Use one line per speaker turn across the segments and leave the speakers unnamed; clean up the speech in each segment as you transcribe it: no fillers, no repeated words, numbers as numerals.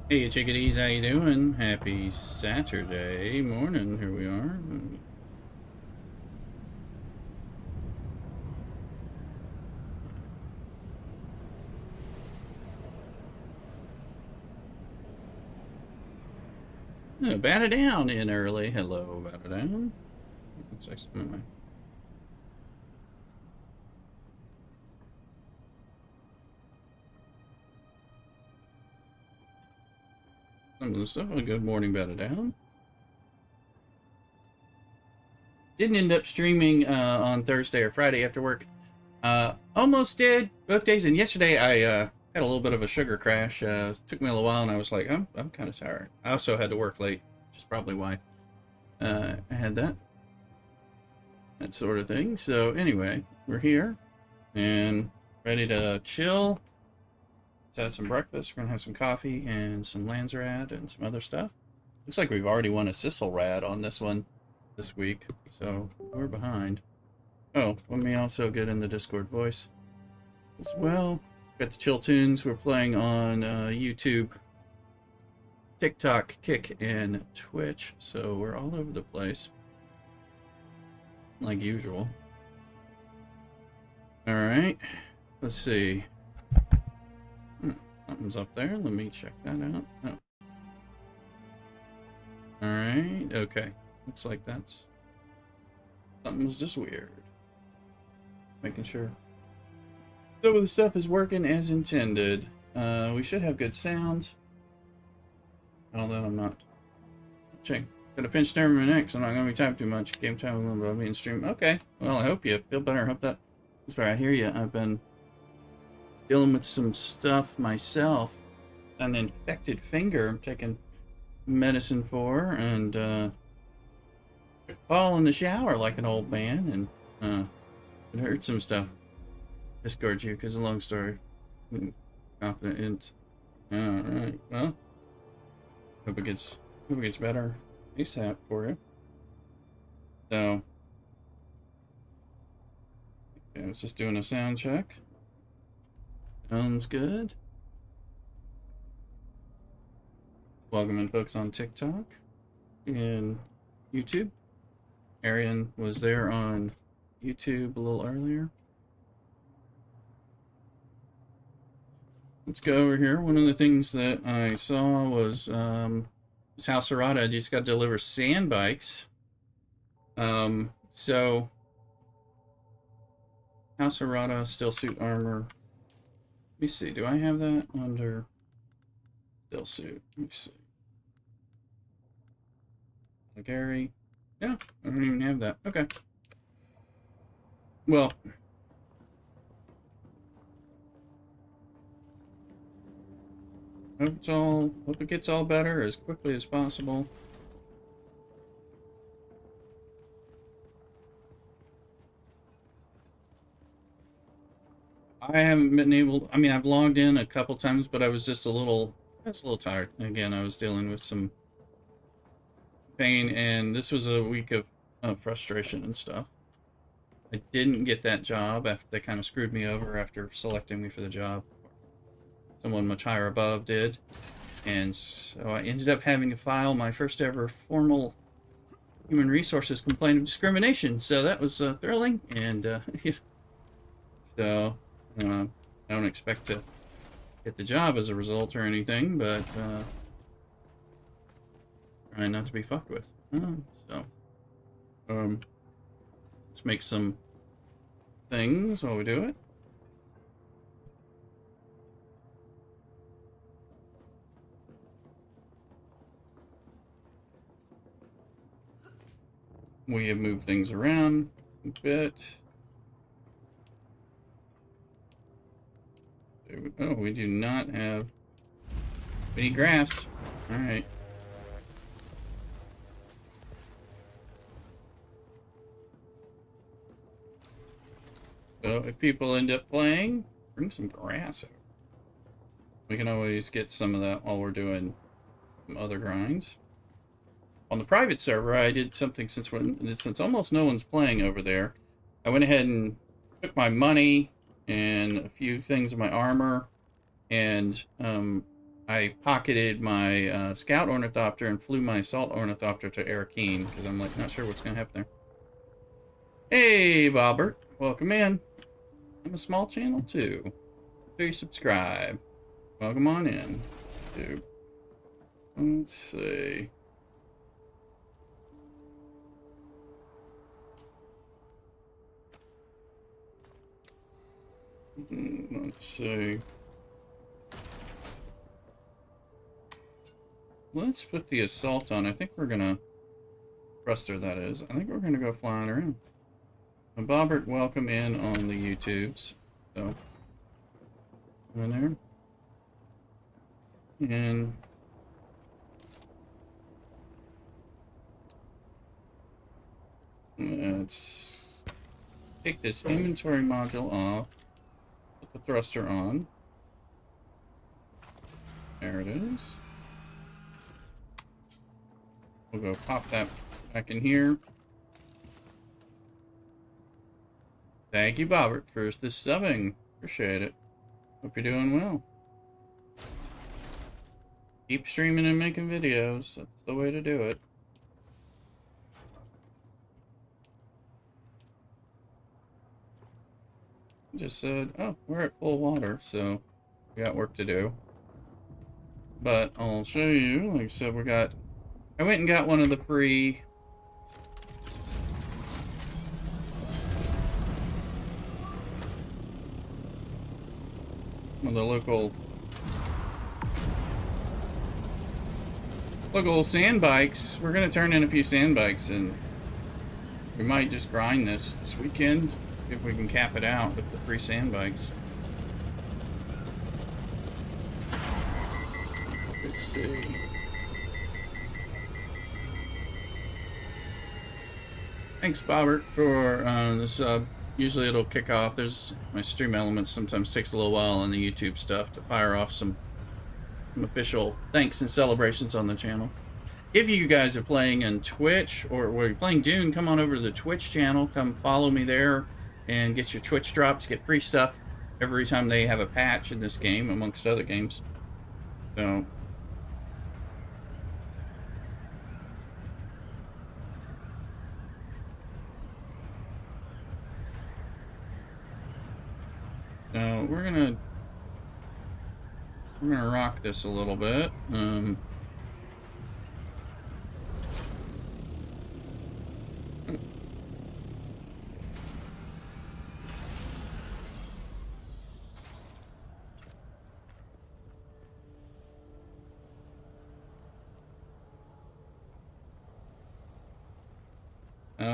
Hey chickadees, how you doing? Happy Saturday morning. Here we are. Oh, batter down in early. Hello, batter down. Looks like some of the stuff. A good morning, batter down. Didn't end up streaming on Thursday or Friday after work. Almost did both days, and yesterday I had a little bit of a sugar crash. It took me a little while, and I was like, I'm kind of tired. I also had to work late, which is probably why I had that sort of thing. So anyway, we're here and ready to chill. Let's have some breakfast. We're gonna have some coffee and some Lanzerad and some other stuff. Looks like we've already won a Sisselrad on this one this week, so we're behind. Oh, let me also get in the Discord voice as well. Got the chill tunes we're playing on YouTube, TikTok, Kick, and Twitch, so we're all over the place, like usual. Alright, let's see. Something's up there. Let me check that out. Oh. Alright, okay. Looks like that's... something was just weird. Making sure some of the stuff is working as intended. We should have good sounds. Although I'm not... Check. Got a pinched nerve in my neck, so I'm not going to be typing too much. Game time a little bit. I'll be in stream. Okay. Well, I hope you feel better. I hope that... That's where I hear you. I've been dealing with some stuff myself. An infected finger I'm taking medicine for, and fall in the shower like an old man, and it hurt some stuff. Discord you because a long story. Confident. Alright, well, hope it gets better ASAP for you. So, okay, I was just doing a sound check. Sounds good. Welcome in folks on TikTok and YouTube. Arian was there on YouTube a little earlier. Let's go over here. One of the things that I saw was this House Arata just got to deliver sand bikes. So House Arata steel suit armor. Let me see. Do I have that under steel suit? Let me see. Gary. Yeah, I don't even have that. Okay. Well, hope it gets all better as quickly as possible. I haven't been able, I mean, I've logged in a couple times, but I was just a little tired. Again, I was dealing with some pain, and this was a week of frustration and stuff. I didn't get that job after they kind of screwed me over after selecting me for the job. Someone much higher above did. And so I ended up having to file my first ever formal human resources complaint of discrimination. So that was thrilling. And so I don't expect to get the job as a result or anything, but trying not to be fucked with. Let's make some things while we do it. We have moved things around a bit. Oh, we do not have any grass. All right. So if people end up playing, bring some grass over. We can always get some of that while we're doing some other grinds. On the private server, I did something since almost no one's playing over there. I went ahead and took my money and a few things of my armor and I pocketed my scout ornithopter and flew my assault ornithopter to Arakeen because I'm like not sure what's gonna happen there. Hey, Bobbert, welcome in. I'm a small channel too. Make sure you subscribe. Welcome on in, dude. Let's see. Let's see. Let's put the assault on. I think we're gonna thruster, that is. I think we're gonna go flying around. And Bobbert, welcome in on the YouTubes. So, in there. And let's take this inventory module off. Put the thruster on. There it is. We'll go pop that back in here. Thank you, Bobbert, for this subbing. Appreciate it. Hope you're doing well. Keep streaming and making videos. That's the way to do it. Just said, oh, we're at full water, so we got work to do. But I'll show you. Like I said, I went and got one of the free the local sand bikes. We're gonna turn in a few sand bikes, and we might just grind this weekend if we can cap it out with the free sand bikes. Let's see. Thanks, Bobbert, for the sub. Usually it'll kick off. My stream elements sometimes takes a little while on the YouTube stuff to fire off some official thanks and celebrations on the channel. If you guys are playing on Twitch or you're playing Dune, come on over to the Twitch channel. Come follow me there and get your Twitch drops. Get free stuff every time they have a patch in this game, amongst other games. So. We're gonna rock this a little bit. Oh,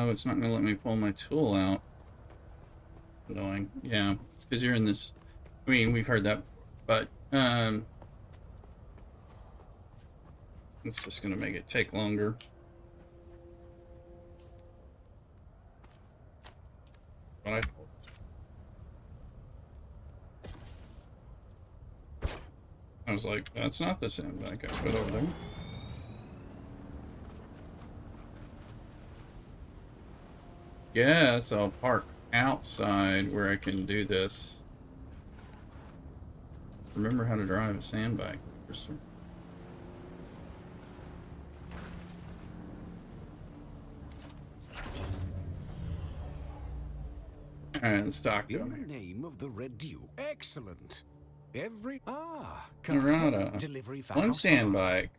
it's not gonna let me pull my tool out. Annoying. Yeah, it's because you're in this. I mean, we've heard that before, but it's just gonna make it take longer. But I was like, that's not the sandbag I put over there. Yes, I'll park outside where I can do this. Remember how to drive a sandbag. Alright, let's talk to him.
In the name of the Red Dew. Excellent.
Colorado.
Delivery for
One sandbag.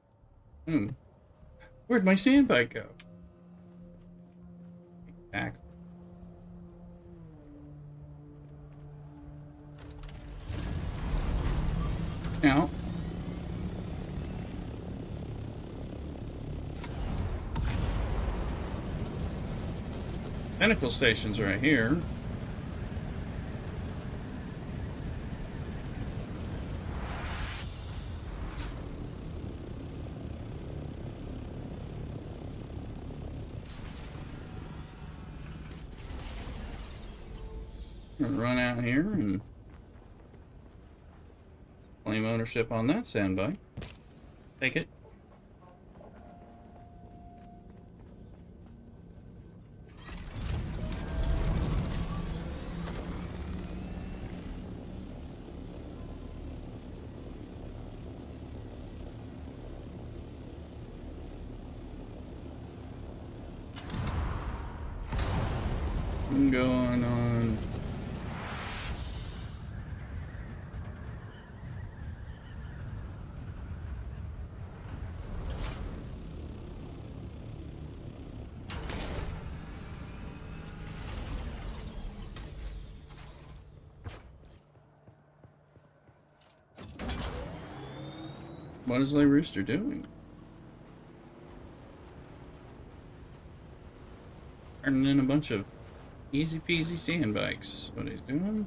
Where'd my sandbag go? Back. Now. Tentacle station's right here. Run out here and claim ownership on that sandbag. Take it. going on? What is Le Rooster doing? Turning in a bunch of easy peasy sand bikes. What he's doing?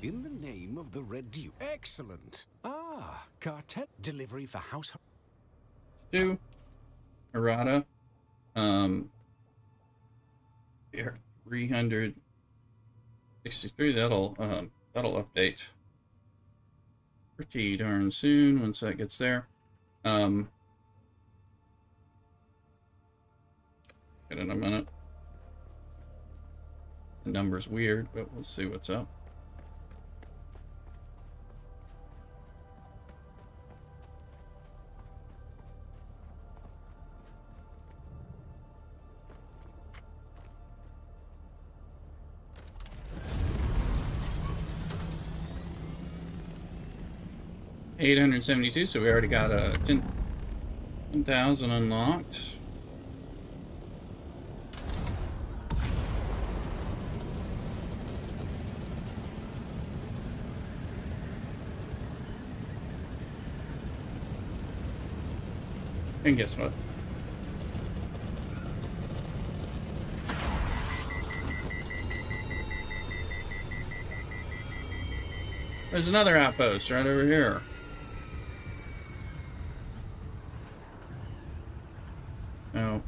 In the name of the Red Dew. Excellent. Ah, cartel delivery for house.
Two. Errata. Here, 363. That'll update pretty darn soon once that gets there. Get in a minute. The number's weird, but we'll see what's up. $872, so we already got a 10,000 unlocked. And guess what? There's another outpost right over here. Oh.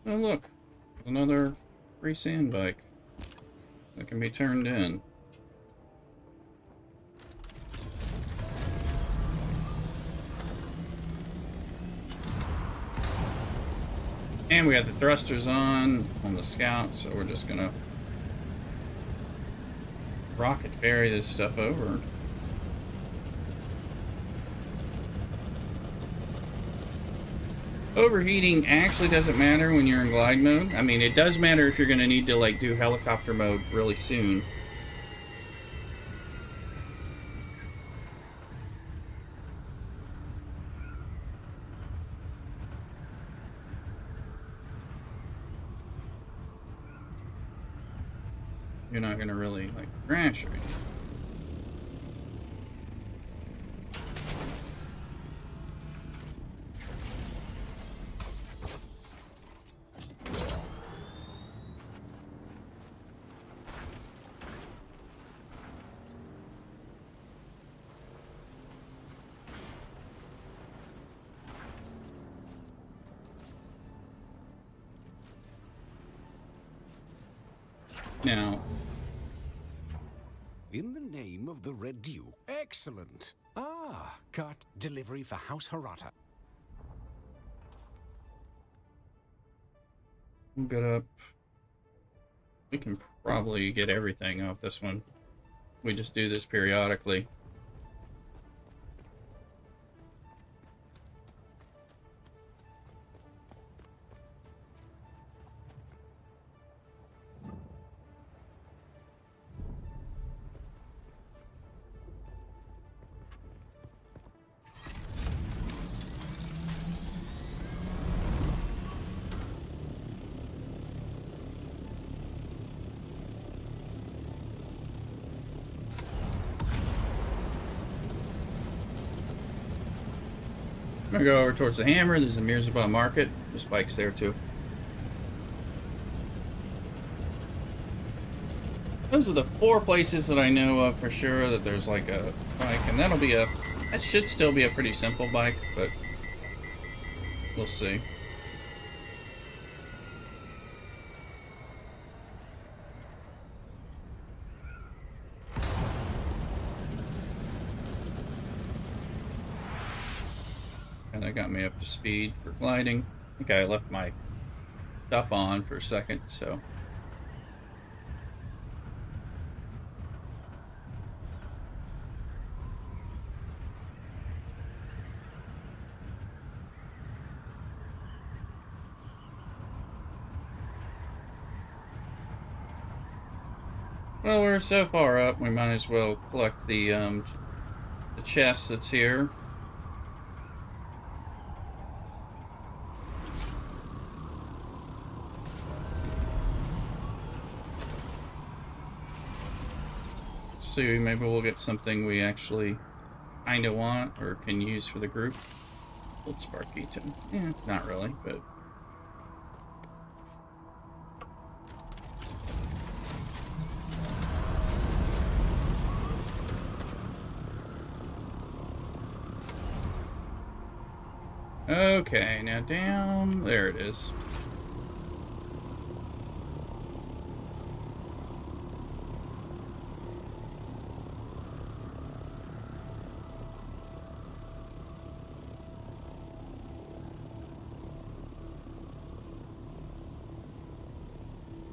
Oh look, another free sand bike that can be turned in. And we got the thrusters on the Scout, so we're just gonna rocket ferry this stuff over. Overheating actually doesn't matter when you're in glide mode. I mean, it does matter if you're gonna need to like do helicopter mode really soon. You're not gonna really like crash or anything. Now,
In the name of the Red Dew. Excellent. Ah, cart delivery for House Harata.
we'll get up. We can probably get everything off this one. We just do this periodically. I'm gonna go over towards the hammer. There's the Mirzabah Market. There's bikes there too. Those are the 4 places that I know of for sure that there's like a bike, and that should still be a pretty simple bike, but we'll see. And that got me up to speed for gliding. I think I left my stuff on for a second, so. Well, we're so far up, we might as well collect the chest that's here. See, maybe we'll get something we actually kind of want or can use for the group. Old Sparkeaton. Yeah, not really, but. Okay, now down. There it is.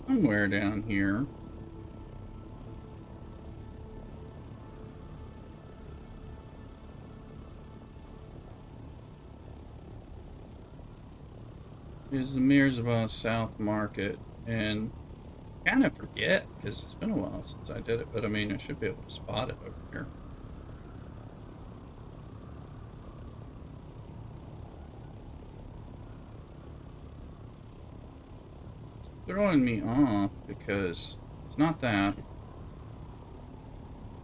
Somewhere down here. Is the Mirzabah South Market, and I kind of forget because it's been a while since I did it, but I mean, I should be able to spot it over here. It's throwing me off because it's not that.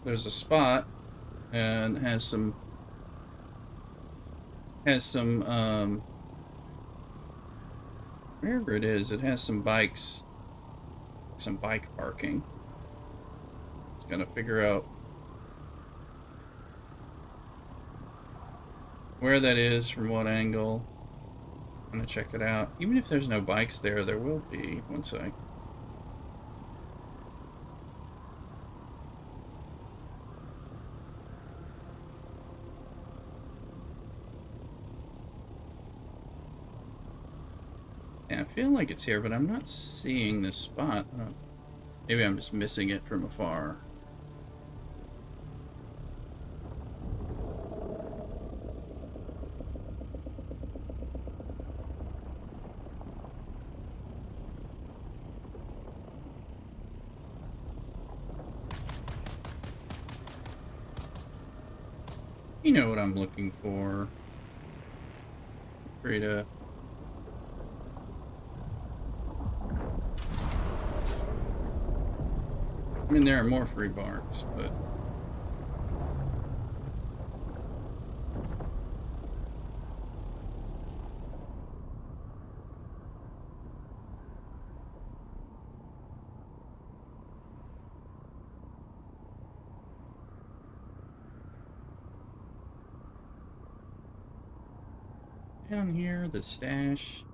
There's a spot and it has some wherever it is, it has some bikes, some bike parking. It's gonna figure out where that is from what angle. I'm gonna check it out. Even if there's no bikes there, there will be once I. Yeah, I feel like it's here, but I'm not seeing this spot. Maybe I'm just missing it from afar. You know what I'm looking for. Free to. I mean, there are more free barks, but. Down here, the stash.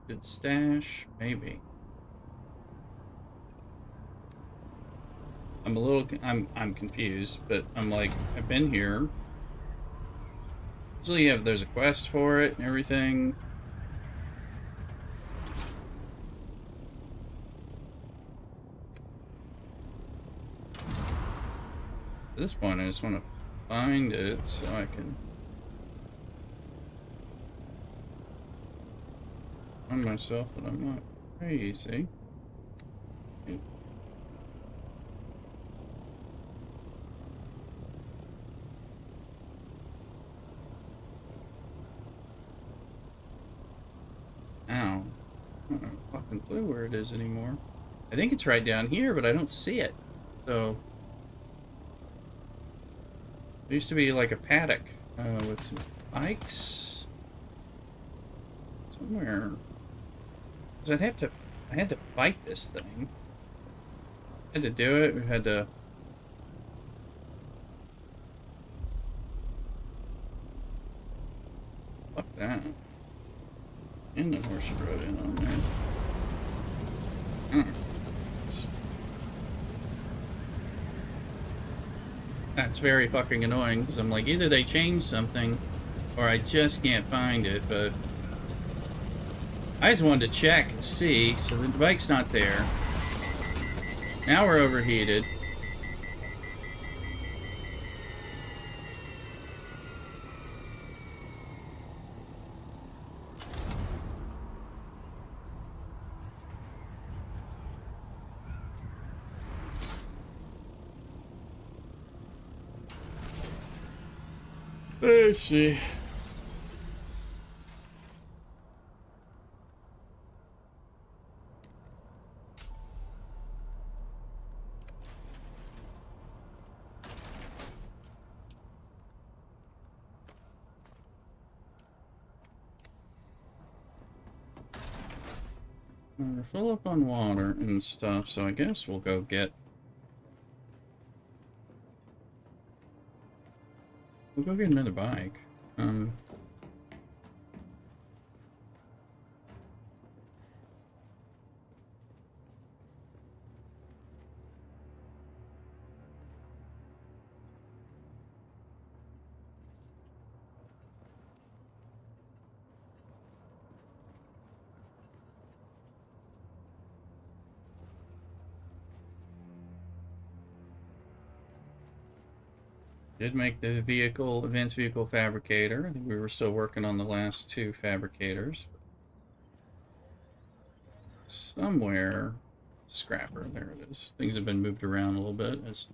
Good stash? Maybe. I'm a little, I'm confused, but I'm like, I've been here. Usually there's a quest for it and everything. At this point, I just want to find it so I can find myself that I'm not crazy. Ow. I don't have a fucking clue where it is anymore. I think it's right down here, but I don't see it. So there used to be like a paddock with some bikes somewhere. Because I had to fight this thing. I had to do it. We had to. Fuck that. And the horse rode in on there. That's very fucking annoying because I'm like, either they changed something Or I just can't find it, but I just wanted to check and see. So the bike's not there. Now we're overheated. Let's see. We're full up on water and stuff, so I guess we'll go get... We'll go get another bike. Did make the vehicle, advanced vehicle fabricator. I think we were still working on the last two fabricators. Somewhere, scrapper, there it is. Things have been moved around a little bit as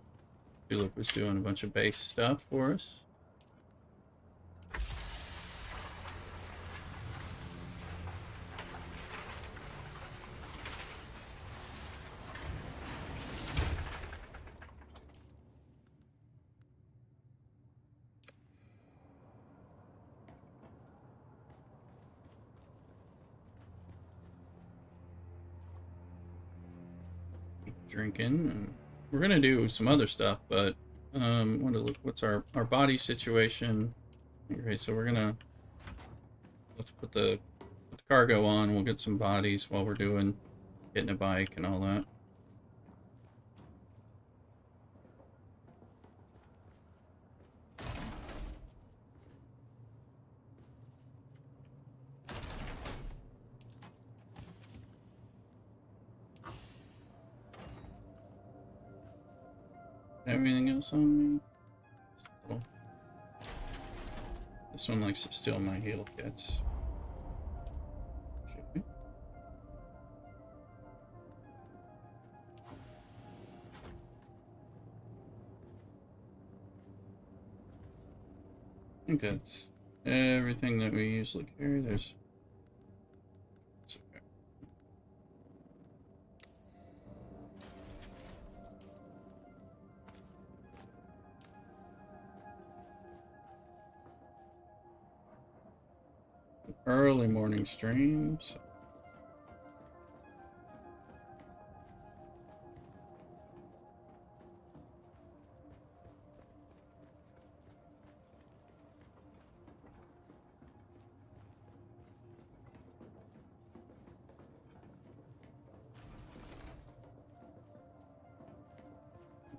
Philip was doing a bunch of base stuff for us. Drinking, and we're gonna do some other stuff, but I want to look what's our body situation. Okay, so we're gonna let's put the cargo on. We'll get some bodies while we're getting a bike and all that. Everything else on me? This one likes to steal my heal kits. I think that's everything that we usually carry. There's... It's okay. Early morning streams.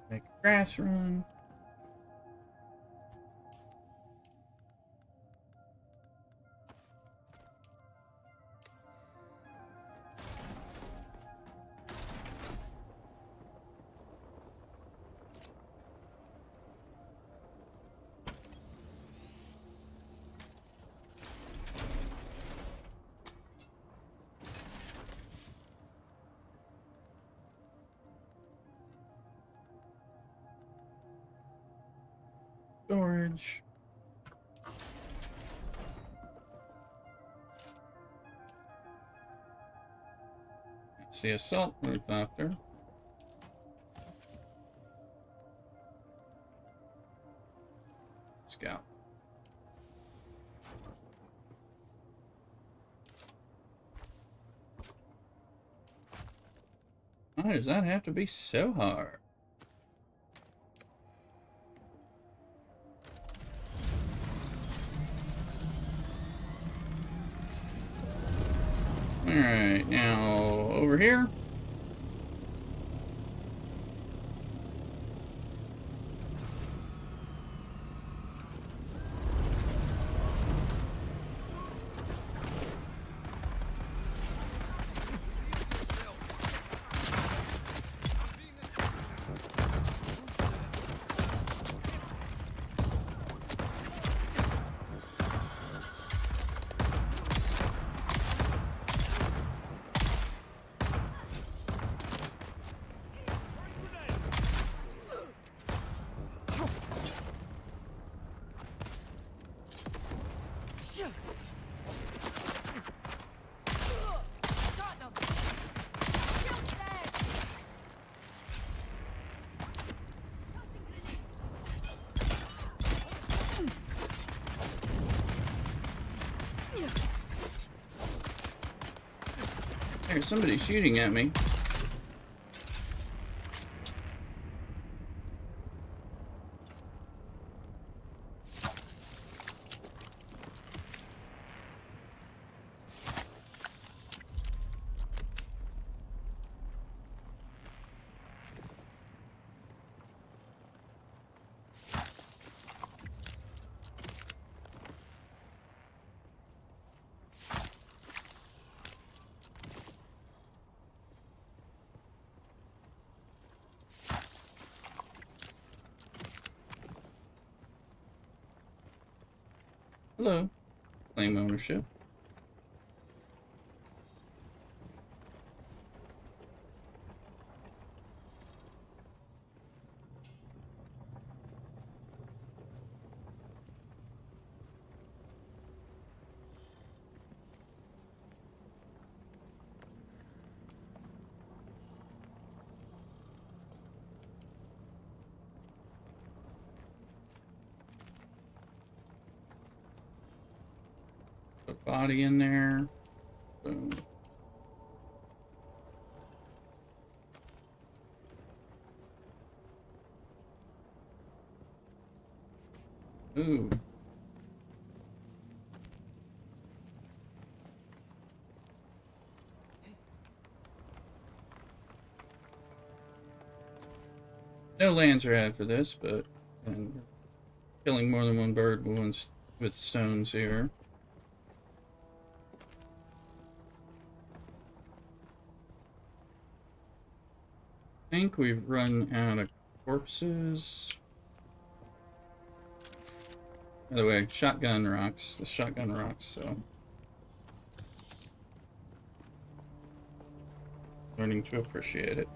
Make a grass run. Storage. That's the assault helicopter. Let's go. Why does that have to be so hard? Alright, now over here. There's somebody shooting at me. Hello. Claim ownership. Put body in there. Boom. Ooh. No lands are added for this, but and killing more than one bird with stones here. I think we've run out of corpses. By the way, shotgun rocks. The shotgun rocks, so. Learning to appreciate it.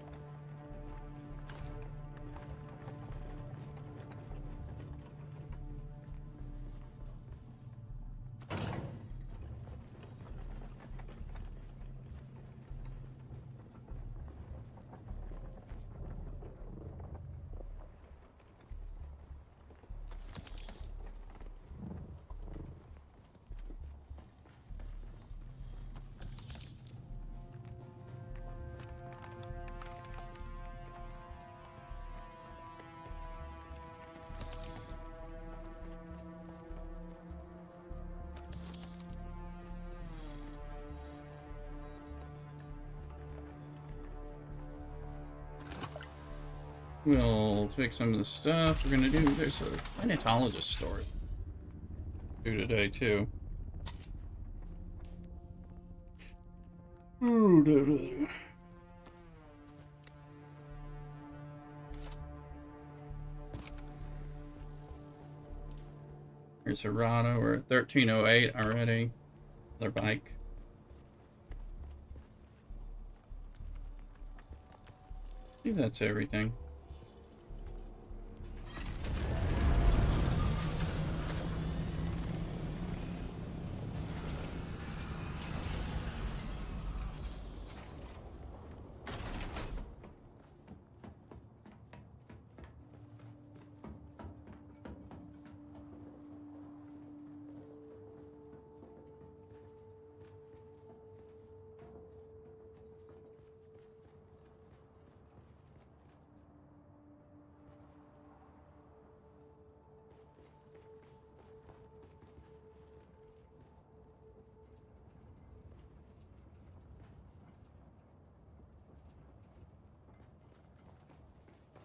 We'll take some of the stuff we're gonna do. There's a planetologist story to do today too. Here's a Rada. We're at 1308 already. Their bike. I think that's everything.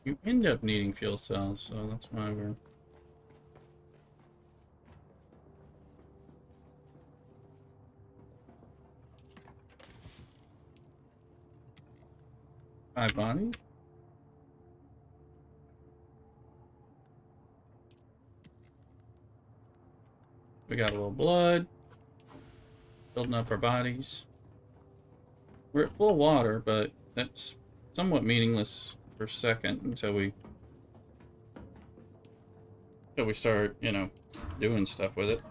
You end up needing fuel cells, so that's why we're... Five bodies? We got a little blood. Building up our bodies. We're at full water, but that's somewhat meaningless for a second until we start, you know, doing stuff with it.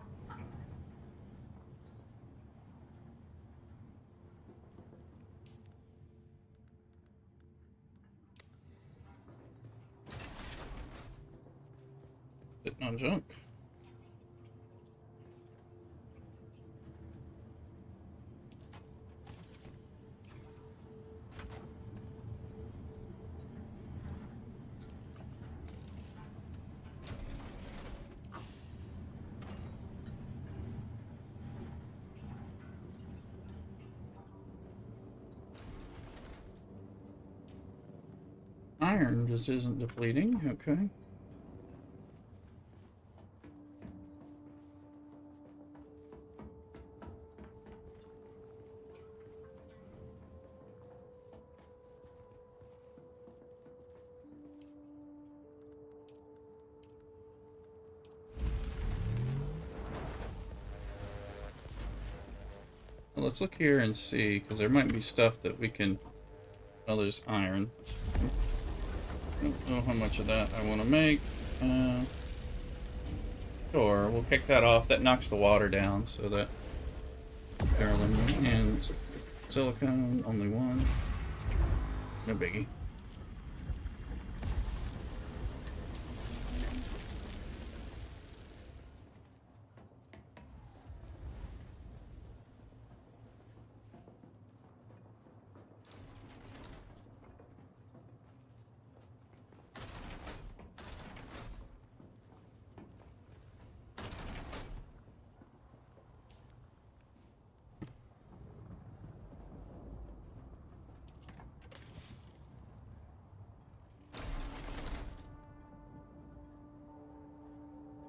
Sitting on junk. iron just isn't depleting. Okay. Well, let's look here and see, because there might be stuff that we can... Oh, there's iron. I don't know how much of that I want to make. Sure, we'll kick that off. That knocks the water down, so that... And silicone, only one. No biggie.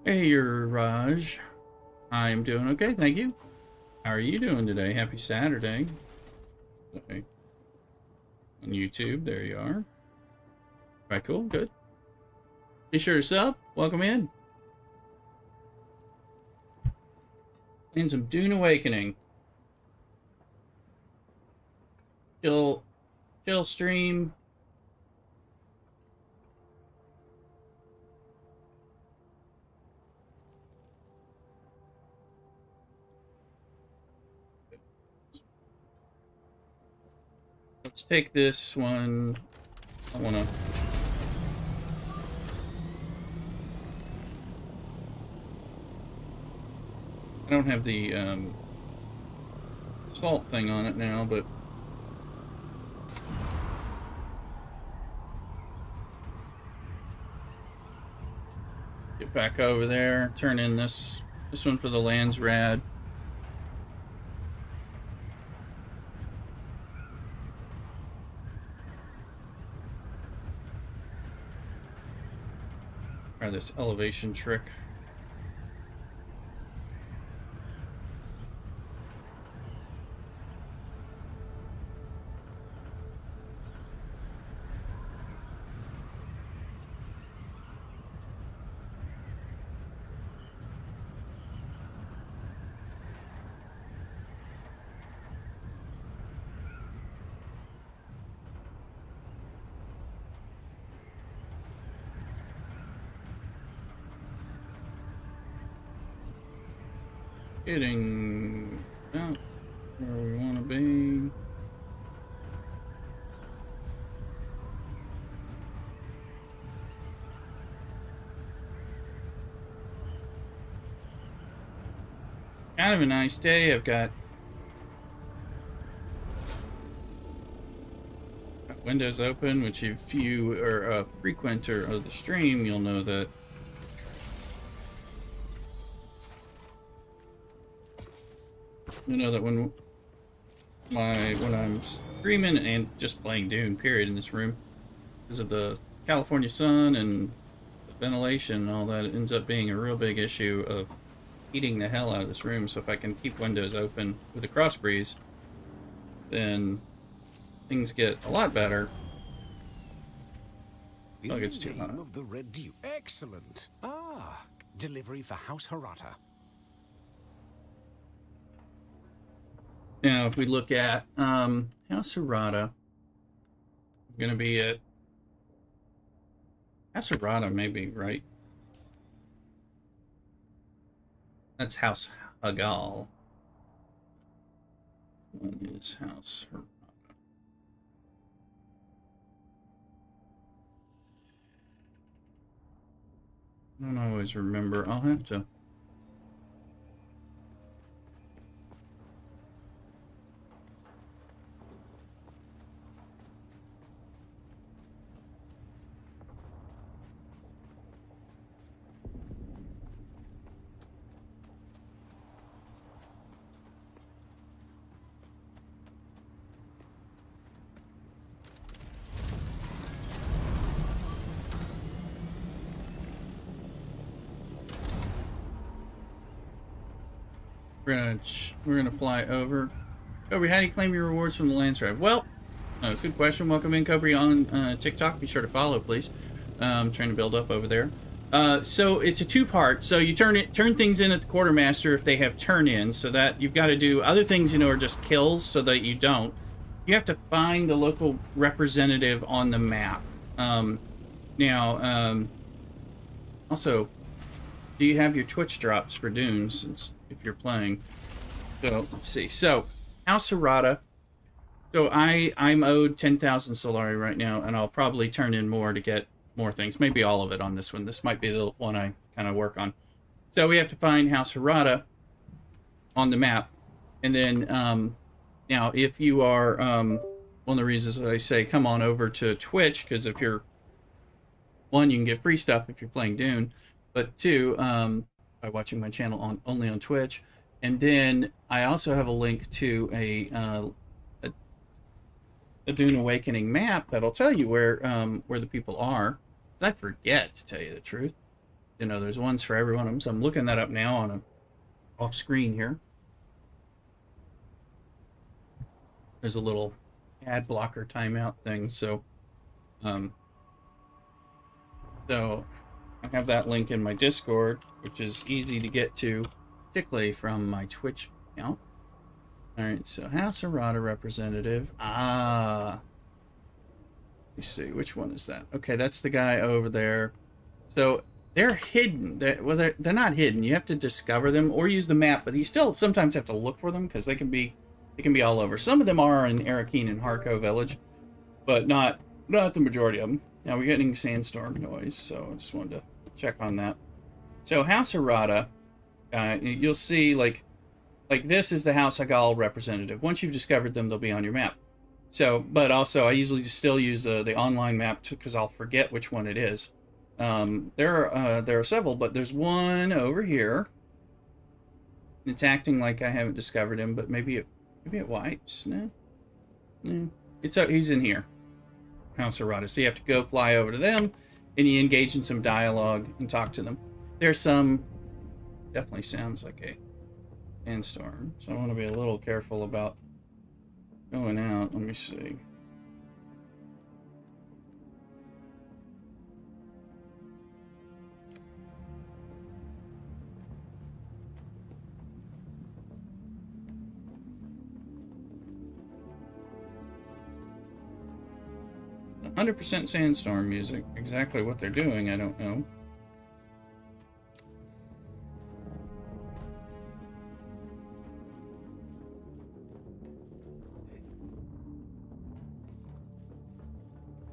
Hey, Raj. I'm doing okay, thank you. How are you doing today? Happy Saturday. Okay. On YouTube, there you are. Alright, cool, good. Be sure to sub. Welcome in. Playing some Dune Awakening. Chill stream. Let's take this one. I don't have the salt thing on it now, but get back over there, turn in this one for the Lands Rad. Try this elevation trick. Getting out where we want to be. Kind of a nice day. I've got windows open, which if you are a frequenter of the stream, you'll know that when I'm streaming and just playing Dune, period, in this room, because of the California sun and the ventilation and all that, it ends up being a real big issue of heating the hell out of this room. So if I can keep windows open with a cross breeze, then things get a lot better.
In
Like it's too
the
hot.
name of the Red Dew. Excellent. Ah, delivery for House Harata.
Now, if we look at House Harada, I'm going to be at House Harada, maybe, right? That's House Hagal. What is House Harada? I don't always remember. I'll have to... We're gonna fly over. Cobry, how do you claim your rewards from the Lance Ride? Well, good question. Welcome in, Cobry, on TikTok. Be sure to follow, please. Trying to build up over there. So it's a two-part. So you turn things in at the quartermaster if they have turn-ins, so that you've got to do other things, are just kills, so that you don't. You have to find the local representative on the map. Also, do you have your Twitch drops for Dune, since if you're playing? So let's see. So House Harada. So I'm owed 10,000 Solari right now, and I'll probably turn in more to get more things. Maybe all of it on this one. This might be the one I kind of work on. So we have to find House Harada on the map, and then now if you are one of the reasons I say come on over to Twitch, because if you're one, you can get free stuff if you're playing Dune, but two, by watching my channel only on Twitch. And then I also have a link to a Dune Awakening map that'll tell you where the people are. I forget, to tell you the truth. There's ones for every one of them, so I'm looking that up now on off screen here. There's a little ad blocker timeout thing, so I have that link in my Discord, which is easy to get to, particularly from my Twitch account. Alright, so House Harada representative. Let me see, which one is that? Okay, that's the guy over there. So they're hidden. They're not hidden. You have to discover them or use the map, but you still sometimes have to look for them because they can be all over. Some of them are in Arakeen and Harko Village, but not the majority of them. Now we're getting sandstorm noise, so I just wanted to check on that. So House Harada, you'll see like this is the House Hagal representative. Once you've discovered them, they'll be on your map. So, but also I usually still use the online map because I'll forget which one it is. There are several, but there's one over here. It's acting like I haven't discovered him, but maybe it wipes. No, he's in here. House Harada. So you have to go fly over to them, and you engage in some dialogue and talk to them. There's some, definitely sounds like a sandstorm, so I want to be a little careful about going out. Let me see. The 100% sandstorm music. Exactly what they're doing, I don't know.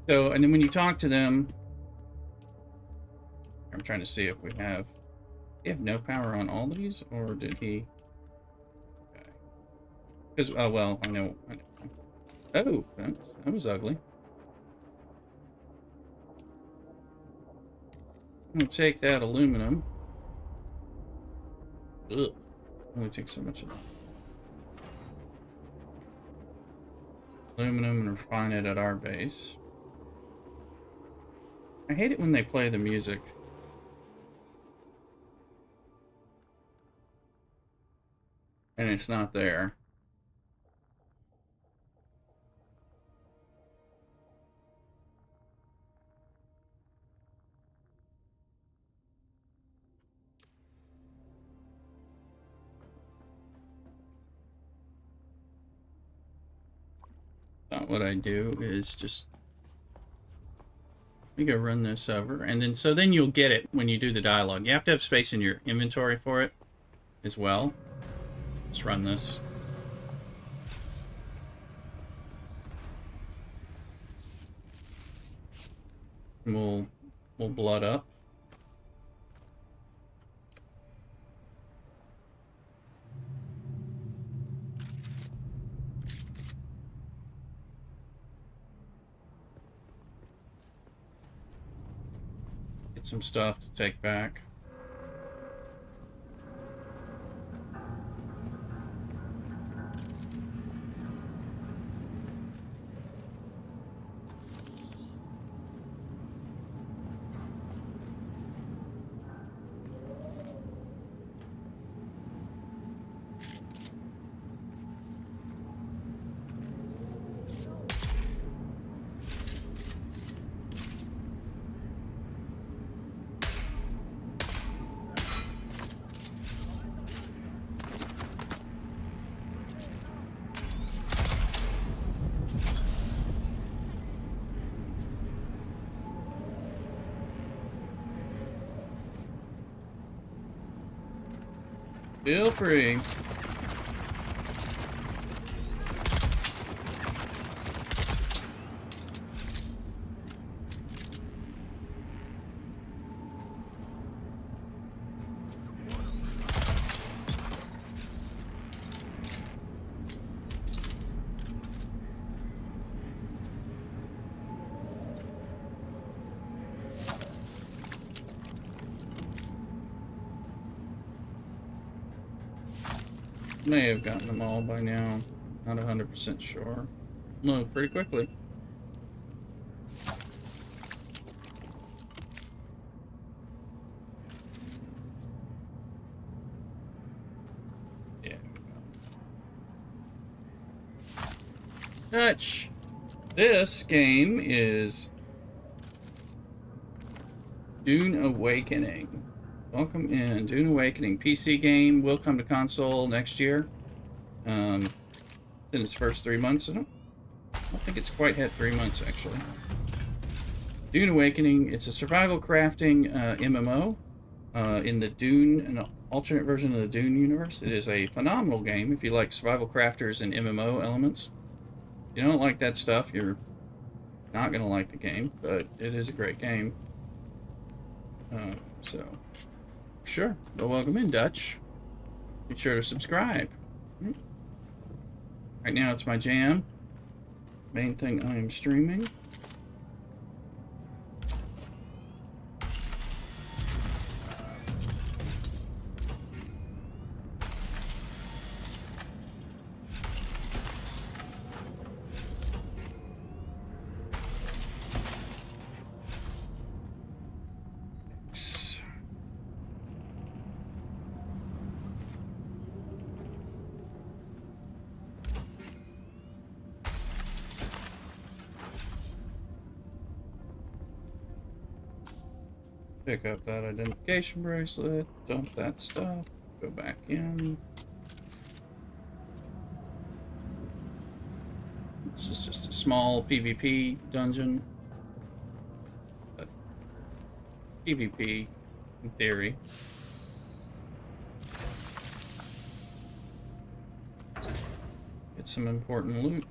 So, and then when you talk to them, I'm trying to see if we have no power on all these, or did he? Okay. Because, oh, well, I know. Oh, that was ugly. I'm gonna take that aluminum. Ugh. Only takes so much of that. Aluminum and refine it at our base. I hate it when they play the music. And it's not there. What I do is just let me go run this over, and then you'll get it when you do the dialogue. You have to have space in your inventory for it as well. Let's run this. And we'll blood up. Some stuff to take back. Feel free. May have gotten them all by now. Not 100% sure. No, pretty quickly. Yeah. Dutch. This game is Dune Awakening. Welcome in. Dune Awakening. PC game will come to console next year. It's in its first 3 months. I don't think it's quite hit 3 months, actually. Dune Awakening. It's a survival crafting MMO in the Dune, an alternate version of the Dune universe. It is a phenomenal game if you like survival crafters and MMO elements. If you don't like that stuff, you're not going to like the game, but it is a great game. So... Sure. Well, welcome in, Dutch. Be sure to subscribe. Right now, it's my jam. Main thing I am streaming. Pick up that identification bracelet, dump that stuff, go back in. This is just a small PvP dungeon. But PvP, in theory. Get some important loot.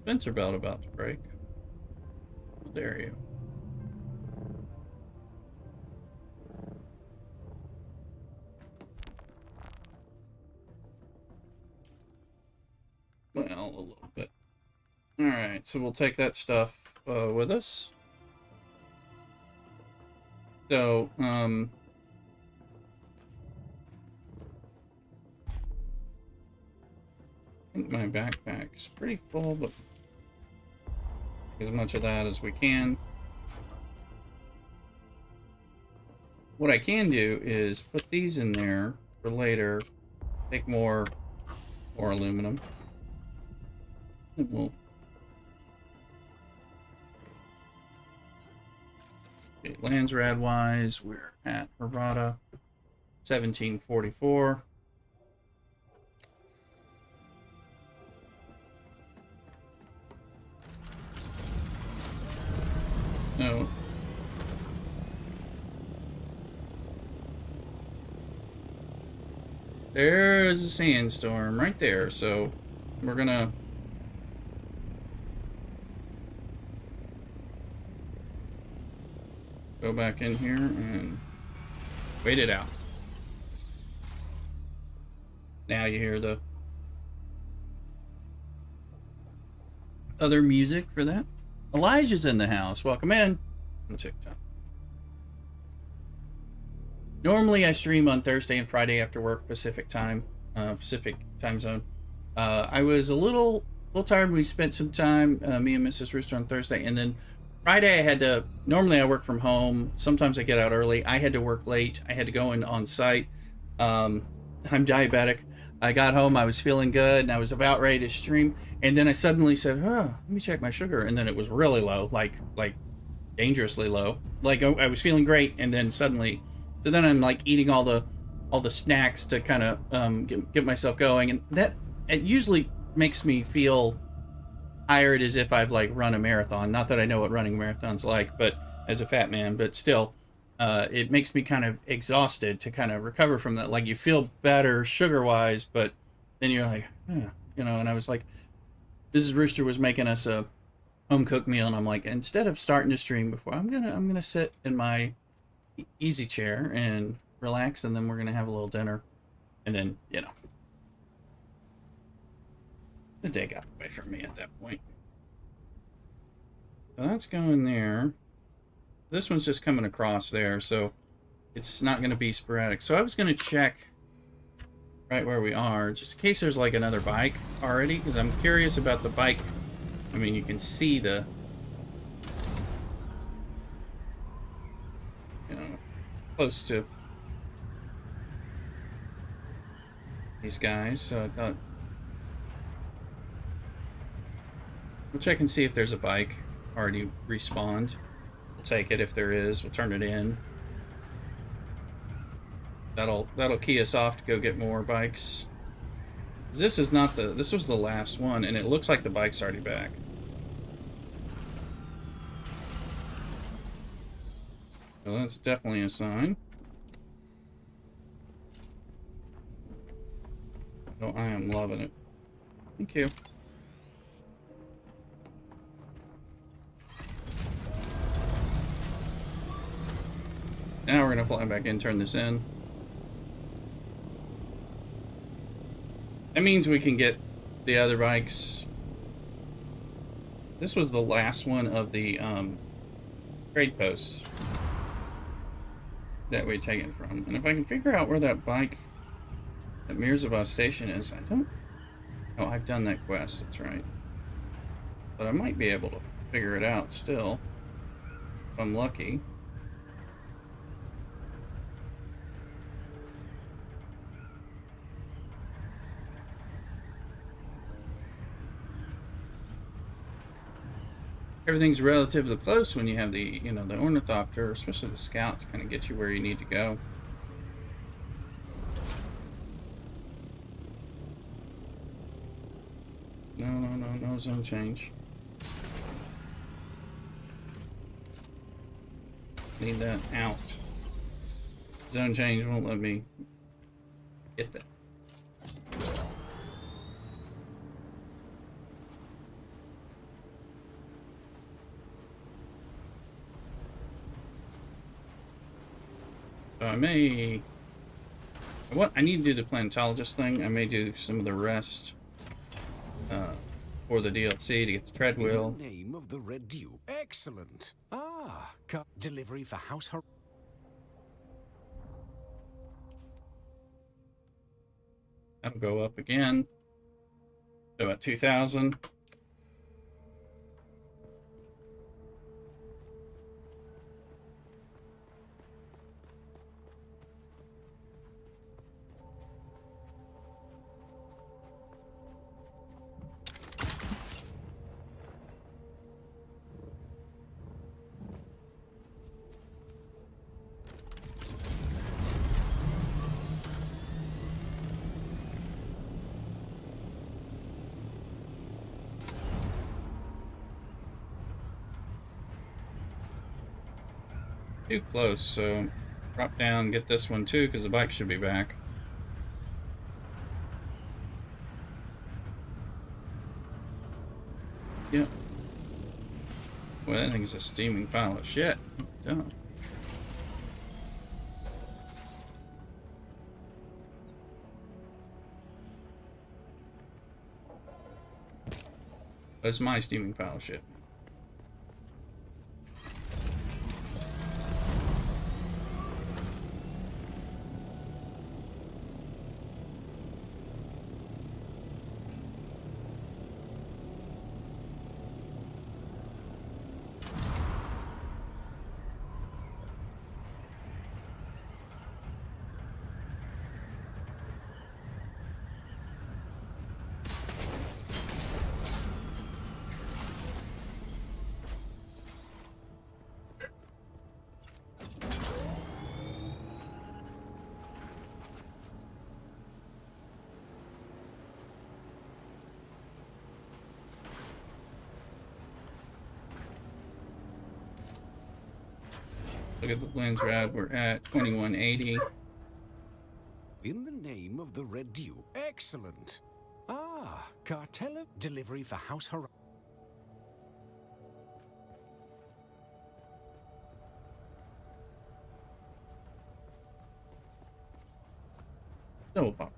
Spencer belt about to break. There you. Well, a little bit. Alright, so we'll take that stuff with us. So, I think my backpack's pretty full, but as much of that as we can. What I can do is put these in there for later. Take more aluminum. And we'll okay, Landsrad wise, we're at Harada 1744. No. There's a sandstorm right there, so we're gonna go back in here and wait it out. Now you hear the other music for that. Elijah's in the house. Welcome in on TikTok. Normally I stream on Thursday and Friday after work, Pacific time zone. I was a little tired. We spent some time, me and Mrs. Rooster, on Thursday, and then Friday I had to. Normally I work from home. Sometimes I get out early. I had to work late. I had to go in on site. I'm diabetic. I got home. I was feeling good, and I was about ready to stream. And then I suddenly said, "Oh, let me check my sugar," and then it was really low, like dangerously low. Like I was feeling great, and then suddenly, so then I'm like eating all the snacks to kind of get myself going, and that it usually makes me feel tired as if I've like run a marathon. Not that I know what running a marathon's like, but as a fat man, but still, it makes me kind of exhausted to kind of recover from that. Like you feel better sugar wise, but then you're like, you know. And I was like, Mrs. Rooster was making us a home cooked meal, and I'm like, instead of starting to stream before, I'm gonna sit in my easy chair and relax, and then we're gonna have a little dinner, and then the day got away from me at that point. So that's going there. This one's just coming across there, so it's not going to be sporadic. So I was going to check right where we are, just in case there's like another bike already, because I'm curious about the bike. I mean, you can see the, close to these guys, so I thought we'll check and see if there's a bike already respawned. We'll take it if there is. We'll turn it in. That'll key us off to go get more bikes. This is not the. This was the last one, and it looks like the bike's already back. So that's definitely a sign. Oh, I am loving it. Thank you. Now we're going to fly back in, turn this in. That means we can get the other bikes. This was the last one of the trade posts that we'd taken from. And if I can figure out where that bike at Mirzabah Station is, I don't... Oh, I've done that quest, that's right. But I might be able to figure it out still, if I'm lucky. Everything's relatively close when you have the, the ornithopter, especially the scout, to kind of get you where you need to go. No zone change. Need that out. Zone change won't let me get that. So I may... I need to do the planetologist thing. I may do some of the rest for the DLC to get the treadwheel.
In the name of the Red Dew. Excellent. Delivery for house...
That'll go up again. So about 2,000. Too close, so drop down, get this one too, because the bike should be back. Yep. Well, that thing's a steaming pile of shit. Duh. That's my steaming pile of shit. Look at the lens rad. We're at 2180.
In the name of the Red Dew. Excellent. Ah, cartel of delivery for House Horizon.
Double pop.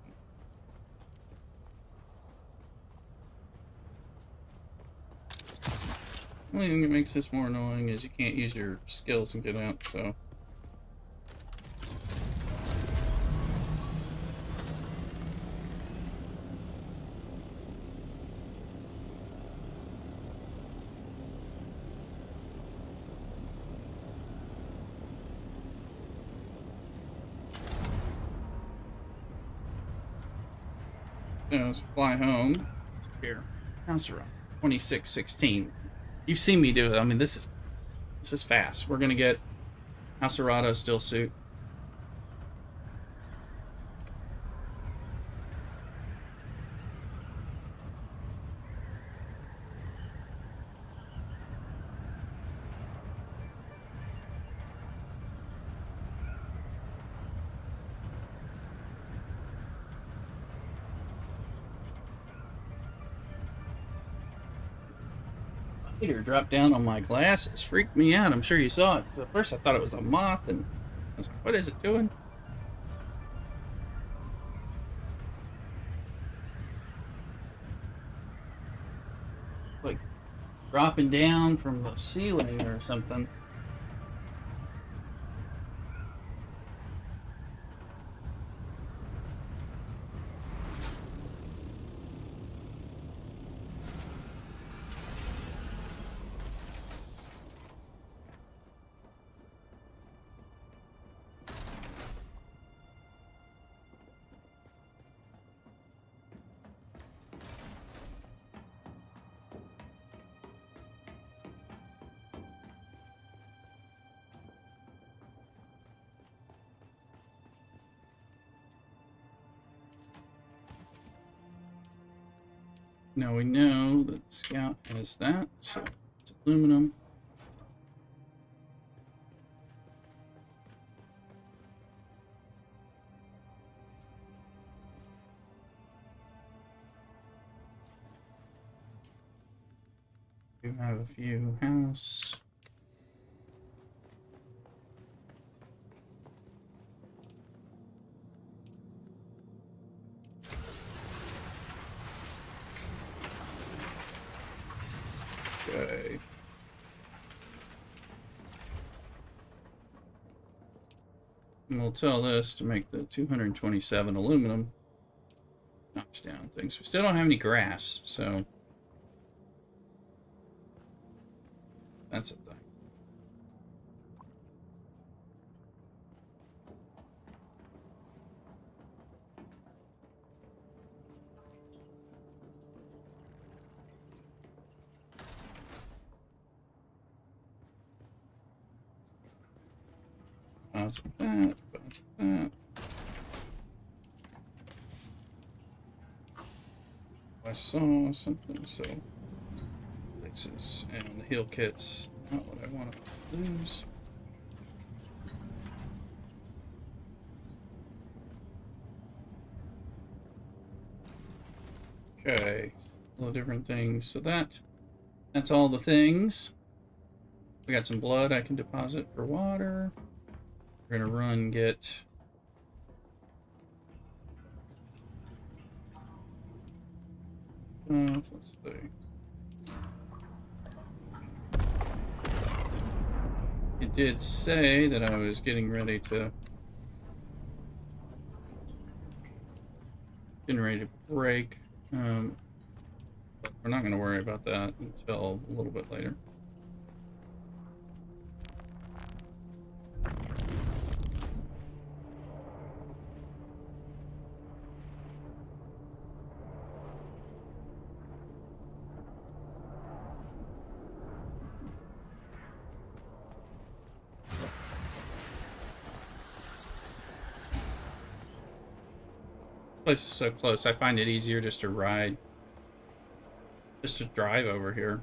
The only thing that makes this more annoying is you can't use your skills and get out, so. Let's fly home. Here. House around 2616. You've seen me do it. I mean, this is fast. We're gonna get House still suit. Peter dropped down on my glasses. Freaked me out. I'm sure you saw it. 'Cause at first I thought it was a moth, and I was like, what is it doing? Like dropping down from the ceiling or something. Now we know that Scout has that, so it's aluminum. We have a few house. Okay. And we'll tell this to make the 227 aluminum. Knocks down things. We still don't have any grass, so that's a thing. Deposit that, deposit that. I saw something, so places and the heal kit's not what I want to lose. Okay, all the different things. So that's all the things. We got some blood I can deposit for water. We're gonna run get let's see. It did say that I was getting ready to break. But we're not going to worry about that until a little bit later. Place is so close. I find it easier just to ride, just to drive over here.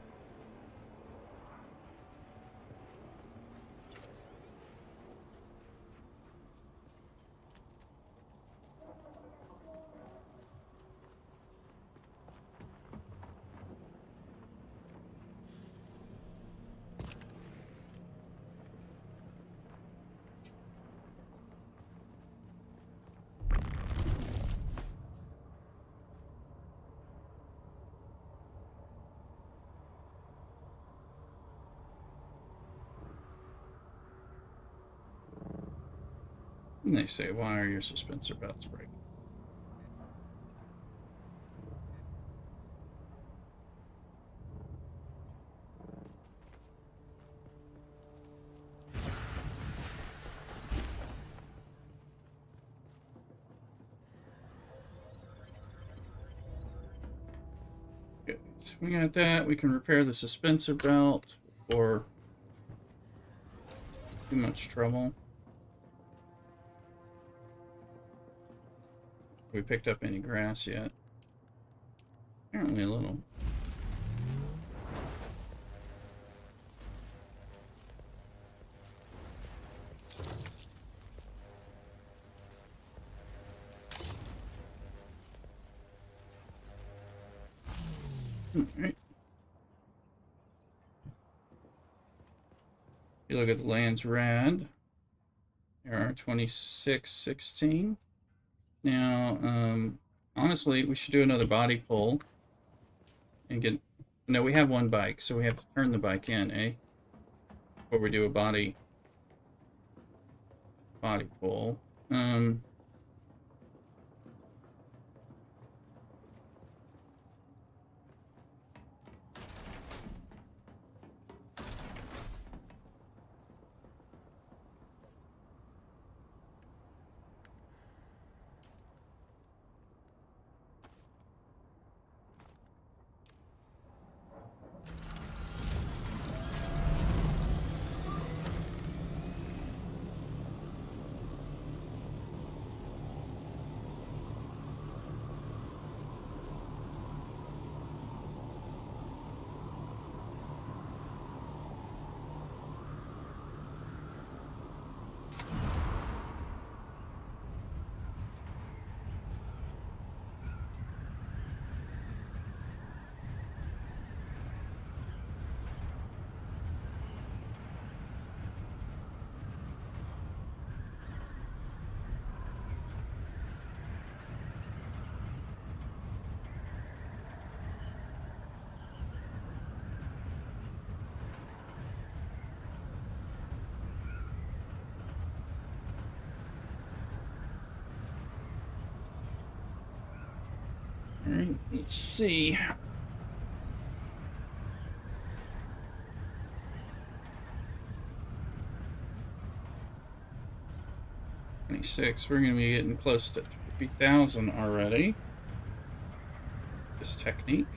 And they say, why are your suspensor belts breaking? Okay, so we got that. We can repair the suspensor belt before too much trouble. We picked up any grass yet? Apparently a little. Alright. You look at the land's rad. There are 2616. Now, honestly, we should do another body pull and get. No, we have one bike, so we have to turn the bike in, eh? Before we do a body pull. Alright, let's see. $26. We're going to be getting close to 3,000 already. This technique.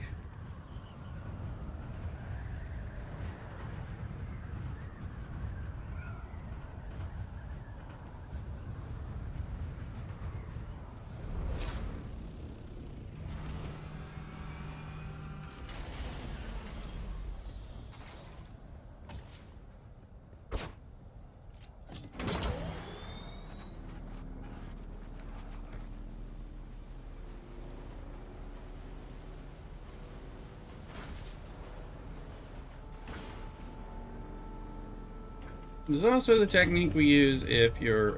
This is also the technique we use if you're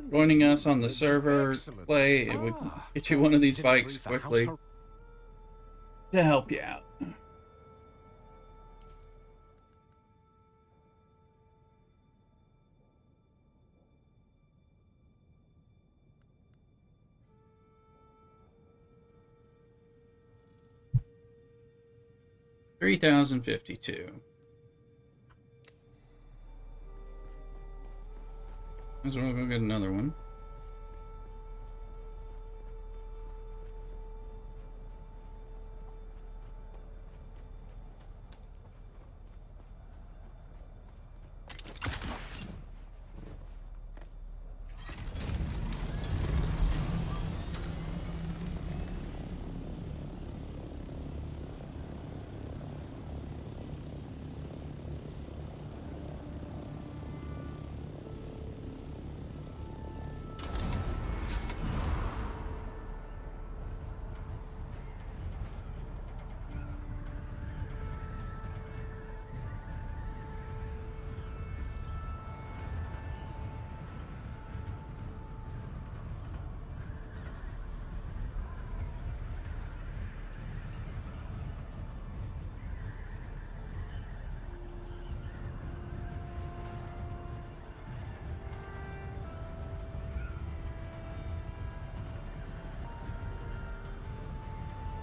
joining us on the server to play. It would get you one of these bikes quickly to help you out. $3,052. Might as well go get another one.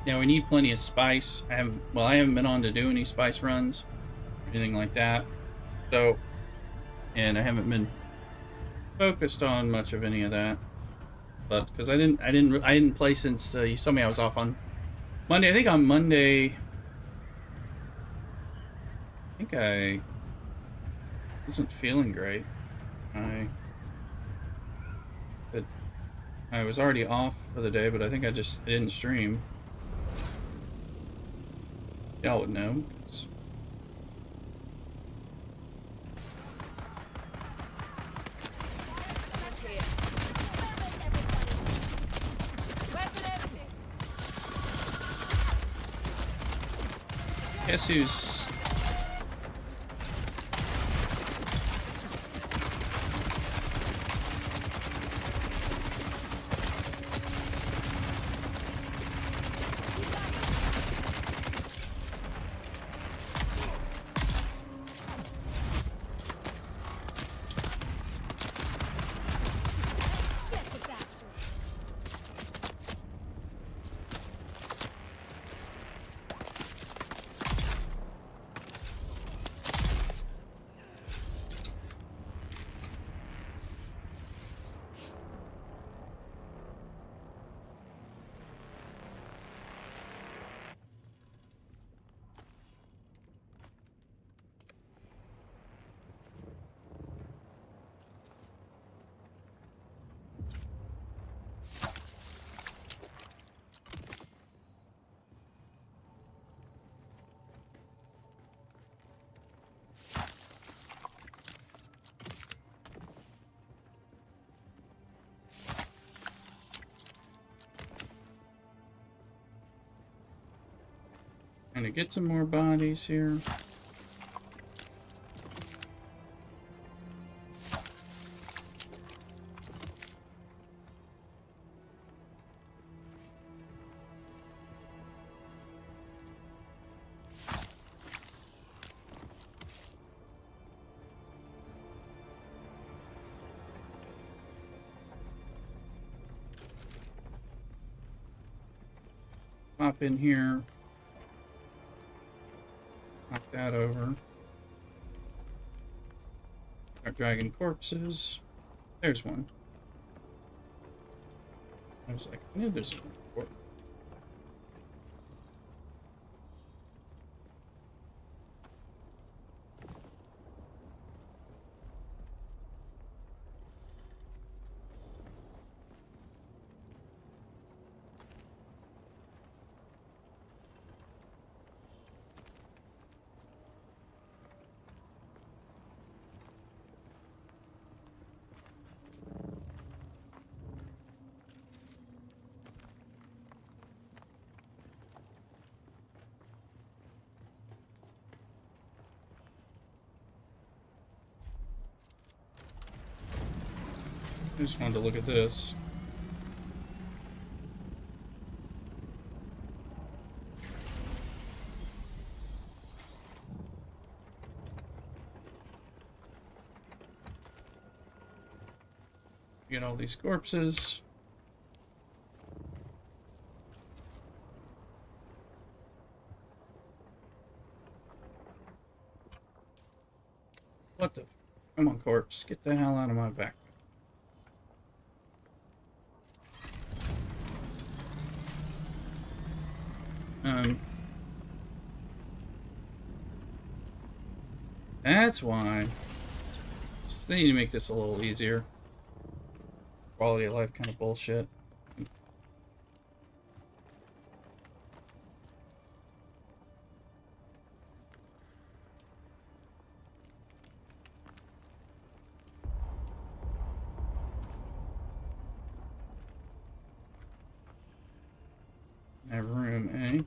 Yeah, we need plenty of spice. I haven't been on to do any spice runs, or anything like that. So, and I haven't been focused on much of any of that. But because I didn't play since you saw me, I was off on Monday. I think on Monday, I wasn't feeling great. I but I was already off for the day, but I think I didn't stream. Y'all would know. Guess who's... Trying to get some more bodies here. Pop in here. Knock that over. Start dragging corpses. There's one. I was like, I knew there's a corpse. I just wanted to look at this. Get all these corpses. What the? Come on, corpse. Get the hell out of my back. That's why. So they need to make this a little easier. Quality of life kind of bullshit. Have room, eh?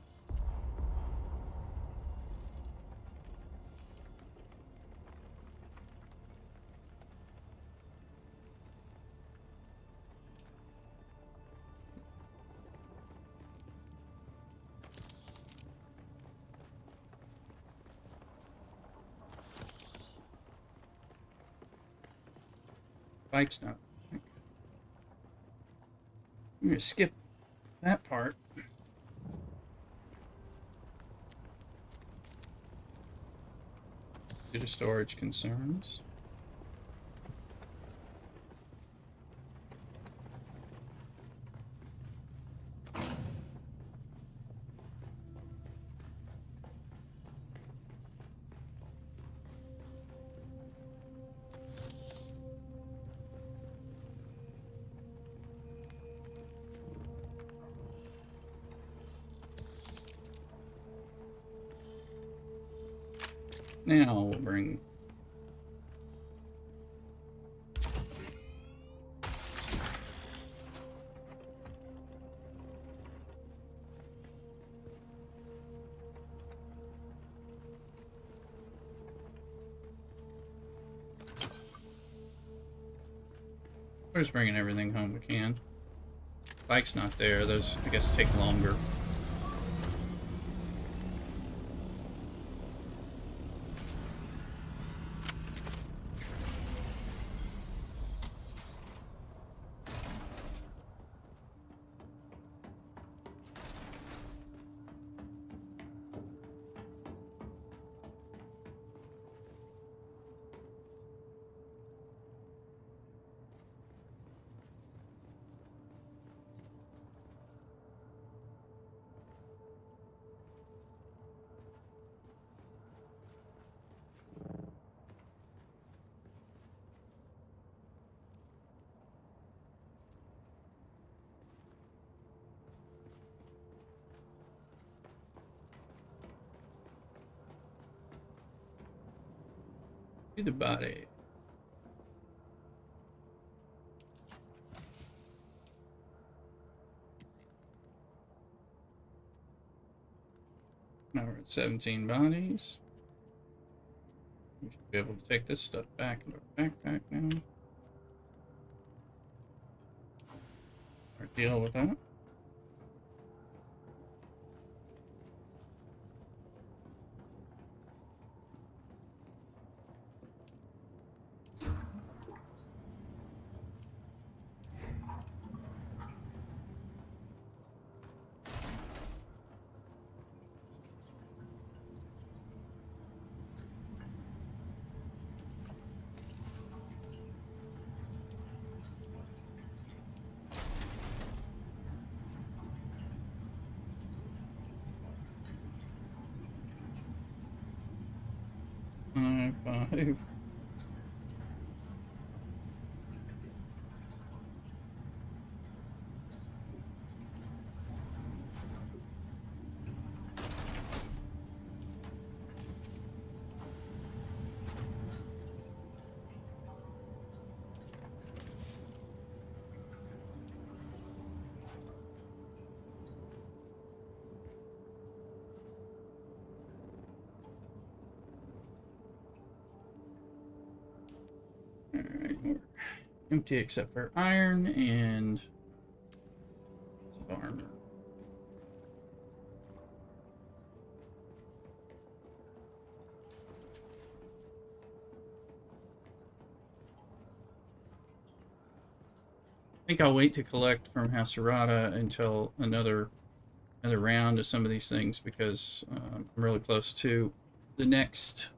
Bike's not. I'm gonna skip that part. Due to storage concerns. Now we'll bring we're just bringing everything home we can. Bike's not there. Those, I guess, take longer. Do the body. Now we're at 17 bodies. We should be able to take this stuff back in our backpack now. Or deal with that. Five. Alright, we're empty except for iron and some armor. I think I'll wait to collect from Hasarada until another round of some of these things because I'm really close to the next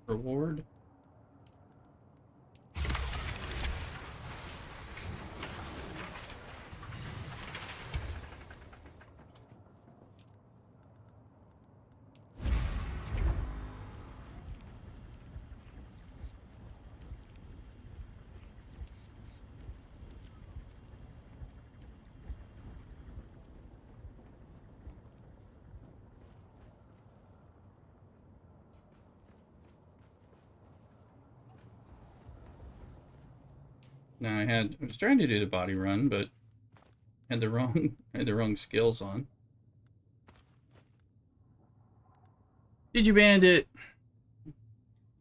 reward. Now I was trying to do the body run, but had the wrong skills on. Did you bandit?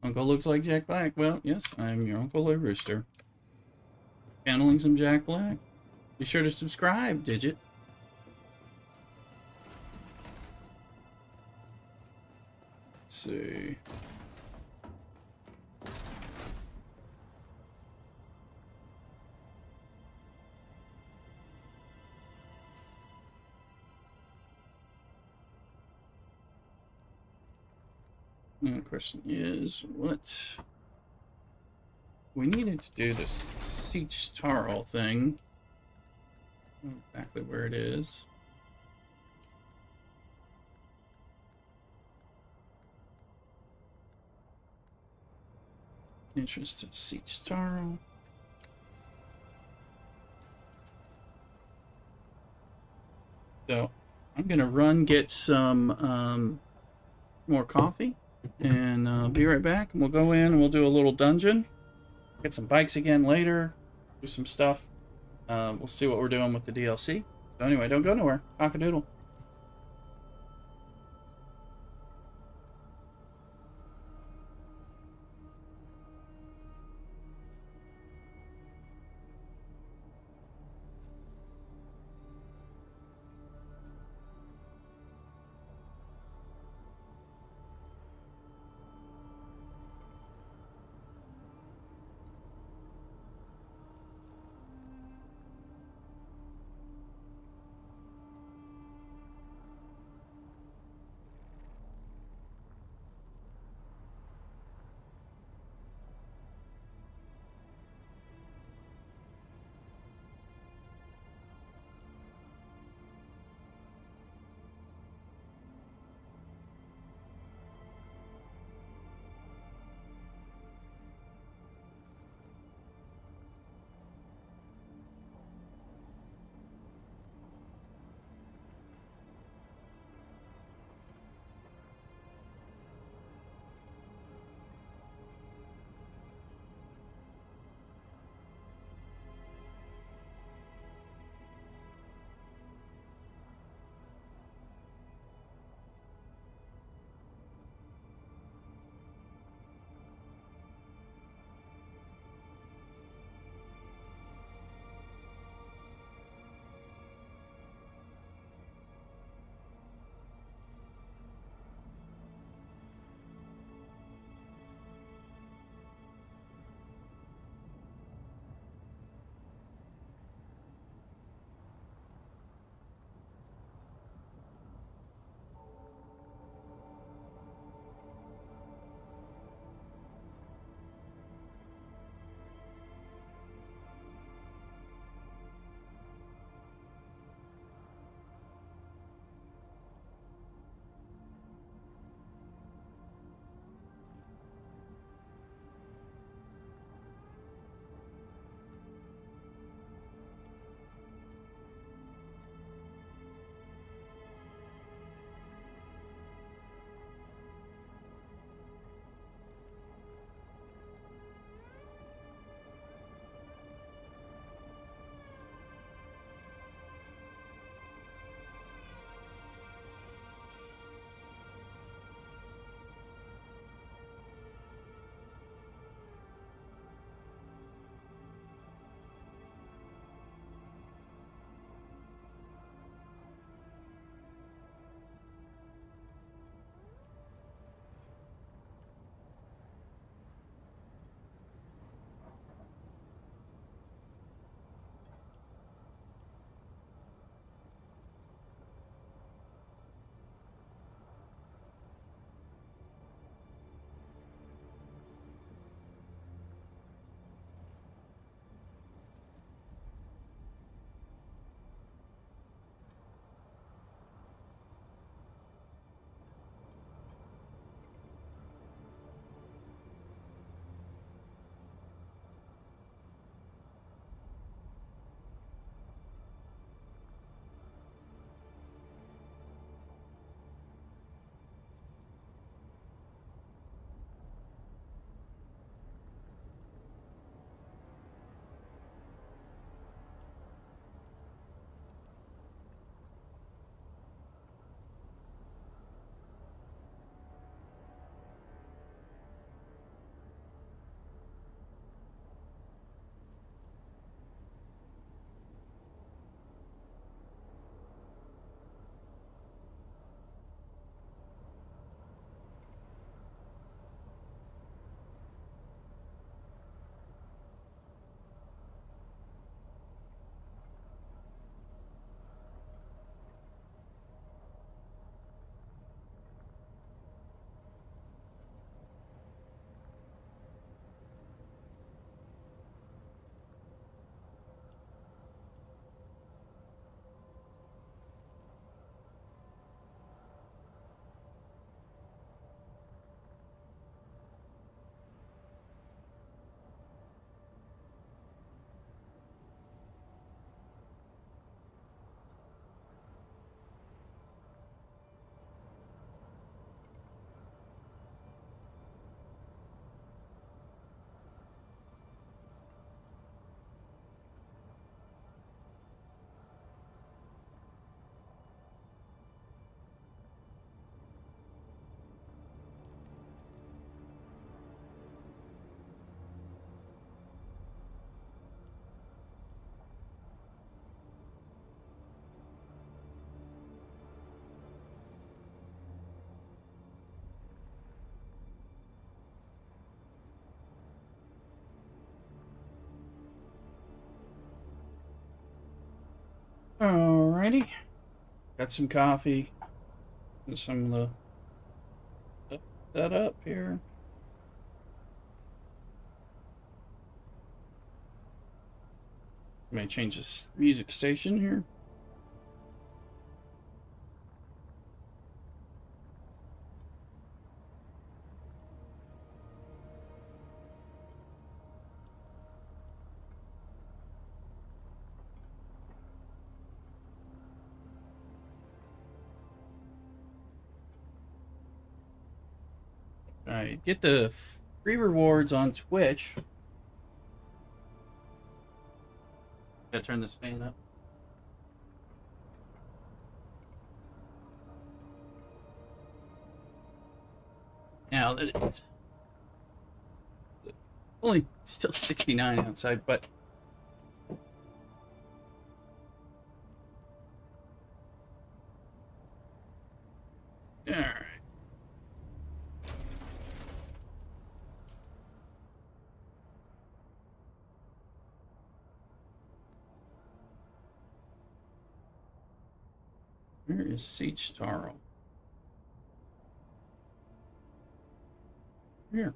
Uncle looks like Jack Black. Well, yes, I'm your Uncle Lloyd Rooster. Channeling some Jack Black. Be sure to subscribe, Digit. Let's see. And the question is, what we needed to do this Siege Tarl thing. I don't know exactly where it is. Entrance to Siege Tarl. So I'm gonna run get some more coffee, and be right back. And we'll go in and we'll do a little dungeon. Get some bikes again later. Do some stuff. We'll see what we're doing with the DLC. So anyway, don't go nowhere. Cock-a-doodle. Alrighty. Got some coffee. And some of the set up here. May change this music station here. Alright, get the free rewards on Twitch. Gotta turn this fan up. Now that it's only still 69 outside, but alright. Where is Siege Taro? Here.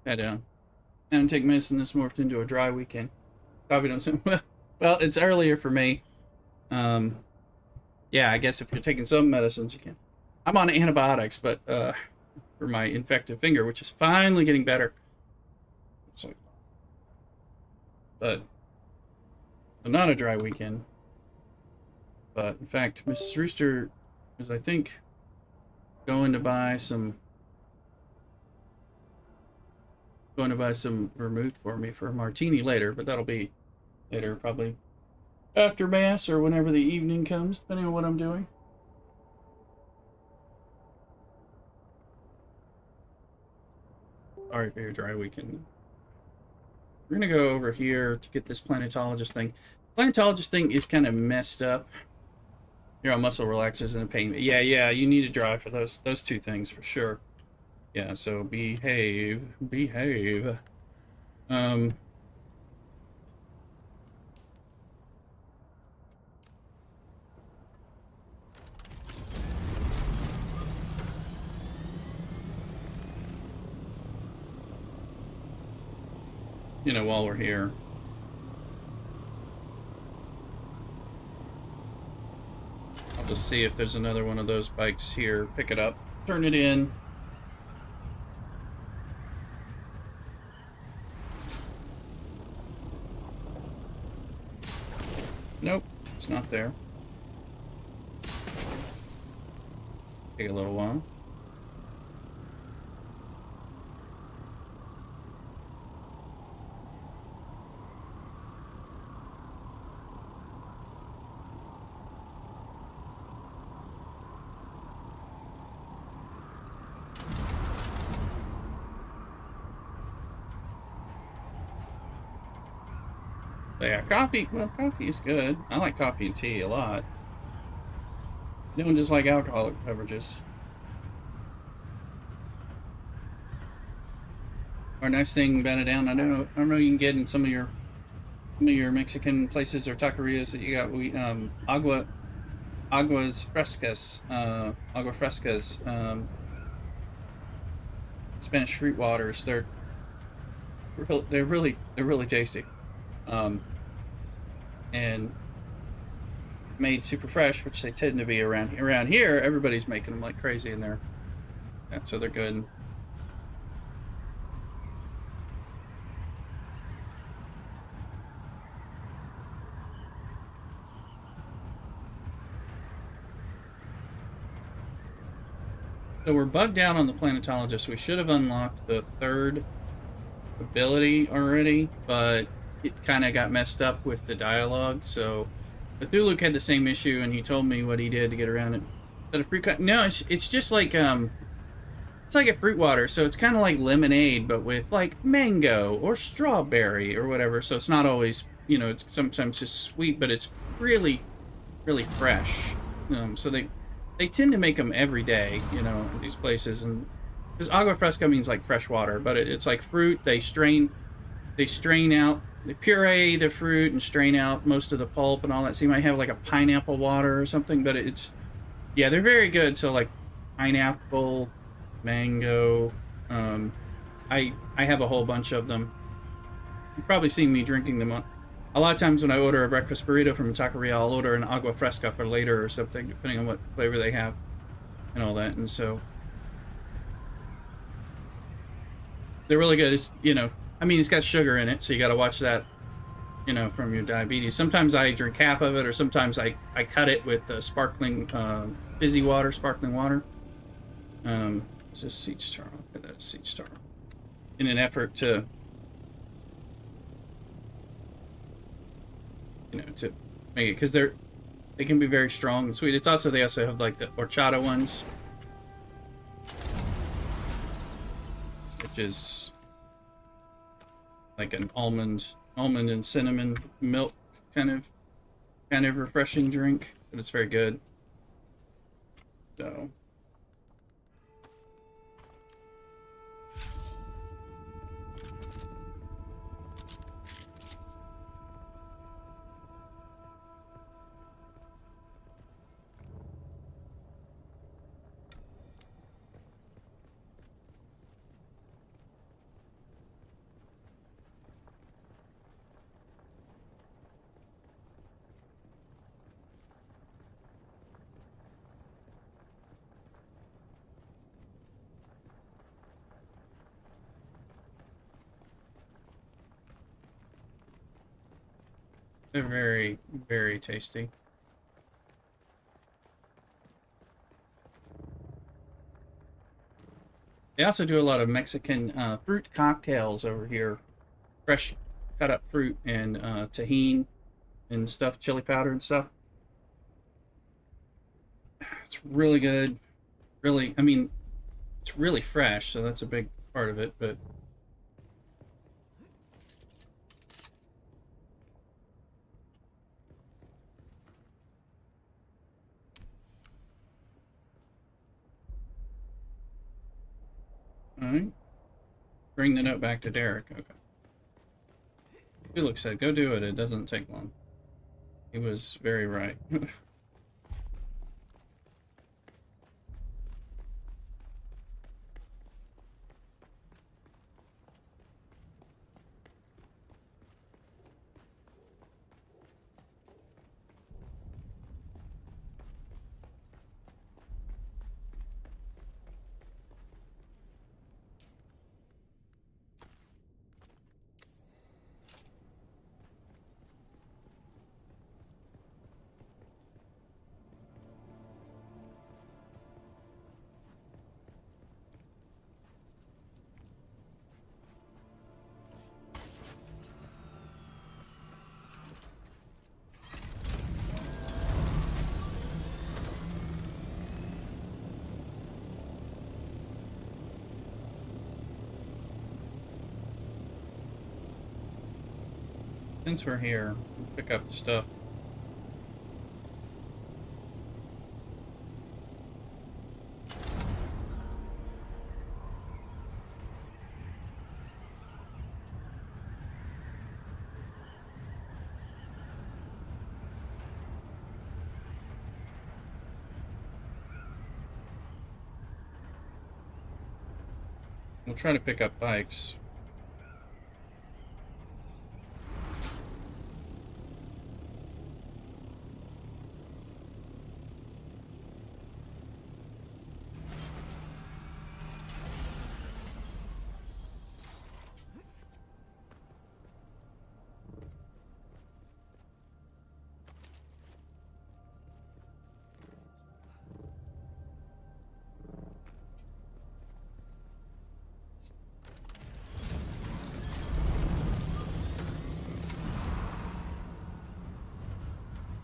Head down. And take medicine. This morphed into a dry weekend. Coffee don't sound well. It's earlier for me. Yeah, I guess if you're taking some medicines, you can. I'm on antibiotics, but for my infected finger, which is finally getting better. So, but not a dry weekend. But in fact, Mrs. Rooster is, I think, going to buy some vermouth for me for a martini later, but that'll be later, probably after mass or whenever the evening comes, depending on what I'm doing. Sorry for your dry weekend. We're gonna go over here to get this planetologist thing. Planetologist thing is kind of messed up. Your muscle relaxes and pain. Yeah, you need to drive for those two things for sure. Yeah, so behave. You know, while we're here. I'll just see if there's another one of those bikes here. Pick it up, turn it in. Nope, it's not there. Take a little while. Yeah, coffee. Well, coffee is good. I like coffee and tea a lot. I don't just like alcoholic beverages. Our nice thing about it down, I don't know. You can get in some of your Mexican places or taquerias that you got. Agua frescas, Spanish fruit waters. They're really tasty. And made super fresh, which they tend to be around here. Everybody's making them like crazy in there, so they're good. So we're bugged out on the planetologist. We should have unlocked the third ability already, but it kind of got messed up with the dialogue. So Cthulhu had the same issue, and he told me what he did to get around it. But a fruit no, it's just like it's like a fruit water. So it's kind of like lemonade, but with like mango or strawberry or whatever. So it's not always, you know, it's sometimes just sweet, but it's really fresh. So they tend to make them every day, you know, at these places. And because agua fresca means like fresh water, but it's like fruit. They strain they strain out, they puree the fruit and strain out most of the pulp and all that. So you might have like a pineapple water or something, but it's, yeah, they're very good. So like pineapple, mango. I have a whole bunch of them. You've probably seen me drinking them. A lot of times when I order a breakfast burrito from a taqueria, I'll order an agua fresca for later or something, depending on what flavor they have and all that. And so they're really good. It's, you know, I mean, it's got sugar in it, so you got to watch that, you know, from your diabetes. Sometimes I drink half of it, or sometimes I cut it with sparkling, fizzy water, sparkling water. Is this seed star? Look at that seed star. In an effort to, you know, to make it, because they can be very strong and sweet. It's also, they also have like the horchata ones, which is like an almond and cinnamon milk kind of refreshing drink, but it's very good. So they're very, very tasty. They also do a lot of Mexican fruit cocktails over here. Fresh cut up fruit and tahini and stuff, chili powder and stuff. It's really good. Really, I mean, it's really fresh, so that's a big part of it, but all right. Bring the note back to Derek. Okay. Felix said, go do it. It doesn't take long. He was very right. Since we're here, we'll pick up the stuff. We'll try to pick up bikes.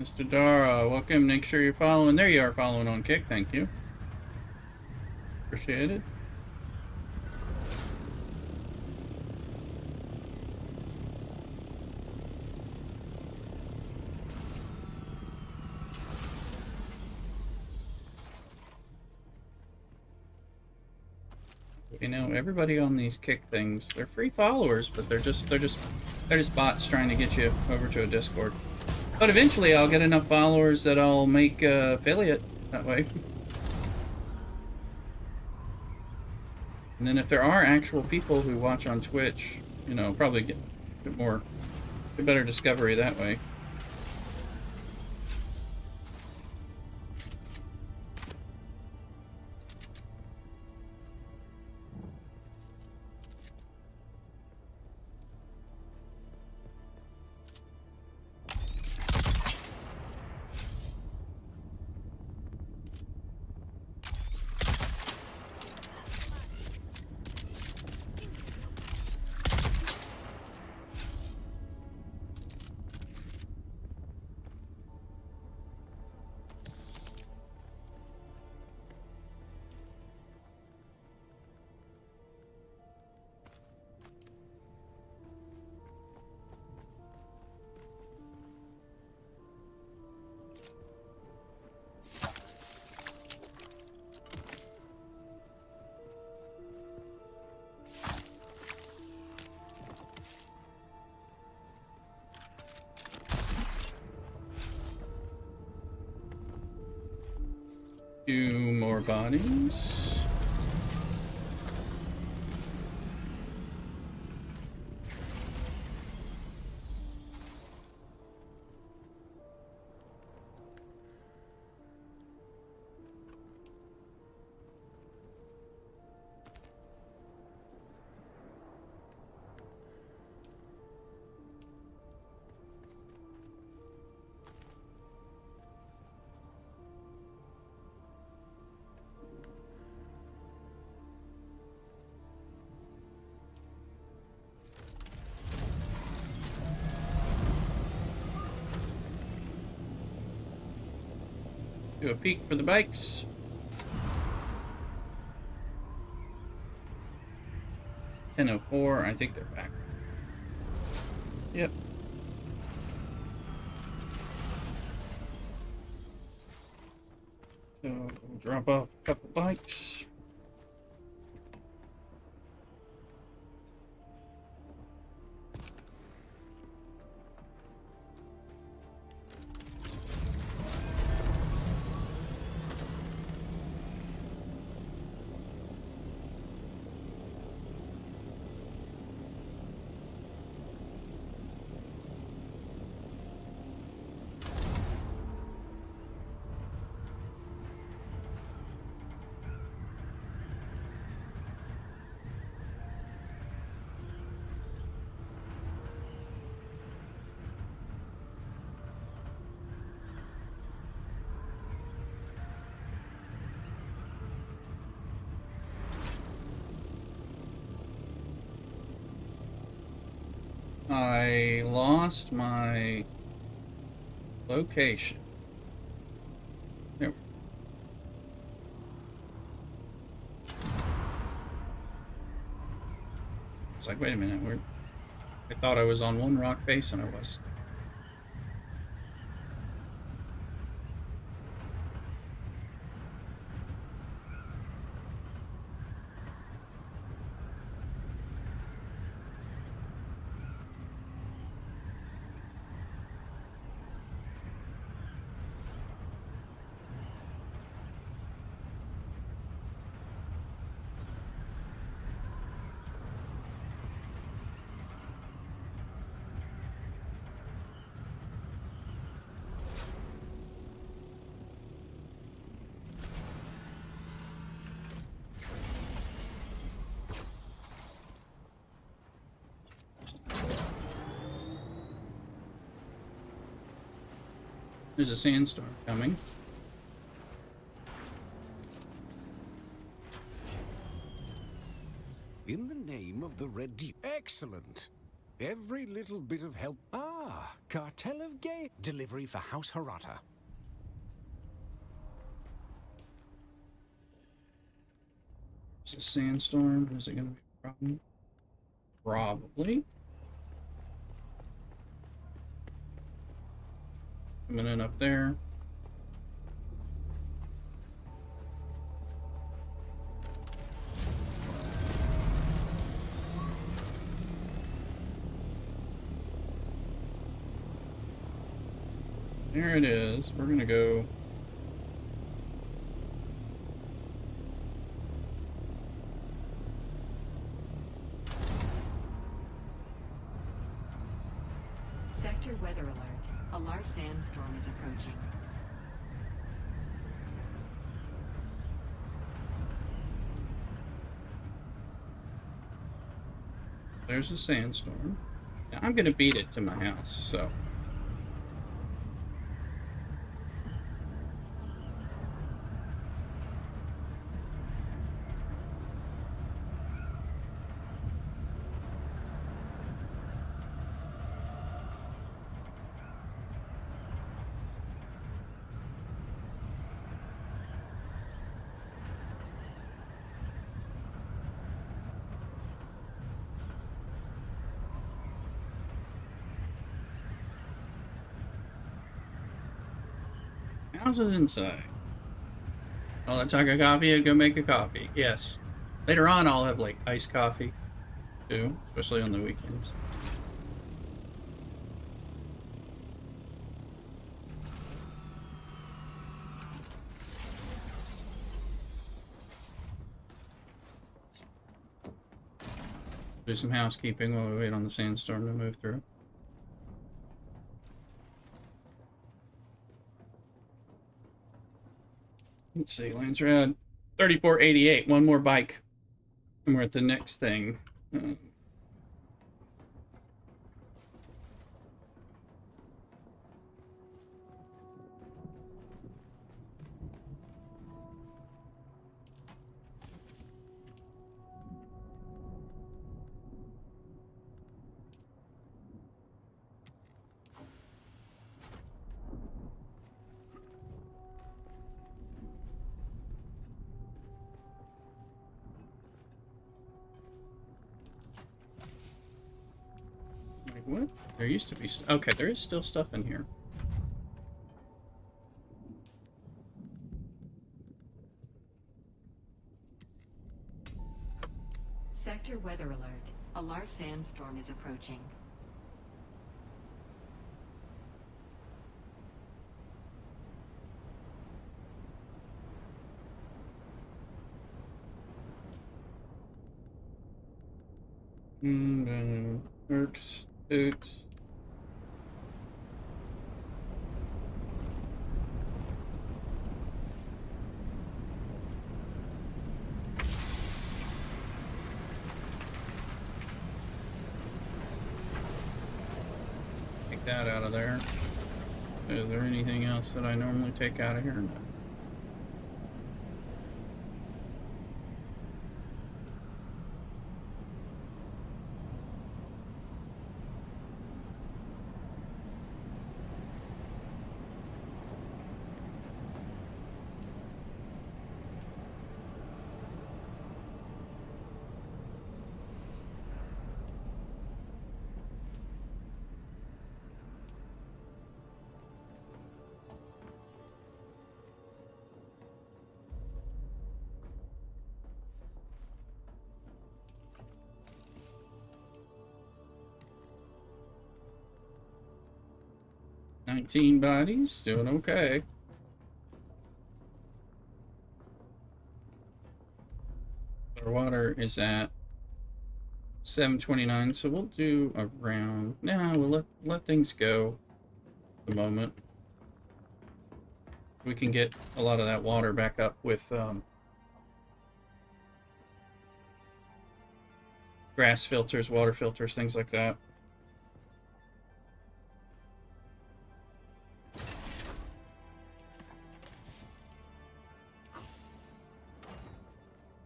Mr. Dara, welcome. Make sure you're following. There you are, following on Kick. Thank you. Appreciate it. You know, everybody on these kick things, they're free followers, but they're just bots trying to get you over to a Discord. But eventually I'll get enough followers that I'll make affiliate that way. And then if there are actual people who watch on Twitch, you know, probably get better discovery that way. Two more bodies. Do a peek for the bikes. .10:04. I think they're back. Yep. So we'll drop off a couple bikes. I lost my location. There. It's like, wait a minute, I thought I was on one rock face and I was. There's a sandstorm coming.
In the name of the Red Dew. Excellent. Every little bit of help. Ah, Cartel of Gay. Delivery for House Harata.
There's a sandstorm. Is it going to be a problem? Probably. Coming in up there. There it is. We're gonna go.
Sector weather alert. A large sandstorm is approaching.
There's a sandstorm. Now, I'm gonna beat it to my house, so. House is inside. Oh, let's talk a coffee and go make a coffee. Yes. Later on, I'll have like iced coffee too, especially on the weekends. Do some housekeeping while we wait on the sandstorm to move through. Let's see, Lance Rad, 3488. One more bike, and we're at the next thing. Like what? There used to be. Okay, there is still stuff in here.
Sector weather alert. A large sandstorm is approaching.
Oops. Oops. Take that out of there. Is there anything else that I normally take out of here? No. $19 bodies, doing okay. Our water is at 729, so we'll do around. Nah, we'll let things go for the moment. We can get a lot of that water back up with grass filters, water filters, things like that.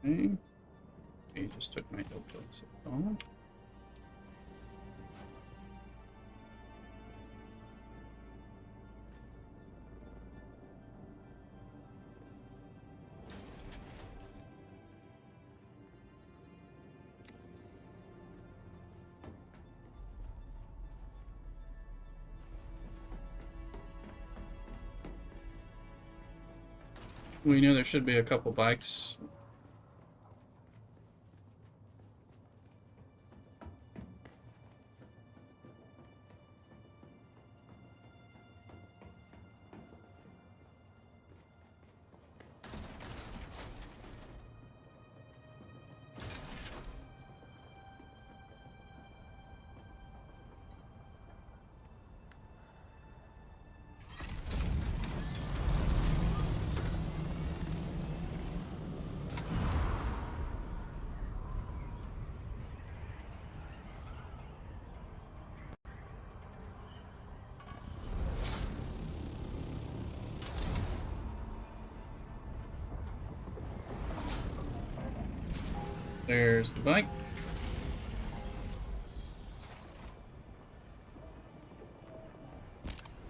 Okay. He just took my hill place. Oh. We know there should be a couple bikes. There's the bike.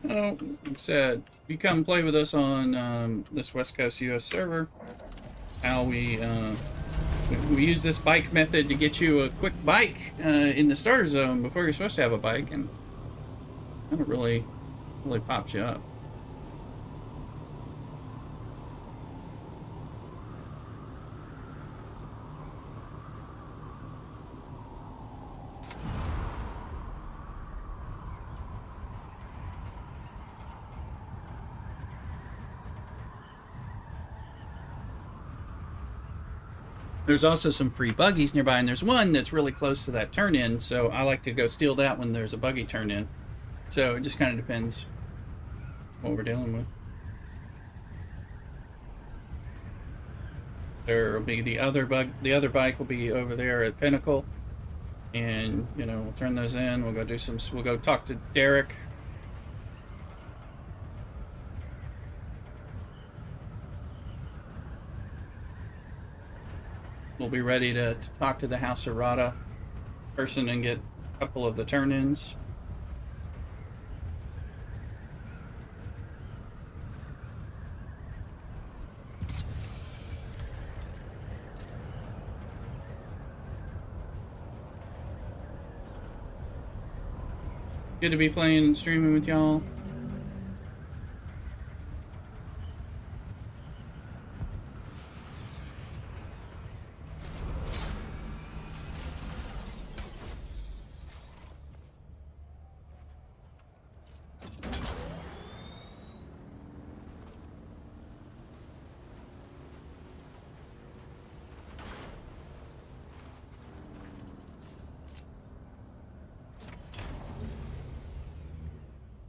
Oh, like I said, you come play with us on this West Coast US server. How we use this bike method to get you a quick bike in the starter zone before you're supposed to have a bike, and kind of really pops you up. There's also some free buggies nearby, and there's one that's really close to that turn-in, so I like to go steal that when there's a buggy turn-in. So it just kind of depends what we're dealing with. There will be the other bike will be over there at Pinnacle, and you know, we'll turn those in. We'll go talk to Derek. We'll be ready to talk to the House Errata person and get a couple of the turn-ins. Good to be playing and streaming with y'all.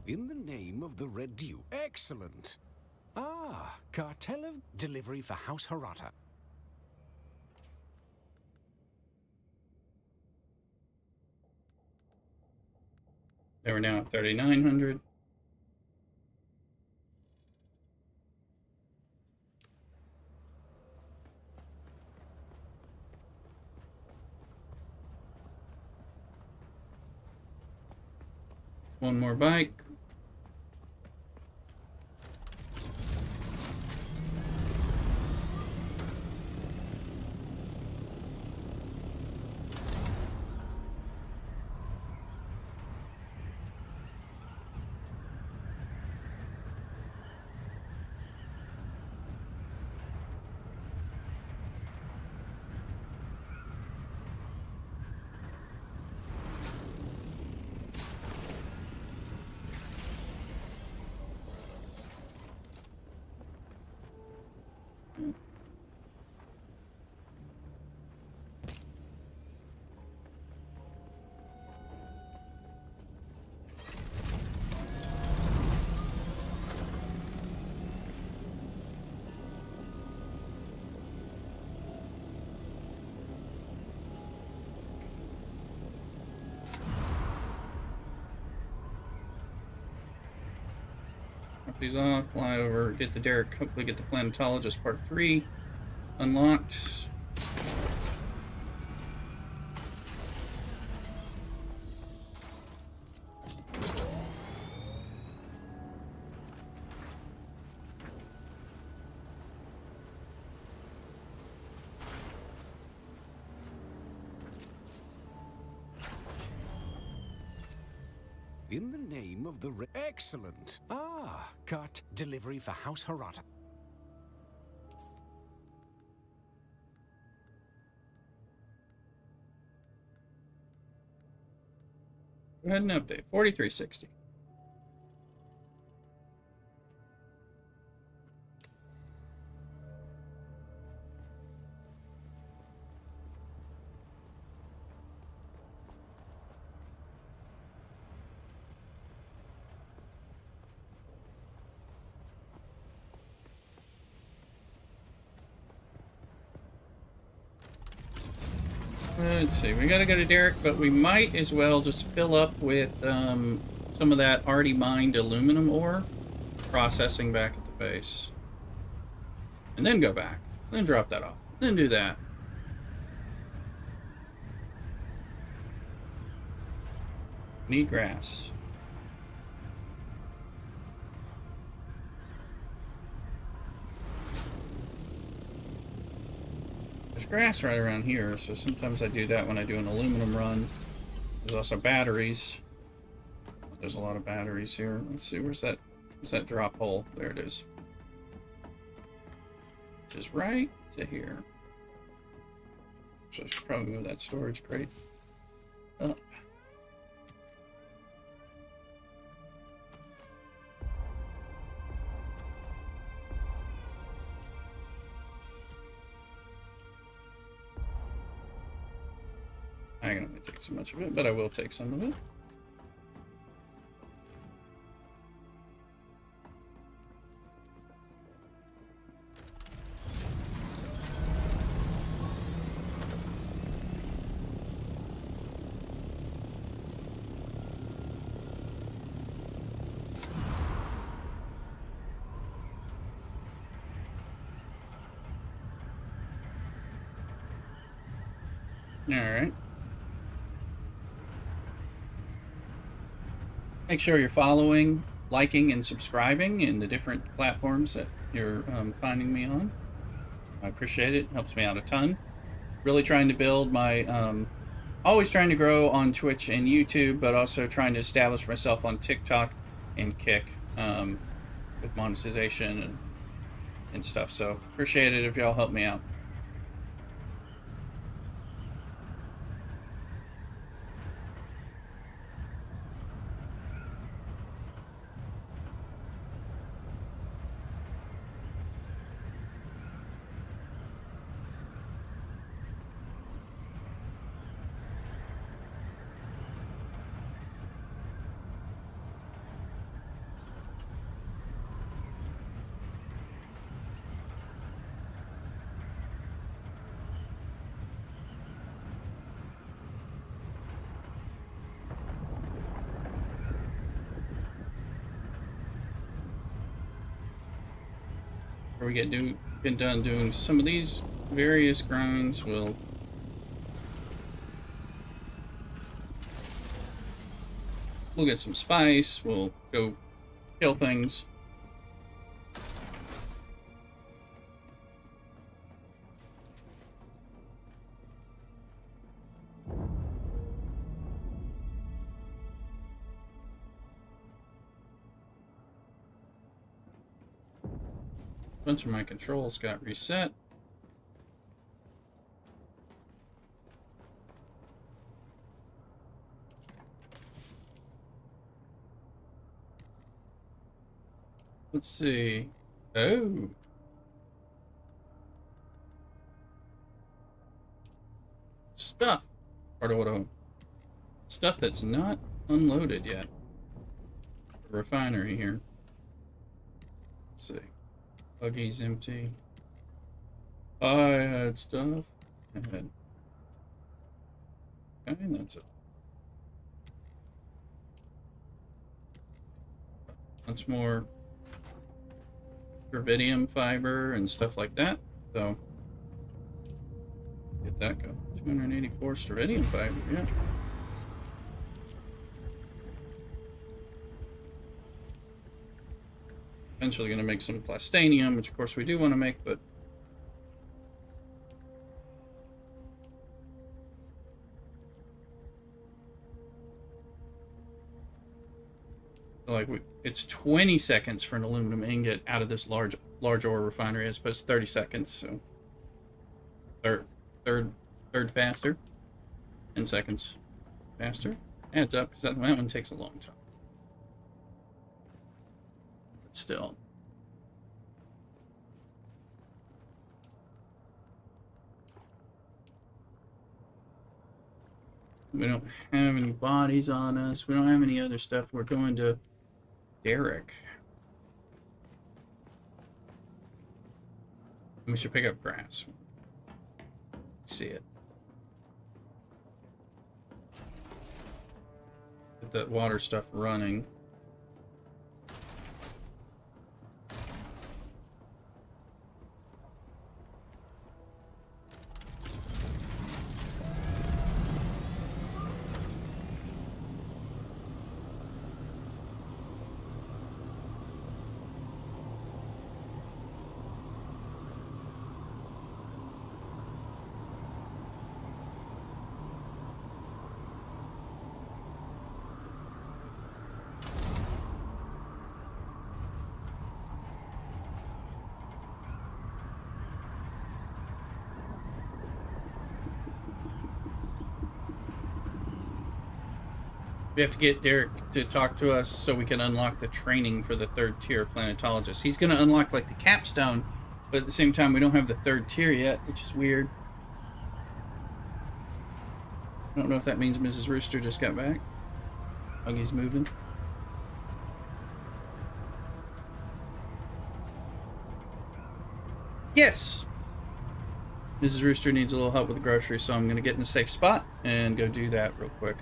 In the name of the Red Dew. Excellent. Ah, cartel of delivery for House Harata.
They were now at 3,900. One more bike. Drop these off, fly over, get the Derek, hopefully get the Planetologist Part 3 unlocked.
In the name of the Excellent. Ah, cart delivery for House Harata.
Go ahead and update. 4360. Let's see, we gotta go to Derek, but we might as well just fill up with some of that already mined aluminum ore, processing back at the base. And then go back, then drop that off, then do that. Need grass. There's grass right around here, so sometimes I do that when I do an aluminum run. There's also batteries. There's a lot of batteries here. Let's see, where's that drop hole? There it is. Which is right to here. So I should probably move that storage crate up. I can only take so much of it, but I will take some of it. Alright. Make sure you're following, liking, and subscribing in the different platforms that you're finding me on. I appreciate it. It helps me out a ton. Really trying to build my... always trying to grow on Twitch and YouTube, but also trying to establish myself on TikTok and Kick with monetization and stuff. So appreciate it if y'all help me out. We get done doing some of these various grinds, we'll get some spice, we'll go kill things. A bunch of my controls got reset. Let's see. Oh. Stuff. Stuff that's not unloaded yet. A refinery here. Let's see. Buggy's empty. I had stuff. I had. Okay, that's it. That's more gravidium fiber and stuff like that. So get that going. 284 strontium fiber, yeah. Eventually going to make some plastanium, which of course we do want to make, but like it's 20 seconds for an aluminum ingot out of this large ore refinery as opposed to 30 seconds. So third faster, 10 seconds faster. Adds up because that one takes a long time. But still. We don't have any bodies on us. We don't have any other stuff. We're going to Derek. We should pick up grass. See it. Get that water stuff running. We have to get Derek to talk to us so we can unlock the training for the 3rd tier planetologist. He's going to unlock like the capstone, but at the same time we don't have the 3rd tier yet, which is weird. I don't know if that means Mrs. Rooster just got back. Huggy's moving. Yes! Mrs. Rooster needs a little help with the groceries, so I'm going to get in a safe spot and go do that real quick.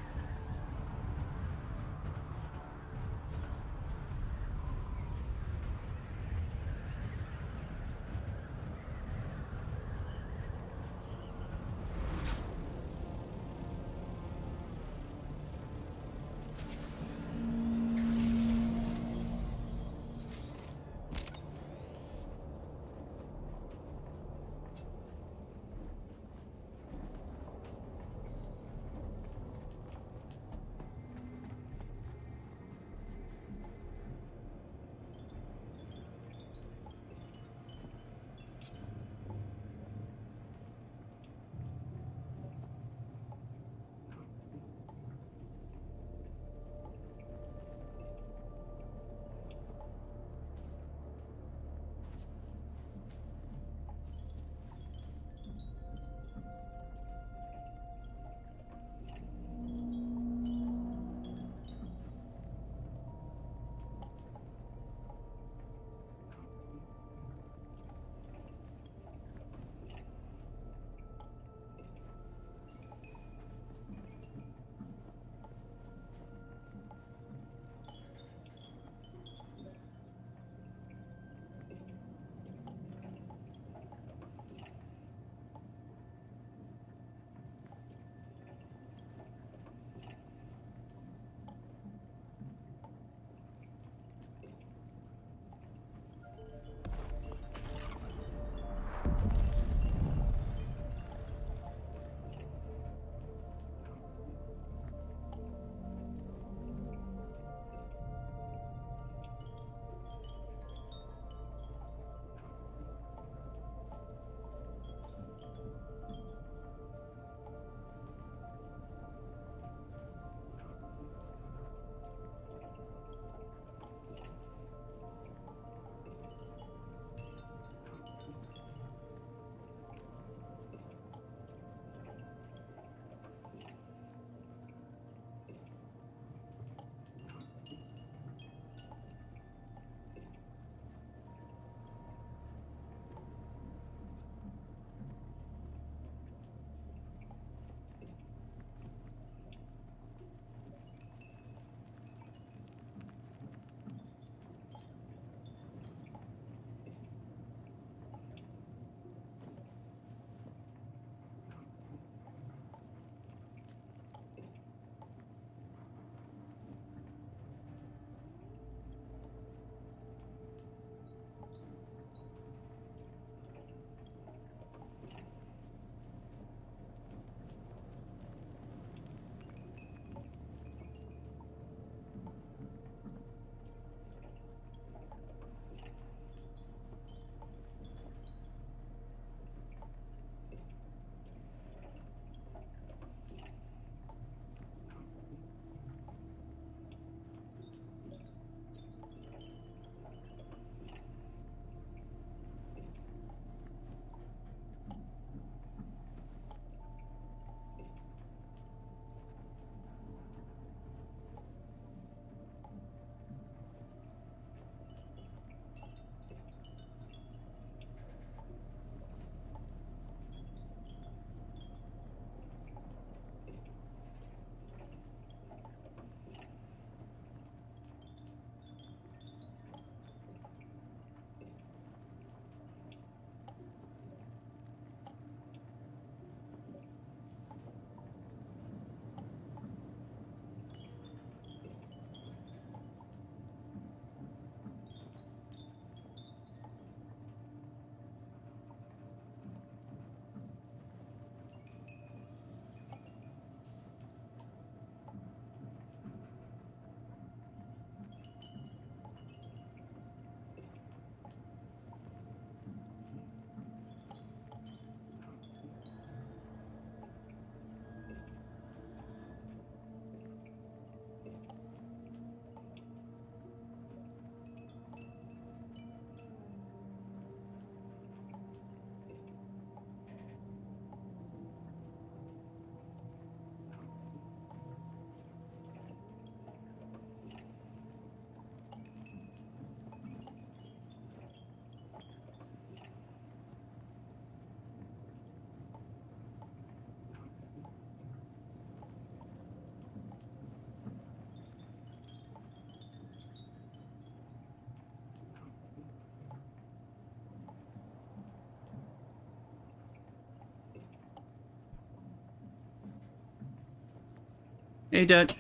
Hey, Dutch.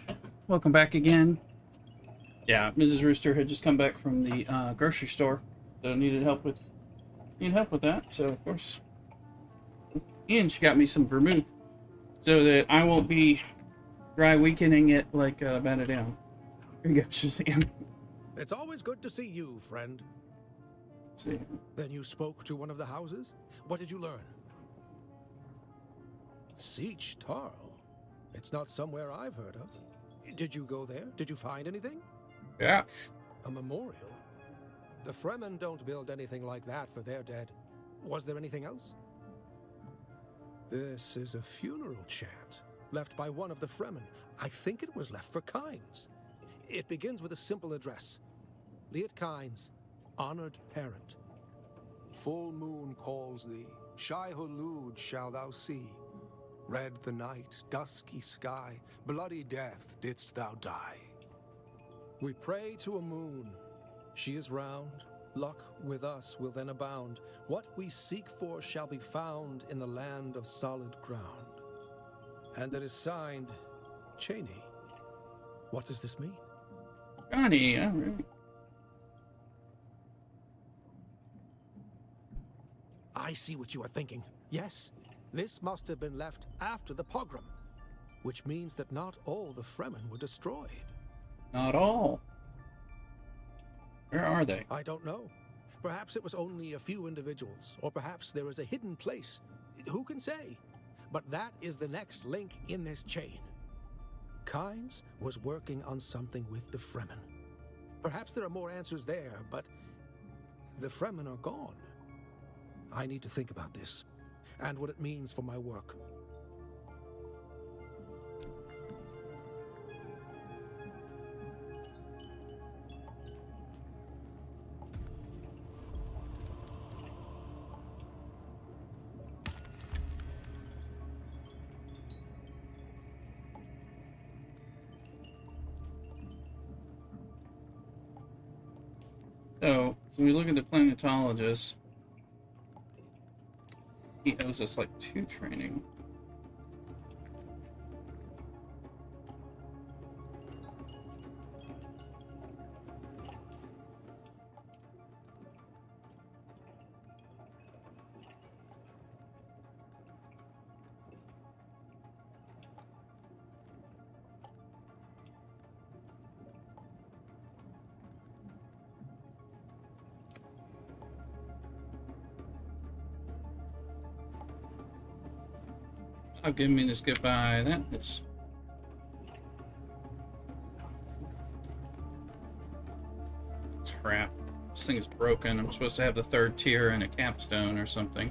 Welcome back again. Yeah, Mrs. Rooster had just come back from the grocery store, so needed help with that. So of course, and she got me some vermouth, so that I won't be dry weekending it like Batted Down. Here you go, Shazam.
It's always good to see you, friend.
Let's see.
Then you spoke to one of the houses? What did you learn? Siege Tarl. It's not somewhere I've heard of. Did you go there? Did you find anything?
Yeah.
A memorial? The Fremen don't build anything like that for their dead. Was there anything else? This is a funeral chant, left by one of the Fremen. I think it was left for Kynes. It begins with a simple address. Liet Kynes, honored parent.
Full moon calls thee, Shai-Hulud shall thou see. Red the night, dusky sky, bloody death didst thou die.
We pray to a moon. She is round. Luck with us will then abound. What we seek for shall be found in the land of solid ground. And it is signed, Cheney. What does this mean?
Johnny, oh, really?
I see what you are thinking. Yes, this must have been left after the pogrom, which means that not all the Fremen were destroyed.
Not all. Where are they?
I don't know. Perhaps it was only a few individuals, or perhaps there is a hidden place. Who can say? But that is the next link in this chain. Kynes was working on something with the Fremen. Perhaps there are more answers there, but the Fremen are gone. I need to think about this, and what it means for my work.
So we look at the planetologist. He owes us like 2 training. Oh, give me this goodbye. That is... It's crap. This thing is broken. I'm supposed to have the 3rd tier and a capstone or something.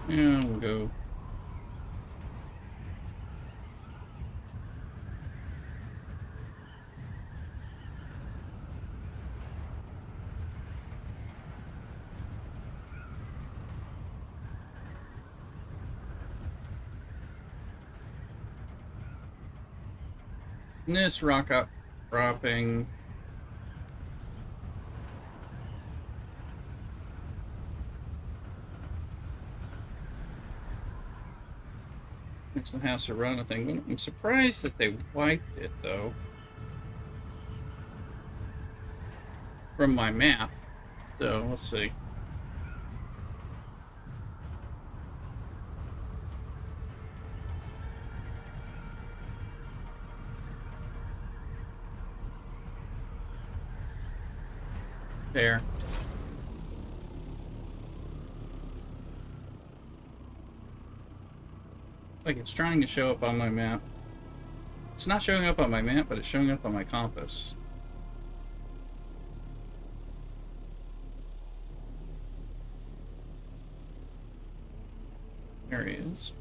Yeah, we'll go. This rock up dropping. Makes the house a run thing. I'm surprised that they wiped it though from my map. So let's see. There. Like it's trying to show up on my map. It's not showing up on my map, but it's showing up on my compass. There he is.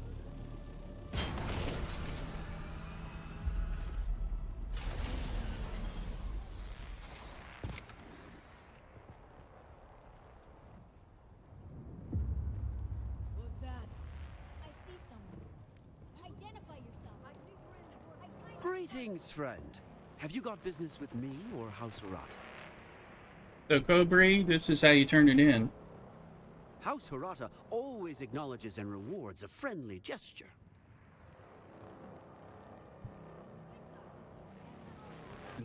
Greetings, friend. Have you got business with me or House Harata?
So, Kobri, this is how you turn it in.
House Harata always acknowledges and rewards a friendly gesture.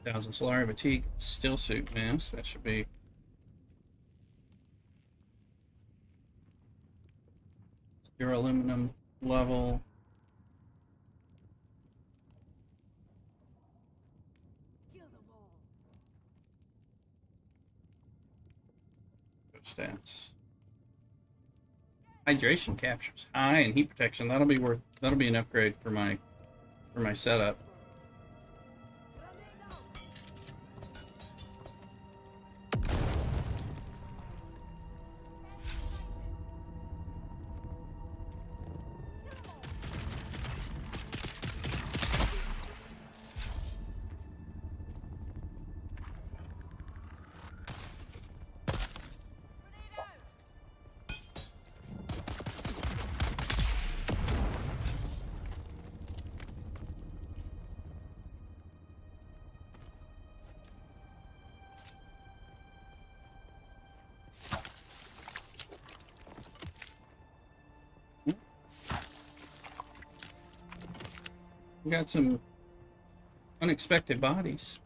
10,000 Solari Fatigue Still Suit Mask. That should be. Your aluminum level. Stats. Hydration captures high and heat protection. That'll be an upgrade for my setup. We got some unexpected bodies.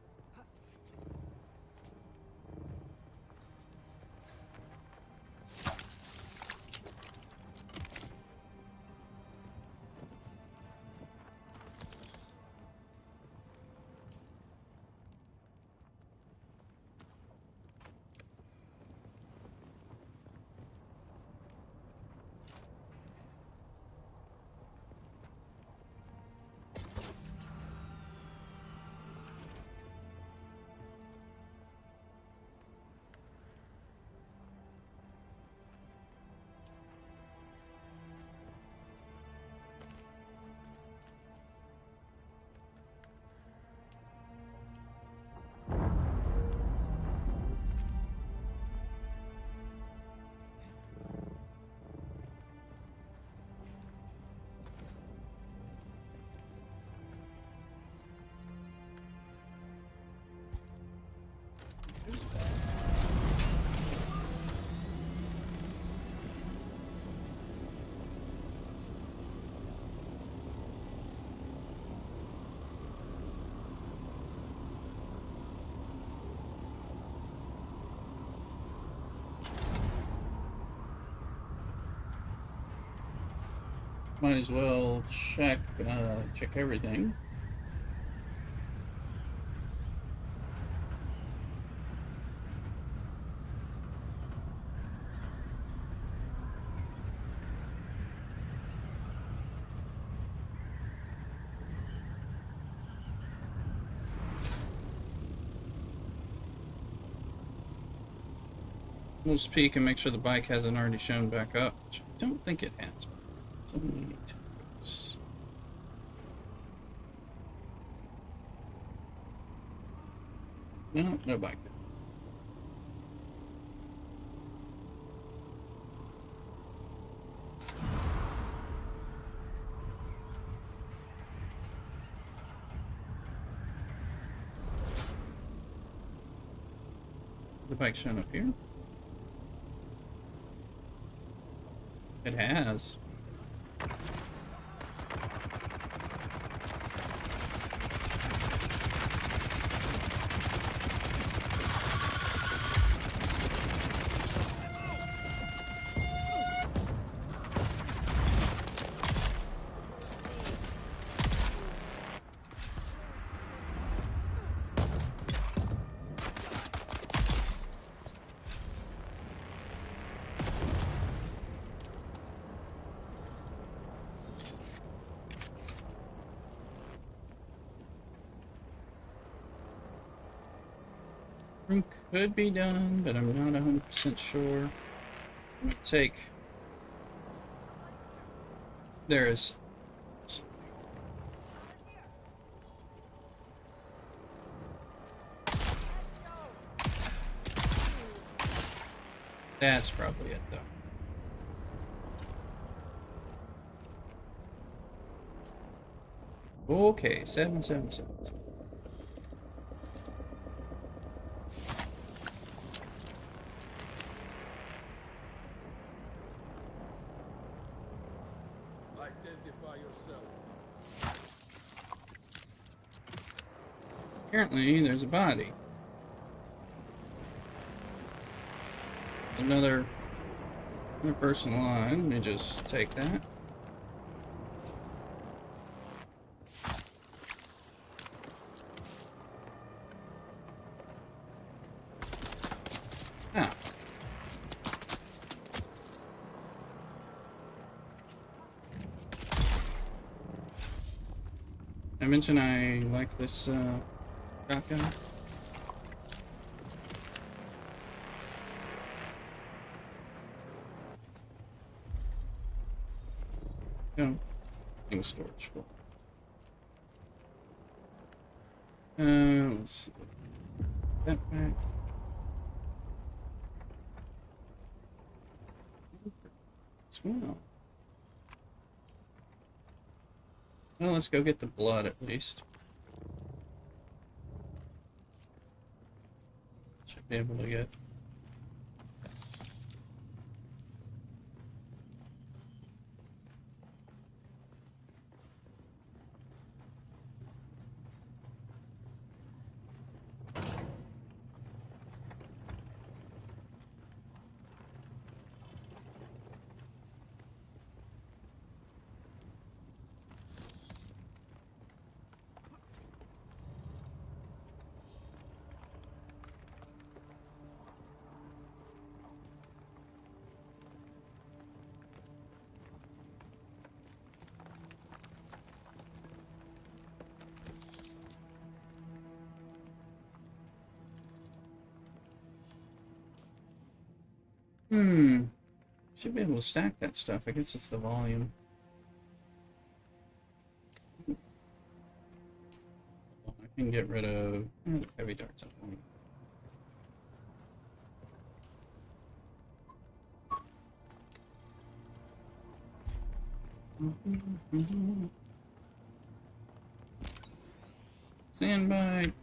Might as well check everything. We'll just peek and make sure the bike hasn't already shown back up, which I don't think it has. So we need to no bike there. The bike showing up here? It has. Could be done, but I'm not 100% sure. I'm gonna take. There is. That's probably it, though. Okay, 777.
Identify yourself.
Apparently, there's a body. Another person alive. Let me just take that. Ah. I mentioned I like this shotgun. No, I think storage full. Let's see. That back. As well. Well, let's go get the blood at least. Should be able to get. Should be able to stack that stuff. I guess it's the volume. I can get rid of heavy darts. Sandbag.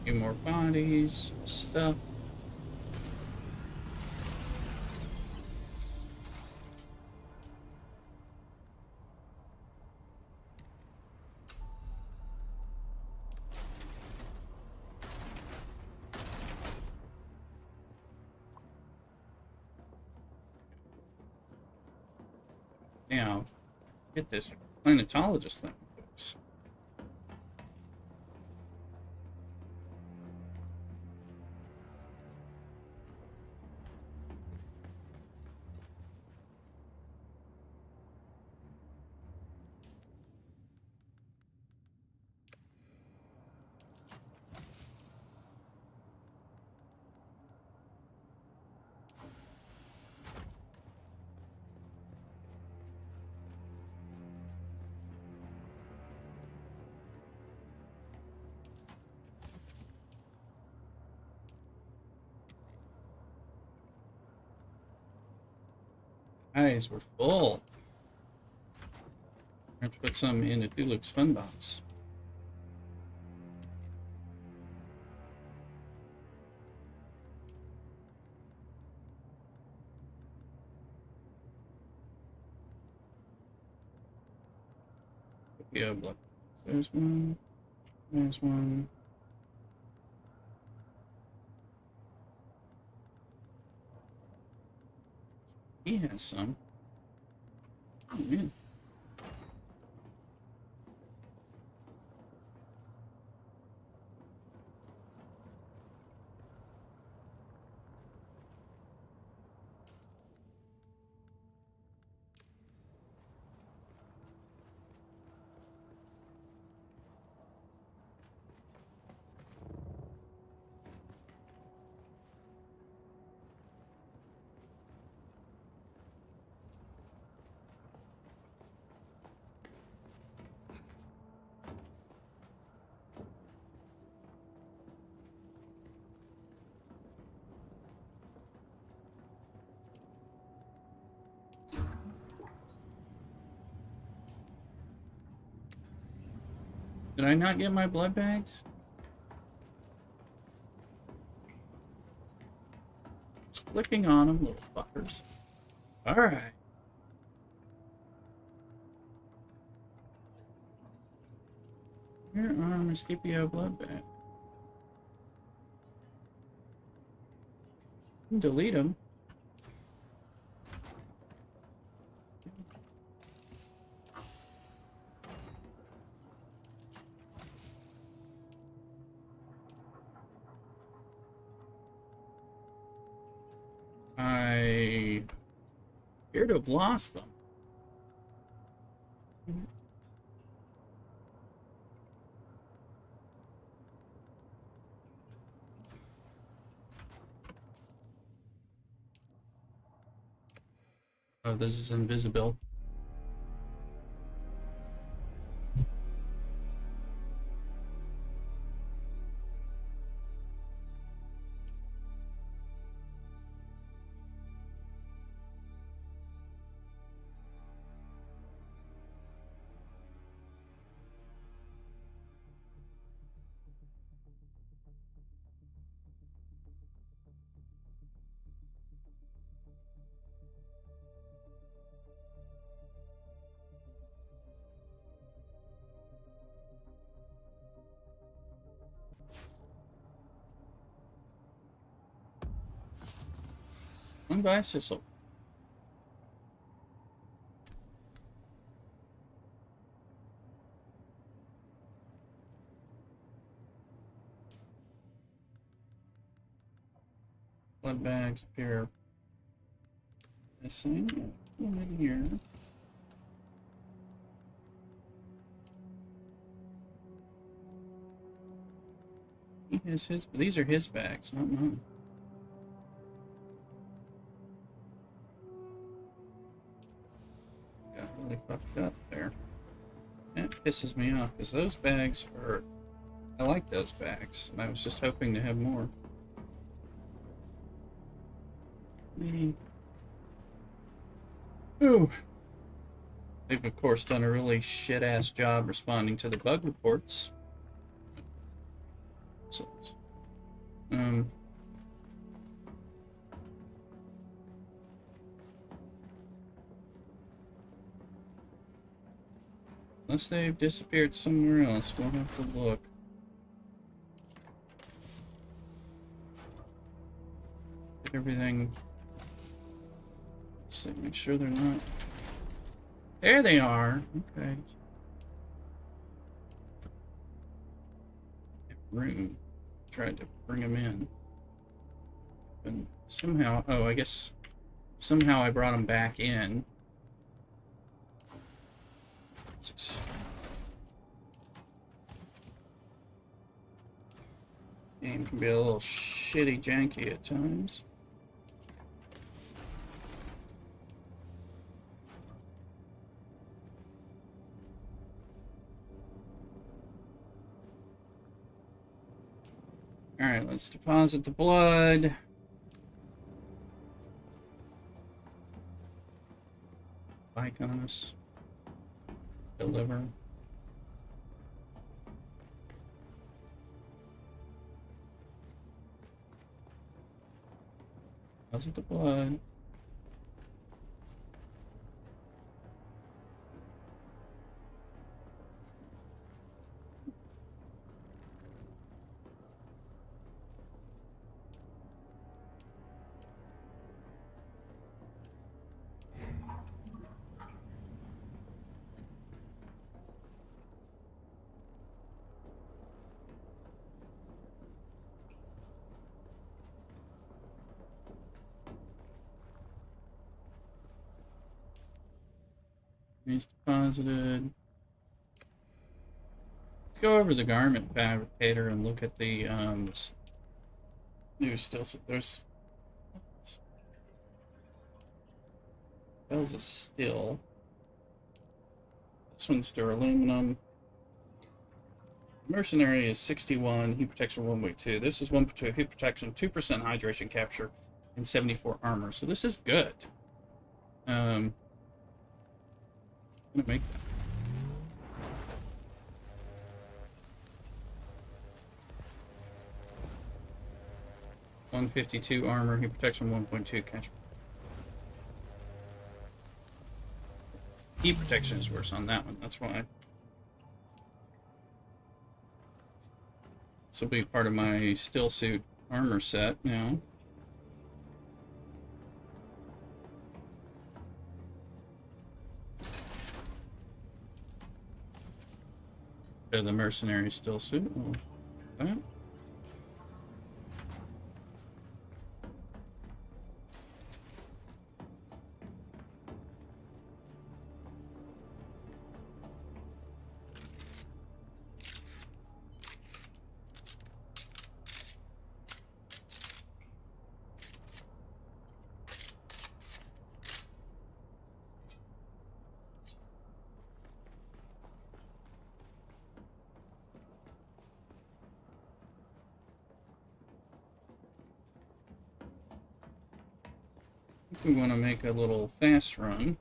Few more bodies, stuff. Now, get this planetologist thing, folks. Eyes were full. I have to put some in a Dulux fun box. Yeah, blood. There's one. There's one. He has some. Oh, man. Did I not get my blood bags? Just clicking on them, little fuckers. Alright. Here are my Scipio blood bags. Delete them. I appear to have lost them. Oh, this is invisible. One by Sissel. Blood bags appear missing. One in here. He has his. These are his bags, not mine. Got really fucked up there. That pisses me off because those bags are. I like those bags, and I was just hoping to have more. Ooh. They've of course done a really shit-ass job responding to the bug reports. So, unless they've disappeared somewhere else, we'll have to look. Get everything. Let's see, make sure they're not. There they are. Okay. Room. Tried to bring them in. And somehow, oh, I guess somehow I brought them back in. Game can be a little shitty janky at times. Alright, let's deposit the blood. Bike on us. Deliver. Deposit the blood. He's deposited. Let's go over the garment fabricator and look at the new still. There's that was a still. This one's duraluminum. Mercenary is 61. Heat protection 1.2. This is 1.2 heat protection, 2% hydration capture, and 74 armor. So this is good. I'm gonna make that. 152 armor. He protects from 1.2 catch. Heat protection is worse on that one. That's why. This will be part of my still suit armor set now. The mercenary still suit. That. We want to make a little fast run.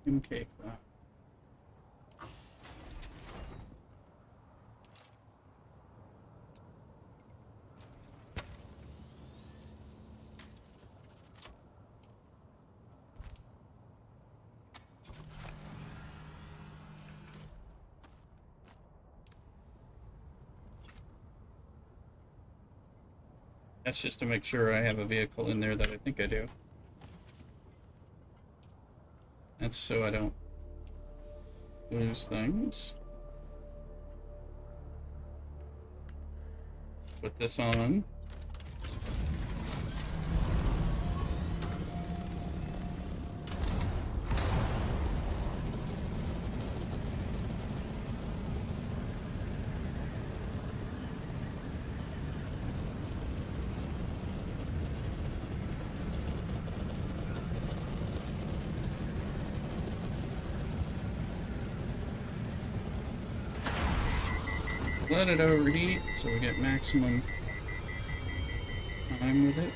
Okay. That's just to make sure I have a vehicle in there that I think I do. That's so I don't lose things. Put this on. Let it overheat so we get maximum time with it.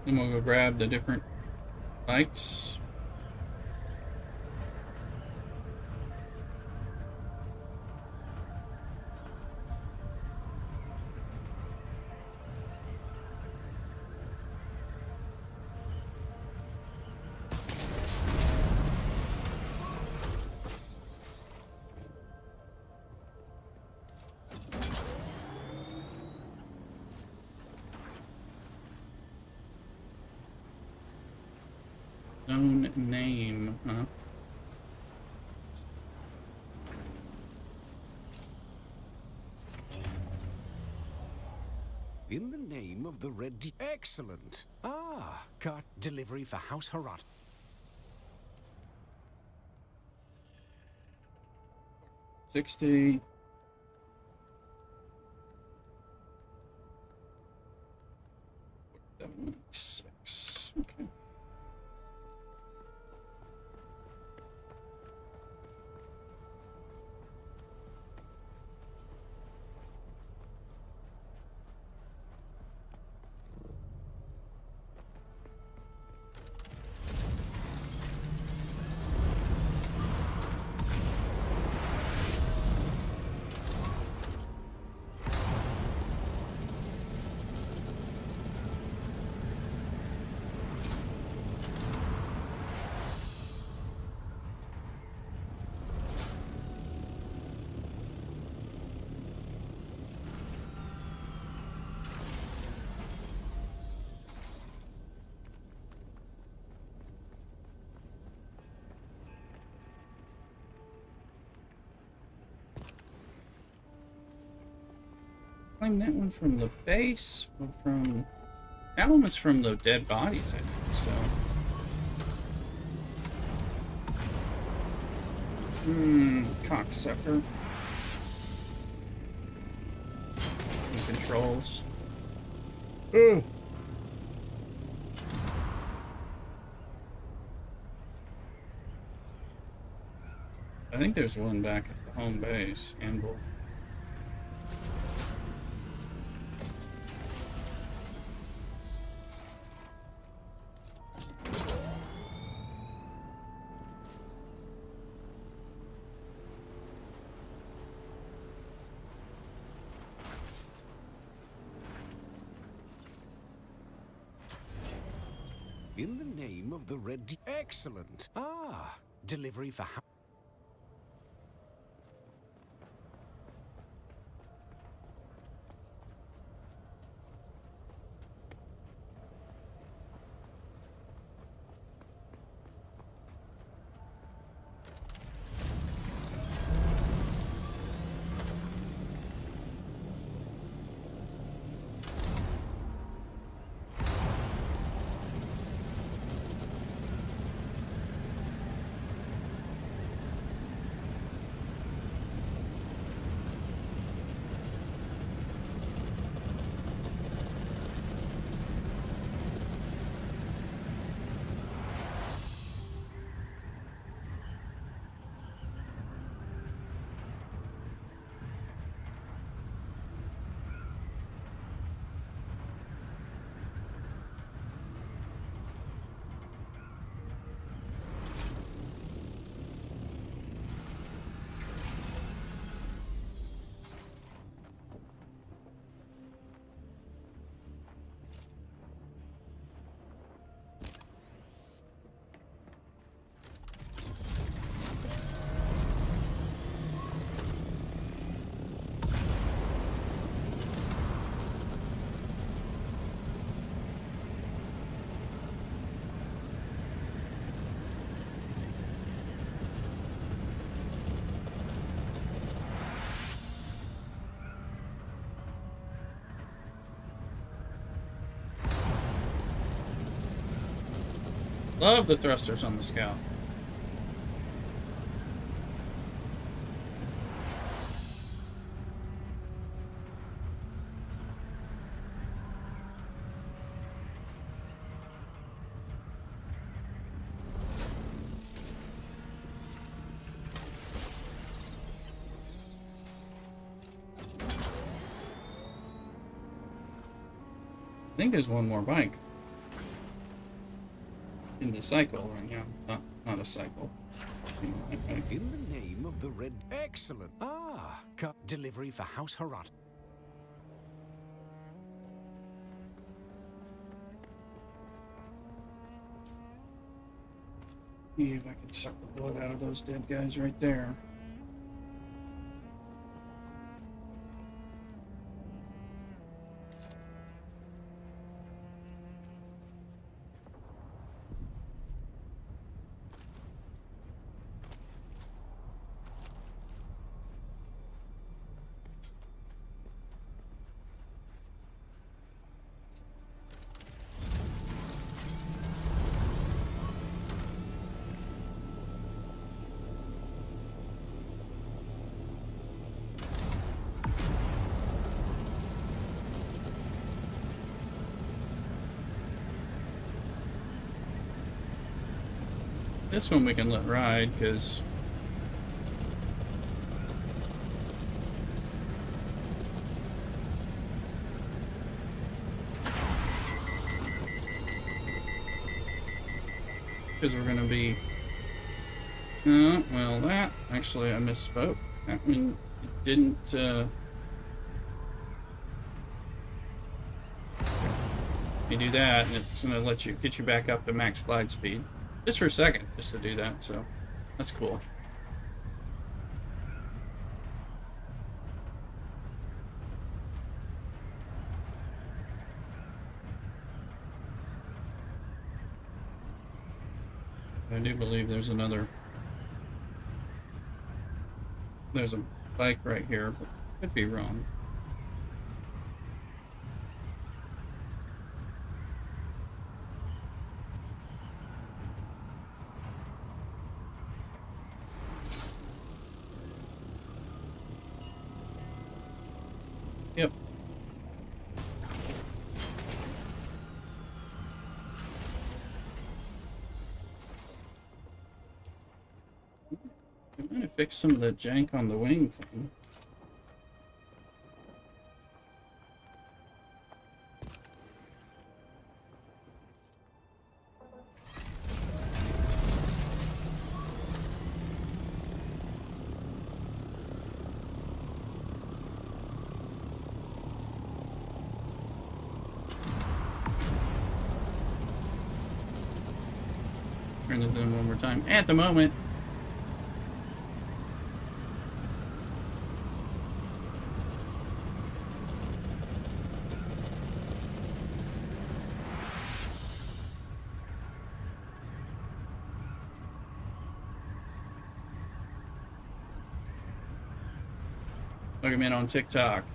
Then we'll go grab the different bikes. Own name, huh?
In the name of the Red Excellent. Ah, cart delivery for House Harrat.
60. Six. Okay. Claim that one from the base or from That one was from the dead bodies, I think, so. Cocksucker. And controls. Ugh. I think there's one back at the home base, Anvil.
In the name of the Red... Excellent. Ah, delivery for...
Love the thrusters on the Scout. I think there's one more bike in the cycle right now. Not a cycle.
In the name of the Red... Excellent. Ah, delivery for House Harrat.
See if I can suck the blood out of those dead guys right there. This one we can let ride, because we're going to be... well, that... Actually, I misspoke. That one didn't... You do that, and it's going to let you get you back up to max glide speed. Just for a second, just to do that, so that's cool. I do believe there's a bike right here, but could be wrong. Yep. I'm gonna fix some of the jank on the wing thing. Turn this in one more time. At the moment. Look at me on TikTok.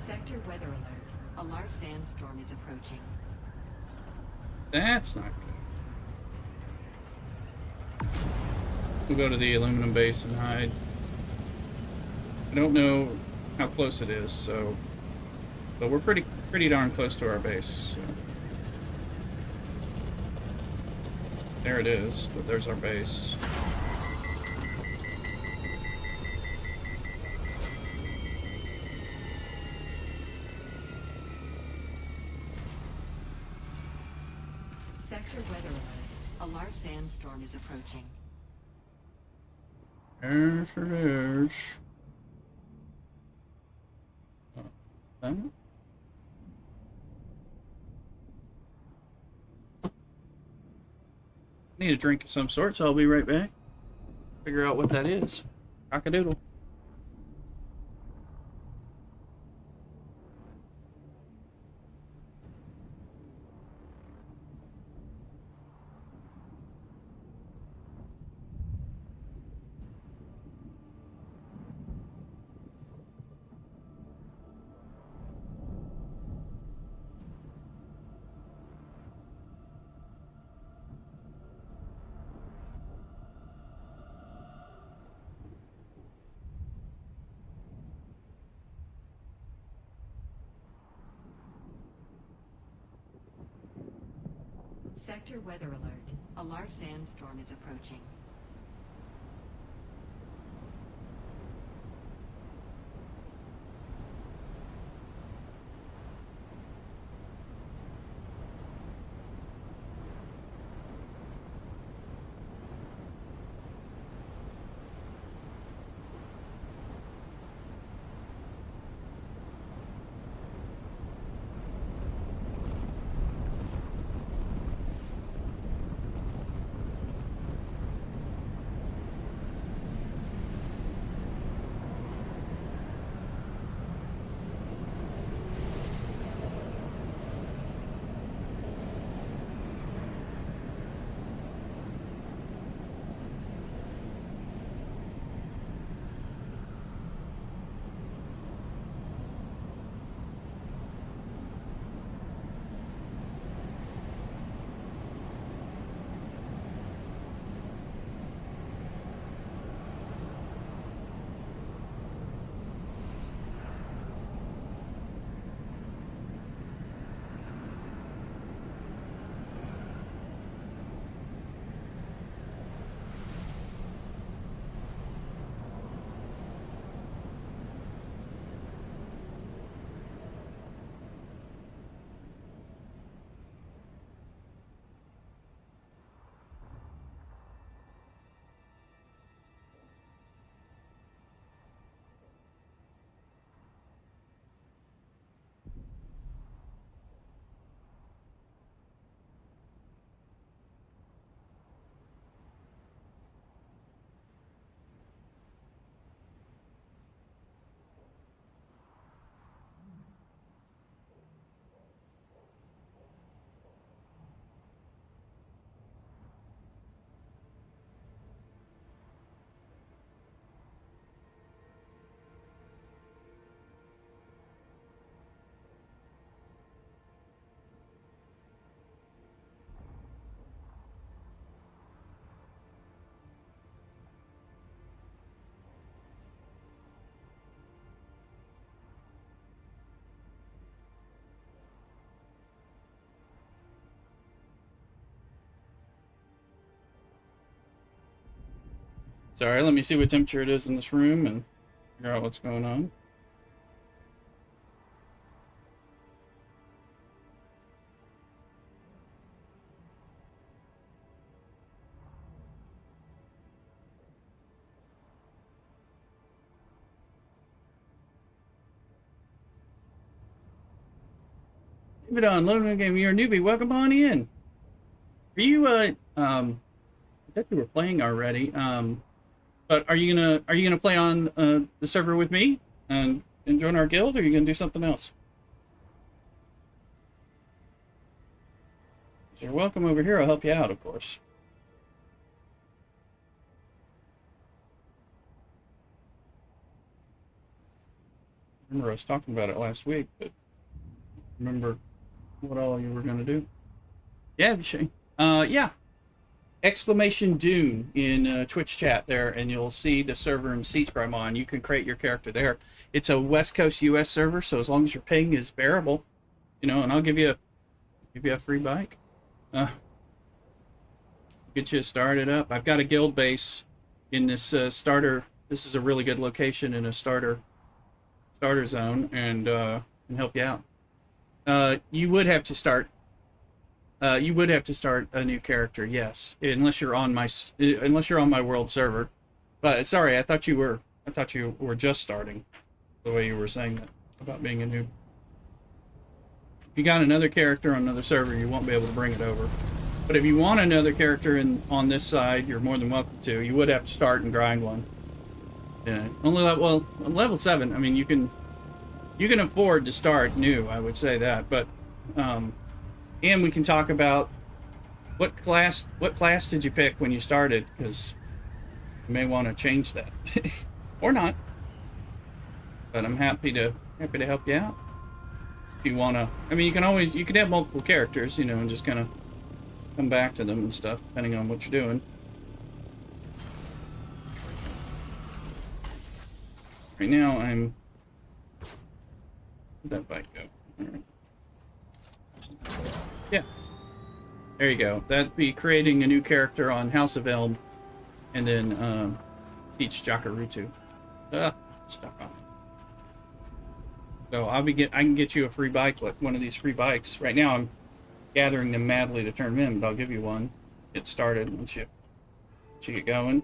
Sector weather alert. A large sandstorm is approaching.
That's not good. We'll go to the aluminum base and hide. I don't know how close it is, so... But we're pretty darn close to our base, so... There it is, but there's our base.
Sector weather alert. A large sandstorm is approaching.
Yes, it is. That? Need a drink of some sort, so I'll be right back. Figure out what that is. Cock-a-doodle.
Sector weather alert. A large sandstorm is approaching.
Sorry, let me see what temperature it is in this room and figure out what's going on. Leave it on, loading game. You're a newbie. Welcome on in. Are you I thought you were playing already. But are you gonna play on the server with me and join our guild, or are you gonna do something else? You're welcome over here. I'll help you out, of course. I remember I was talking about it last week, but remember what all you were gonna do? Yeah, Shane. Yeah. Exclamation Dune in Twitch chat there, and you'll see the server and seats where I'm on. You can create your character there. It's a West Coast US server, so as long as your ping is bearable, you know, and I'll give you a free bike. Get you started up. I've got a guild base in this starter. This is a really good location in a starter zone, and help you out. You would have to start a new character, yes, unless you're on my world server. But sorry, I thought you were just starting, the way you were saying that about being a noob. If you got another character on another server, you won't be able to bring it over. But if you want another character on this side, you're more than welcome to. You would have to start and grind one. Yeah, only level 7. I mean, you can afford to start new. I would say that, but and we can talk about what class did you pick when you started, because you may want to change that or not. But I'm happy to help you out. If you want to, I mean, you could have multiple characters, you know, and just kind of come back to them and stuff, depending on what you're doing. Right now, where'd that bike go? All right. Yeah. There you go. That'd be creating a new character on House of Elm, and then teach Jakarutu. Stuck on. So I can get you a free bike, like one of these free bikes. Right now I'm gathering them madly to turn them in, but I'll give you one. Get started once you get going.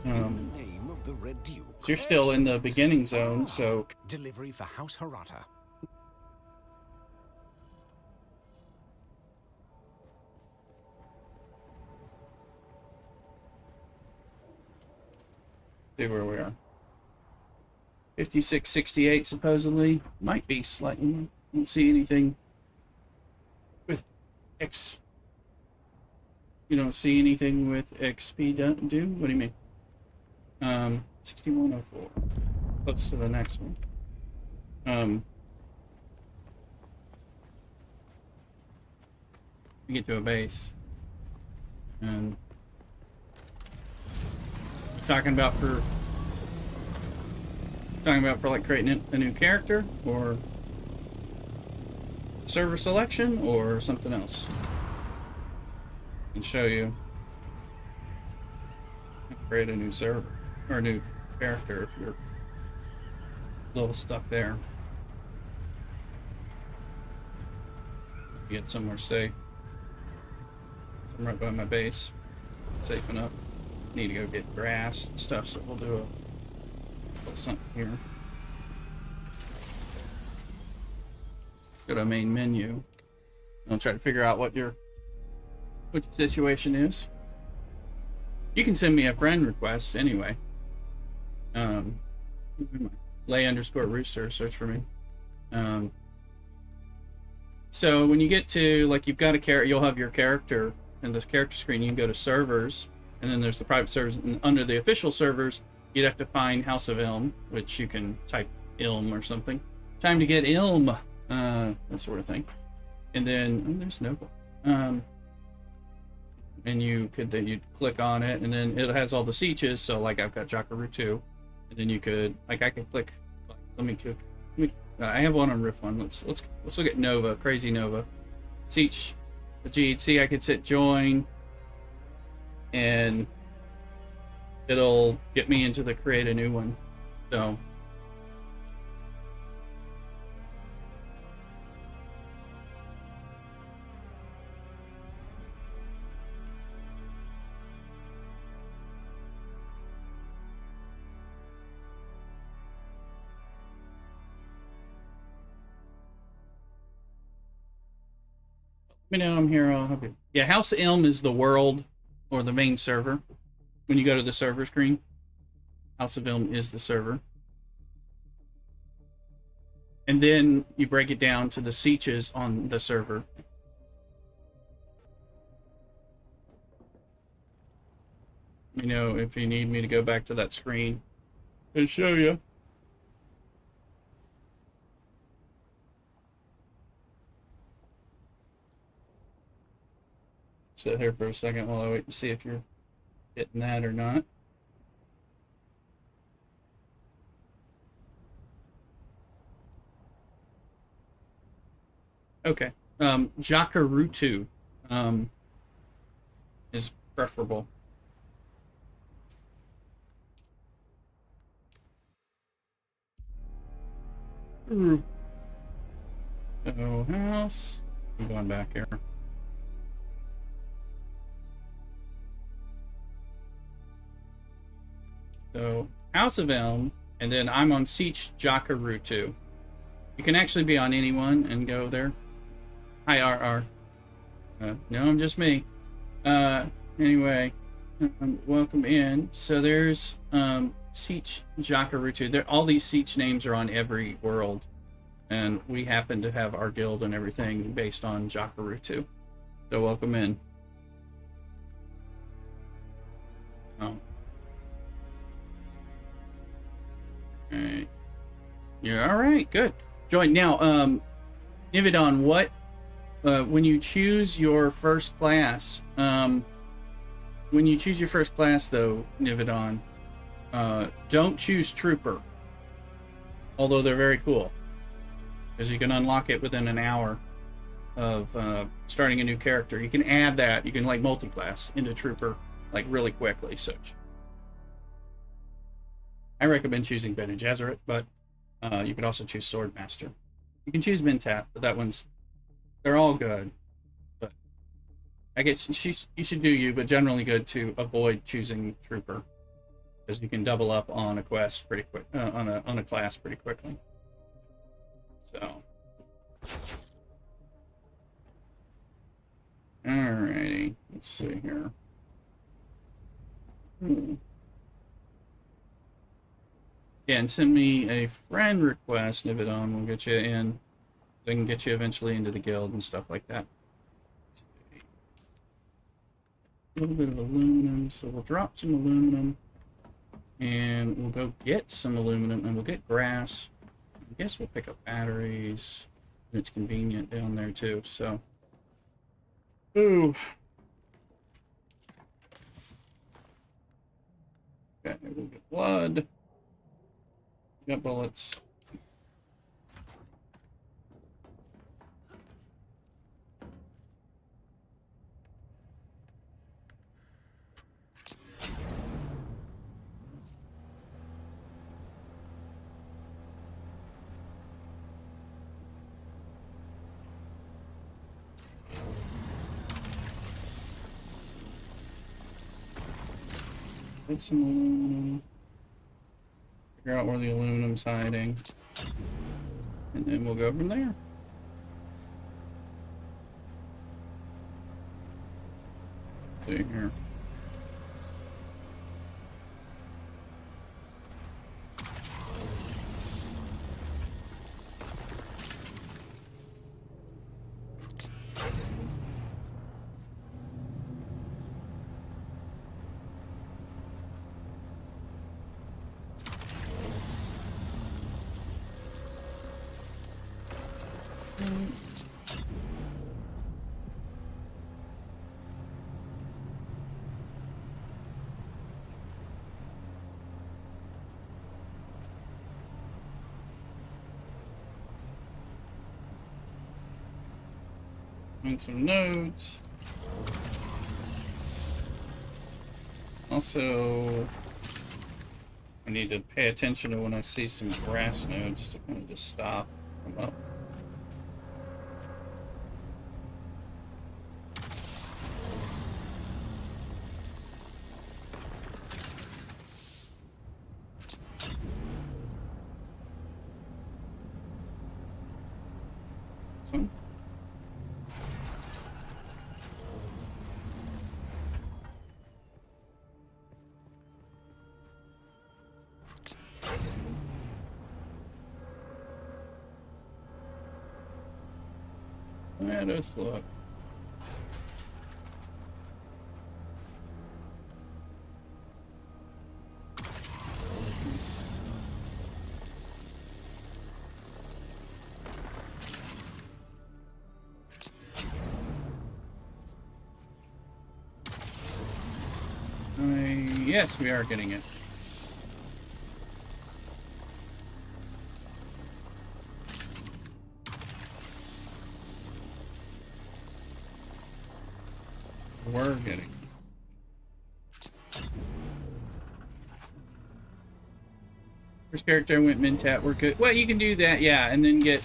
So you're still in the beginning zone, so
delivery for House Harata.
See where we are. 5668 supposedly. Might be slightly. Don't see anything with X. You don't see anything with XP do? What do you mean? 6104. Close to the next one. You get to a base. And talking about for like creating a new character, or server selection, or something else. I can show you. Create a new server or a new character if you're a little stuck there. Get somewhere safe. I'm right by my base. Safe enough. Need to go get grass and stuff, so we'll do a little something here. Go to main menu. I'll try to figure out what your situation is. You can send me a friend request anyway. Lay_rooster, search for me. So when you get to, like, you've got a character, you'll have your character in this character screen. You can go to servers, and then there's the private servers, and under the official servers you'd have to find House of Ilm, which you can type Ilm or something. Time to get Ilm, that sort of thing. And then there's Nova. And you'd click on it, and then it has all the sieges. So like I've got Jakarutu, and then you could, like, I could click. I have one on Rift One. Let's look at Nova, Crazy Nova, Siege, the GHC. I could set join, and it'll get me into the create a new one. So let me know I'm here. I'll help you. Yeah, House Elm is the world or the main server. When you go to the server screen, House of Elm is the server. And then you break it down to the sietches on the server. You know, if you need me to go back to that screen and show you. Sit here for a second while I wait to see if you're getting that or not. Okay. Jakarutu is preferable. So, house. I'm going back here. So, House of Elm, and then I'm on Sietch Jakarutu. You can actually be on anyone and go there. Hi, RR. No, I'm just me. Anyway, welcome in. So there's Sietch Jakarutu. All these Sietch names are on every world. And we happen to have our guild and everything based on Jakarutu. So welcome in. Oh. Alright. Yeah, alright, good. Join now. Nividon, what when you choose your first class, though, Nividon, don't choose Trooper. Although they're very cool. Because you can unlock it within an hour of starting a new character. You can add that. You can like multi-class into Trooper like really quickly. So I recommend choosing Bene Gesserit, but you could also choose Swordmaster. You can choose Mentat, but they're all good. But I guess you should do you, but generally good to avoid choosing Trooper because you can double up on a quest pretty quick, on a class pretty quickly. So, alrighty, let's see here. Yeah, and send me a friend request, Nividon. We'll get you in. I can get you eventually into the guild and stuff like that. A little bit of aluminum, so we'll drop some aluminum. And we'll go get some aluminum, and we'll get grass. I guess we'll pick up batteries. And it's convenient down there, too, so. Ooh. Okay, we'll get blood. Got bullets. Get some aluminum. Figure out where the aluminum's hiding. And then we'll go from there. See here. Make some notes. Also, I need to pay attention to when I see some grass nodes to kind of just stop them up. So. Let us look. Yes, we are getting it. We're getting. First character went Mintat. We're good. Well, you can do that, yeah, and then get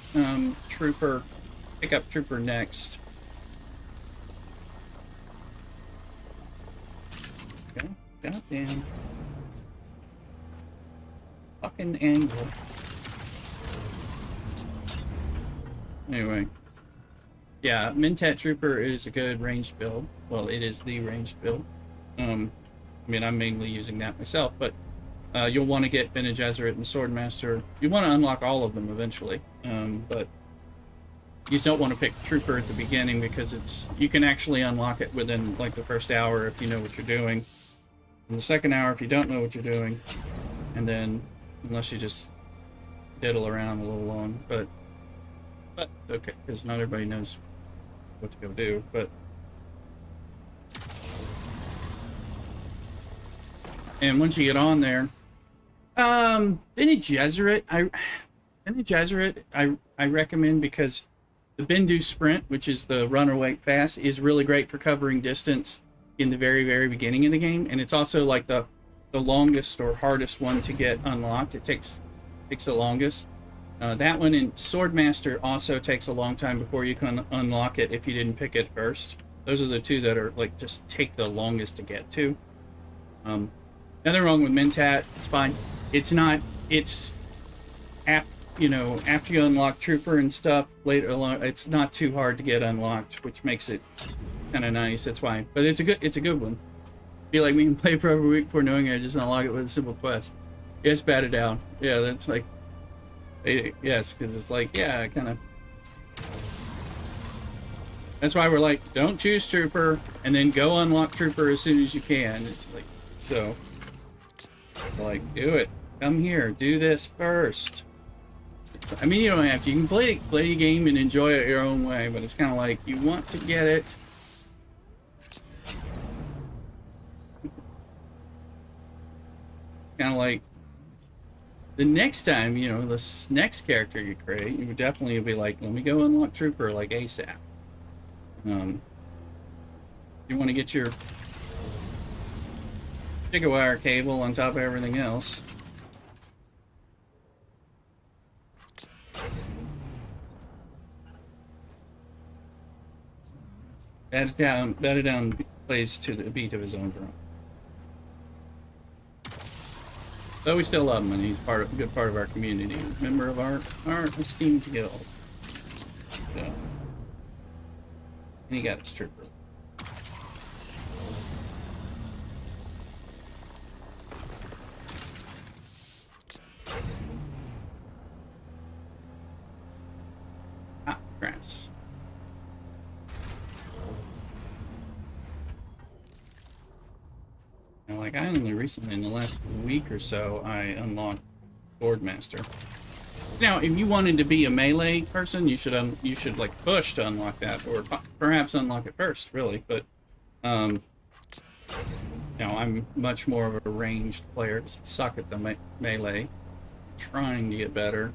Trooper. Pick up Trooper next. Let's go. Goddamn. Fucking angle. Anyway. Yeah, Mintat Trooper is a good ranged build. Well, it is the ranged build. I mean, I'm mainly using that myself, but you'll want to get Bene Gesserit and Swordmaster. You want to unlock all of them eventually, but you just don't want to pick Trooper at the beginning because you can actually unlock it within like the first hour if you know what you're doing. In the second hour if you don't know what you're doing, and then unless you just diddle around a little long, but okay, because not everybody knows what to go do, but and once you get on there, Bene Gesserit, I recommend because the Bendu Sprint, which is the run or wait fast, is really great for covering distance in the very, very beginning of the game, and it's also like the longest or hardest one to get unlocked. It takes the longest. That one in Swordmaster also takes a long time before you can unlock it if you didn't pick it first. Those are the two that are like just take the longest to get to. Nothing wrong with Mintat. It's fine. It's not. It's after you unlock Trooper and stuff later along, it's not too hard to get unlocked, which makes it kind of nice. That's why. But it's a good one. Feel like we can play for over a week before knowing I just unlock it with a simple quest. Yes, bat it down. Yeah, that's like. Yes, because it's like, yeah, kind of. That's why we're like, don't choose Trooper, and then go unlock Trooper as soon as you can. It's like, so. Like, do it. Come here. Do this first. I mean, you don't have to. You can play the game and enjoy it your own way, but it's kind of like, you want to get it. Kind of like, the next time, this next character you create, you would definitely be like, let me go unlock Trooper, like, ASAP. You want to get your Gigawire cable on top of everything else. Bat it down plays to the beat of his own drum. Though we still love him, and he's a good part of our community, member of our esteemed guild. So, and he got his Trooper. Ah, grass. Now, like, I only recently, in the last week or so, I unlocked Swordmaster. Now, if you wanted to be a melee person, you should like push to unlock that, or perhaps unlock it first, really. But, I'm much more of a ranged player. I suck at the melee. Trying to get better.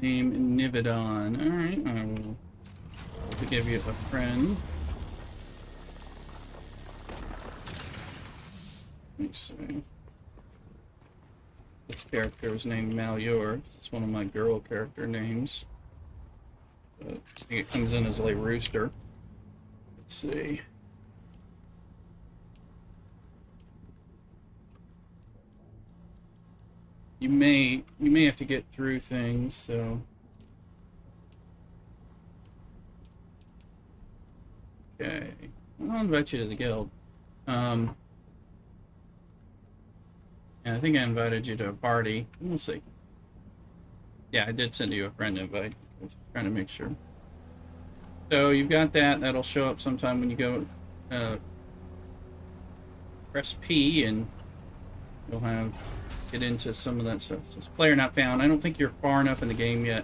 Name Nivedon. Alright, I will give you a friend. Let me see. This character is named Malyor. It's one of my girl character names. But I think it comes in as a rooster. Let's see. You may have to get through things, so okay. I'll invite you to the guild. And I think I invited you to a party. We'll see. Yeah, I did send you a friend invite. I was trying to make sure. So you've got that. That'll show up sometime when you go press P, and you'll get into some of that stuff. So it's player not found. I don't think you're far enough in the game yet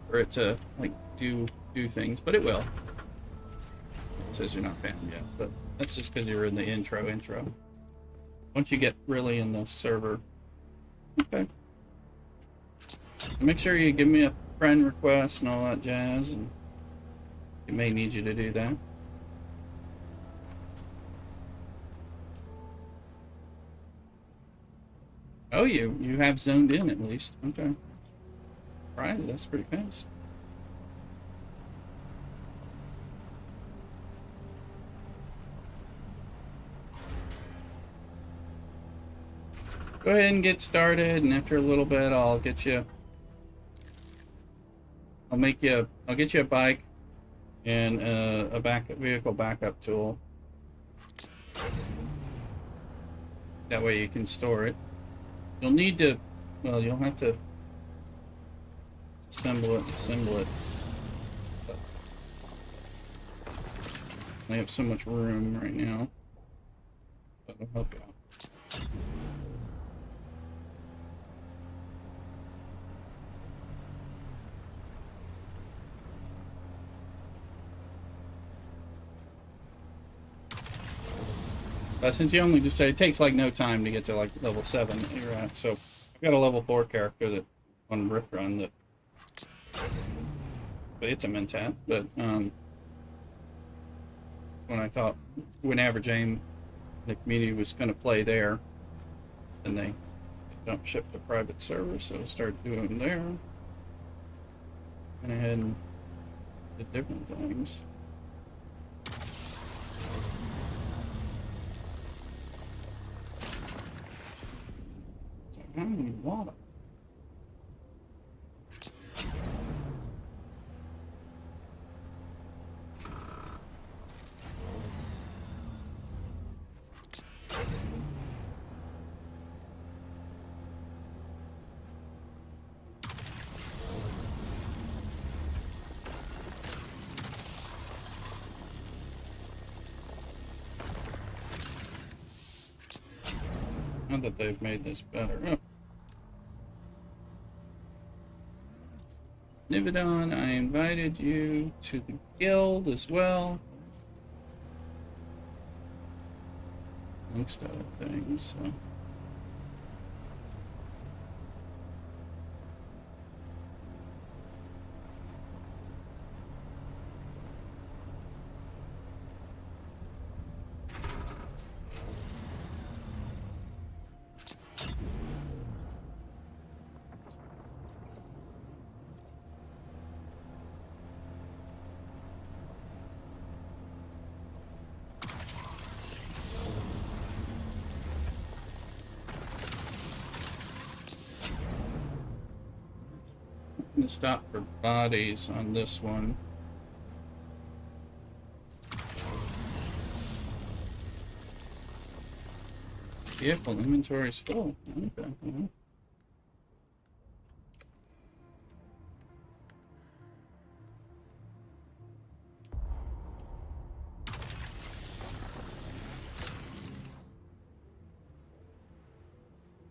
for it to like do things, but it will. It says you're not found yet, but that's just because you're in the intro. Once you get really in the server, okay. Make sure you give me a friend request and all that jazz, and it may need you to do that. Oh, you have zoned in at least. Okay. Right, that's pretty fast. Go ahead and get started, and after a little bit, I'll get you a bike and a vehicle backup tool. That way you can store it. You'll need to, well, you'll have to assemble it. But I have so much room right now. That'll help you out. Since you only just say it takes like no time to get to like level 7 that you're at, so I've got a level 4 character that on Rift Run that, but it's a Mentat, but when I thought when Average Aim the community was going to play there, then they dumped ship to private server, so I started doing there. Went ahead and did different things. I don't need water. Not that they've made this better. Oh. Nivedon, I invited you to the guild as well. Amongst other things, so. I'm gonna stop for bodies on this one. Vehicle inventory is full. Okay.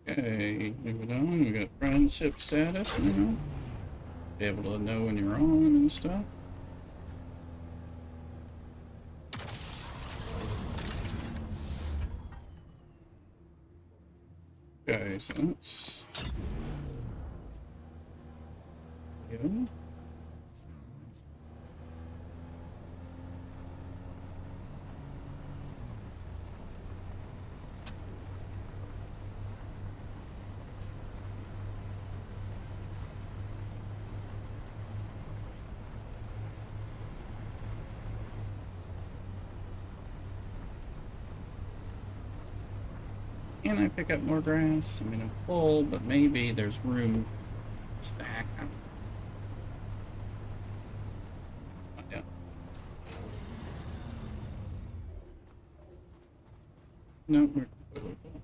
Okay, move it on. We got friendship status now. Be able to know when you're on and stuff. Okay, so let's you. Can I pick up more grass? I mean, I'm full, but maybe there's room to stack. I don't know. Yeah. No, we're completely full.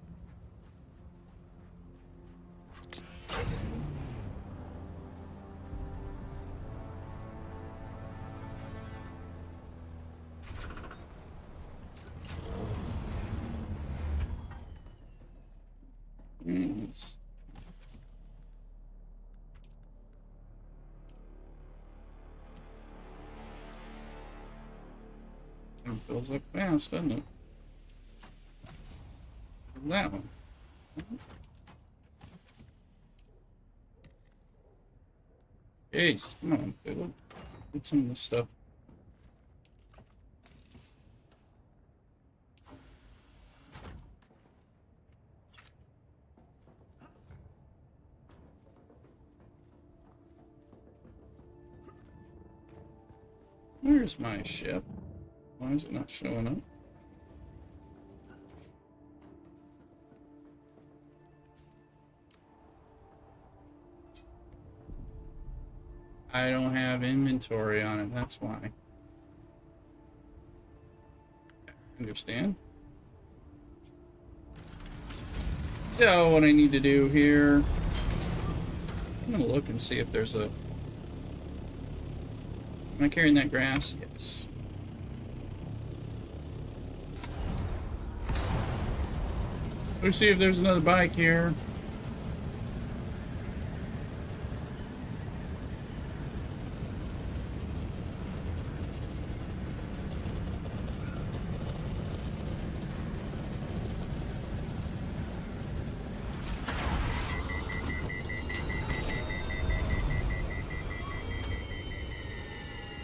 Yes. It fills up fast, doesn't it? That one. Ace, come on, Philip. Get some of this stuff. Where's my ship? Why is it not showing up? I don't have inventory on it, that's why. Understand? So what I need to do here, I'm gonna look and see if there's a... Am I carrying that grass? Yes. Let's see if there's another bike here.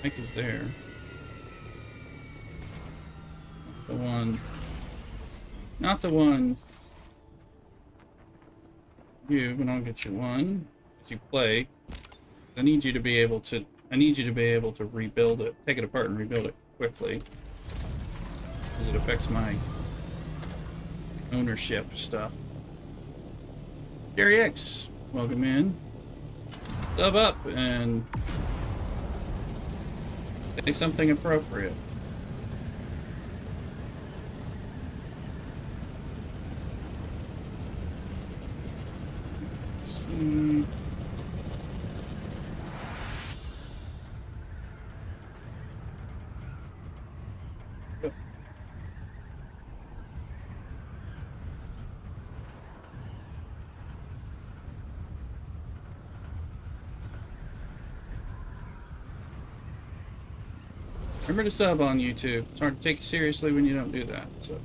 Bike is there. Not the one. Not the one. You, but I'll get you one as you play. I need you to be able to. I need you to be able to rebuild it, take it apart and rebuild it quickly, because it affects my ownership stuff. Gary X, welcome in. Sub up and say something appropriate. Remember to sub on YouTube. It's hard to take you seriously when you don't do that. So,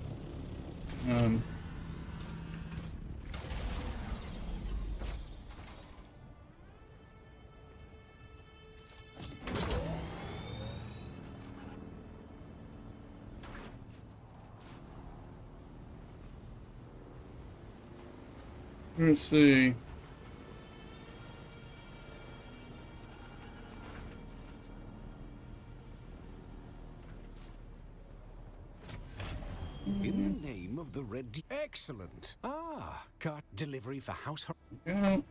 let's see.
In the name of the Red... Excellent. Ah, cart delivery for House...
Go.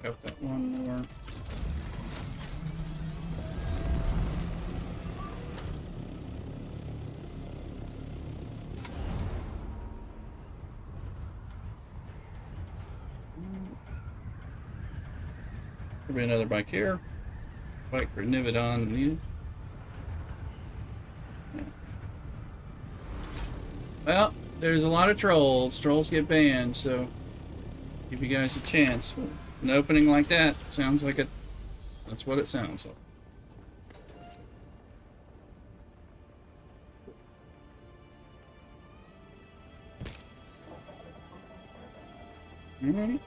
Got that one more. There'll be another bike here. Bike for Nivedon needed. Yeah. Well, there's a lot of trolls. Trolls get banned, so give you guys a chance. An opening like that sounds like a That's what it sounds like. Alright.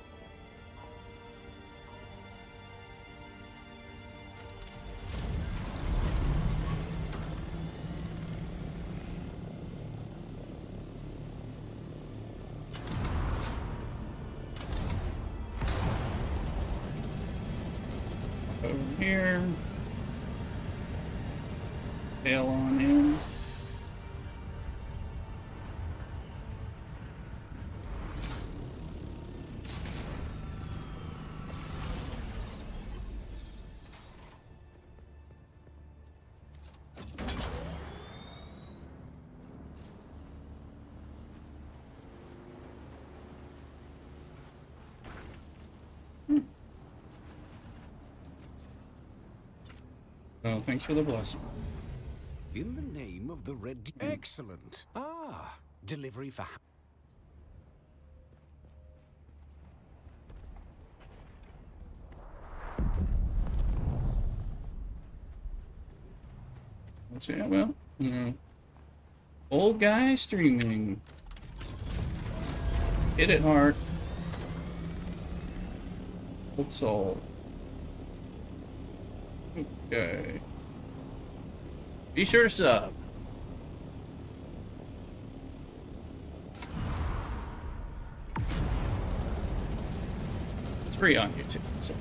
Over here. Tail on in. Oh, thanks for the blessing.
In the name of the Red... Excellent. Ah, delivery for...
Let's see. Well, old guy streaming. Hit it hard. Old soul. Okay. Be sure to sub. It's free on YouTube. So.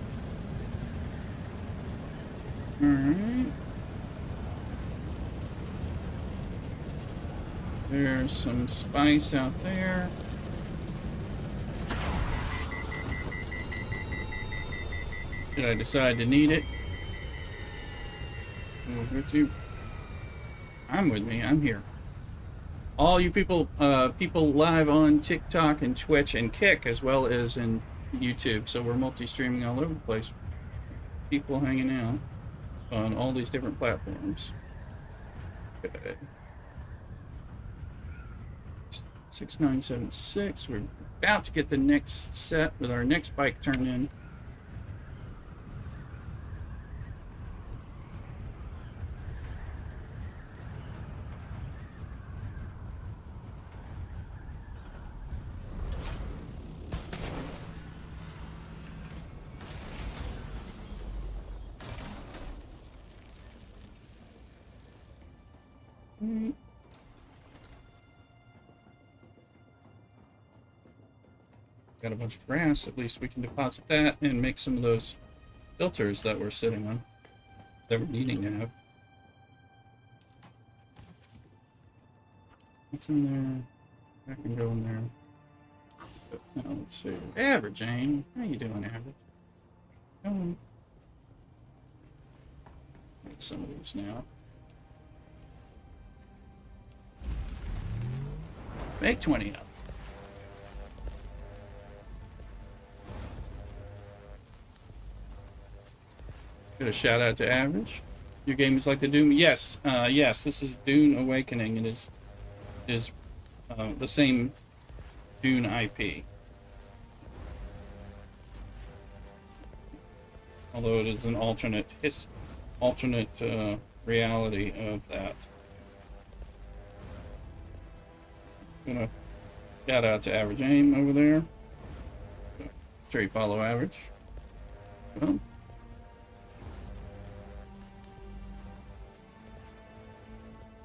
Alright. There's some spice out there. Did I decide to need it? With you. I'm with me. I'm here. All you people, people live on TikTok and Twitch and Kick, as well as in YouTube. So we're multi-streaming all over the place. People hanging out on all these different platforms. Good. 6976. We're about to get the next set with our next bike turned in. Got a bunch of grass, at least we can deposit that and make some of those filters that we're sitting on, that we're needing to have. What's in there? I can go in there. But now let's see. Average, Aim. How you doing, Average? Come on. Make some of these now. Make 20 of them. Get a shout out to Average. Your game is like the Doom. Yes, yes. This is Dune Awakening. It is the same Dune IP, although it is an alternate reality of that. Gonna shout out to Average Aim over there. Sure you follow Average. Well.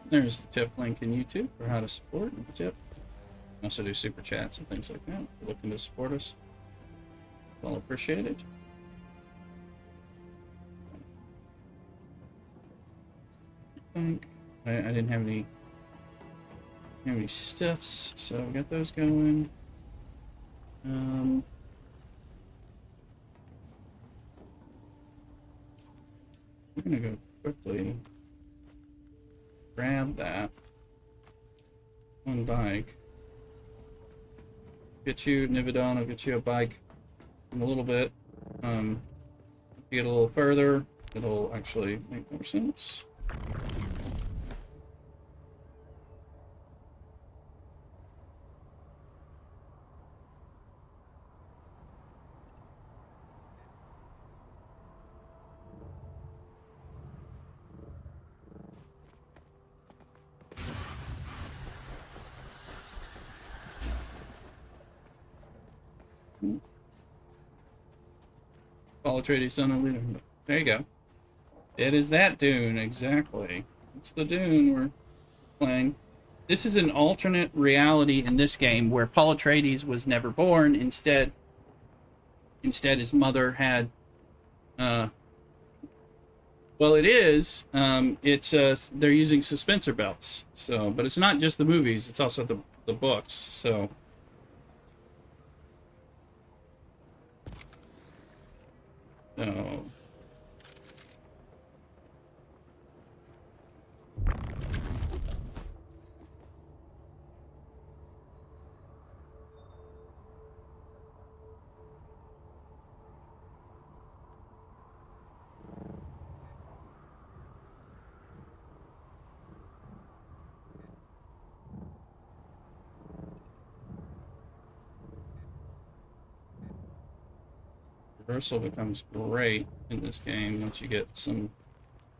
There's the tip link in YouTube for how to support and tip. Also do super chats and things like that. If you're looking to support us, well appreciated. I think I didn't have any stuffs, so we got those going. We're gonna go quickly. Grab that one bike. Get you Nivedon, I'll get you a bike in a little bit. Get a little further, it'll actually make more sense. Paul Atreides, son of Dune. There you go. It is that Dune, exactly. It's the Dune we're playing. This is an alternate reality in this game where Paul Atreides was never born. Instead, his mother had... well, it is. They're using suspensor belts. So, but it's not just the movies. It's also the books. So... So... Reversal becomes great in this game once you get a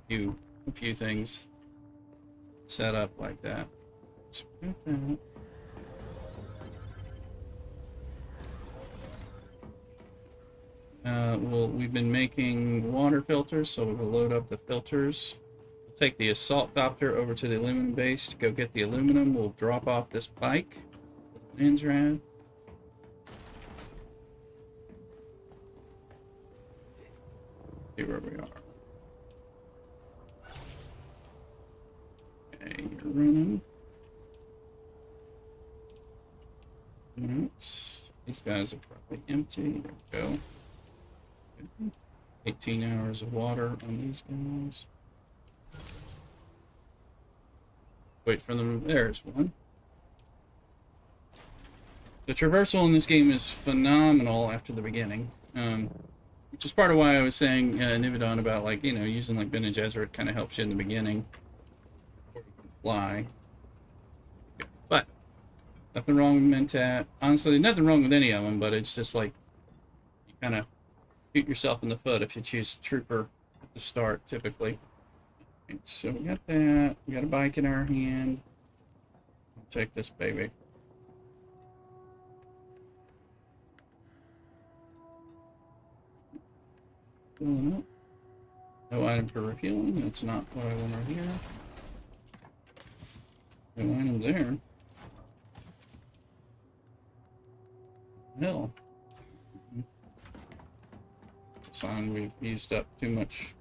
few things set up like that. We've been making water filters, so we'll load up the filters. We'll take the assault copter over to the aluminum base to go get the aluminum. We'll drop off this bike. Lands rad. See where we are. Okay, you're running. These guys are probably empty. There we go. 18 hours of water on these guys. Wait for them. There's one. The traversal in this game is phenomenal after the beginning. Which is part of why I was saying Nivedon about, like, you know, using like Bene Gesserit kind of helps you in the beginning before you can fly. But nothing wrong with Mentat. Honestly, nothing wrong with any of them, but it's just like you kind of shoot yourself in the foot if you choose Trooper at the start, typically. Right, so we got that. We got a bike in our hand. I'll take this baby. Filling up. No item for refueling. That's not what I want to hear. No item there. Hell. It's a sign we've used up too much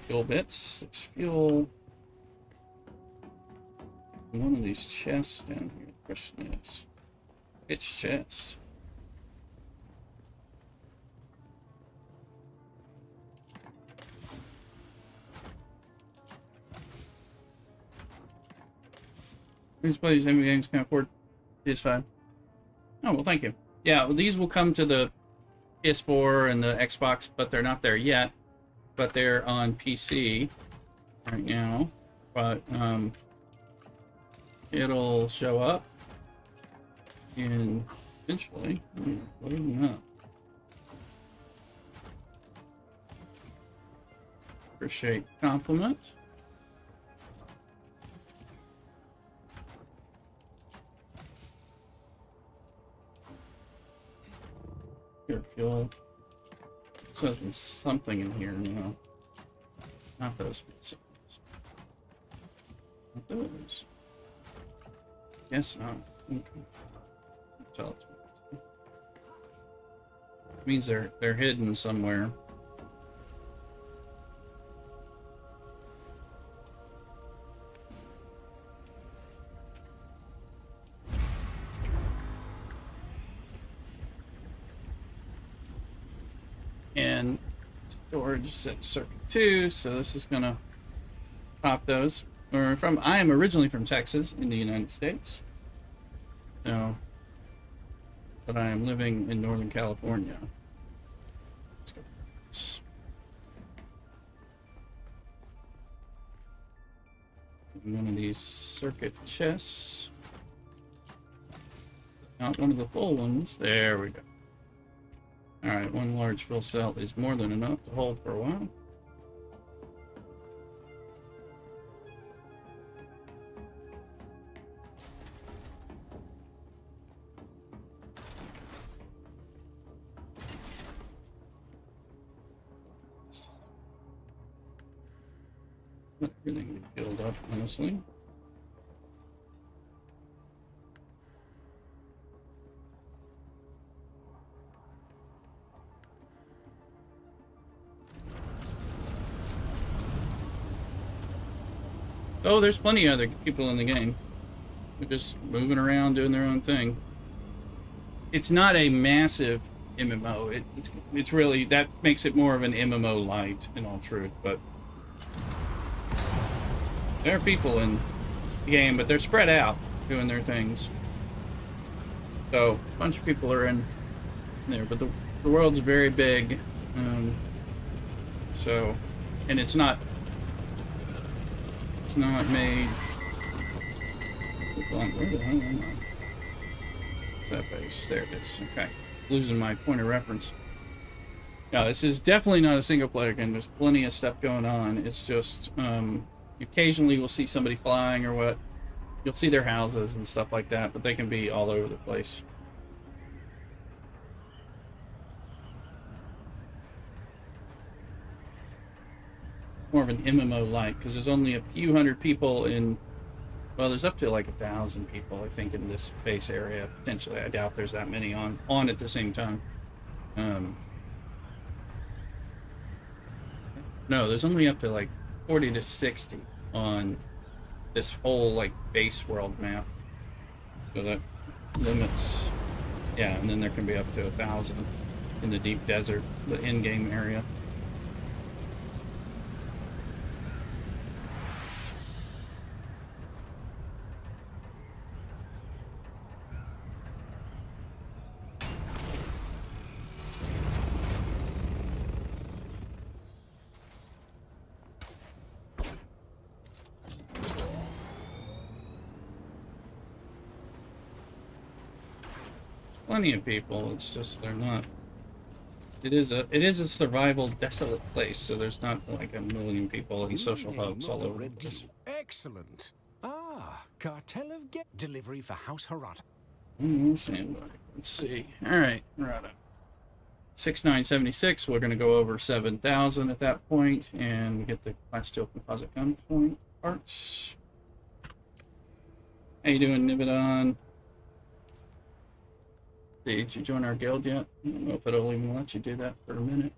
fuel bits. 6 fuel. One of these chests down here. The question is, which chest? These plays any games can afford PS5. Oh, well, thank you. Yeah, well, these will come to the PS4 and the Xbox, but they're not there yet. But they're on PC right now. But it'll show up and eventually. Loading up. Appreciate compliment. Here, fuel. It says there's something in here, you know. Not those ones. Not those. Guess not. Okay. Tell it to me. It means they're hidden somewhere. And storage set circuit 2, so this is gonna pop those. I am originally from Texas in the United States. So, but I am living in Northern California. Let's go. One of these circuit chests. Not one of the full ones. There we go. Alright, one large fuel cell is more than enough to hold for a while. Let everything build up, honestly. Oh, there's plenty of other people in the game. They're just moving around, doing their own thing. It's not a massive MMO. It's really, that makes it more of an MMO light, in all truth. But there are people in the game, but they're spread out doing their things. So a bunch of people are in there, but the world's very big. So, and it's not made. Where the hell am I? That base. There it is. Okay. Losing my point of reference. No, this is definitely not a single player game. There's plenty of stuff going on. It's just, occasionally we'll see somebody flying or what. You'll see their houses and stuff like that, but they can be all over the place. More of an MMO like, because there's only a few hundred people in. Well, there's up to like 1,000 people, I think, in this base area. Potentially, I doubt there's that many on at the same time. No, there's only up to like 40 to 60 on this whole like base world map. So that limits, yeah, and then there can be up to 1,000 in the deep desert, the in-game area. Plenty of people. It's just they're not. It is a survival desolate place, so there's not like a million people in social hubs all over the place.
Excellent. Ah, cartel of get delivery for House Harata.
Standby. Let's see. All right, we're at 6976. We're going to go over 7,000 at that point, and we get the class steel composite gun point parts. How you doing, Nivedon? Did you join our guild yet? I don't know if it'll even let you do that for a minute.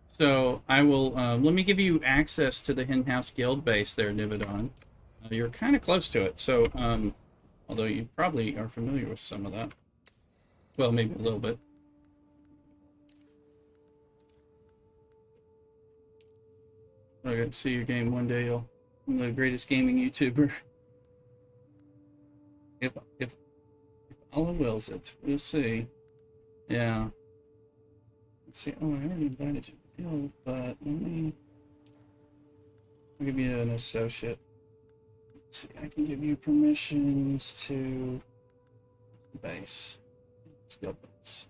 So I will, let me give you access to the Henhouse Guild base there, Nivedon. You're kind of close to it, so, although you probably are familiar with some of that. Well, maybe a little bit. I got to see your game one day. You'll be the greatest gaming YouTuber. If Allah wills it, we'll see. Yeah. Let's see. Oh, I already invited you to the guild, but I'll give you an associate. Let's see. I can give you permissions to the base. Let's go base.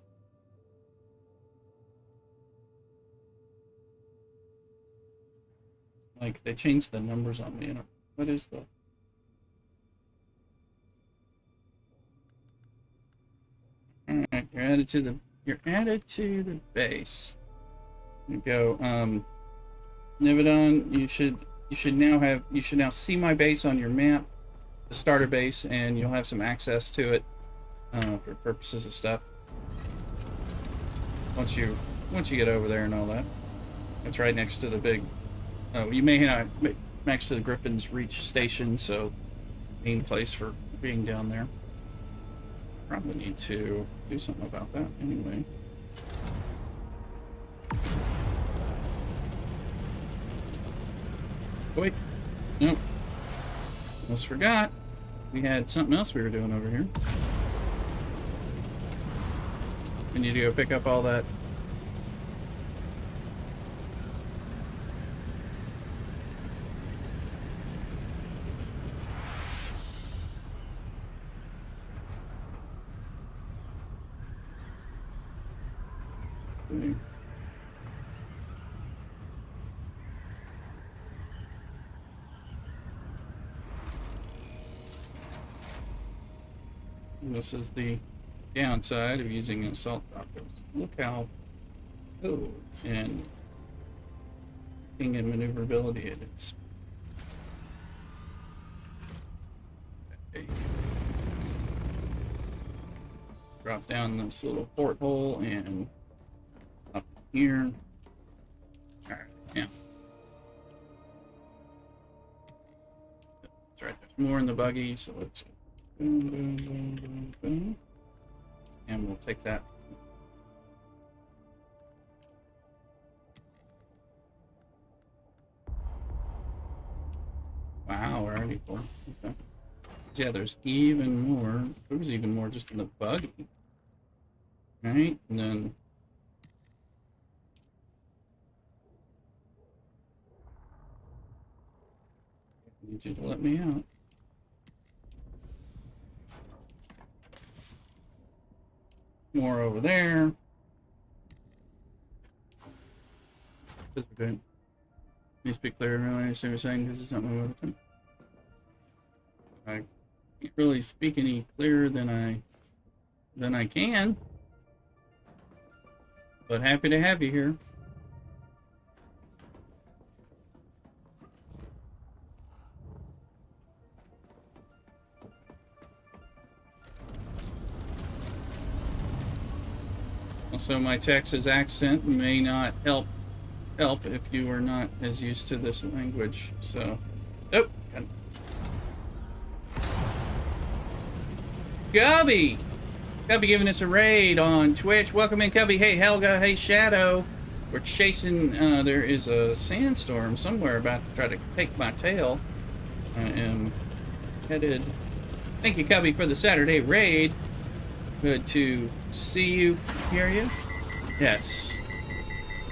Like, they changed the numbers on me. What is the... Alright, you're added to the base. You go, Nivedon, you should now see my base on your map, the starter base, and you'll have some access to it for purposes of stuff. Once you get over there and all that. It's right next to the big. You may not next to the Griffin's Reach station, so main place for being down there. Probably need to do something about that anyway. Oh, wait, nope. Almost forgot. We had something else we were doing over here. We need to go pick up all that. This is the downside of using assault rifles. Look how cool and king and maneuverability it is. Okay. Drop down this little porthole and up here. Alright, yeah. That's right, there's more in the buggy, so let's boom, boom, boom, boom, boom. And we'll take that. Wow, we're already full. Okay. Yeah, there's even more. There was even more just in the buggy. Right? And then I need you to let me out. More over there. Needs to be clear. I understand what you're saying because it's not my weapon. I can't really speak any clearer than I can. But happy to have you here. Also, my Texas accent may not help if you are not as used to this language. So, oh, Cubby giving us a raid on Twitch. Welcome in, Cubby. Hey, Helga. Hey, Shadow. We're chasing. There is a sandstorm somewhere about to try to take my tail. I am headed. Thank you, Cubby, for the Saturday raid. Good to see you, hear you. Yes.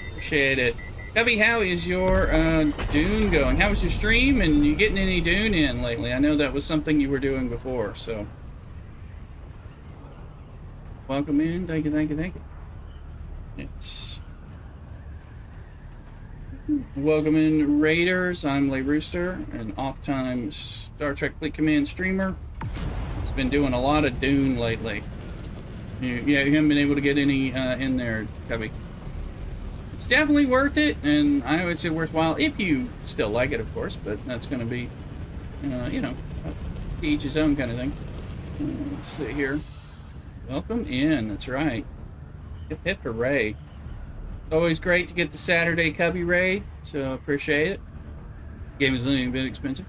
Appreciate it. Cubby, how is your Dune going? How was your stream? And you getting any Dune in lately? I know that was something you were doing before, so. Welcome in. Thank you, thank you, thank you. It's. Welcome in, Raiders. I'm Lay Rooster, an off-time Star Trek Fleet Command streamer. It's been doing a lot of Dune lately. You haven't been able to get any in there, Cubby. It's definitely worth it, and I would say worthwhile if you still like it, of course. But that's going to be, you know, to each his own kind of thing. Let's see here. Welcome in. That's right. Hip hip hooray! Always great to get the Saturday Cubby raid, so appreciate it. Game is a little bit expensive.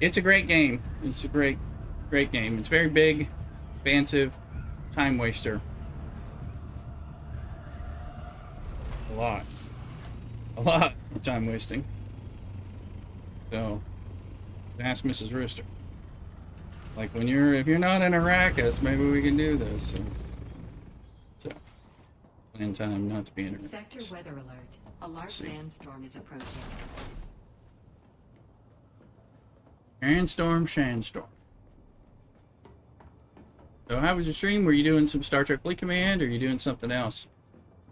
It's a great game. It's a great game. It's very big, expansive. Time waster. A lot of time wasting. So, ask Mrs. Rooster. Like if you're not in Arrakis, maybe we can do this. So plan time not to be in Arrakis.
Sector weather alert. A large sandstorm is approaching.
Sandstorm. So how was your stream? Were you doing some Star Trek Fleet Command, or are you doing something else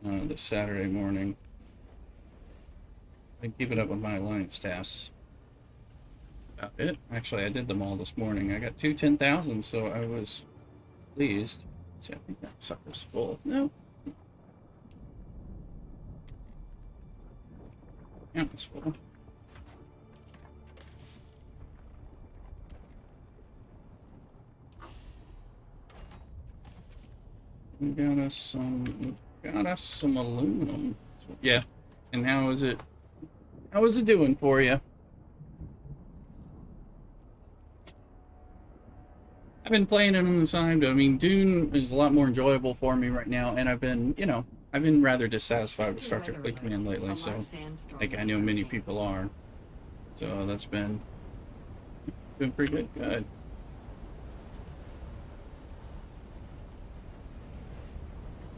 this Saturday morning? I keep it up with my alliance tasks. About it. Actually, I did them all this morning. I got 2 10,000, so I was pleased. Let's see, I think that sucker's full. No. Yeah, it's full. We got us some aluminum. Yeah. And how is it doing for you? I've been playing it on the side, but I mean, Dune is a lot more enjoyable for me right now, and I've been rather dissatisfied with Star Trek Fleet Command lately, so like I know many people are. So that's been pretty good. Good.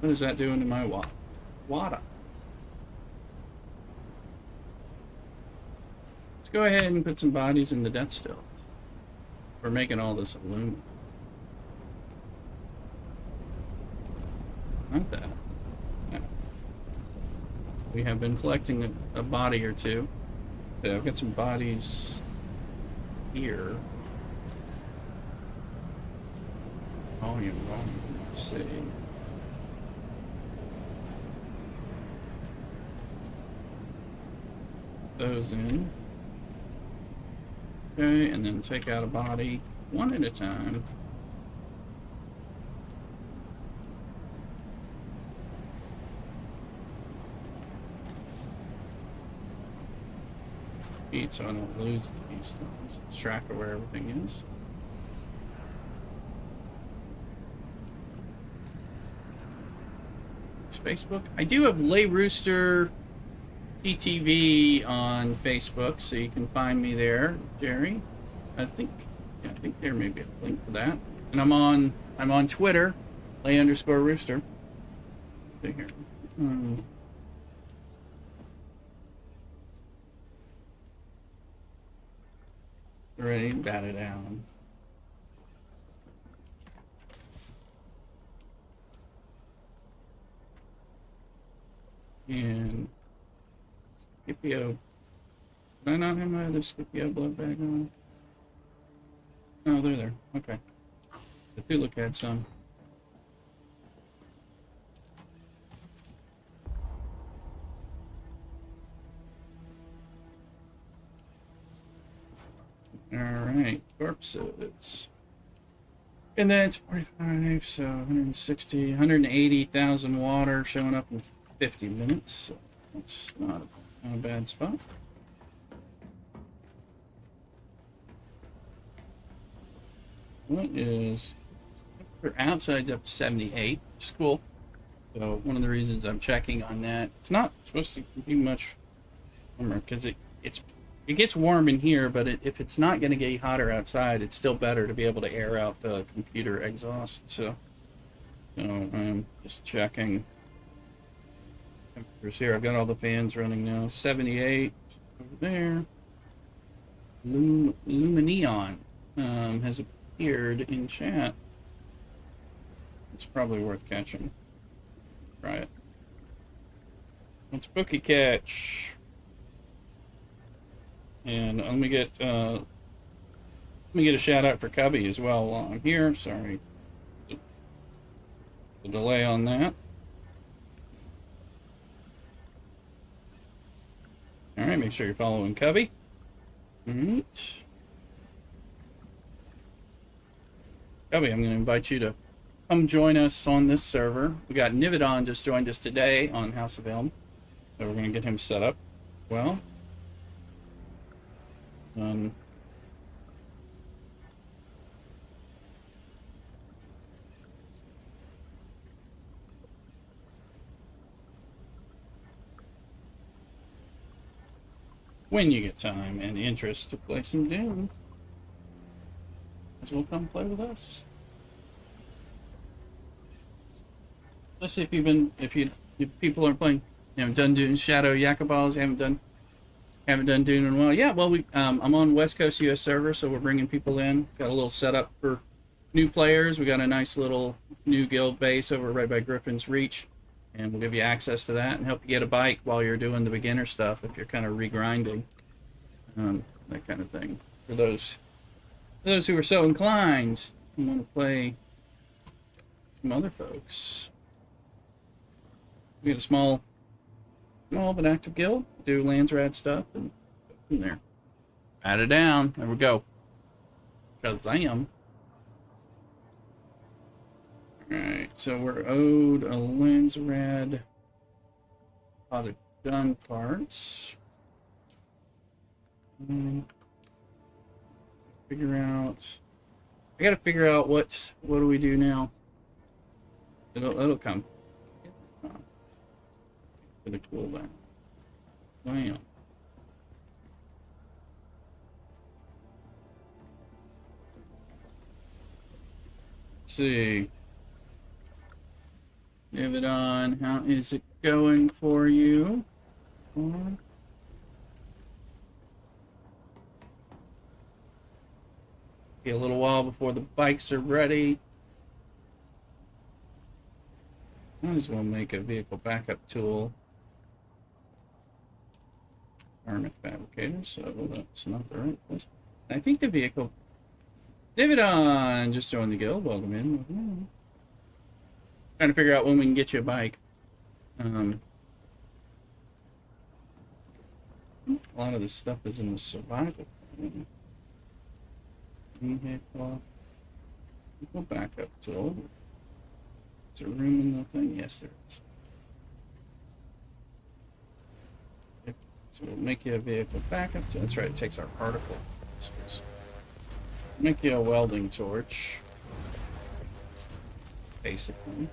What is that doing to my water? Let's go ahead and put some bodies in the death stills. We're making all this aluminum. Not that. Yeah. We have been collecting a body or two. So I've got some bodies here. Volume. Let's see. Those in. Okay, and then take out a body one at a time. So I don't lose these things. Lose track of where everything is. It's Facebook. I do have Lay Rooster TTV on Facebook, so you can find me there, Jerry. I think there may be a link for that. And I'm on Twitter, Lay_Rooster. See here. Ready, bat it down. And Scipio. Did I not have my other Scipio blood bag on? Oh, they're there. Okay. The Thuluk had some. Alright, corpses. And then it's 45, so 160, 180,000 water showing up in 50 minutes. So that's not a bad spot. What is... For outside's up to 78, which is cool. So one of the reasons I'm checking on that, it's not supposed to be much warmer, because it gets warm in here, but if it's not going to get hotter outside, it's still better to be able to air out the computer exhaust. So I'm just checking temperatures here. I've got all the fans running now. 78 over there. Lumineon has appeared in chat. It's probably worth catching. Try it. Let's bookie catch. And let me get a shout out for Cubby as well while I'm here. Sorry, the delay on that. All right, make sure you're following Cubby. All right, Cubby, I'm going to invite you to come join us on this server. We got Nivedon just joined us today on House of Elm, so we're going to get him set up. Well. When you get time and interest to play some Dune, as well come play with us. Let's see if people are playing, haven't done Dune, Shadow Yakuballs, haven't done Dune in a while. Yeah, well, I'm on West Coast US server, so we're bringing people in. Got a little setup for new players. We got a nice little new guild base over right by Griffin's Reach, and we'll give you access to that and help you get a bike while you're doing the beginner stuff if you're kind of regrinding, that kind of thing. For those who are so inclined and want to play some other folks. We got a small but active guild. Do Landsrad stuff and go from there. Add it down. There we go. Shazam. Alright, so we're owed a Landsrad deposit gun parts. Figure out. I gotta figure out what do we do now. It'll come. For the cooldown. Bam. Let's see. Nivedon, how is it going for you? Be a little while before the bikes are ready. Might as well make a vehicle backup tool. Garment fabricator, so that's not the right place. I think the vehicle. Nivedon just joined the guild. Welcome in. Trying to figure out when we can get you a bike. A lot of this stuff is in the survival. Vehicle. Go back up to. Is there room in the thing? Yes, there is. So we'll make you a vehicle backup. That's right, it takes our particle. Make you a welding torch. Basically.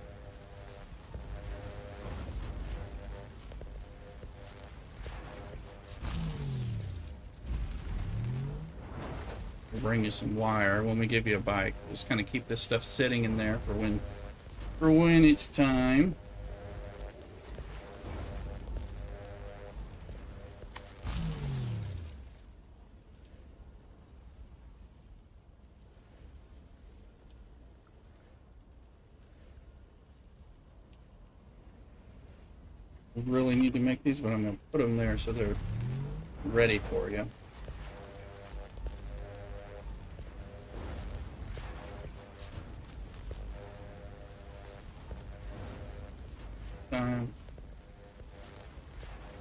We'll bring you some wire when we give you a bike. Just kind of keep this stuff sitting in there for when it's time. We really need to make these, but I'm going to put them there so they're ready for you.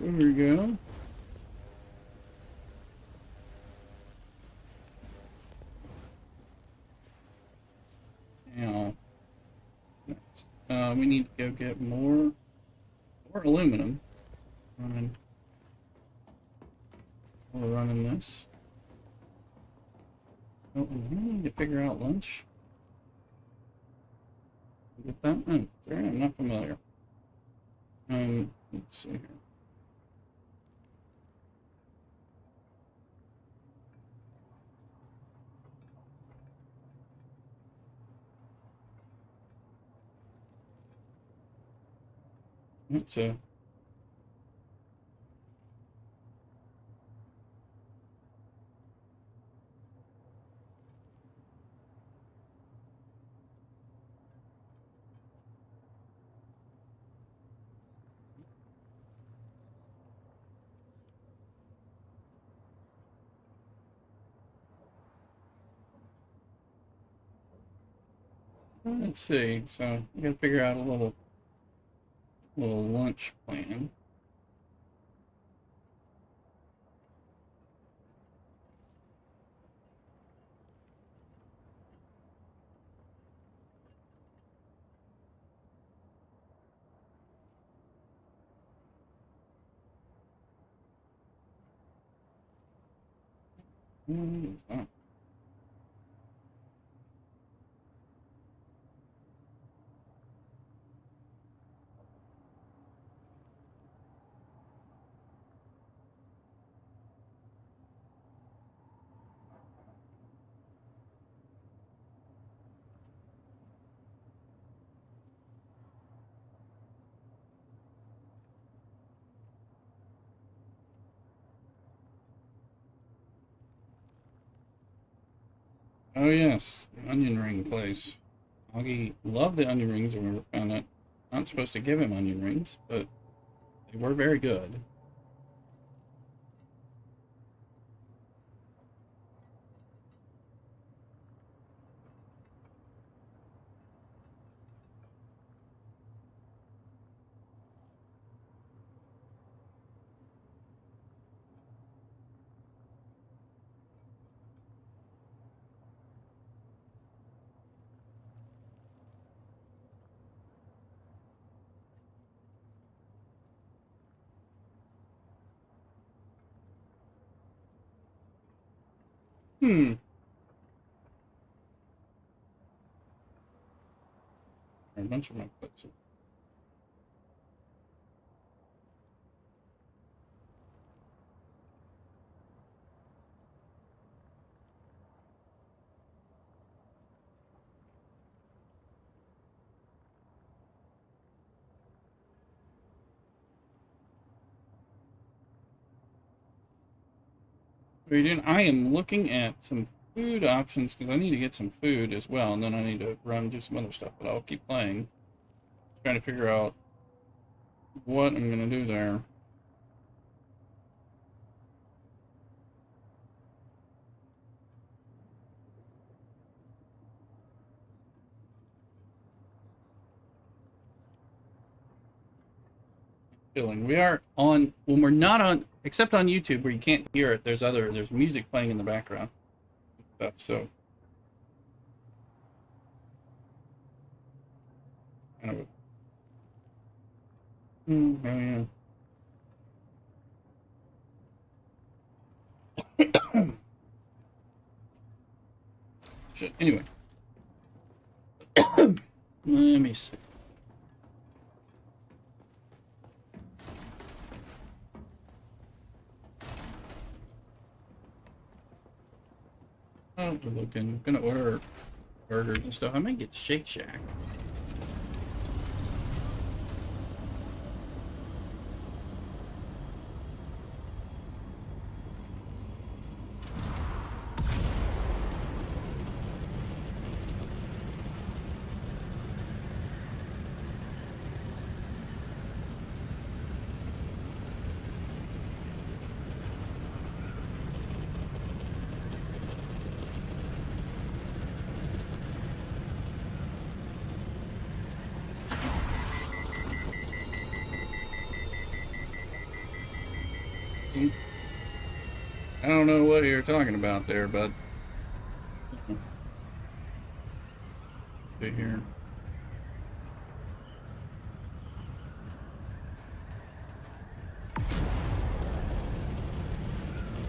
There we go. Now, next, we need to go get more aluminum. We're running this. Oh, we need to figure out lunch. Get that? Oh, sorry, I'm not familiar. Let's see here. Let's see. Let's see. So we gotta figure out a little lunch plan. Oh. Oh yes, the onion ring place. Augie loved the onion rings when we found out. Not supposed to give him onion rings, but they were very good. A bunch of my plates. I am looking at some food options because I need to get some food as well, and then I need to run do some other stuff. But I'll keep playing, trying to figure out what I'm gonna do there. Chilling. We are on when we're not on, except on YouTube where you can't hear it. There's music playing in the background and stuff. So kind of. Oh yeah. Shit. Anyway, let me see. Oh, we're looking. I'm gonna order burgers and stuff. I might get Shake Shack. I don't know what you're talking about there, but see here.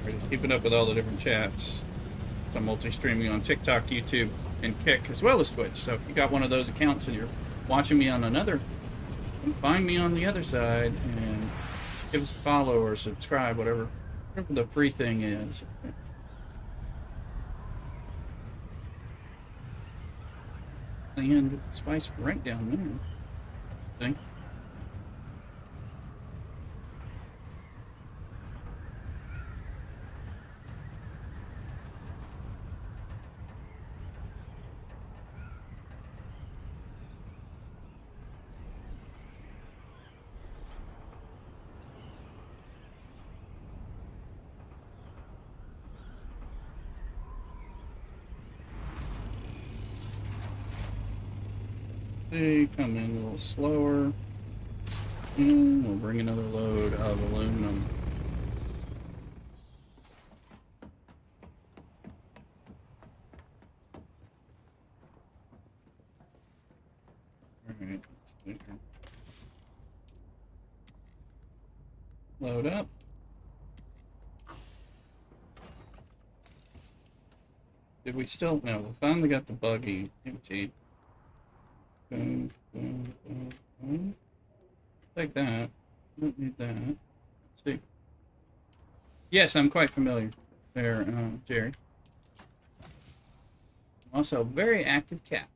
We're just keeping up with all the different chats. So I'm multi-streaming on TikTok, YouTube, and Kick, as well as Twitch. So if you got one of those accounts and you're watching me on another, find me on the other side and give us a follow or subscribe, whatever the free thing is. And spice right down there. Think. They come in a little slower. And we'll bring another load of aluminum. Alright, let's see here. Load up. Did we still? No, we finally got the buggy emptied. Boom, boom, boom, boom. Like that. Don't need that. Let's see. Yes, I'm quite familiar there, Jerry. Also, a very active cat.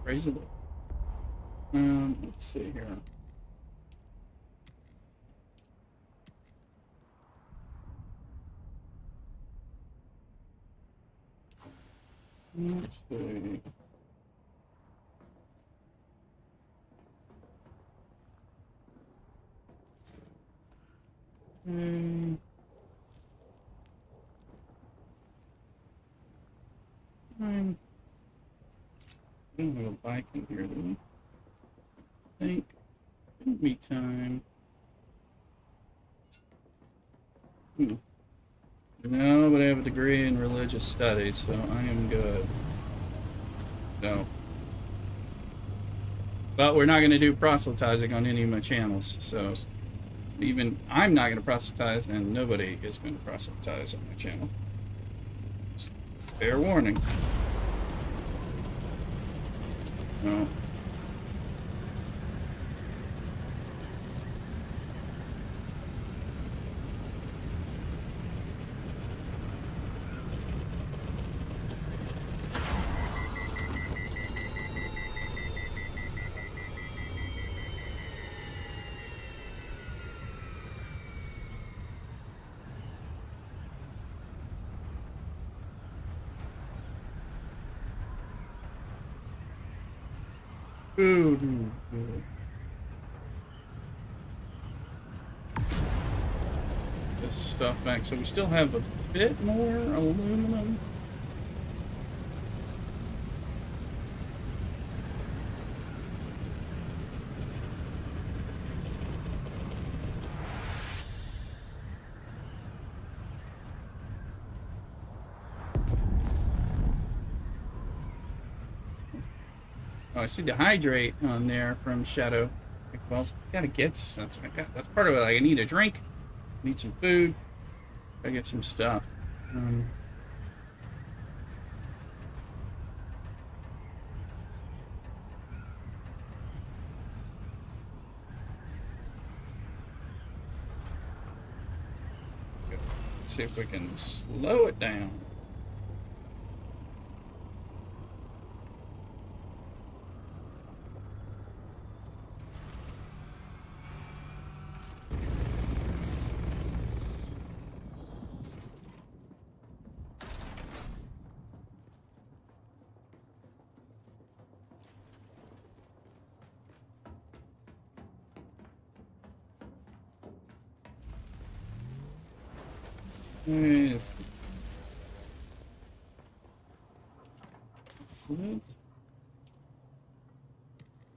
Praise the Lord. Let's see here. Let's see. I don't have a bike in here, do we? I think. Give me time. No, but I have a degree in religious studies, so I am good. So. But we're not going to do proselytizing on any of my channels, so even I'm not going to proselytize, and nobody is going to proselytize on my channel. Fair warning. No. Ooh. This stuff back, so we still have a bit more aluminum. Oh, I see the hydrate on there from Shadow. Well, gotta get that's part of it. Like, I need a drink, need some food, gotta get some stuff. Um, let's see if we can slow it down. Yes. Good.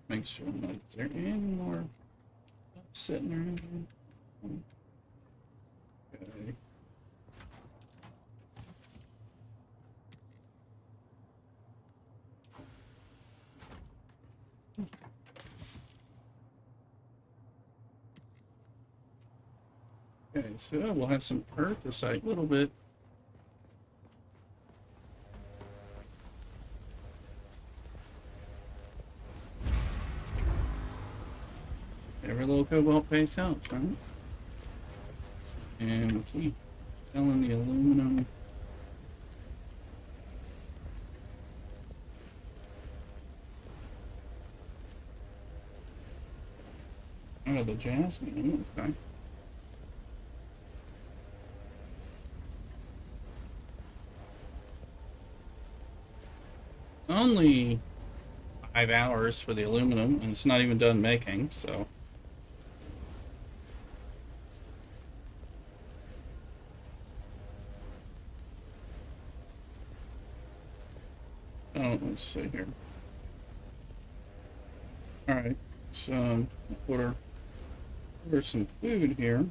Make sure not is there any more sitting around. Okay. Okay, so we'll have some perthicite, a little bit. Every little cobalt base helps, right? And we'll keep selling the aluminum. Oh, the jasmine, okay. Only 5 hours for the aluminum, and it's not even done making, so. Oh, let's see here. Alright, so order some food here.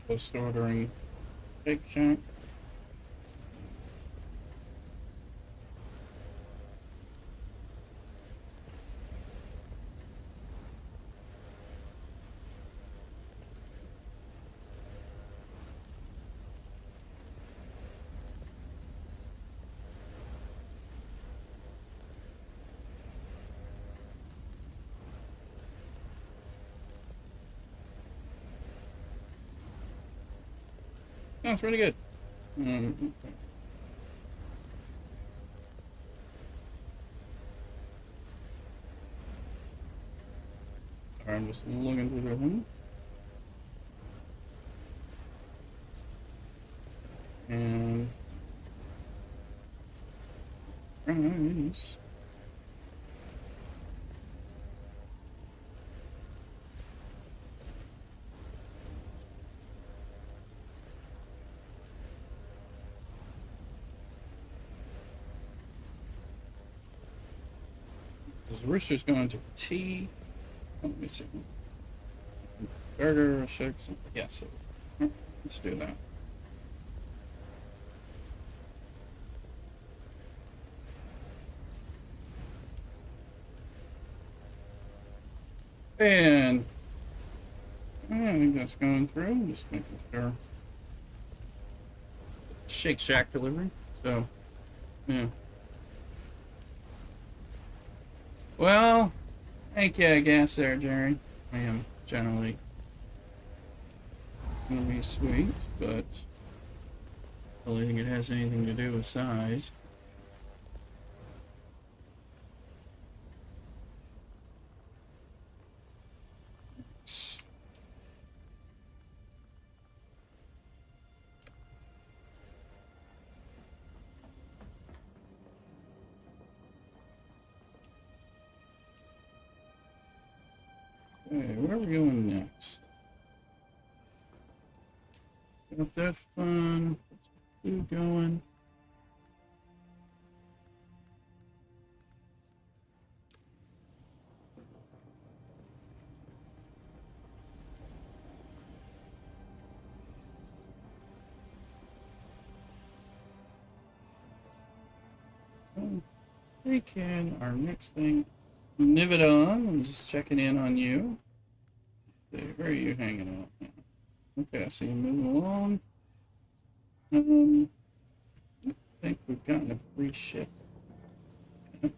Just ordering Big Shack. That's pretty good. Okay. Alright, I'm just looking through everything. And nice. This rooster's going to tea. Oh, let me see. Burger, shakes. Yes. Let's do that. And I think that's going through. Just making sure. Shake Shack delivery. So, yeah. Well, thank you, I guess, there, Jerry. I am generally gonna be sweet, but I don't think it has anything to do with size. Okay, where are we going next? Got that fun. Food going. We can. Our next thing. Nivedon, I'm just checking in on you. Where are you hanging out now? Okay, I see you moving along. I think we've gotten a free ship. Okay.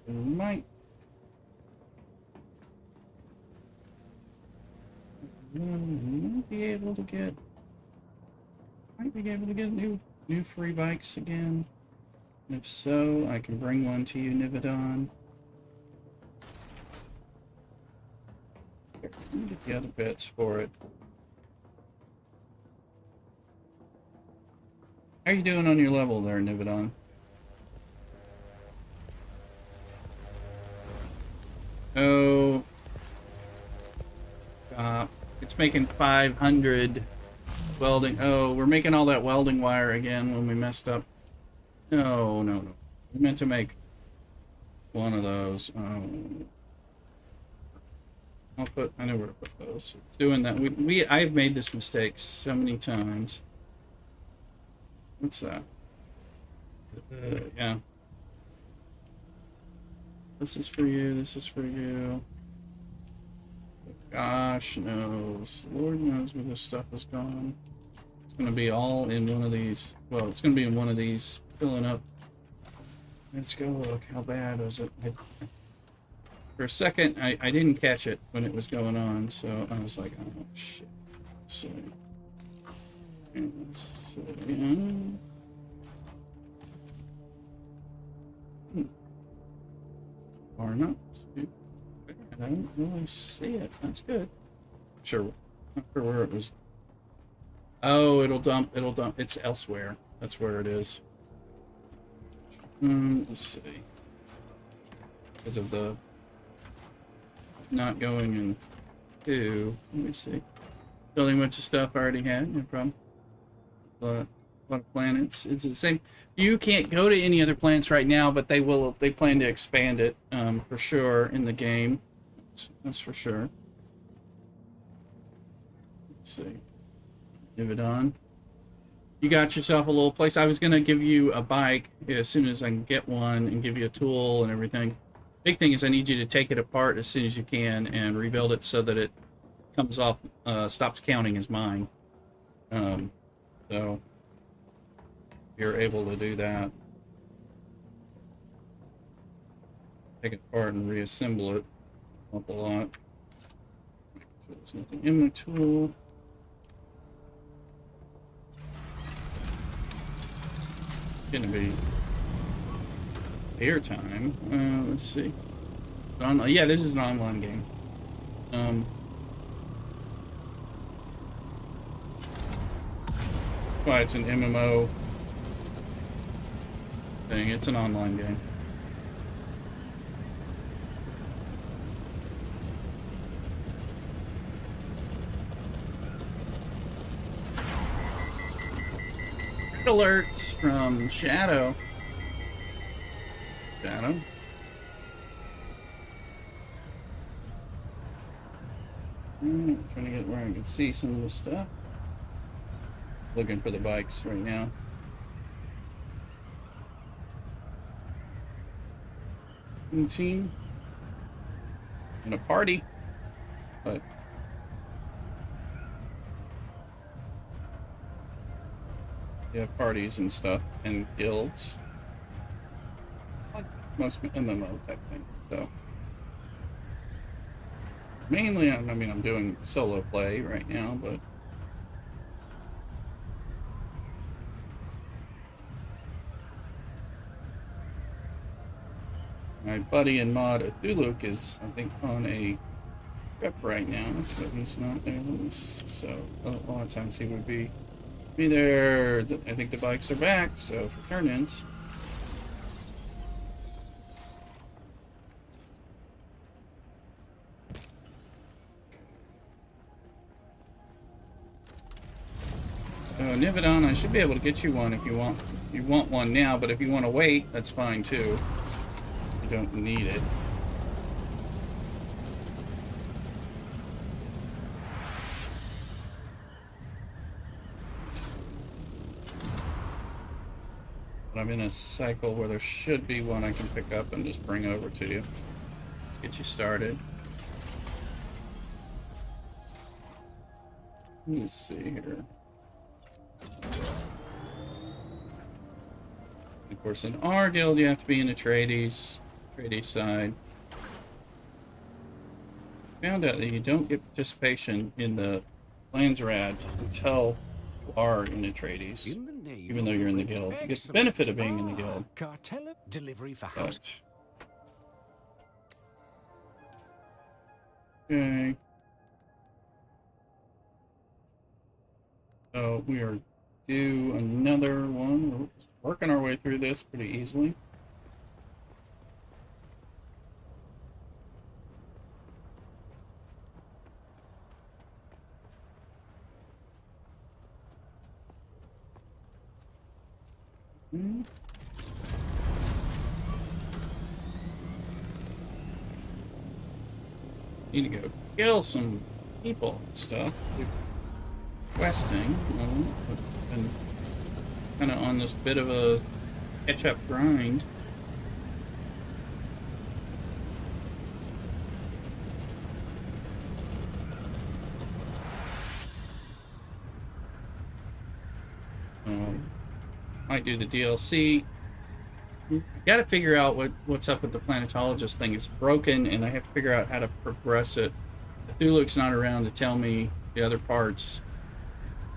We might be able to get new free bikes again. And if so, I can bring one to you, Nivedon. Here, let me get the other bits for it. How are you doing on your level there, Nivedon? Oh, it's making 500 welding. Oh, we're making all that welding wire again when we messed up. No. We meant to make one of those. I know where to put those. Doing that. I've made this mistake so many times. What's that? Yeah. This is for you. This is for you. Gosh knows. Lord knows where this stuff is gone. It's going to be all in one of these. Well, it's going to be in one of these. Filling up. Let's go look. How bad was it? For a second, I didn't catch it when it was going on, so I was like, oh, shit. Let's see. Let's see. Or not. I don't really see it. That's good. Sure. Not sure where it was. Oh, it'll dump. It's elsewhere. That's where it is. Let's see. Because of the not going in two. Let me see. Building a bunch of stuff I already had. No problem. A lot of planets. It's the same. You can't go to any other planets right now, but they will. They plan to expand it for sure in the game. That's for sure. Let's see. Nivedon. You got yourself a little place. I was going to give you a bike as soon as I can get one and give you a tool and everything. Big thing is I need you to take it apart as soon as you can and rebuild it so that it comes off, stops counting as mine. So you're able to do that. Take it apart and reassemble it. Up a lot. Make sure there's nothing in my tool. Gonna be air time. Let's see. Yeah, this is an online game. Why it's an MMO thing. It's an online game. Alerts from Shadow. Trying to get where I can see some of the stuff. Looking for the bikes right now. Team in a party, but you have parties and stuff and guilds, like most MMO type thing. So mainly, I'm doing solo play right now, but my buddy and mod Athuluk is, I think, on a up right now, so he's not there. So a lot of times he would be there. I think the bikes are back, so for turn-ins. Nivedon, I should be able to get you one if you want. You want one now, but if you want to wait, that's fine too. You don't need it. But I'm in a cycle where there should be one I can pick up and just bring over to you. Get you started. Let me see here. Of course, in our guild, you have to be in the Atreides side. Found out that you don't get participation in the Landsrad until you are in the Atreides, even though you're in the guild. You get the benefit of being in the guild.
Cartel delivery for house.
Okay. So we are due another one. We're working our way through this pretty easily. Need to go kill some people and stuff. Questing, and kind of on this bit of a catch-up grind. Might do the DLC. Got to figure out what's up with the planetologist thing. It's broken, and I have to figure out how to progress it. Cthulhu's not around to tell me the other parts.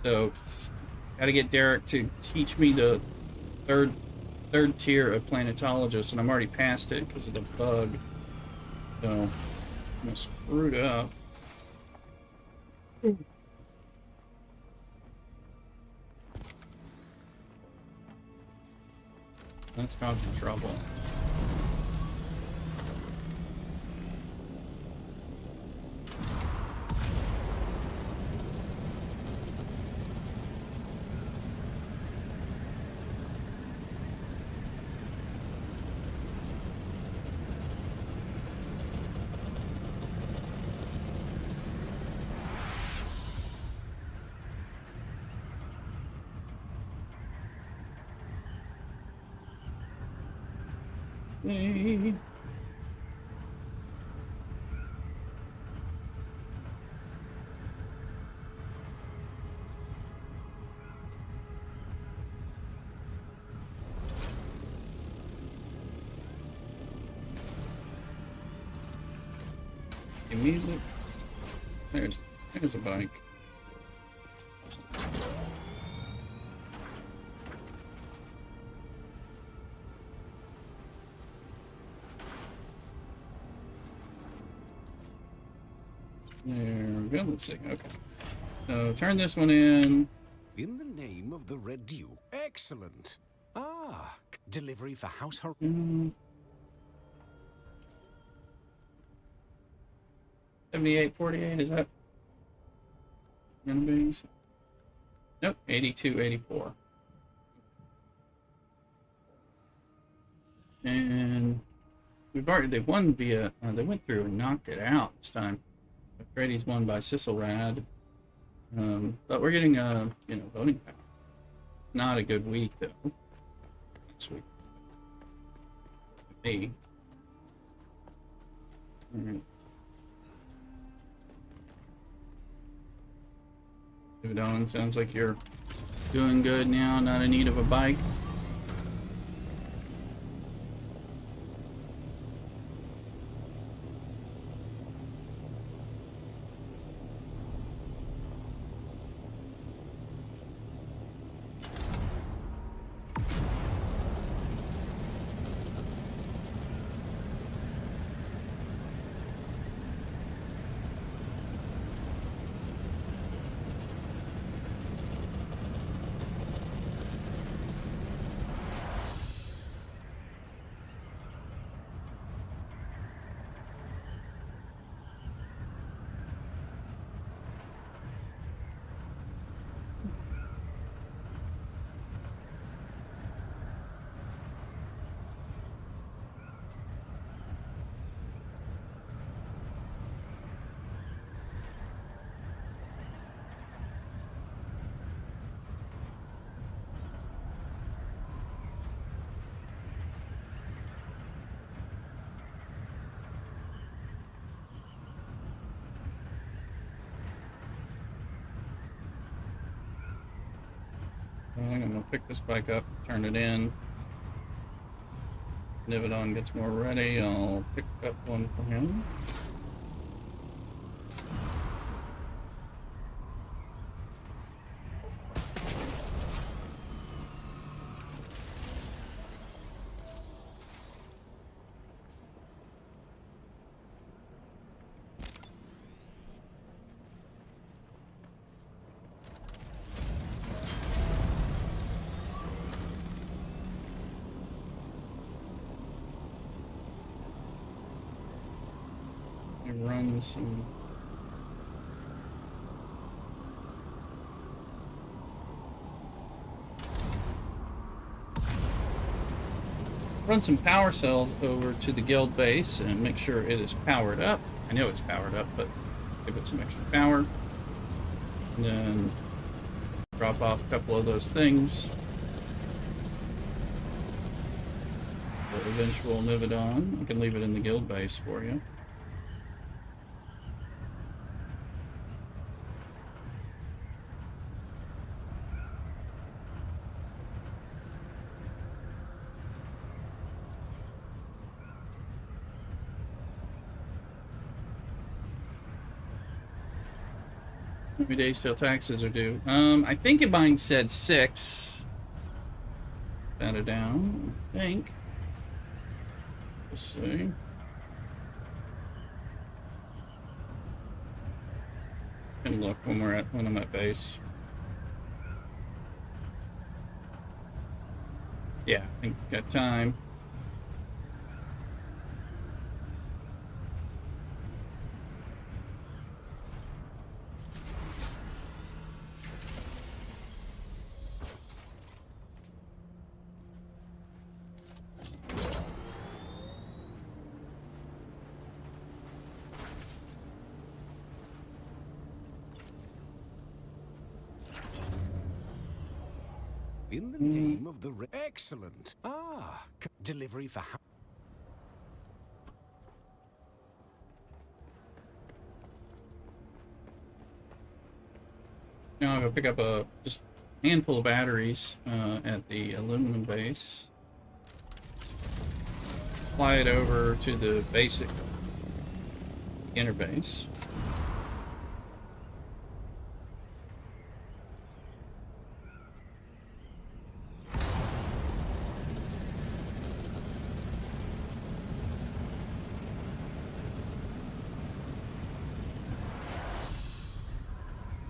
So, got to get Derek to teach me the third tier of planetologist, and I'm already past it because of the bug. So, I'm screwed up. That's causing trouble. Hey. The music. There's a bike. There we go. Let's see. Okay. So turn this one in.
In the name of the Red Duke. Excellent. Ah, delivery for House Horror.
7848, is that gonna be? Nope, 8284. And we've already, they won via, they went through and knocked it out this time. Brady's won by Sisselrad. But we're getting, voting power. Not a good week, though. This week. Me. Alright. Udon, sounds like you're doing good now, not in need of a bike. pick this bike up, turn it in. Nivedon gets more ready. I'll pick up one for him. Run some power cells over to the guild base and make sure it is powered up. I know it's powered up, but give it some extra power. And then drop off a couple of those things. The eventual Nivedon. I can leave it in the guild base for you. How many days till taxes are due? I think mine said 6. That it down, I think. Let's see. Can look when I'm at base. Yeah, I think got time.
In the name of the excellent. Delivery for
Now I'm gonna pick up a just handful of batteries at the aluminum base. Fly it over to the basic inner base.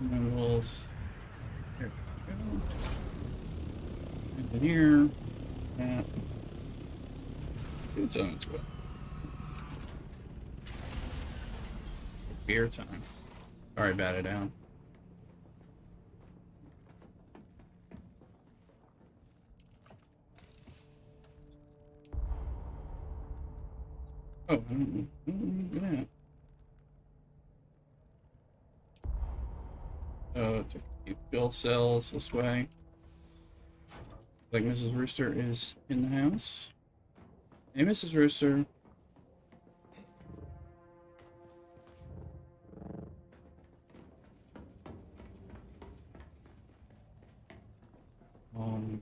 And then we'll here we go. Engineer that. It's on its way. Beer time. Sorry, bat it down. Oh, I don't do that. To keep fuel cells this way. Like Mrs. Rooster is in the house. Hey, Mrs. Rooster.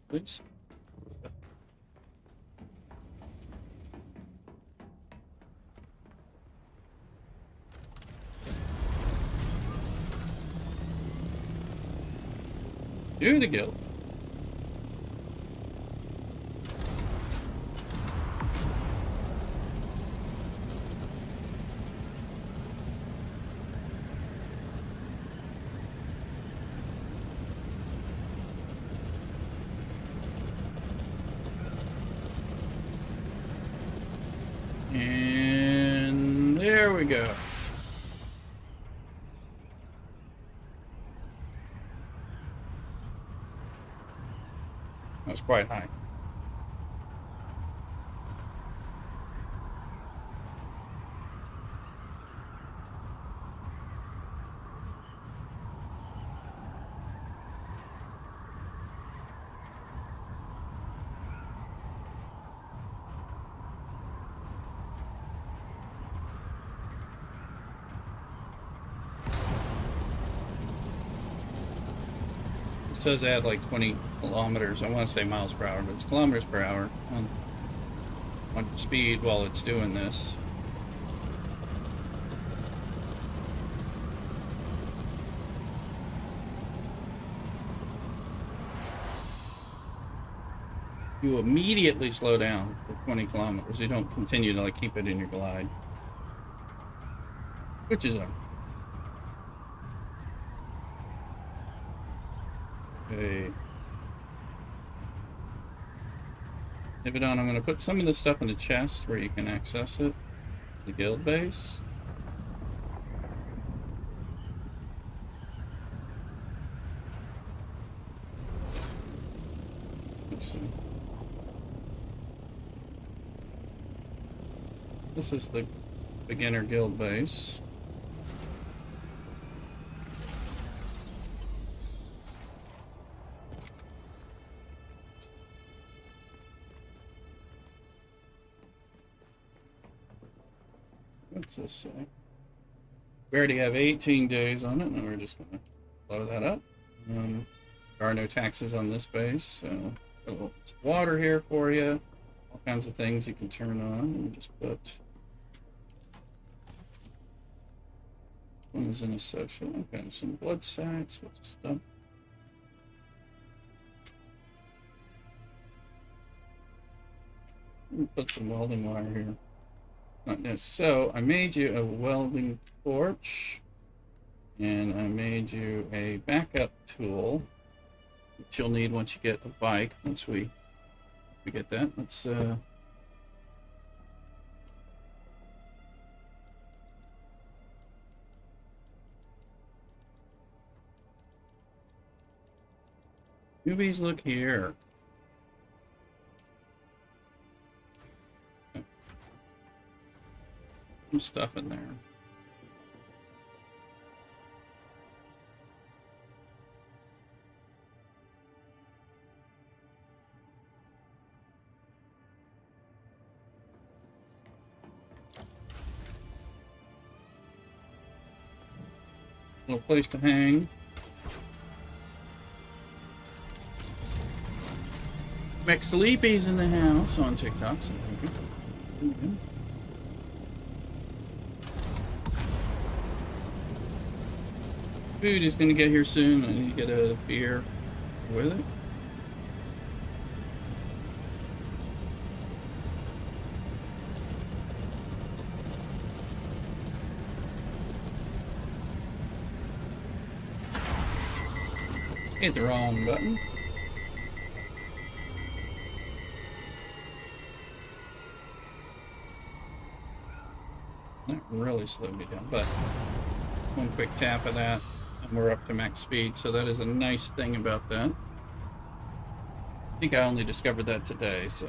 Please. Do the guild. And there we go. That's quite high. says add like 20 kilometers. I want to say miles per hour, but it's kilometers per hour on speed while it's doing this. You immediately slow down for 20 kilometers. You don't continue to like keep it in your glide, which is okay. Ibidon, I'm going to put some of this stuff in the chest where you can access it. The guild base. Let's see. This is the beginner guild base. What's this say? We already have 18 days on it, and we're just going to blow that up. There are no taxes on this base, so there's water here for you. All kinds of things you can turn on. Let me just put... One is in a social. Okay, some blood sacks. We'll just dump. Put some welding wire here. It's not this. So I made you a welding torch, and I made you a backup tool, which you'll need once you get a bike. Once we get that, let's newbies, look here. Some stuff in there. Little place to hang. McSleepy's in the house on TikTok. So food is going to get here soon. I need to get a beer with it. Hit the wrong button. That really slowed me down, but one quick tap of that and we're up to max speed, so that is a nice thing about that. I think I only discovered that today, so.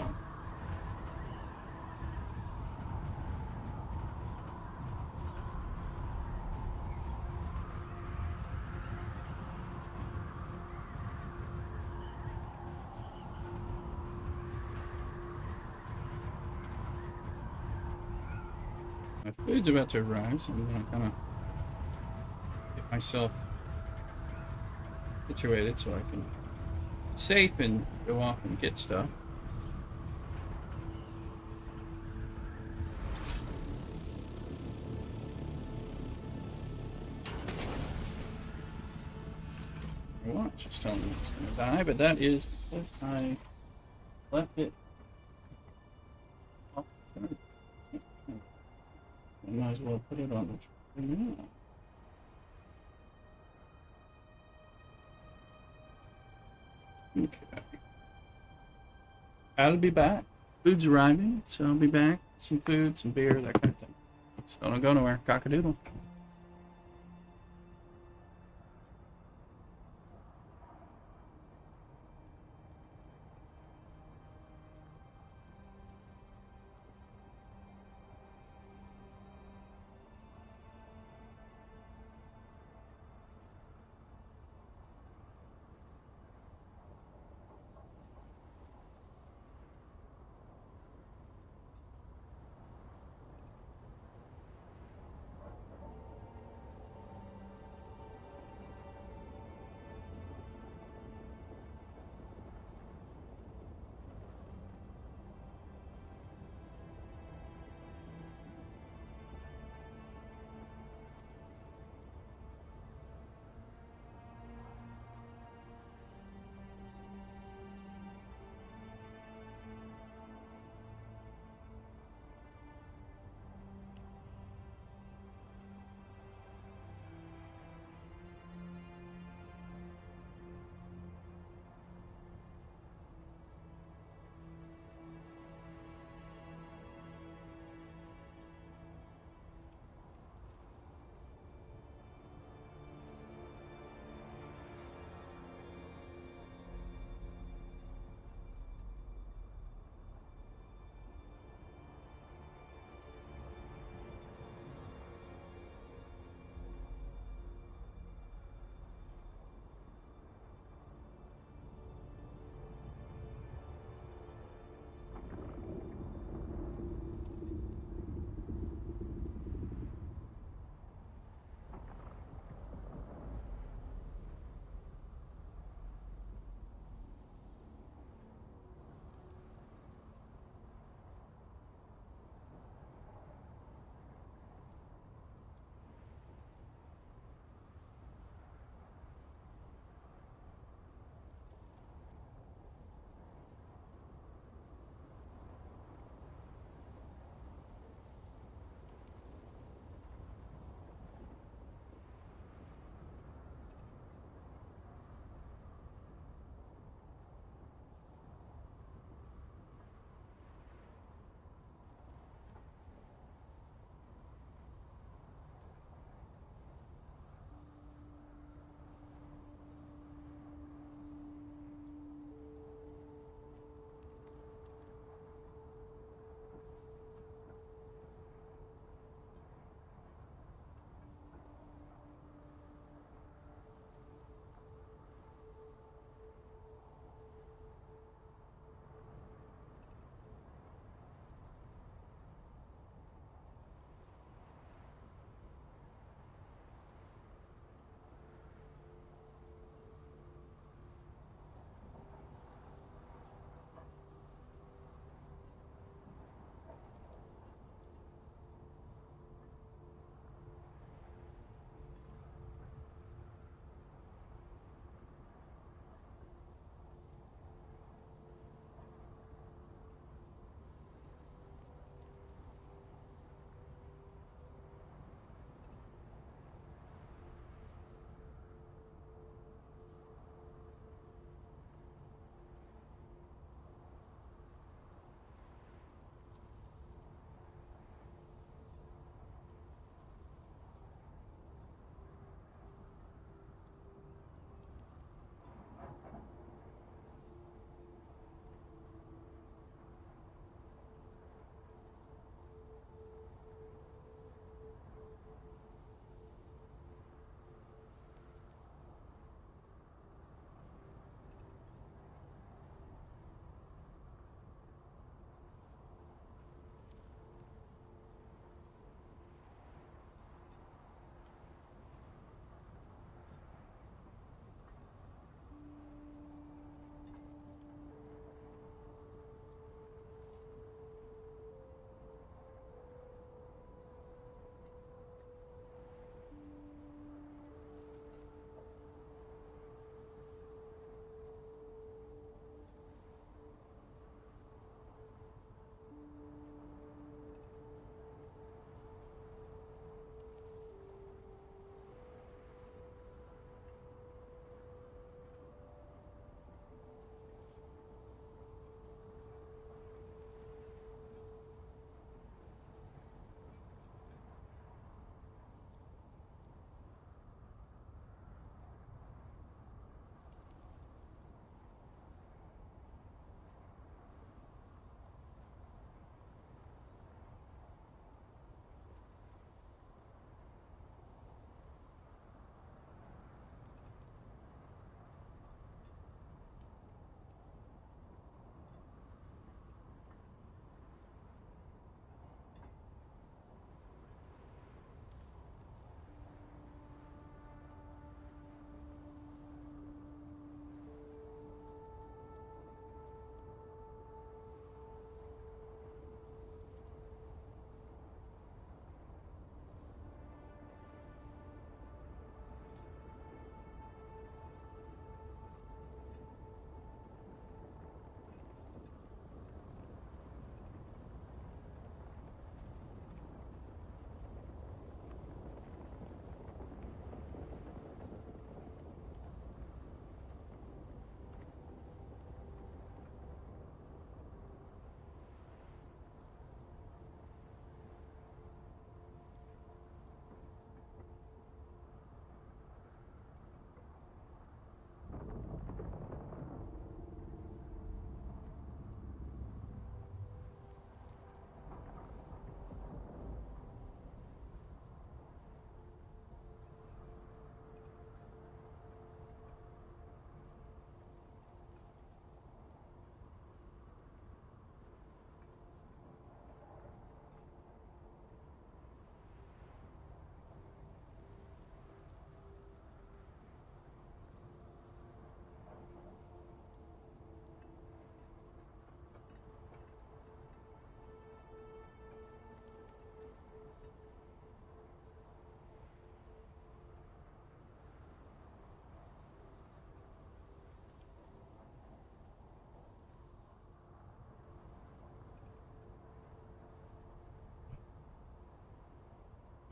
My food's about to arrive, so I'm gonna kind of get myself situated so I can be safe and go off and get stuff. My watch is telling me it's gonna die, but that is because I left it off the charger. I might as well put it on the charger now. Okay. I'll be back. Food's arriving, so I'll be back. Some food, some beer, that kind of thing. So don't go nowhere. Cock-a-doodle.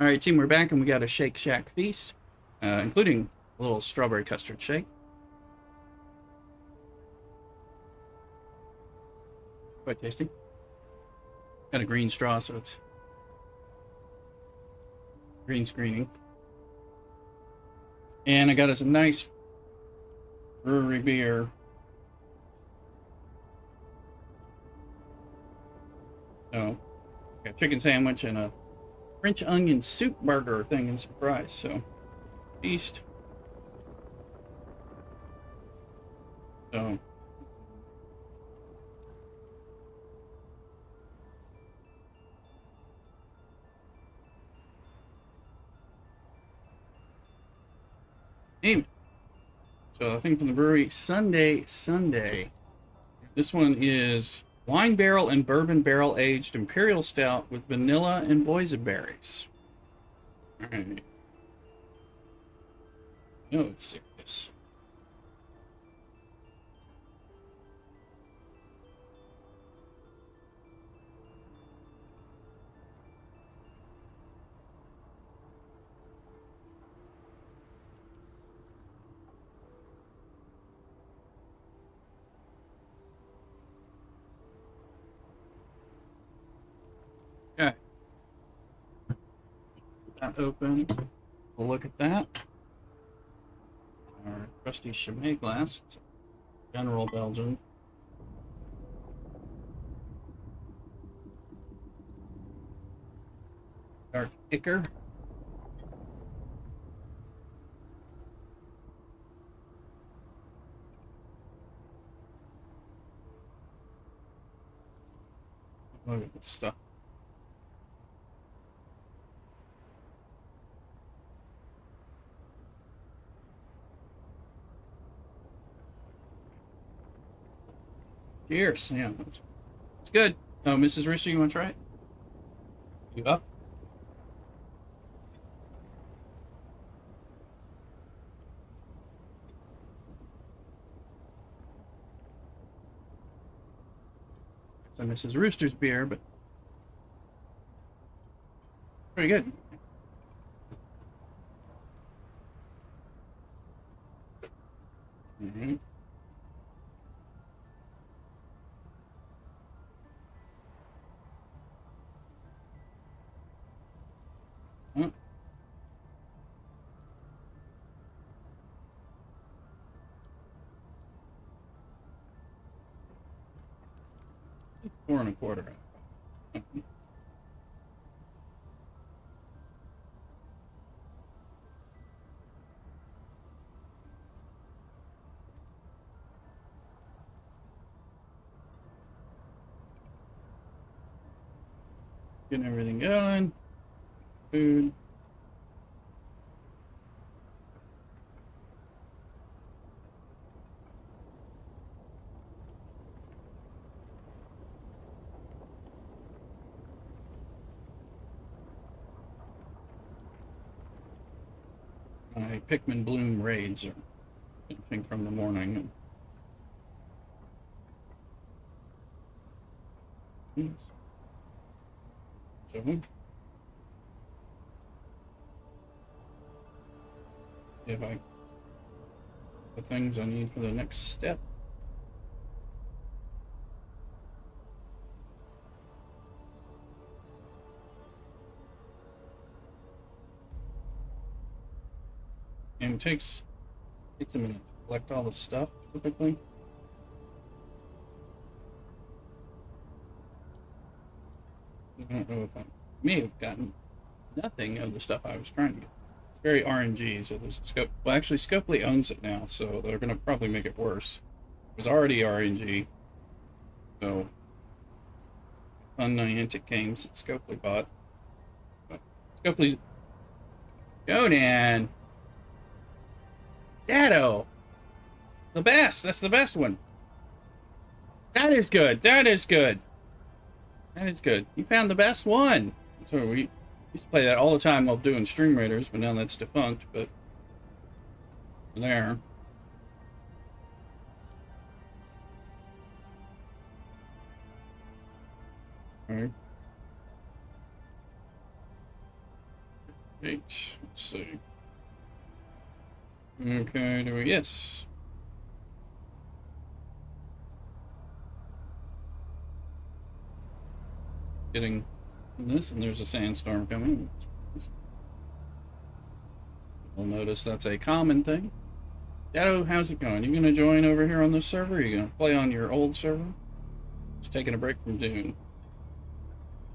All right, team, we're back, and we got a Shake Shack feast, including a little strawberry custard shake. Quite tasty. Got a green straw, so it's green screening. And I got us a nice brewery beer. So, got a chicken sandwich and a French onion soup burger thing and some fries. So, feast. So, named. So, I think from the brewery, Sunday. This one is wine barrel and bourbon barrel aged imperial stout with vanilla and boysenberries. All right. Oh, let's see this. Okay. That open. We'll look at that. Our trusty Chimay glass. It's a General Belgian. Dark Icker. Look at this stuff. Cheers. Yeah, it's good. Oh, Mrs. Rooster, you want to try it? You up? It's a Mrs. Rooster's beer, but pretty good. Mm-hmm. Oh. It's 4 1/4. Getting everything going. Food. My Pikmin Bloom raids are finishing from the morning. So, if I the things I need for the next step. And it takes a minute to collect all the stuff, typically. I don't know if I may have gotten nothing of the stuff I was trying to get. It's very RNG, so there's a scope. Well, actually, Scopely owns it now, so they're going to probably make it worse. It was already RNG, so fun Niantic games that Scopely bought. But Scopely's Conan. Dado. The best. That's the best one. That is good. That is good. That is good. You found the best one. So we used to play that all the time while doing Stream Raiders, but now that's defunct. But there. All right. Let's see. Okay, do we? Yes. Getting this, and there's a sandstorm coming. You'll notice that's a common thing. Shadow, how's it going? You gonna join over here on this server? Or are you gonna play on your old server? Just taking a break from Dune.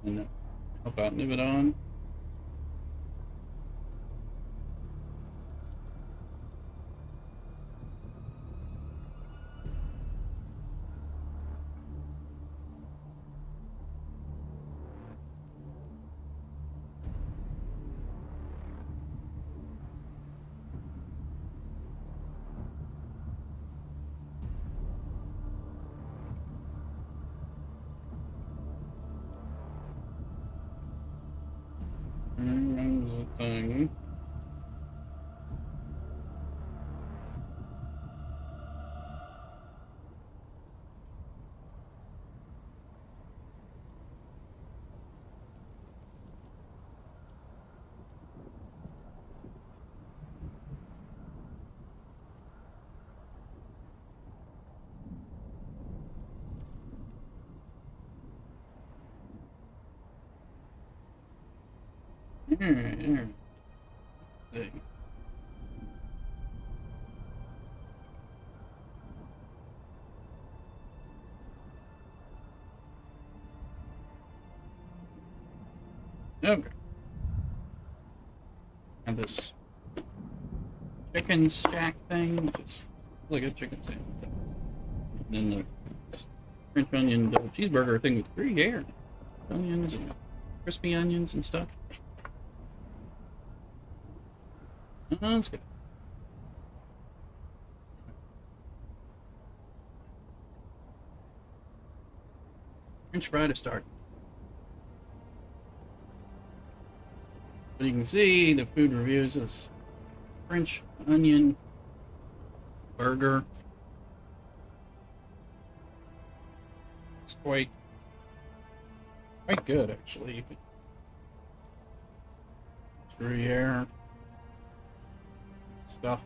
And help out Nivedon. There's a thing. Alright, see. Okay. And this chicken shack thing, which is really good chicken sandwich. And then the French onion double cheeseburger thing with Gruyere onions and crispy onions and stuff. That's good. French fry to start. But you can see the food reviews is French onion burger. It's quite good actually. You could Gruyere stuff.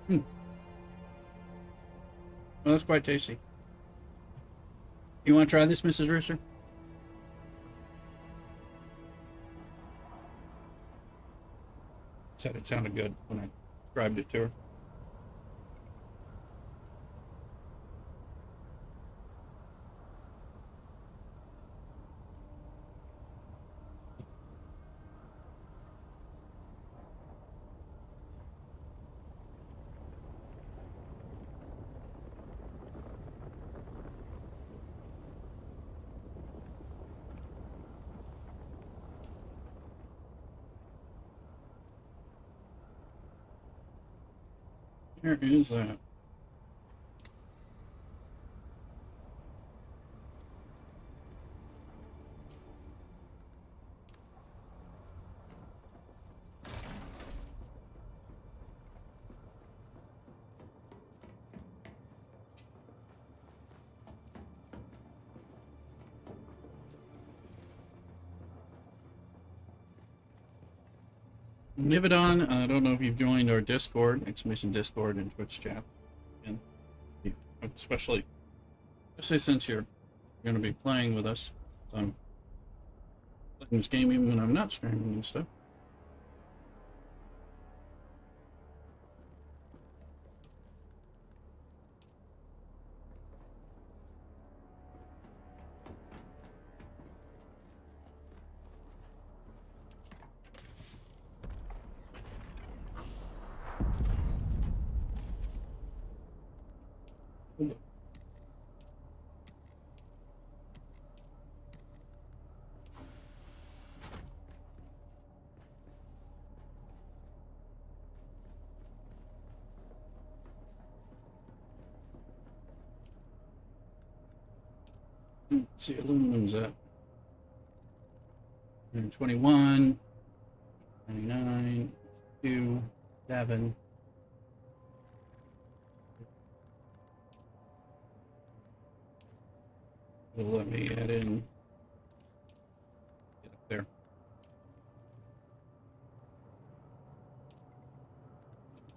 Well, that's quite tasty. You want to try this, Mrs. Rooster? Said it sounded good when I described it to her. Where is that? Nivedon, I don't know if you've joined our Discord. Exclamation Discord and Twitch chat. And especially since you're going to be playing with us. I'm playing this game even when I'm not streaming and stuff. Let's see, aluminum's at 121, 99, 2, 7, It'll let me add in. Get up there.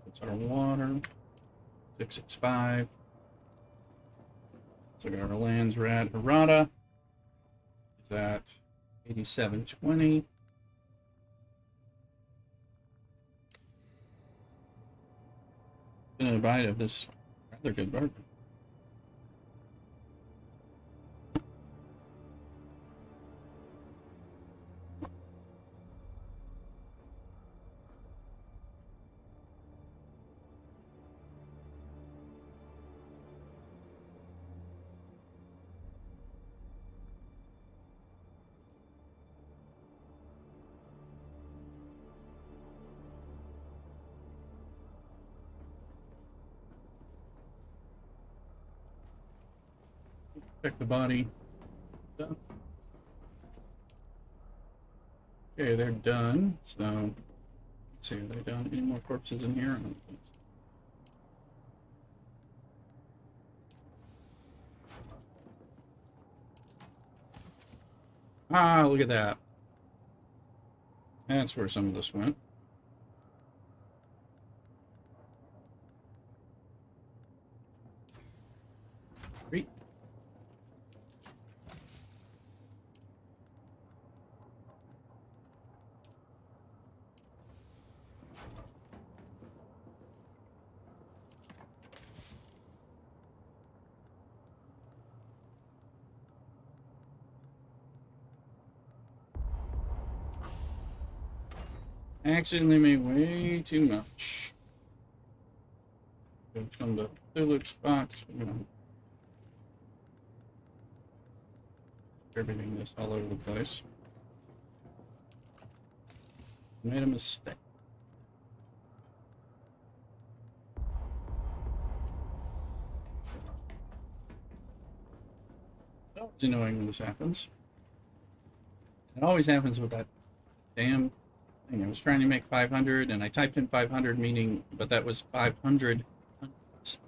That's our water. 665. So our lands rat errata is at 8720. Gonna bite of this rather good bargain. Check the body. Okay, they're done. So, let's see, are they done? Any more corpses in here? I don't think so. Ah, look at that. That's where some of this went. Great. I accidentally made way too much. From the Phillips box, you know, distributing this all over the place. Made a mistake. Oh, it's annoying when this happens. It always happens with that damn thing. I was trying to make 500 and I typed in 500 meaning, but that was 500 hundreds.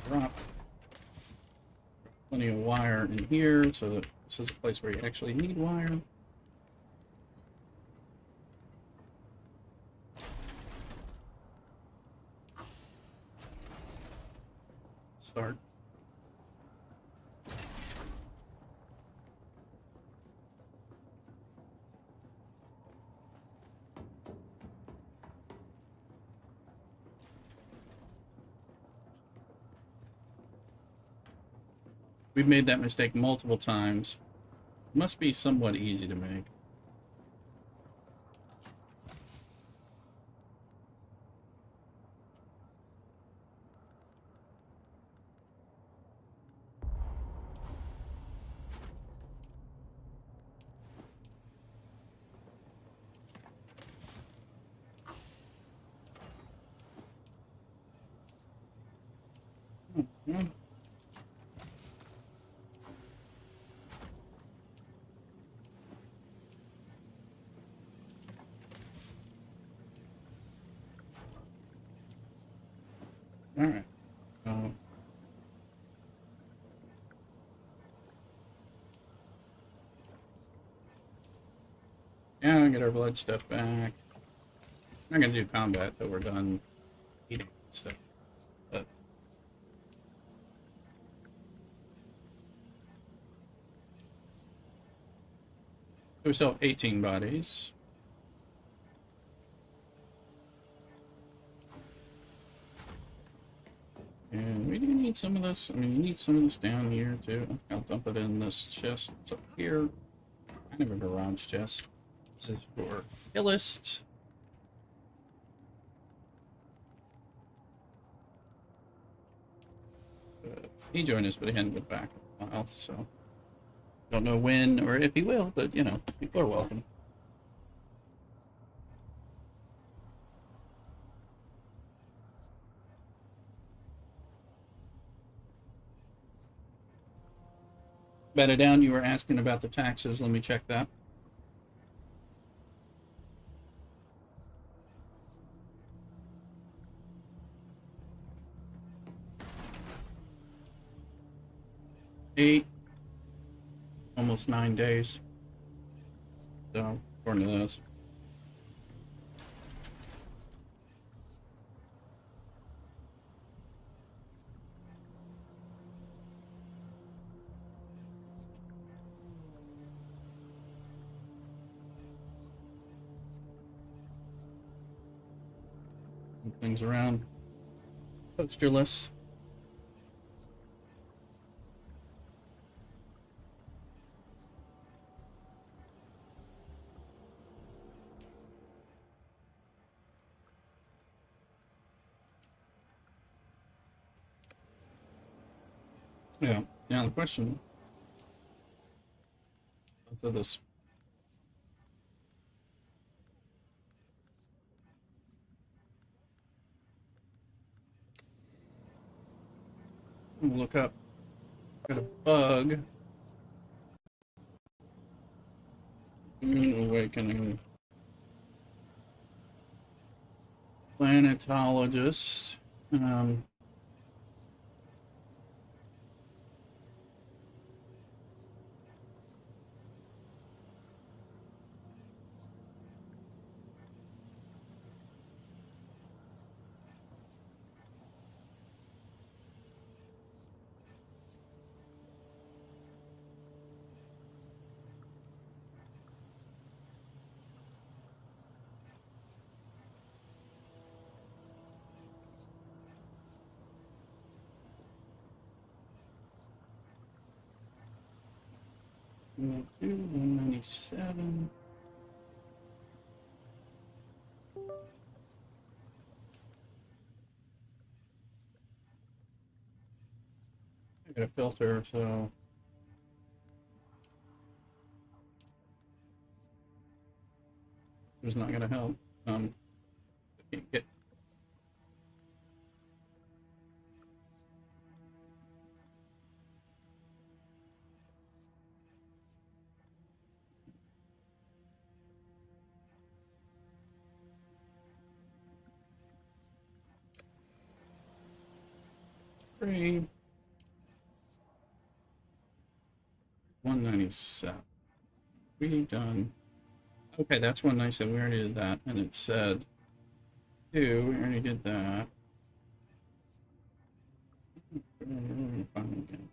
Drop. Plenty of wire in here, so that this is a place where you actually need wire. Start. We've made that mistake multiple times. It must be somewhat easy to make. Hmm. All right. Yeah, we get our blood stuff back. I'm not gonna do combat till we're done eating stuff. But we still have 18 bodies. And we do need some of this. I mean, you need some of this down here too. I'll dump it in this chest. It's up here. Kind of a garage chest. This is for Illist. He joined us, but he hadn't been back in a while, so don't know when or if he will, but you know, people are welcome. Better down, you were asking about the taxes. Let me check that. 8, almost 9 days. So, according to this. Move things around. Posterless. Yeah. Now the question. Let's do this. We'll look up. Got a bug. Awakening. Planetologist. We'll do 197. I got a filter, so it's not going to help. I can't get. Three. 197. We done. Okay, that's 197. We already did that. And it said 2. We already did that. Again.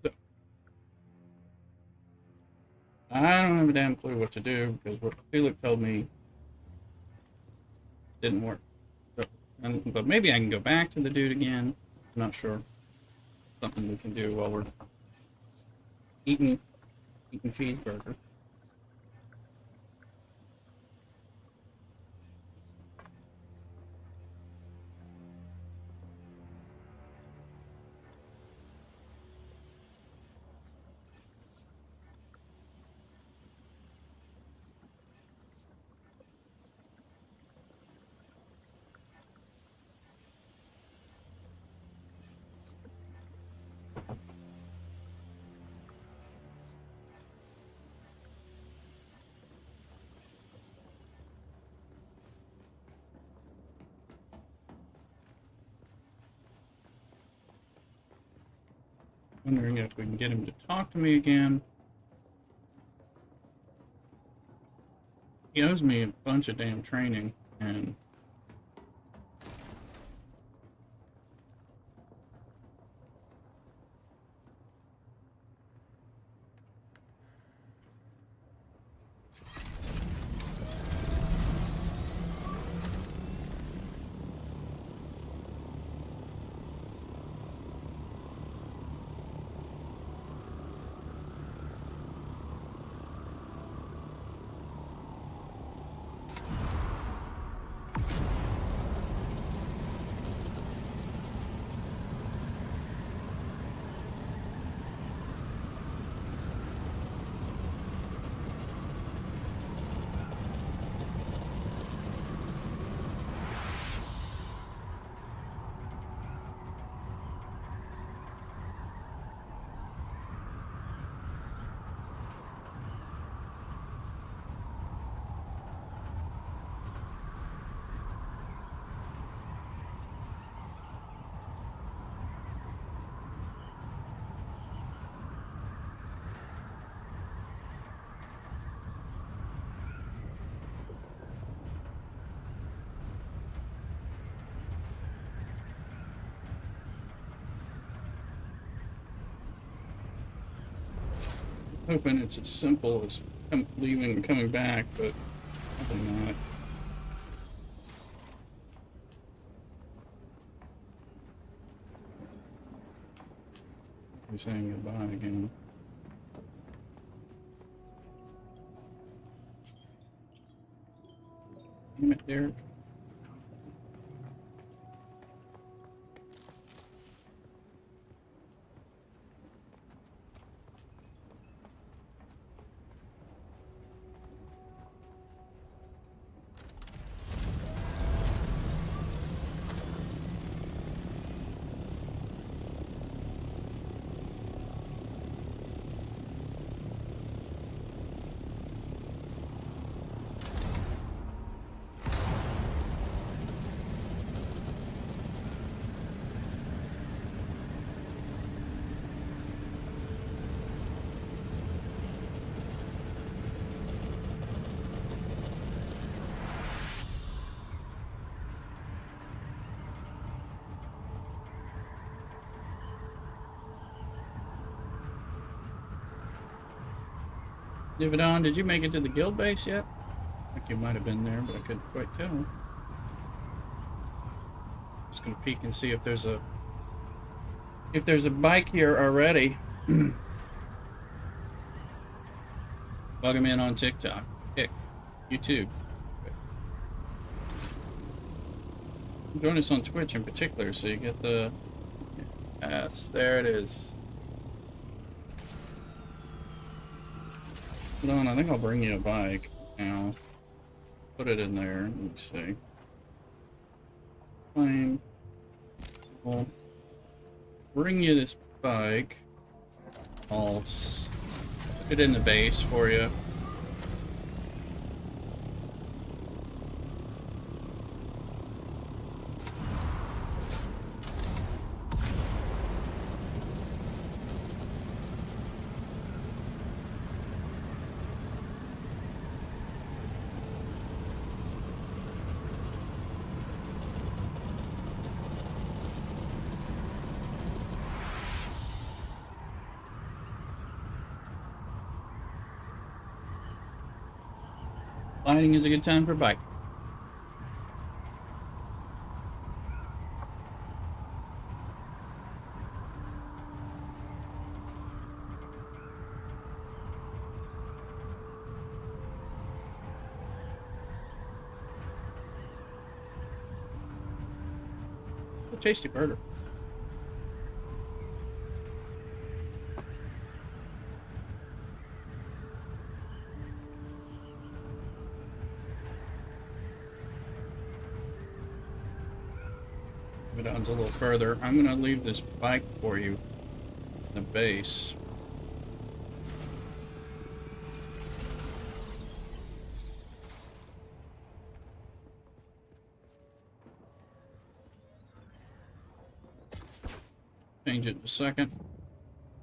So, I don't have a damn clue what to do because what Felix told me didn't work. So, but maybe I can go back to the dude again. I'm not sure. Something we can do while we're eating cheeseburgers. Wondering if we can get him to talk to me again. He owes me a bunch of damn training, and hoping it's as simple as leaving and coming back, but probably not. We're saying goodbye again. Damn it, Derek. Dividon, did you make it to the guild base yet? I think you might have been there, but I couldn't quite tell. Just gonna peek and see if there's a bike here already. Bug him in on TikTok, YouTube. Join us on Twitch in particular, so you get the. Yes, there it is. Hold on, I think I'll bring you a bike now. Put it in there. Let me see. Fine. I'll bring you this bike. I'll put it in the base for you. Lighting is a good time for bike. A tasty burger. It on a little further. I'm going to leave this bike for you in the base. Change it in a second.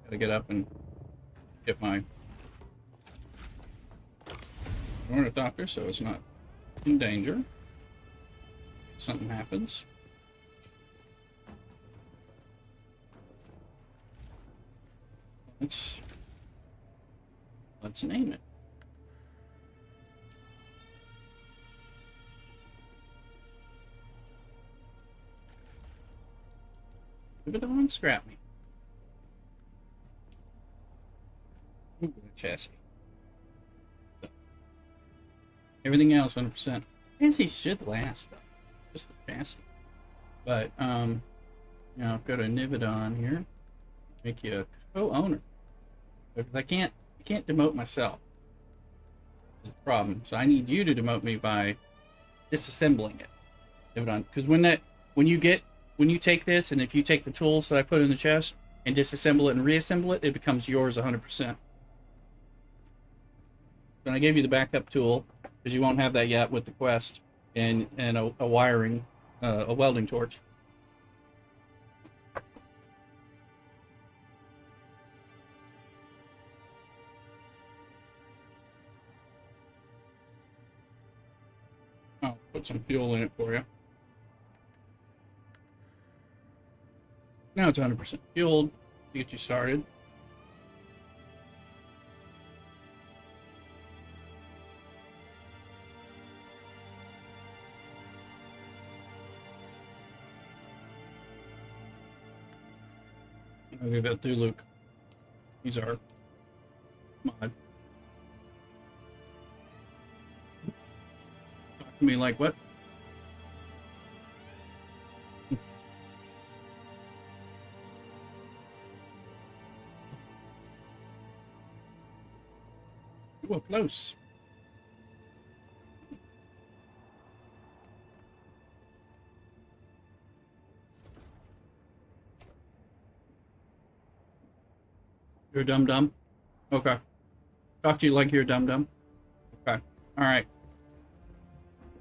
Gotta get up and get my ornithopter so it's not in danger if something happens. Let's name it. Leave it on, scrap me. Ooh, the chassis. Everything else 100%. Chassis should last though. Just the chassis. But you know, I've got a Nivedon here. Make you a co-owner. Because I can't demote myself. That's the problem. So I need you to demote me by disassembling it. Because when you take this, and if you take the tools that I put in the chest and disassemble it and reassemble it, it becomes yours 100%. And I gave you the backup tool because you won't have that yet with the quest and a wiring, a welding torch. I'll put some fuel in it for you. Now it's 100% fueled to get you started. I'll give that to Luke. He's our mod. Talk to me like what? Ooh, close. You're dum-dum? Okay. Talk to you like you're dum-dum? Okay. Alright.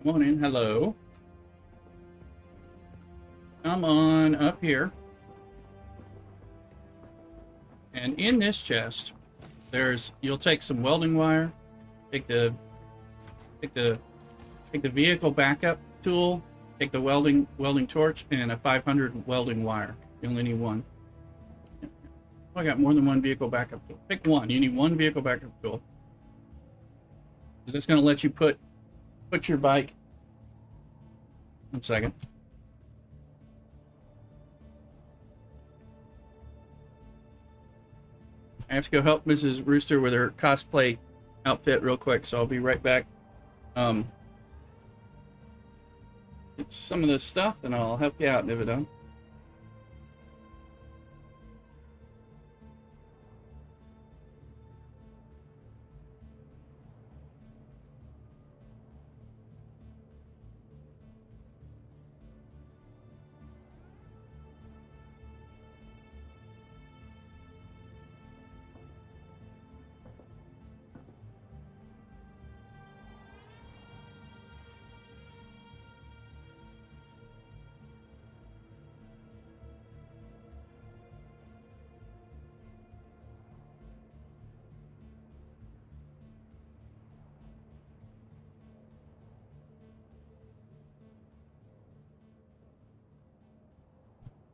Come on in. Hello. Come on up here. And in this chest, you'll take some welding wire, take the vehicle backup tool, take the welding torch, and a 500 welding wire. You only need one. I got more than one vehicle backup tool. Pick one. You need one vehicle backup tool. Because that's going to let you put your bike. 1 second. I have to go help Mrs. Rooster with her cosplay outfit real quick, so I'll be right back. It's some of this stuff, and I'll help you out, Nivedon.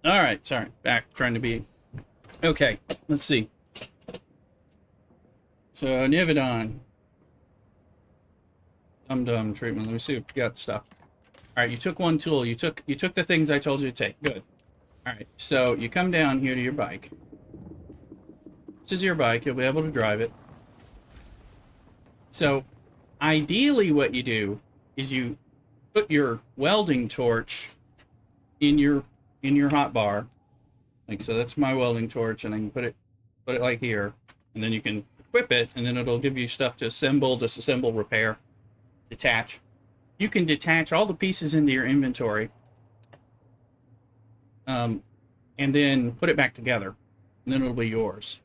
All right, sorry. Back, trying to be... Okay, let's see. So, Nivedon. Dum-dum treatment. Let me see if you got stuff. All right, you took one tool. You took the things I told you to take. Good. All right, so you come down here to your bike. This is your bike. You'll be able to drive it. So, ideally what you do is you put your welding torch in your hot bar. Like so, that's my welding torch, and I can put it like here, and then you can equip it, and then it'll give you stuff to assemble, disassemble, repair, detach. You can detach all the pieces into your inventory, and then put it back together, and then it'll be yours.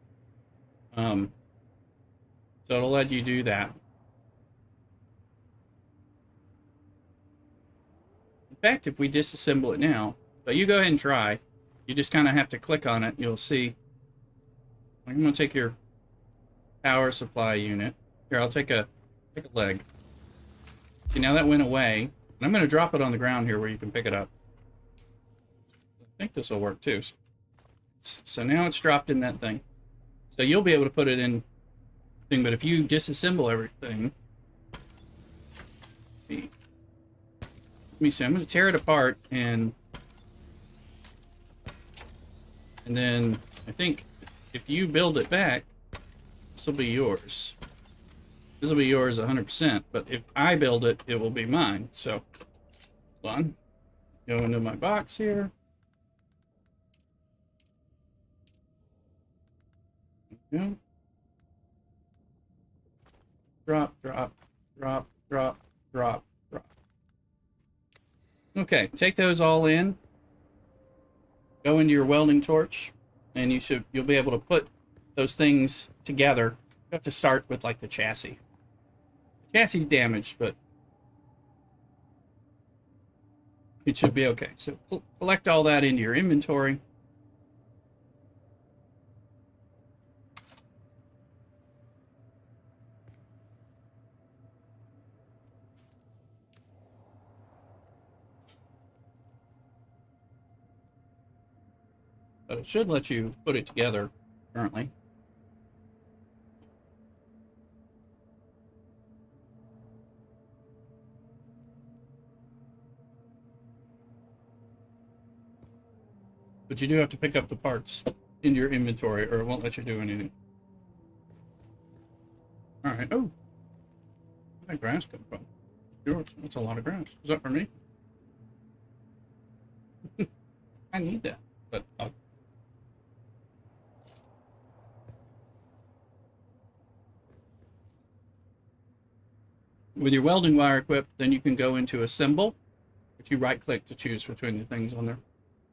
So it'll let you do that. In fact, if we disassemble it now, but you go ahead and try. You just kind of have to click on it. You'll see. I'm going to take your power supply unit. Here, I'll take a leg. See, now that went away. And I'm going to drop it on the ground here where you can pick it up. I think this will work too. So now it's dropped in that thing. So you'll be able to put it in thing, but if you disassemble everything, let me see, I'm going to tear it apart and then I think if you build it back, this will be yours. This will be yours 100%, but if I build it, it will be mine. So, hold on. Go into my box here. Go. Drop, drop, drop, drop, drop, drop. Okay, take those all in. Go into your welding torch, and you'll be able to put those things together. You have to start with like the chassis. The chassis is damaged, but it should be okay. So collect all that into your inventory. But it should let you put it together currently. But you do have to pick up the parts. into your inventory, or it won't let you do anything. All right. Oh, where did that grass come from? Yours. That's a lot of grass. Is that for me? I need that, but with your welding wire equipped, then you can go into assemble, but you right-click to choose between the things on there.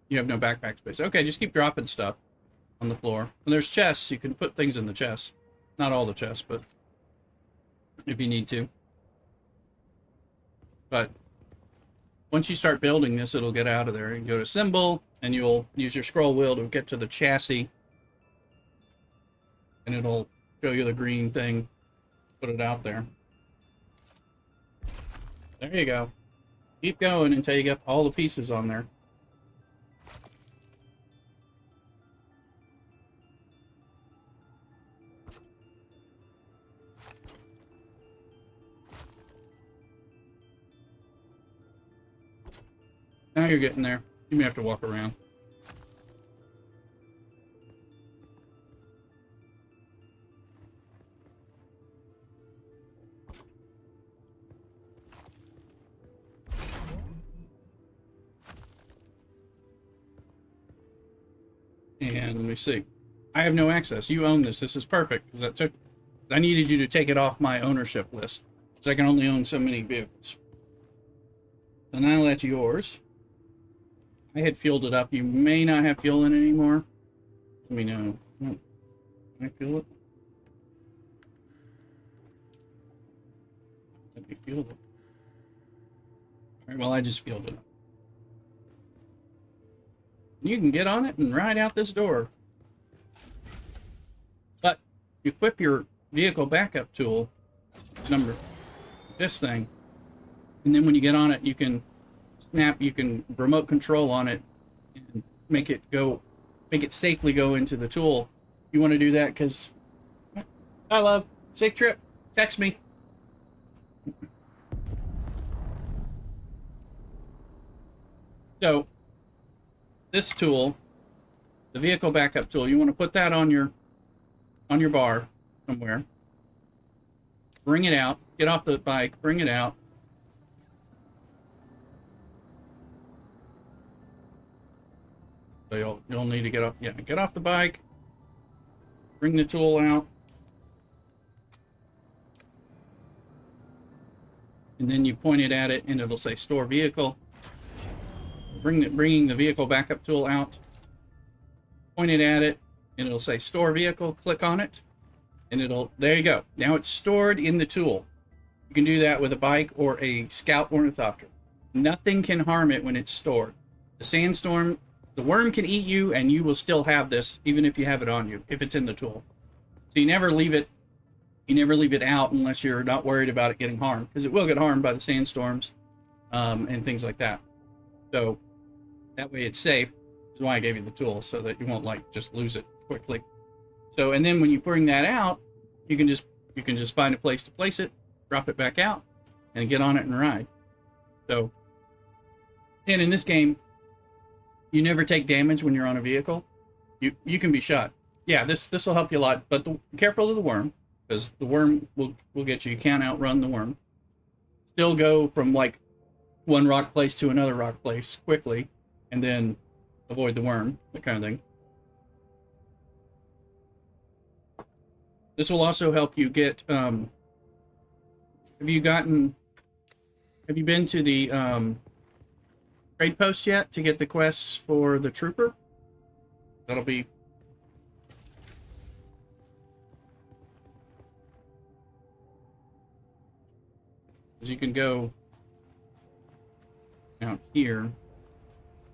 You have no backpack space. Okay, just keep dropping stuff on the floor. And there's chests. You can put things in the chests. Not all the chests, but if you need to. But once you start building this, it'll get out of there. You can go to assemble, and you'll use your scroll wheel to get to the chassis. And it'll show you the green thing. Put it out there. There you go. Keep going until you get all the pieces on there. Now you're getting there. You may have to walk around. And let me see. I have no access. You own this. This is perfect because I needed you to take it off my ownership list, because I can only own so many vehicles. So now that's yours. I had fueled it up. You may not have fuel in it anymore. Let me know. Can I fuel it? Let me fuel it. All right, well, I just fueled it up. You can get on it and ride out this door. But you equip your vehicle backup tool, this thing, and then when you get on it, you can remote control on it and make it safely go into the tool. You want to do that because, hi love, safe trip, text me. So this tool, the vehicle backup tool, you want to put that on your bar somewhere. Bring it out, get off the bike, bring it out. So you'll need to get off the bike, bring the tool out, and then you point it at it, and it'll say store vehicle. Bringing the vehicle backup tool out, point it at it, and it'll say store vehicle. Click on it, and there you go. Now it's stored in the tool. You can do that with a bike or a Scout Ornithopter. Nothing can harm it when it's stored. The worm can eat you, and you will still have this, even if you have it on you, if it's in the tool. So you never leave it out unless you're not worried about it getting harmed, because it will get harmed by the sandstorms and things like that. So that way it's safe. That's why I gave you the tool, so that you won't just lose it quickly. So, and then when you bring that out, you can just find a place to place it, drop it back out, and get on it and ride. So, and in this game, you never take damage when you're on a vehicle. You can be shot. Yeah, this will help you a lot, but be careful of the worm, because the worm will get you. You can't outrun the worm. Still go from one rock place to another rock place quickly, and then avoid the worm, that kind of thing. This will also help you get, have you been to the trade post yet to get the quests for the trooper? That'll be... Because you can go out here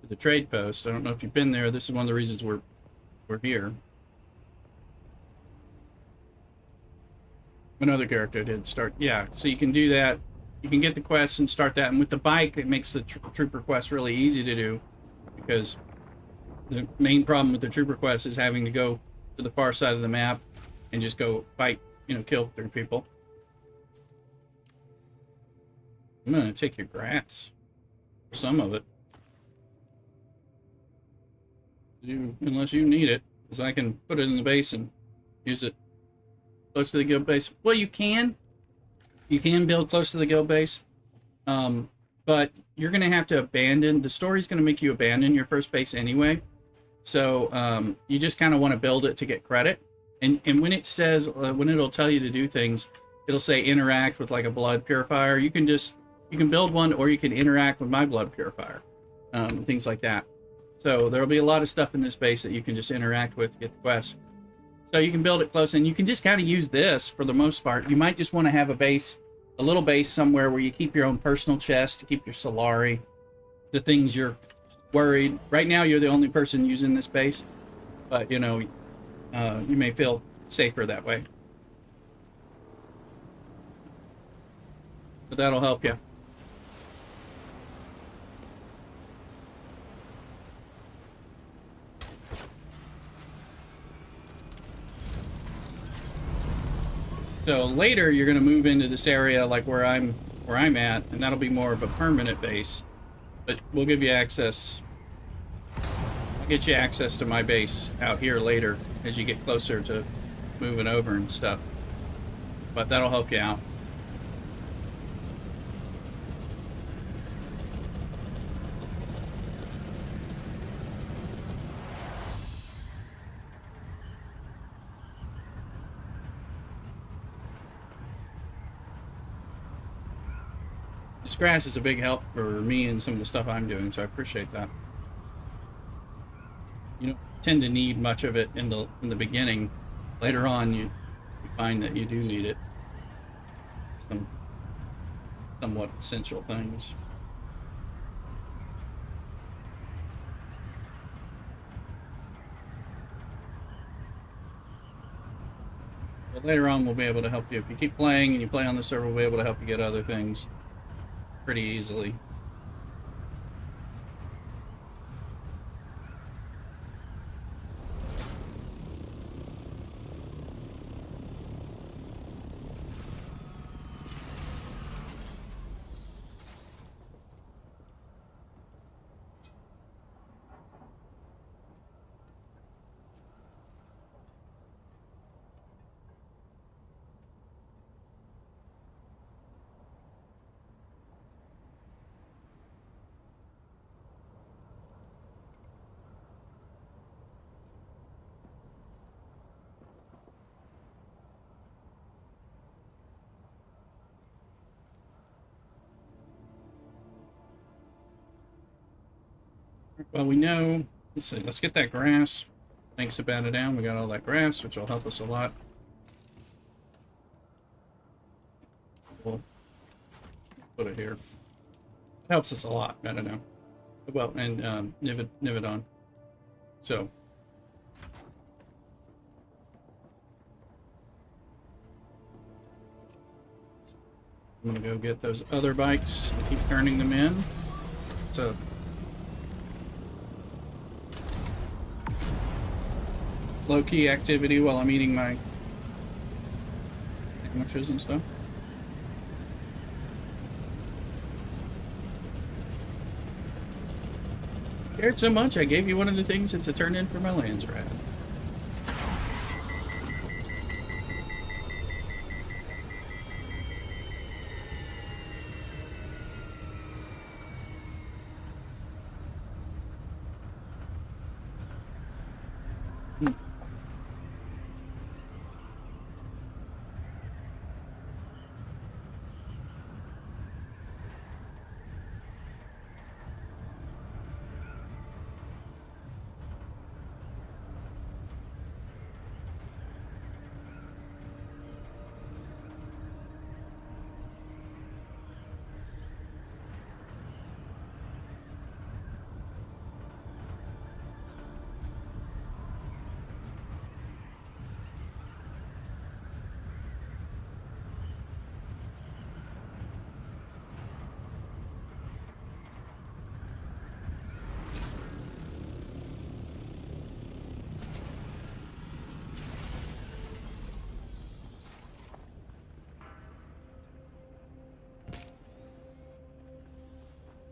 to the trade post. I don't know if you've been there. This is one of the reasons we're here. Another character did start. Yeah, so you can do that. You can get the quests and start that. And with the bike, it makes the trooper quest really easy to do, because the main problem with the trooper quest is having to go to the far side of the map and just go fight, kill 3 people. I'm gonna take your grass, some of it, unless you need it. Because I can put it in the base and use it close to the guild base. Well, you can. You can build close to the guild base. But you're going to have to abandon. The story's going to make you abandon your first base anyway. So you just kind of want to build it to get credit. And when it says, when it'll tell you to do things, it'll say interact with like a blood purifier. You can build one, or you can interact with my blood purifier. Things like that. So there'll be a lot of stuff in this base that you can just interact with to get the quest. So you can build it close, and you can just kind of use this for the most part. You might just want to have a base, a little base somewhere where you keep your own personal chest to keep your Solari, the things you're worried. Right now, you're the only person using this base, but you know, you may feel safer that way. But that'll help you. So later you're going to move into this area like where I'm at, and that'll be more of a permanent base. But we'll give you access. I'll get you access to my base out here later as you get closer to moving over and stuff. But that'll help you out. This grass is a big help for me and some of the stuff I'm doing, so I appreciate that. You don't tend to need much of it in the beginning. Later on, you find that you do need it. Some somewhat essential things. But later on, we'll be able to help you. If you keep playing and you play on the server, we'll be able to help you get other things pretty easily. Well, we know, let's see, let's get that grass. Thanks to bat it down. We got all that grass, which will help us a lot. We'll put it here. It helps us a lot, I don't know. Well, and Nivedon. So. I'm gonna go get those other bikes, keep turning them in. So. Low-key activity while I'm eating my sandwiches and stuff. Cared so much, I gave you one of the things that's a turn-in for my lands rat.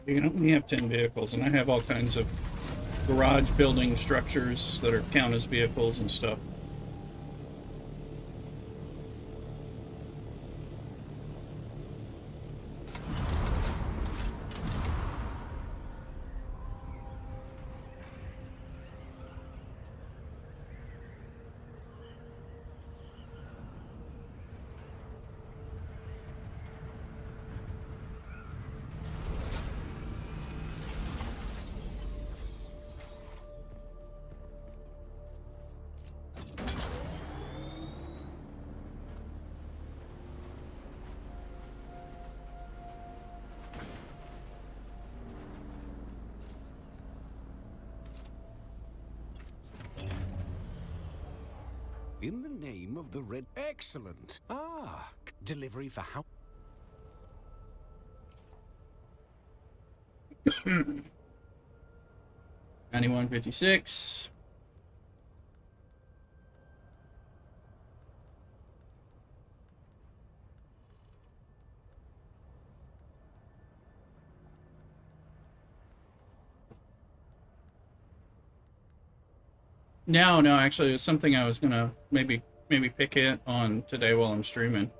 You can only have 10 vehicles, and I have all kinds of garage building structures that are count as vehicles and stuff.
In the name of the Red... Excellent. Ah, delivery for how...
9156. No, actually, it's something I was gonna maybe pick it on today while I'm streaming.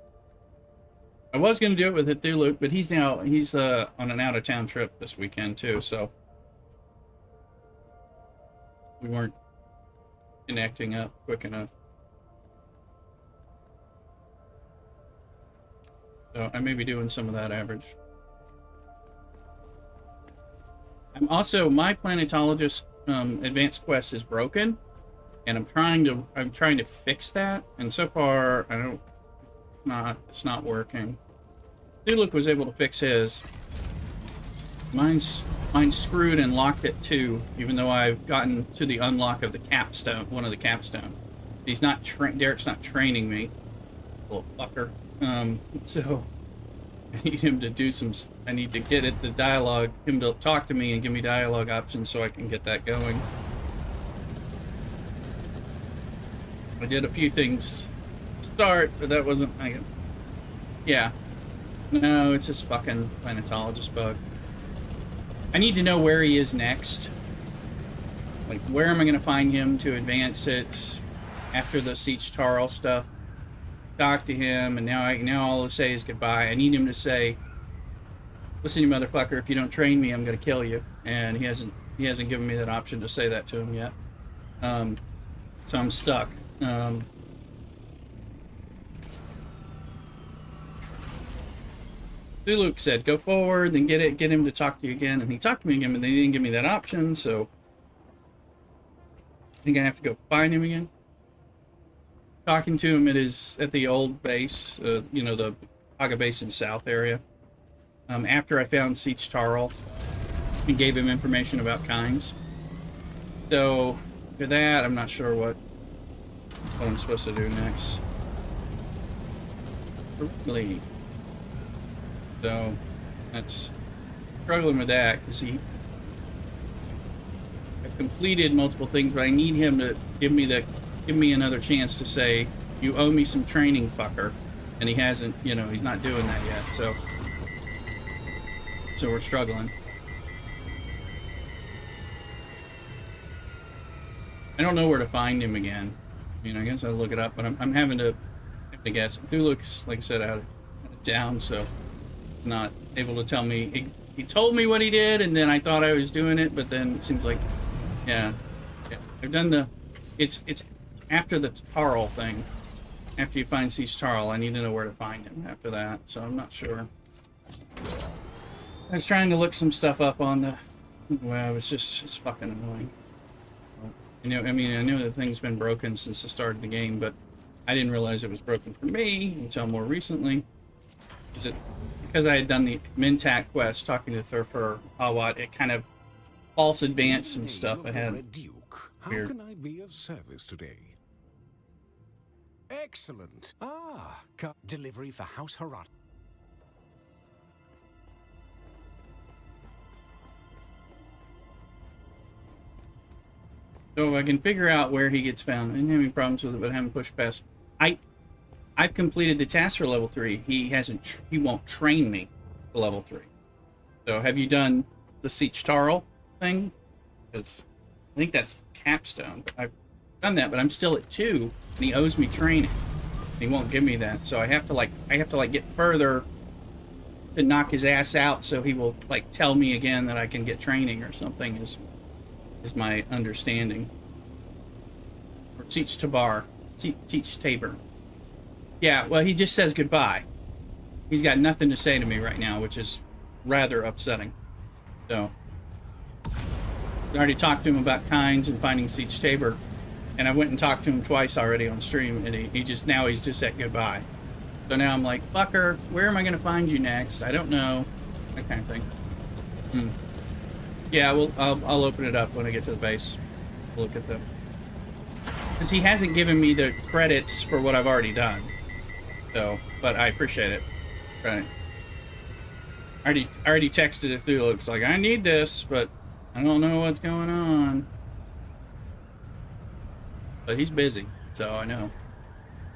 I was gonna do it with Cthulhu, but he's on an out of town trip this weekend too, so we weren't connecting up quick enough. So I may be doing some of that average. I'm also, my planetologist advanced quest is broken, and I'm trying to fix that, and so far it's not working. Duluk was able to fix his. Mine's screwed and locked at 2, even though I've gotten to the unlock of the capstone, one of the capstone. Derek's not training me, little fucker. So I need him to do some. I need to get the dialogue, him to talk to me and give me dialogue options so I can get that going. I did a few things to start, but that wasn't. Yeah. No, it's this fucking planetologist bug. I need to know where he is next. Like, where am I going to find him to advance it after the Siege Tarl stuff? Talk to him, and now all he'll say is goodbye. I need him to say, "Listen, you motherfucker, if you don't train me, I'm going to kill you." And he hasn't given me that option to say that to him yet. So I'm stuck. Duluk said, "Go forward, then get him to talk to you again." And he talked to me again, but they didn't give me that option, so I think I have to go find him again. Talking to him at the old base, the Aga Basin South area. After I found Siege Tarl and gave him information about Kynes. So for that, I'm not sure what I'm supposed to do next. Really. So that's struggling with that because I've completed multiple things, but I need him to give me another chance to say, "You owe me some training, fucker," and he hasn't. He's not doing that yet. So we're struggling. I don't know where to find him again. I guess I'll look it up, but I'm having to guess. Duluk's, like I said, out of town, so he's not able to tell me. He told me what he did, and then I thought I was doing it, but then it seems like, yeah. I've done it's after the Tarl thing. After you find Siege Tarl, I need to know where to find him after that, so I'm not sure. I was trying to look some stuff up on the... Well, it's fucking annoying. I know the thing's been broken since the start of the game, but I didn't realize it was broken for me until more recently. Because I had done the Mintak quest, talking to Thurfer Awat, it kind of false advanced some stuff I had.
How can I be of service today? Excellent. Ah, delivery for House Harrat.
So I can figure out where he gets found. I didn't have any problems with it, but I haven't pushed past. I've completed the task for level 3. He won't train me to level 3. So have you done the Siege Tarl thing? Because I think that's capstone. I've done that, but I'm still at 2, and he owes me training. He won't give me that, so I have to get further to knock his ass out, so he will like tell me again that I can get training or something. Is my understanding. Or Teach Tabar, Teach Tabor. Yeah, well, he just says goodbye. He's got nothing to say to me right now, which is rather upsetting. So, I already talked to him about Kynes and finding Siege Tabor, and I went and talked to him twice already on stream, and he's just at goodbye. So now I'm like, fucker, where am I going to find you next? I don't know. That kind of thing. Yeah, well, I'll open it up when I get to the base. Look at them. Because he hasn't given me the credits for what I've already done. So, but I appreciate it. Right. I already texted it through. Looks like I need this, but I don't know what's going on. But he's busy, so I know.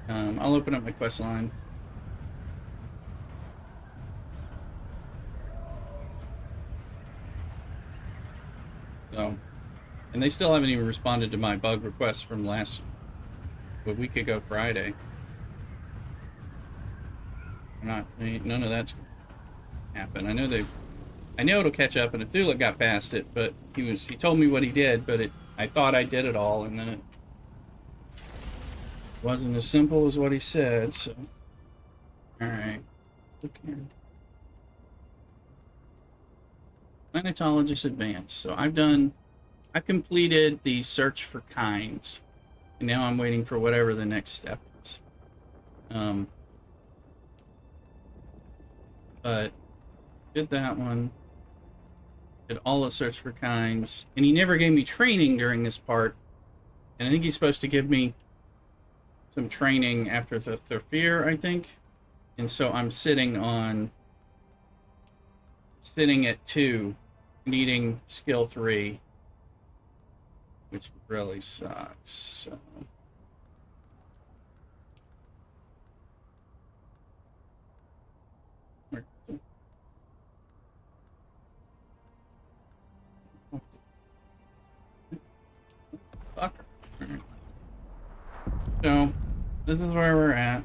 I'll open up my quest line. So, and they still haven't even responded to my bug request from a week ago Friday. None of that's happened. I know it'll catch up, and Athula got past it, but he told me what he did, but I thought I did it all, and then it wasn't as simple as what he said. So, all right, look here. Planetologist Advanced. So I've completed the search for Kynes, and now I'm waiting for whatever the next step is. But did that one. Did all the search for Kynes, and he never gave me training during this part. And I think he's supposed to give me some training after the Thurfir, I think. And so I'm sitting at 2, needing skill 3, which really sucks. So. Fucker. Right. So, this is where we're at.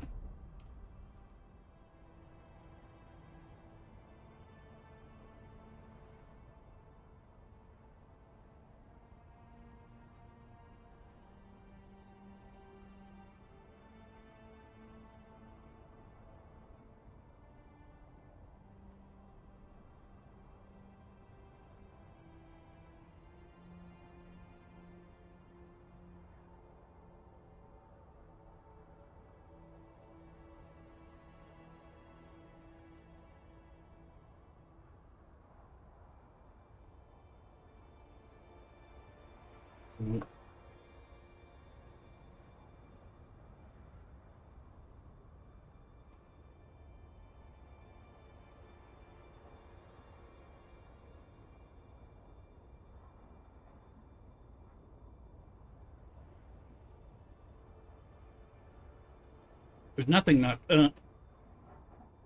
There's nothing not.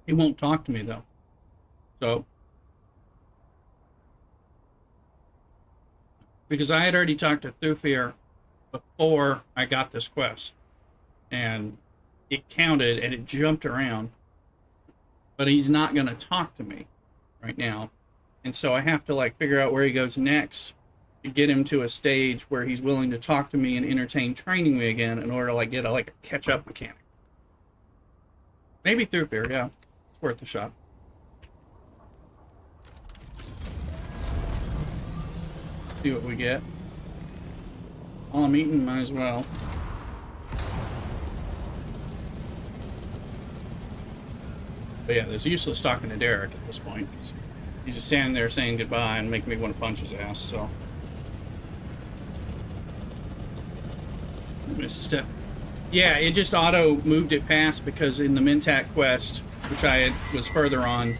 He won't talk to me though. So, because I had already talked to Thufir before I got this quest, and it counted and it jumped around, but he's not going to talk to me right now, and so I have to like figure out where he goes next to get him to a stage where he's willing to talk to me and entertain training me again in order to like get a catch up mechanic. Maybe Thufir, yeah, it's worth a shot. See what we get. While I'm eating, might as well. But yeah, there's useless talking to Derek at this point. He's just standing there saying goodbye and making me want to punch his ass, so. Missed a step. Yeah, it just auto moved it past because in the Mentat quest, which I was further on,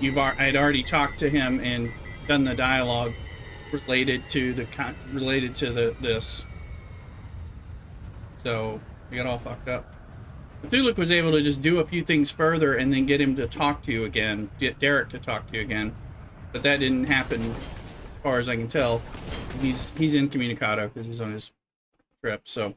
I had already talked to him and done the dialogue related to this. So we got all fucked up. Thuluk was able to just do a few things further and then get him to talk to you again, get Derek to talk to you again, but that didn't happen far as I can tell, he's incommunicado because he's on his trip. So.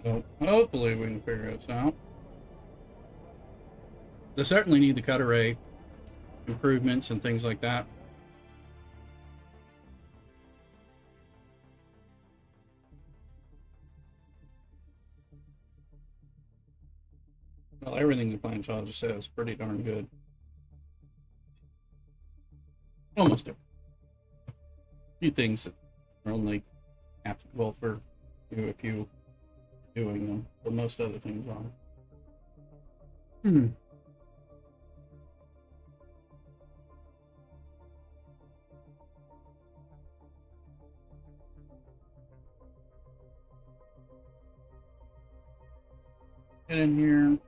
So hopefully we can figure this out. They certainly need the cut array improvements and things like that. Well, everything the planetologist says is pretty darn good. Almost everything. A few things that are only applicable for you if you are doing them, but most other things aren't. Get in here.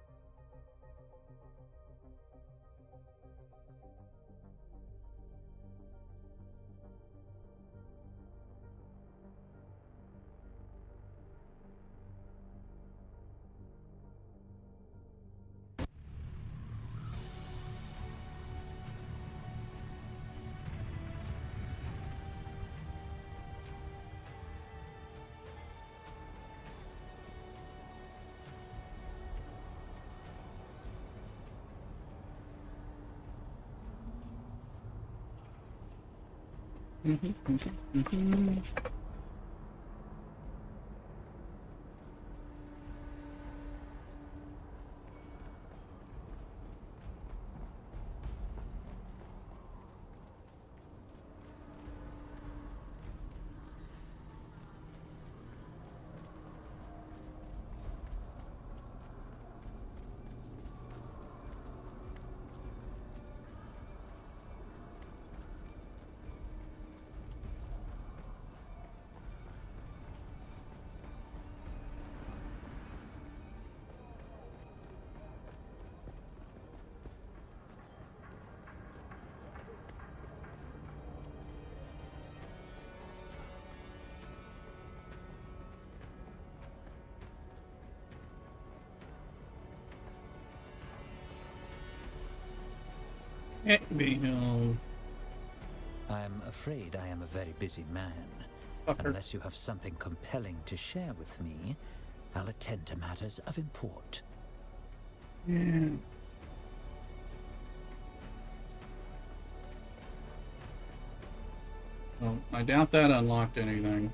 Be home.
I'm afraid I am a very busy man.
Fucker.
Unless you have something compelling to share with me, I'll attend to matters of import.
Yeah. Well, I doubt that unlocked anything.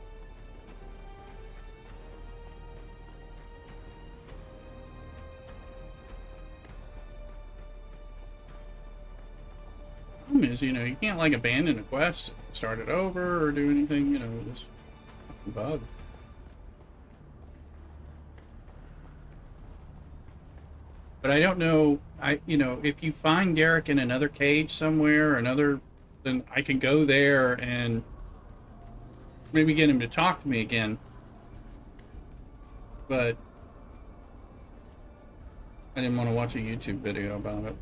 Is, you know, you can't like abandon a quest, start it over, or do anything, you know, just fucking bug. But I don't know, you know, if you find Derek in another cage somewhere, then I can go there and maybe get him to talk to me again. But I didn't want to watch a YouTube video about it.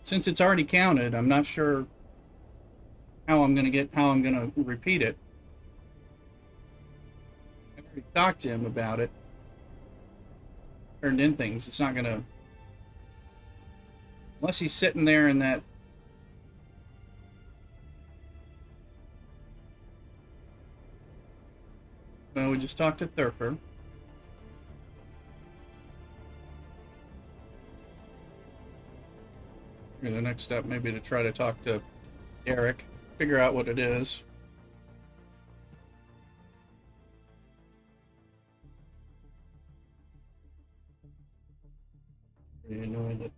Since it's already counted, I'm not sure how I'm gonna repeat it. I already talked to him about it. turned in things. It's not gonna... Unless he's sitting there in that... Well, we just talked to Thurfer. The next step may be to try to talk to Derek, figure out what it is. Pretty annoyed that...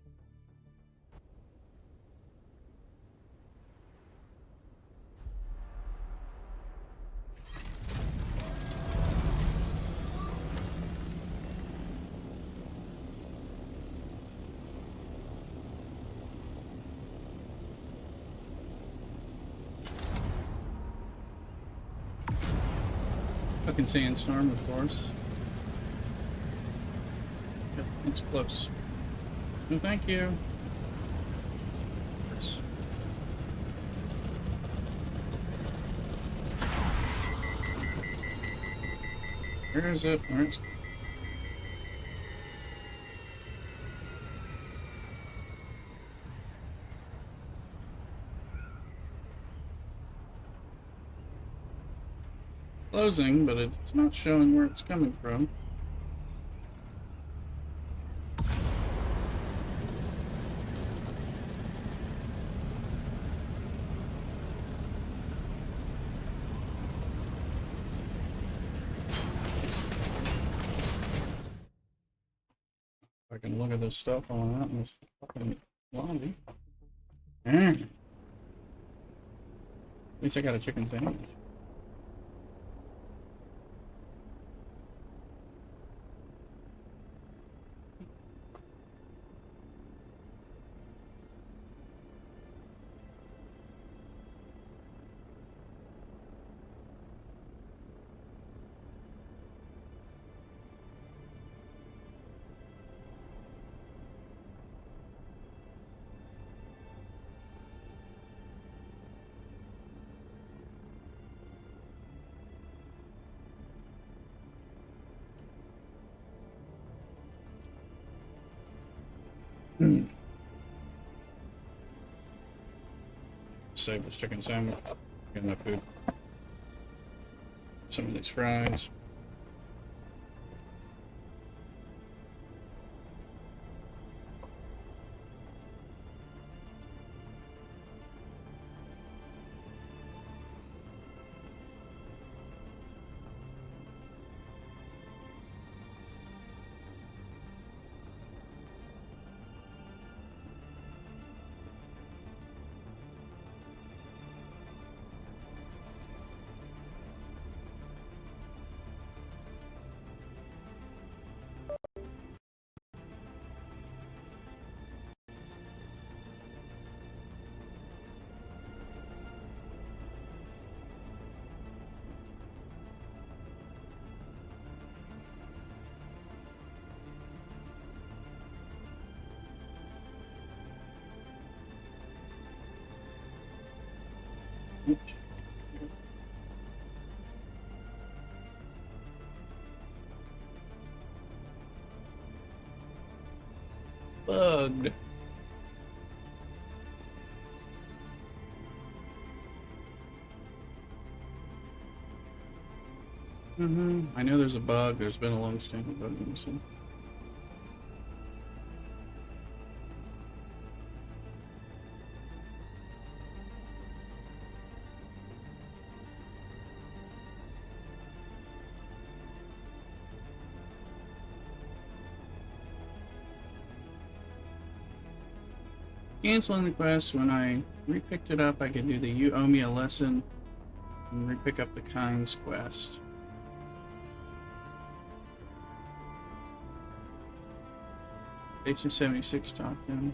Fucking sandstorm, of course. Yep, it's close. No, thank you. Where is it? Where is it? Closing, but it's not showing where it's coming from. I can look at this stuff on out in this fucking lobby. At least I got a chicken sandwich. Save this chicken sandwich. Get my food. Some of these fries. Oops. Bugged. I know there's a bug. There's been a long-standing bug in this one. Canceling the quest. When I repicked it up, I could do the "You Owe Me a Lesson" and repick up the Kind's quest. Station 76 top down.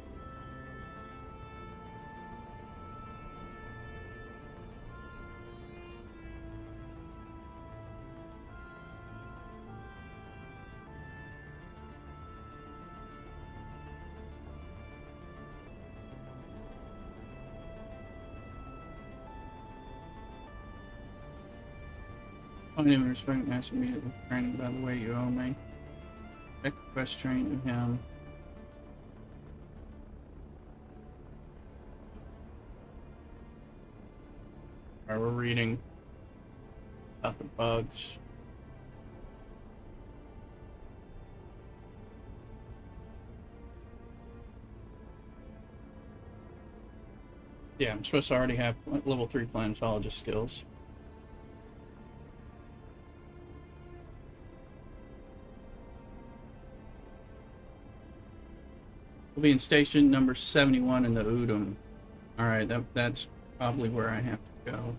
I didn't even respect mass immediate with training, by the way, you owe me. Equestrian him. Alright, we're reading about the bugs. Yeah, I'm supposed to already have level 3 planetologist skills. We'll be in station number 71 in the Udum. Alright, that's probably where I have to go.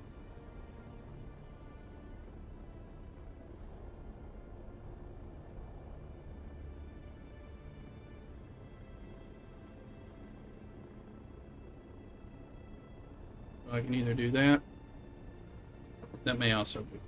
I can either do that. That may also be.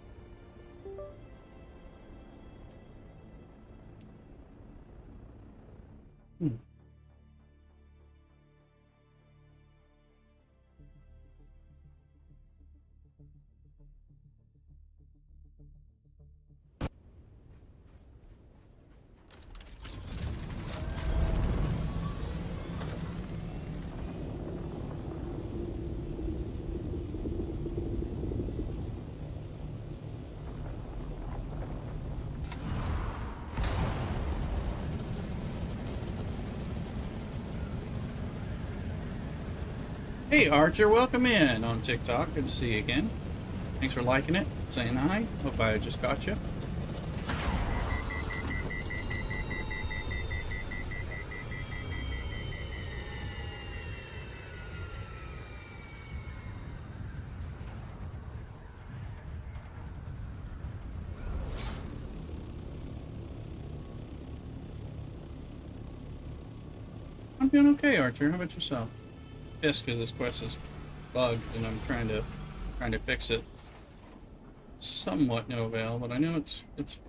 Hey Archer, welcome in on TikTok. Good to see you again. Thanks for liking it, saying hi. Hope I just got you. I'm doing okay, Archer. How about yourself? Pissed because this quest is bugged and I'm trying to fix it. Somewhat no avail, but I know it's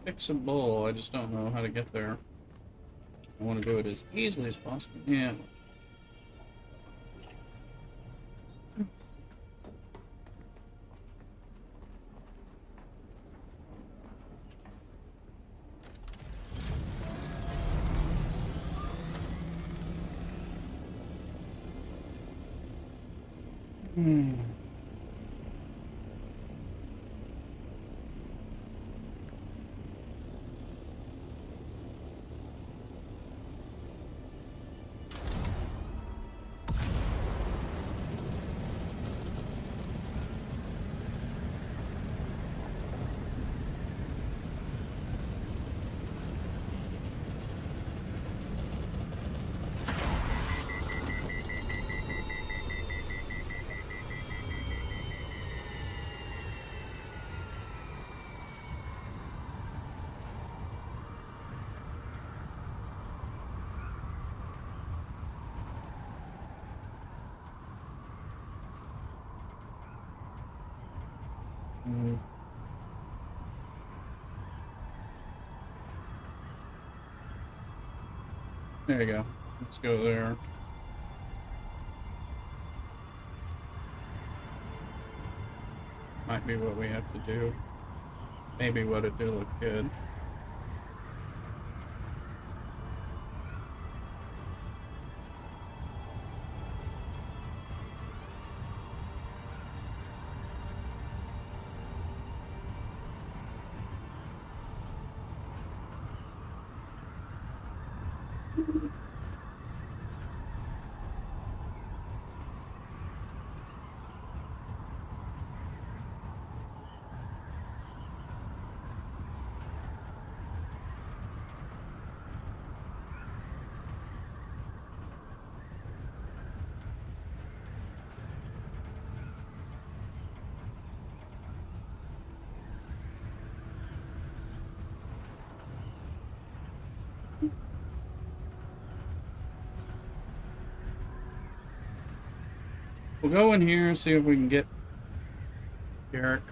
fixable. I just don't know how to get there. I want to do it as easily as possible. Yeah. There you go. Let's go there. Might be what we have to do. Maybe what it do look good. We'll go in here and see if we can get Garrick.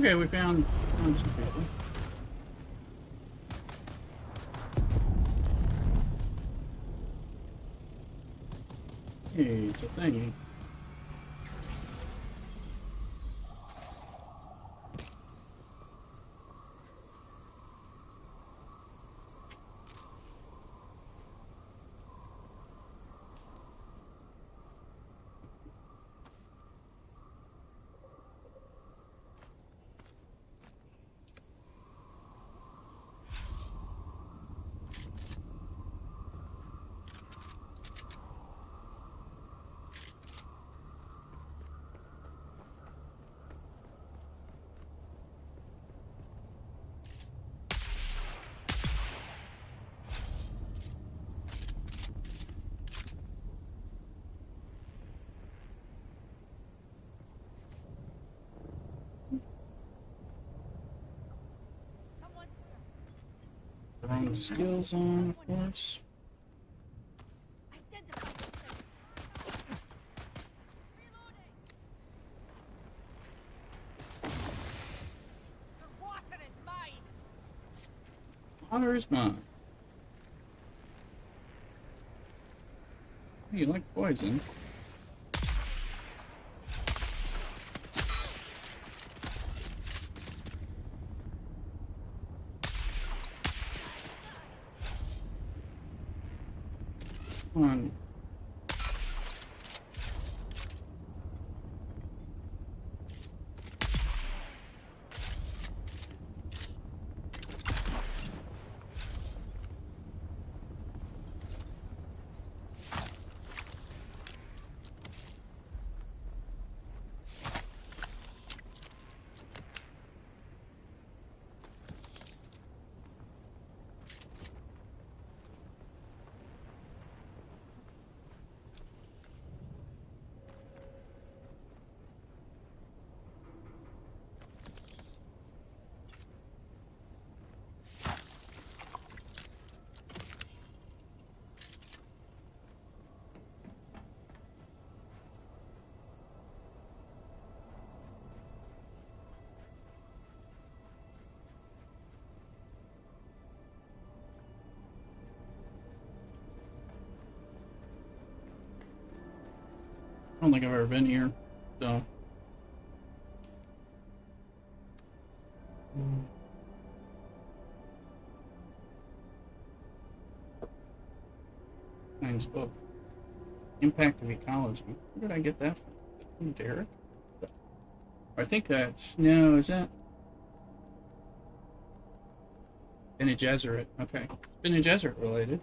Okay, we found some people. Hey, it's a thingy. Wrong skills on, of course. Water is mine. You like poison? Come on. I don't think I've ever been here, so. Nice book. Impact of Ecology. Where did I get that from? Derek? I think that's... No, is that... Bene Gesserit. Okay. It's Bene Gesserit related.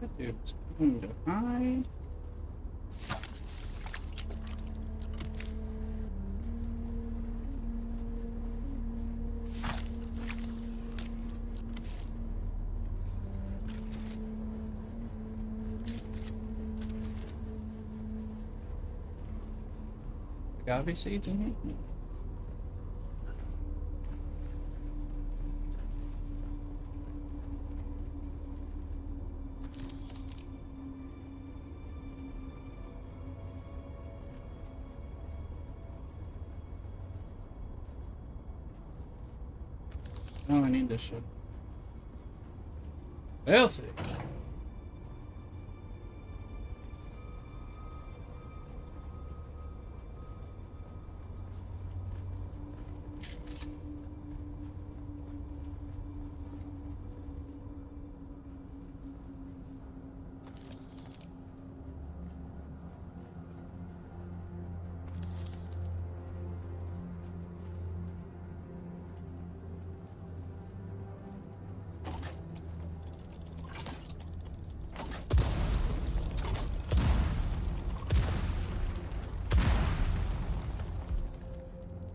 That dude's going to hide. Agave seeds in here? Oh, I need this shit. We'll see.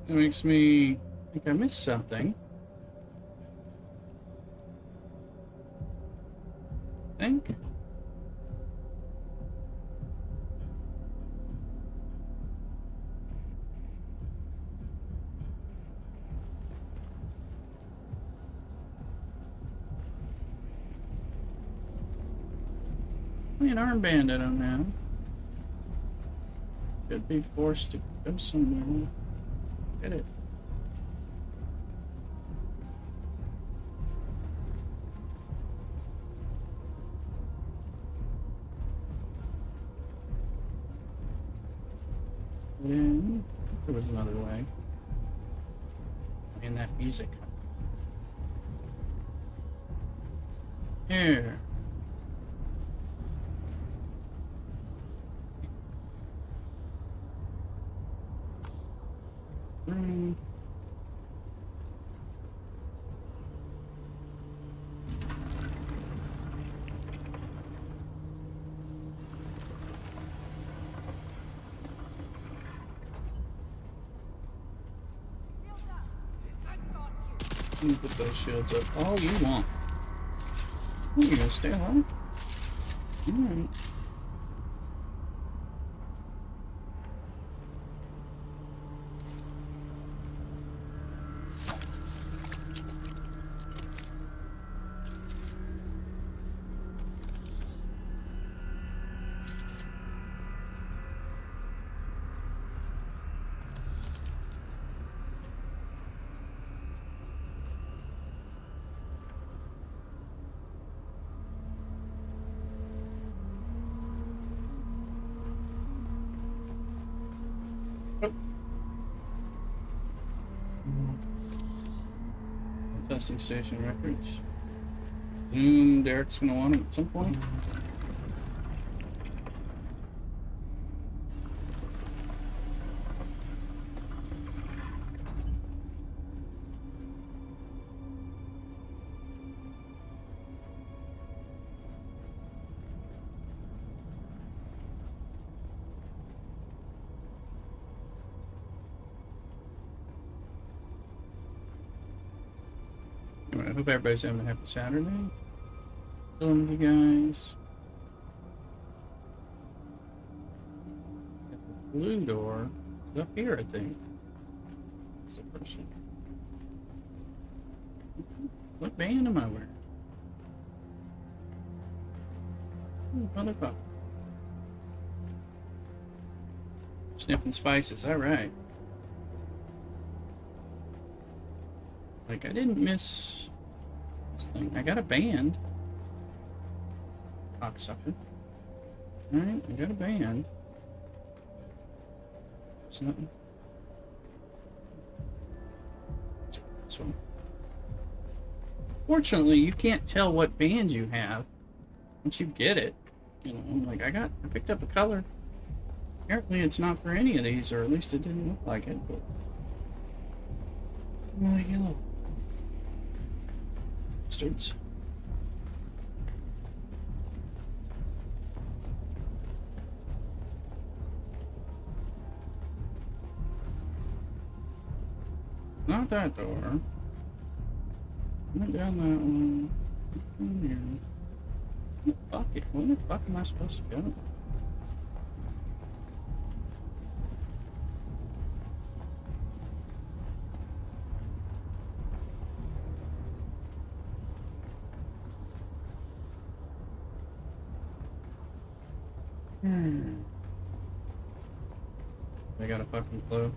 It makes me think I missed something. Think? An armband I don't know. Could be forced to go somewhere. Get it. And there was another way. And that music. Here. Let me put those shields up all you want. Oh, you gonna stay alive? Alright. Testing station records. Dune, Derek's gonna want it at some point. I hope everybody's having a happy Saturday. Chilling with you guys. The blue door is up here, I think. It's a person. What band am I wearing? Ooh, motherfucker. Sniffing spices, alright. Like, I didn't miss this thing. I got a band. Cocksucker. Alright, I got a band. There's nothing. This one. Fortunately, you can't tell what band you have once you get it. You know, I'm like, I picked up a color. Apparently it's not for any of these, or at least it didn't look like it, but... Oh, you little bastards. Not that door. Went down that one. In here. Where the fuck am I supposed to go? I got a fucking clue.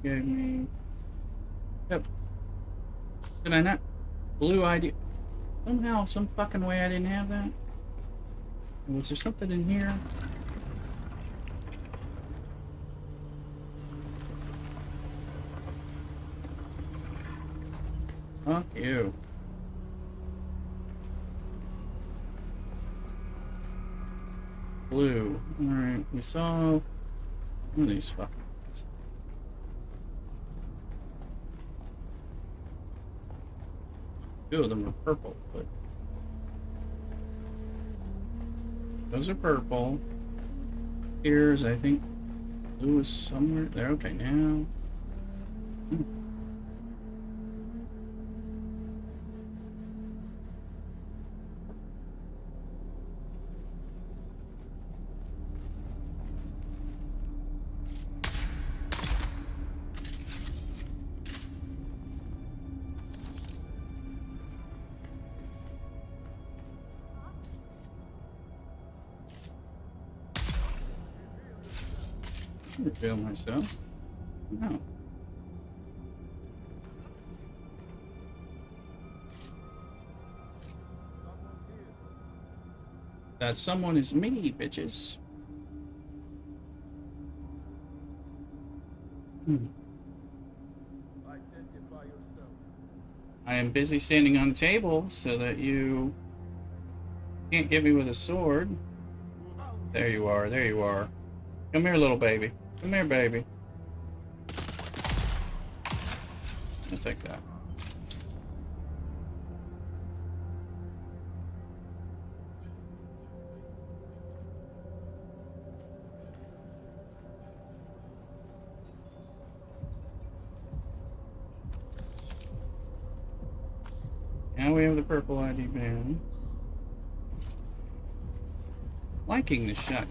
gave me... Yep. Did I not? Blue ID. Somehow, some fucking way I didn't have that. Was there something in here? Fuck you. Blue. Alright, we saw one of these fucking things. Two of them are purple, but those are purple. Here's, I think, blue is somewhere there. Okay, now. Reveal myself. No. That someone is me, bitches.
Identify yourself.
I am busy standing on the table so that you can't get me with a sword. There you are, there you are. Come here, little baby. Come here, baby. I'll take that. Now we have the purple ID band. Liking this shotgun.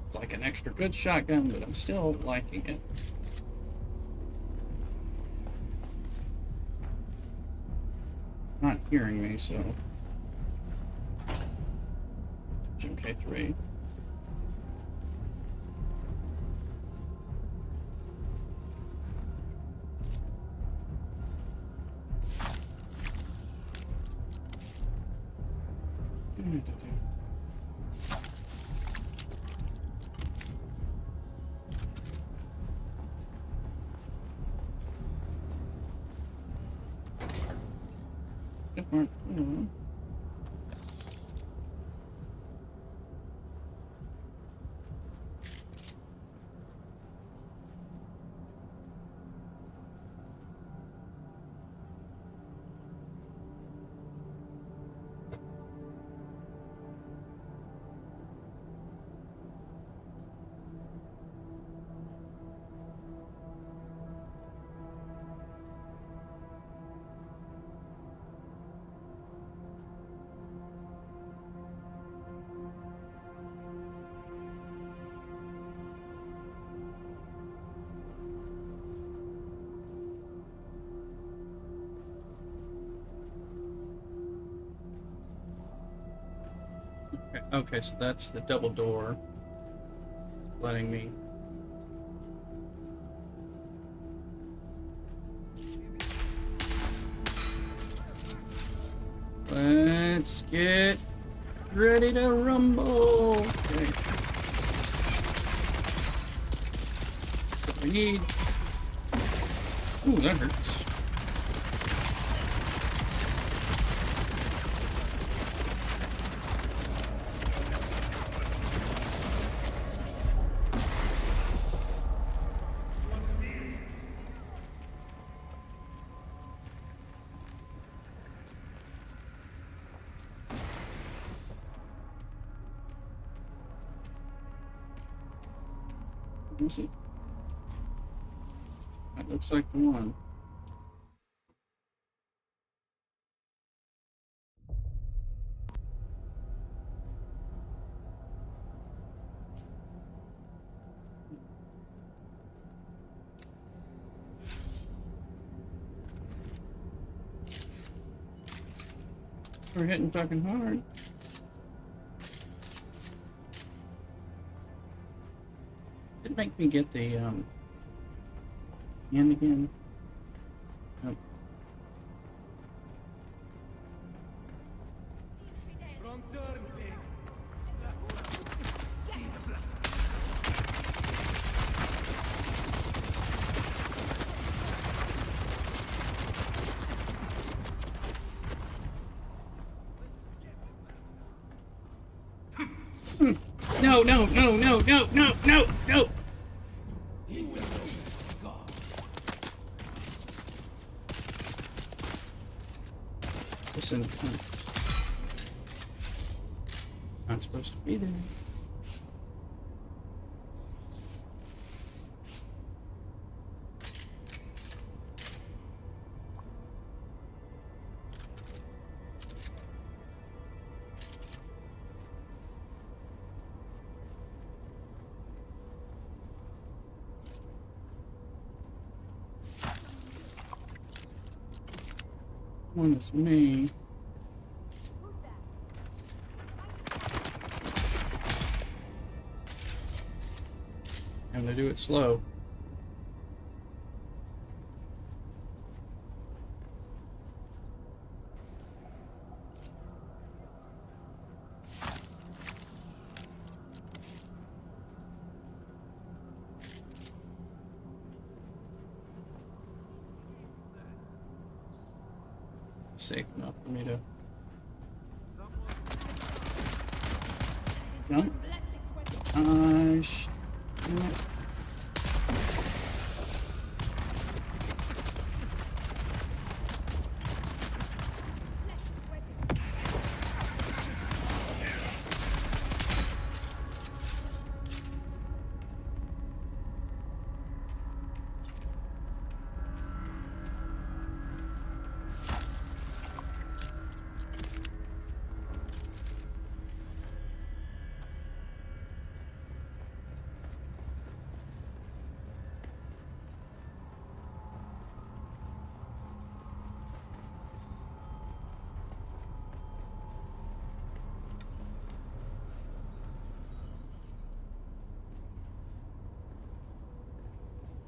It's like an extra good shotgun, but I'm still liking it. Not hearing me, so. MK3. Okay, so that's the double door. Letting me. Let's get ready to rumble. Okay. What we need. Ooh, that hurts. Where's it? That looks like the one. We're hitting fucking hard. It make me get the And again. Nope.
Wrong turn, pig.
No, no, no, no, no, no, no, no! Listen, not supposed to be there. One is me. I'm gonna do it slow. Safe enough for me to jump.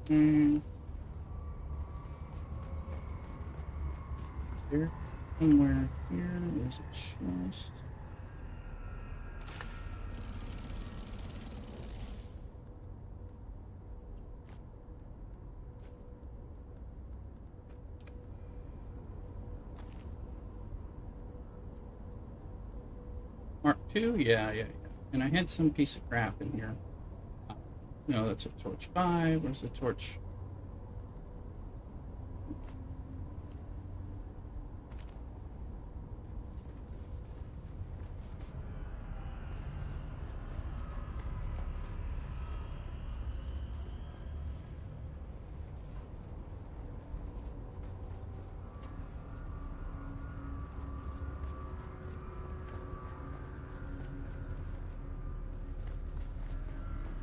Damn it. Here, somewhere here is a chest. Mark II? Yeah. And I had some piece of crap in here. No, that's a torch 5. Where's the torch?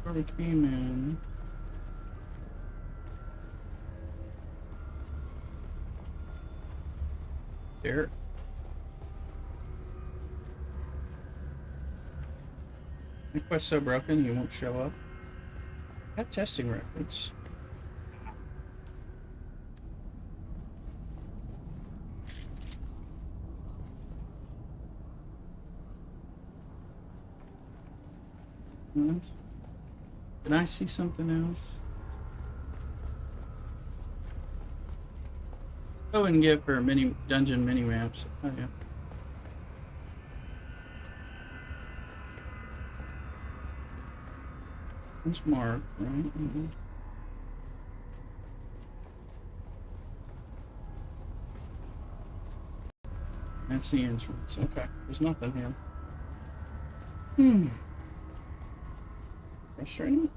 Where we came in. There. My quest's so broken he won't show up. Got testing records. What? Did I see something else? Go and get for dungeon mini maps. Oh yeah. It's Mark, right? Mm-hmm. That's the entrance. Okay, there's nothing here. Frustrating.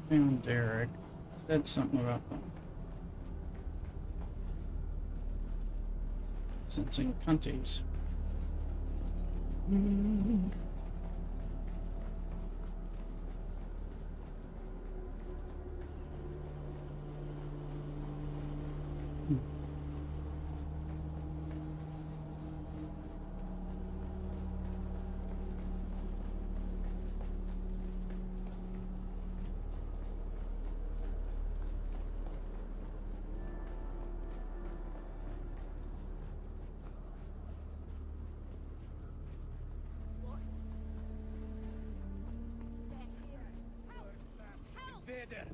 Found Derek. Said something about them. Sensing cunties.
Invader!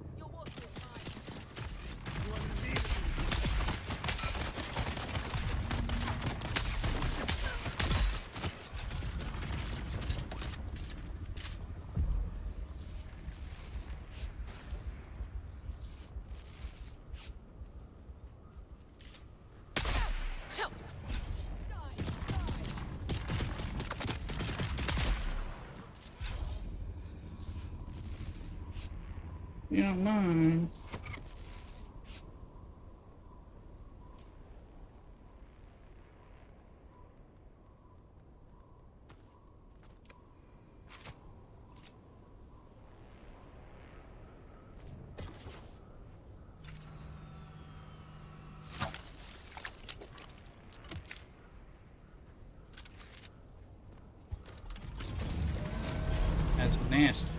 You don't mind. That's nasty.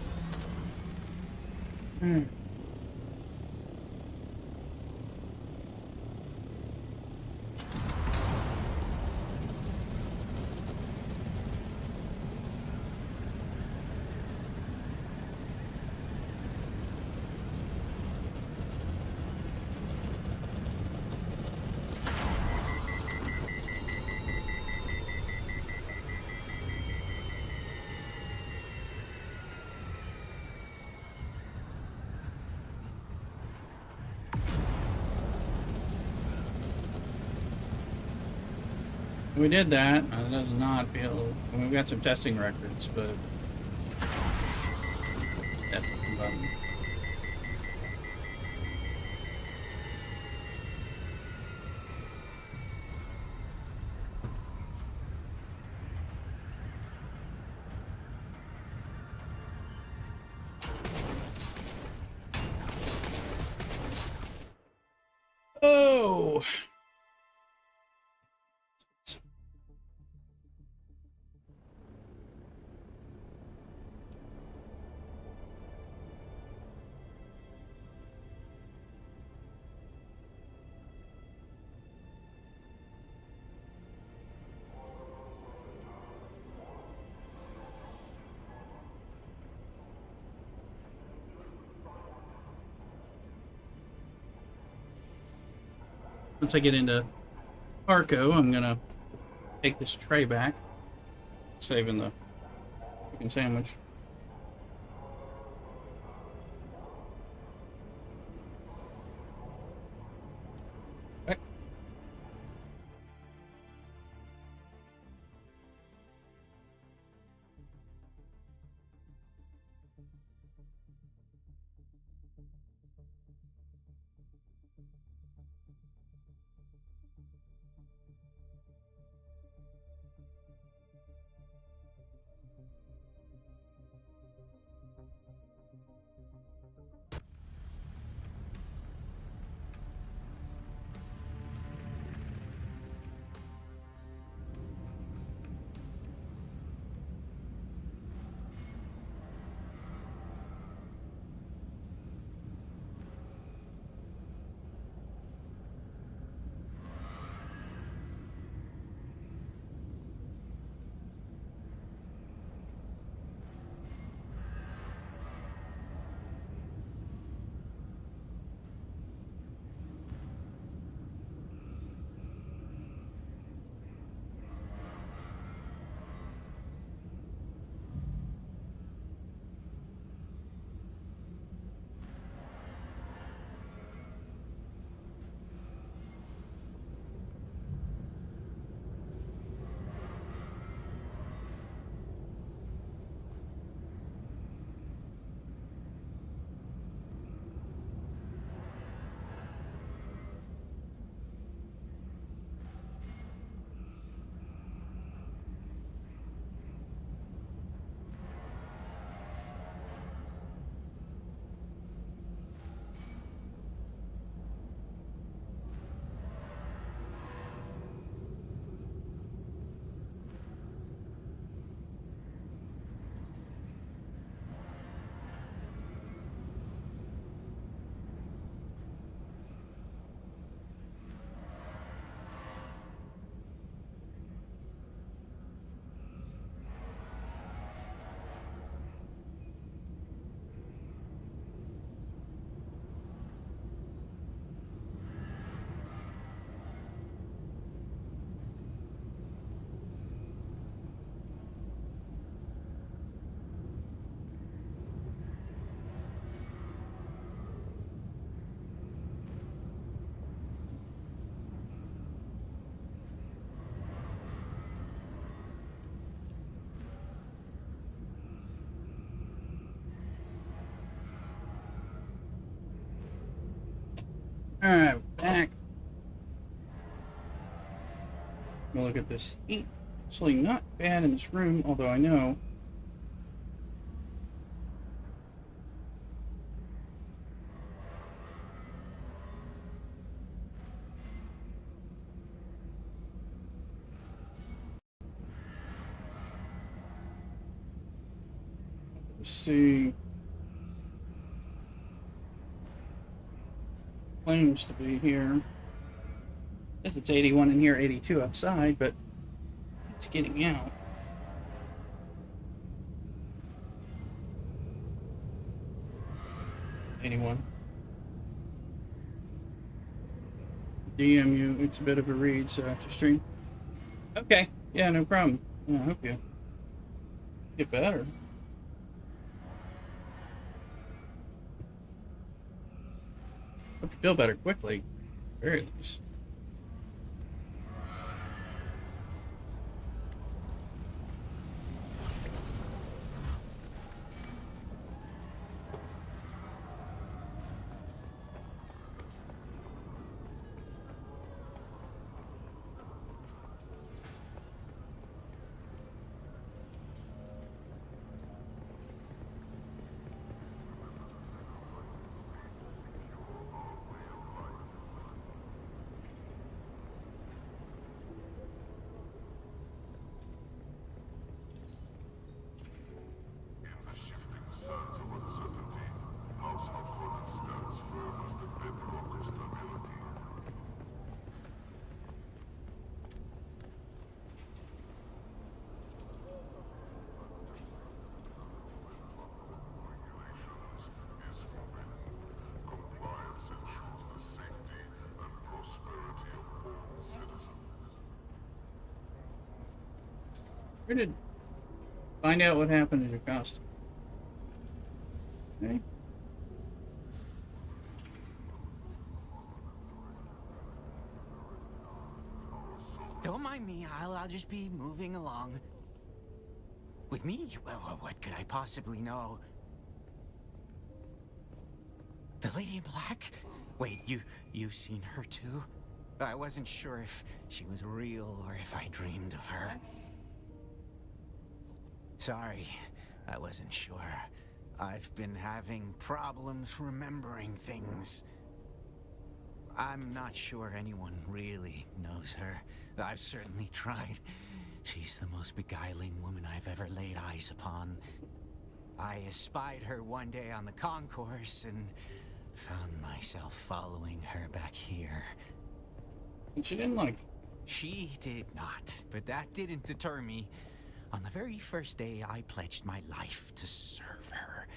We did that. It does not feel. I mean, we've got some testing records, but that button. Oh. Once I get into Arco, I'm gonna take this tray back, saving the chicken sandwich. Okay. Alright, back. We'll look at this heat. Actually not bad in this room, although I know let's see. Claims to be here. Guess it's 81 in here, 82 outside, but it's getting out. Anyone? DM you. It's a bit of a read, so after stream. Okay. Yeah, no problem. I hope you get better. Hope you feel better quickly. At the very least. Where did find out what happened to your costume? Okay.
Don't mind me, I'll just be moving along. With me? Well, what could I possibly know? The Lady in Black? Wait, you've seen her too? I wasn't sure if she was real or if I dreamed of her. Sorry, I wasn't sure. I've been having problems remembering things. I'm not sure anyone really knows her. I've certainly tried. She's the most beguiling woman I've ever laid eyes upon. I espied her one day on the concourse and found myself following her back here.
And she didn't like it.
She did not, but that didn't deter me. On the very first day, I pledged my life to serve her,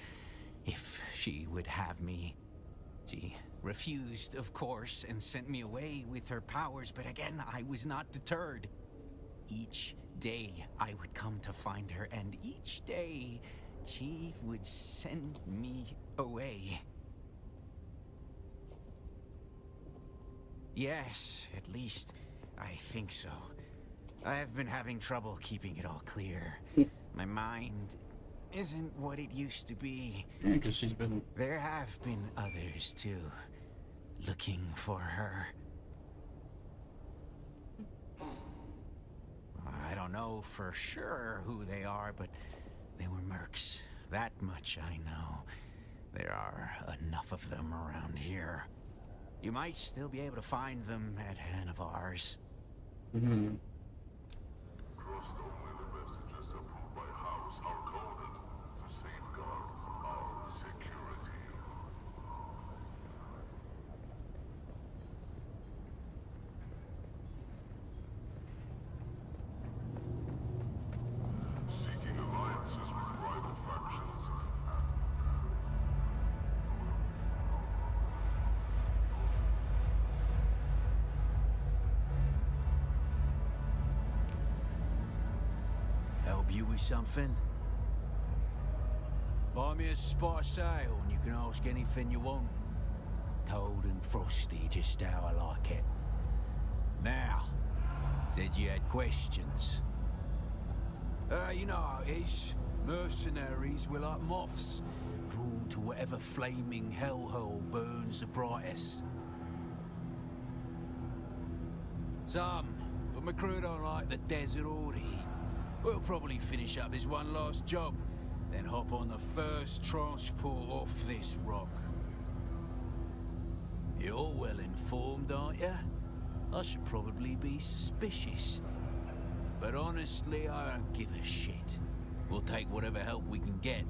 if she would have me. She refused, of course, and sent me away with her powers, but again, I was not deterred. Each day, I would come to find her, and each day, she would send me away. Yes, at least, I think so. I've been having trouble keeping it all clear. My mind isn't what it used to be.
Yeah, because she's been...
There have been others, too, looking for her. I don't know for sure who they are, but they were mercs. That much I know. There are enough of them around here. You might still be able to find them at Hanovar's.
Mm-hmm.
Trust only the messages approved by House Harkonnen to safeguard our security. Seeking alliances with rival factions.
Help you with something? Buy me a spot of sail and you can ask anything you want. Cold and frosty, just how I like it. Now, said you had questions. You know how it is. Mercenaries were like moths, drawn to whatever flaming hellhole burns the brightest. Some, but my crew don't like the desert or the heat. We'll probably finish up this one last job, then hop on the first transport off this rock. You're well informed, aren't you? I should probably be suspicious. But honestly, I don't give a shit. We'll take whatever help we can get.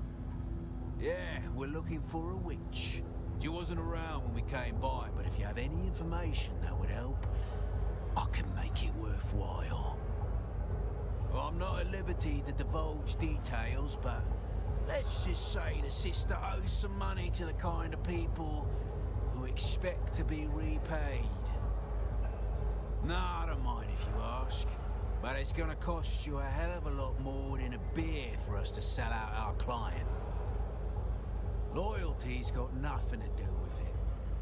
Yeah, we're looking for a witch. She wasn't around when we came by, but if you have any information that would help, I can make it worthwhile. Well, I'm not at liberty to divulge details, but let's just say the sister owes some money to the kind of people who expect to be repaid. Nah, I don't mind if you ask, but it's gonna cost you a hell of a lot more than a beer for us to sell out our client. Loyalty's got nothing to do with it.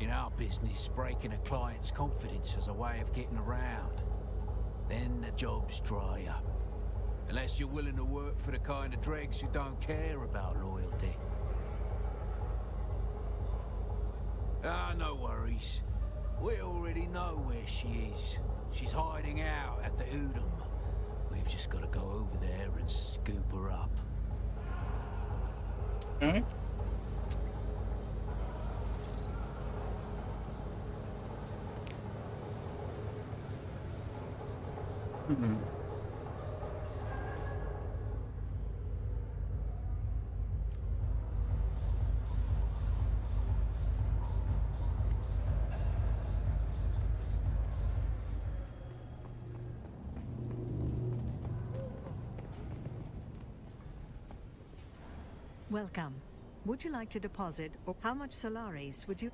In our business, breaking a client's confidence is a way of getting around. Then the jobs dry up. Unless you're willing to work for the kind of dregs who don't care about loyalty. Ah, no worries. We already know where she is. She's hiding out at the Udom. We've just got to go over there and scoop her up.
Okay.
Welcome. Would you like to deposit, or how much Solaris would you...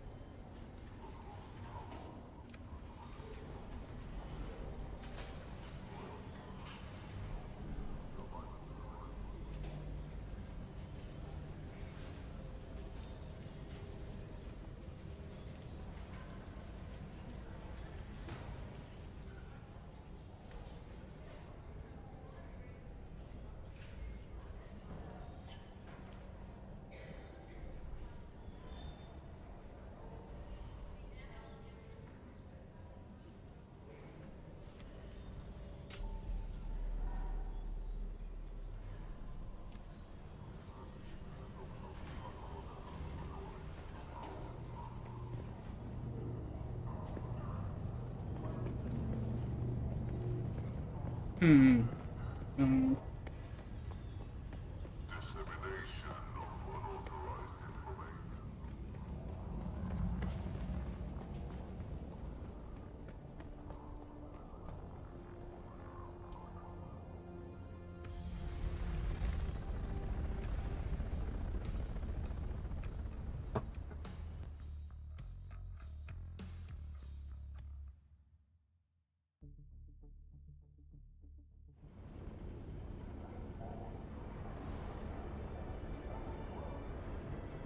Dissemination of unauthorized information.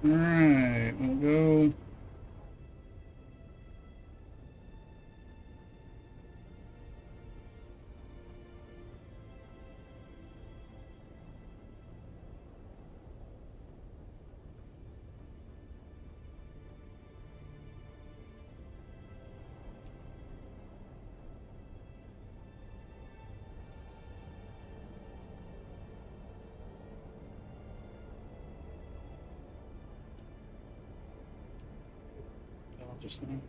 Alright, we'll go. I'll just know.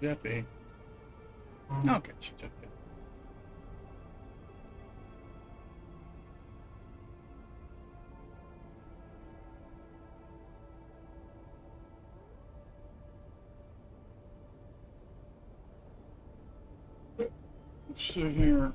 Jeppy. Okay, she's okay. Let's see here.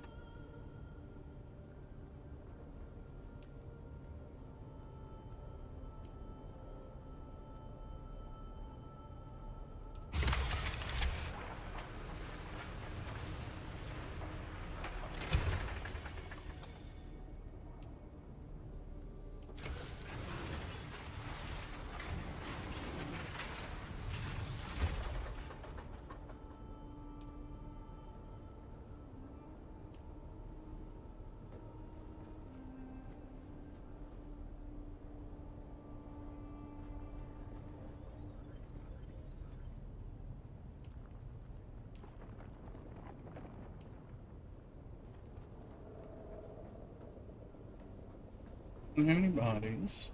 Don't have any bodies.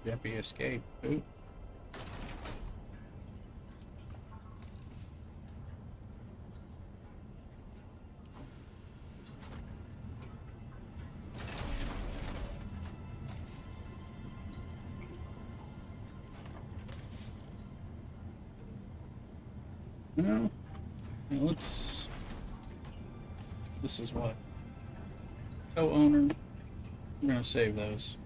Jeppy escaped. Ooh. No. Now let's. This is what? Co-owner. We're gonna save those.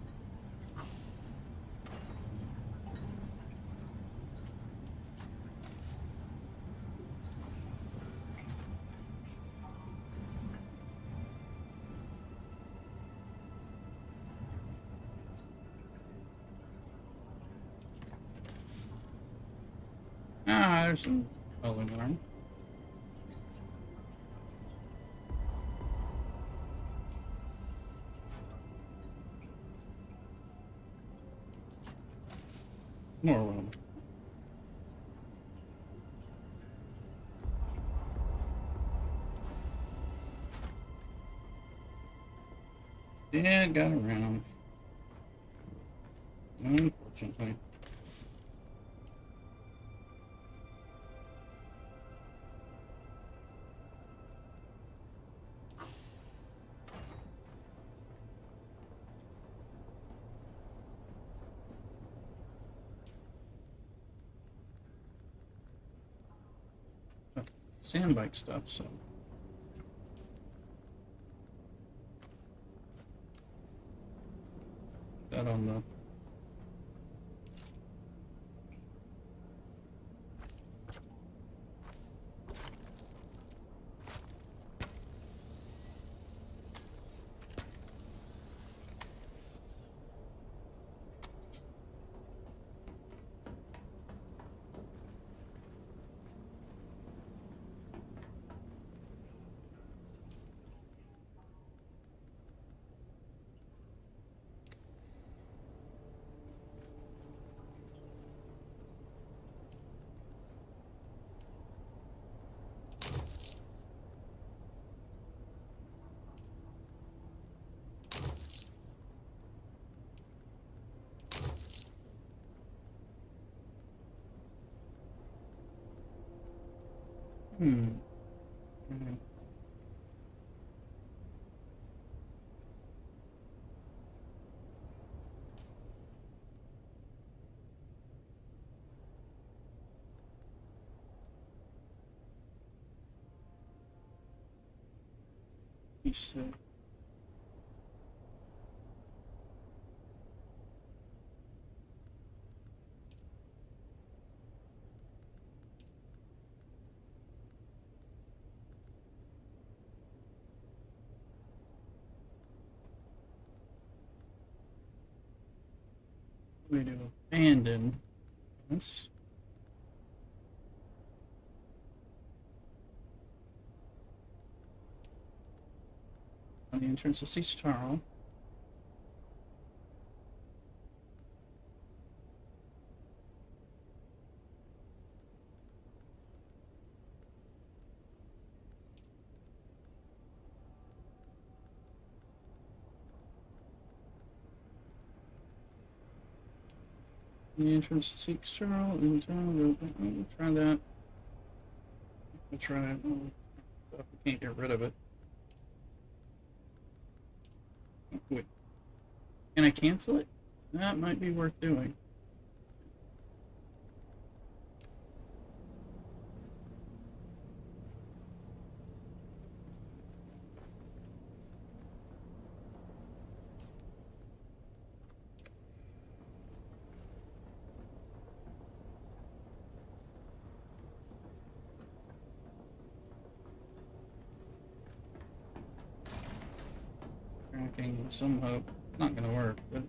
Ah, there's some aluminum. More room. Yeah, got around. Unfortunately. Sandbike stuff, so. That on the. Hmm. You said. Way to abandon this. On the entrance to Sea's Tarl. The entrance seeks Charles. We'll try that. We'll try it. We can't get rid of it. Wait. Can I cancel it? That might be worth doing. Tracking some hope. Not gonna work, but.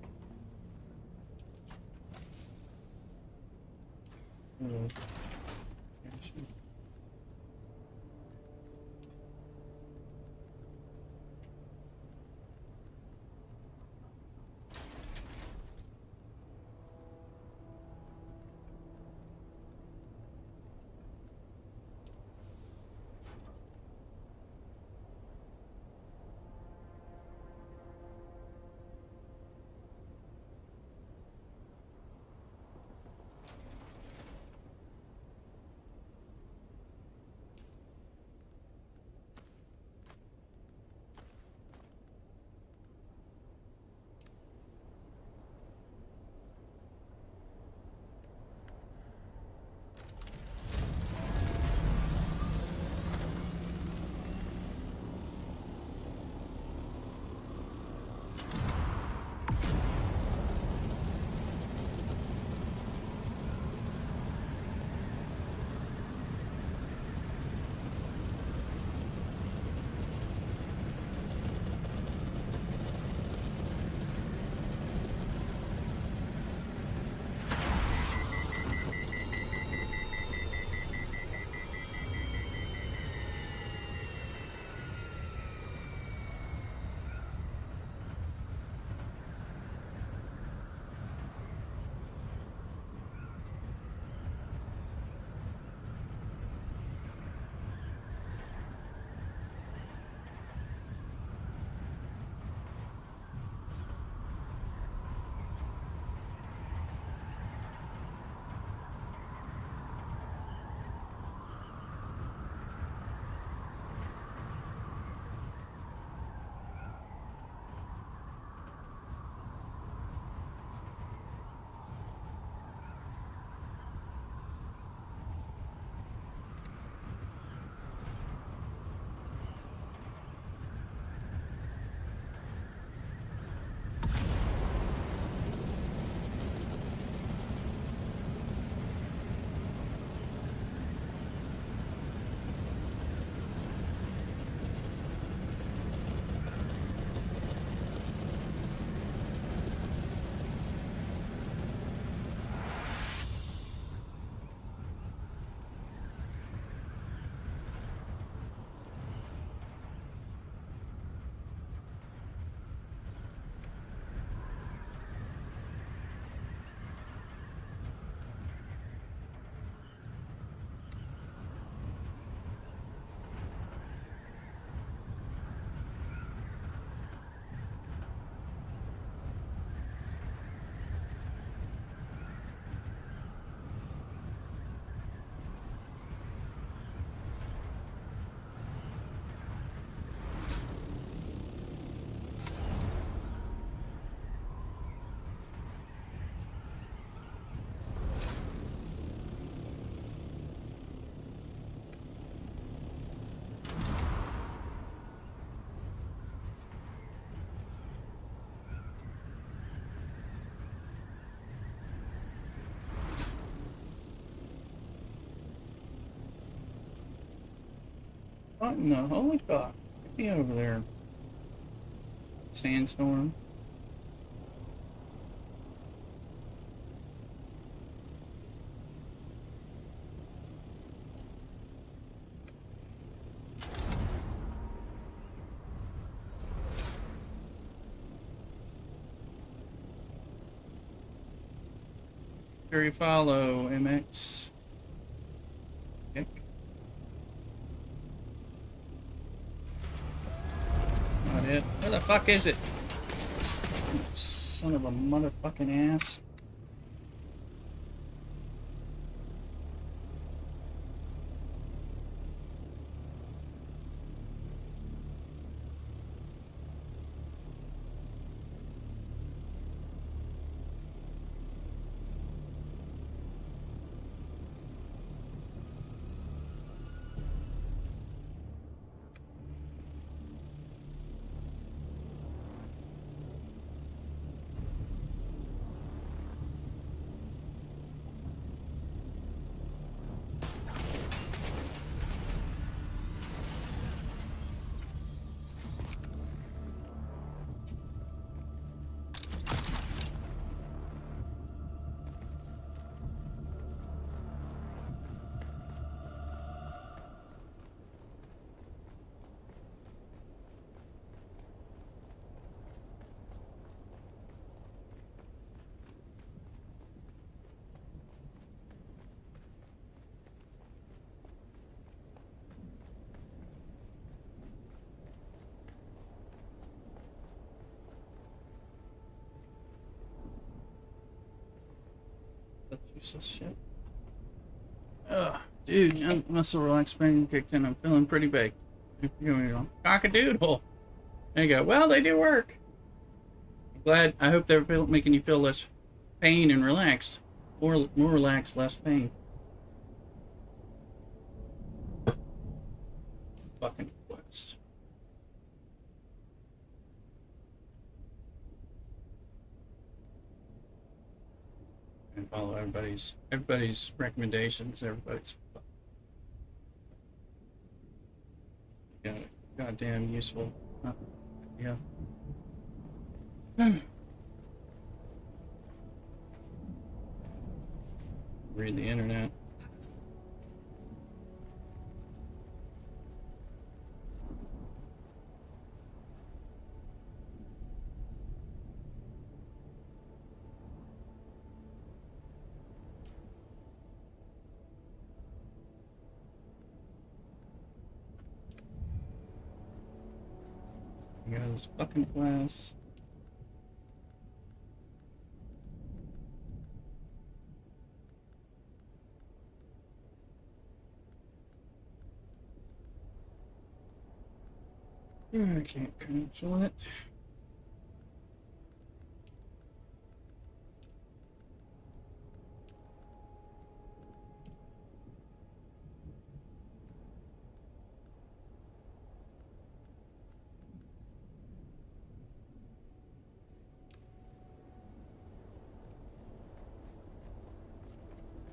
What in the holy fuck? Get me over there. Sandstorm. Sure you follow, MX. Kick. Not it. Where the fuck is it? Son of a motherfucking ass. useless shit. Ugh, dude, muscle relaxed pain kicked in. I'm feeling pretty baked. Cock-a-doodle. There you go. Well, they do work. I'm glad. I hope they're making you feel less pain and relaxed. More relaxed, less pain. Fucking quest. And follow everybody's recommendations. Everybody's goddamn useful. Yeah. Read the internet. You got this fucking class. I can't cancel it.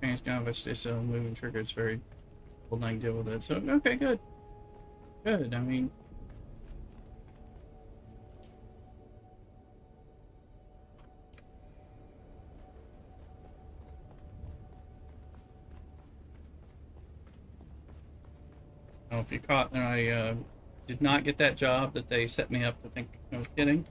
Change kind of a stay still, moving trigger. It's very well, I can deal with it. So okay, good. Good. I mean, I don't know if you caught that I did not get that job that they set me up to think I was getting,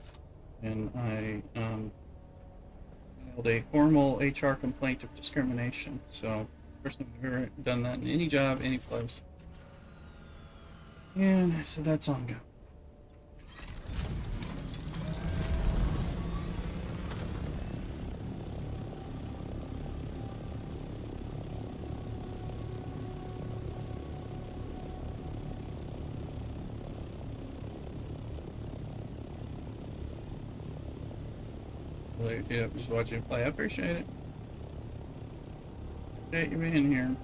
and I filed a formal HR complaint of discrimination. So first time I've ever done that in any job, any place. And so that's ongoing. If you just watching you play, I appreciate it. Appreciate you being here.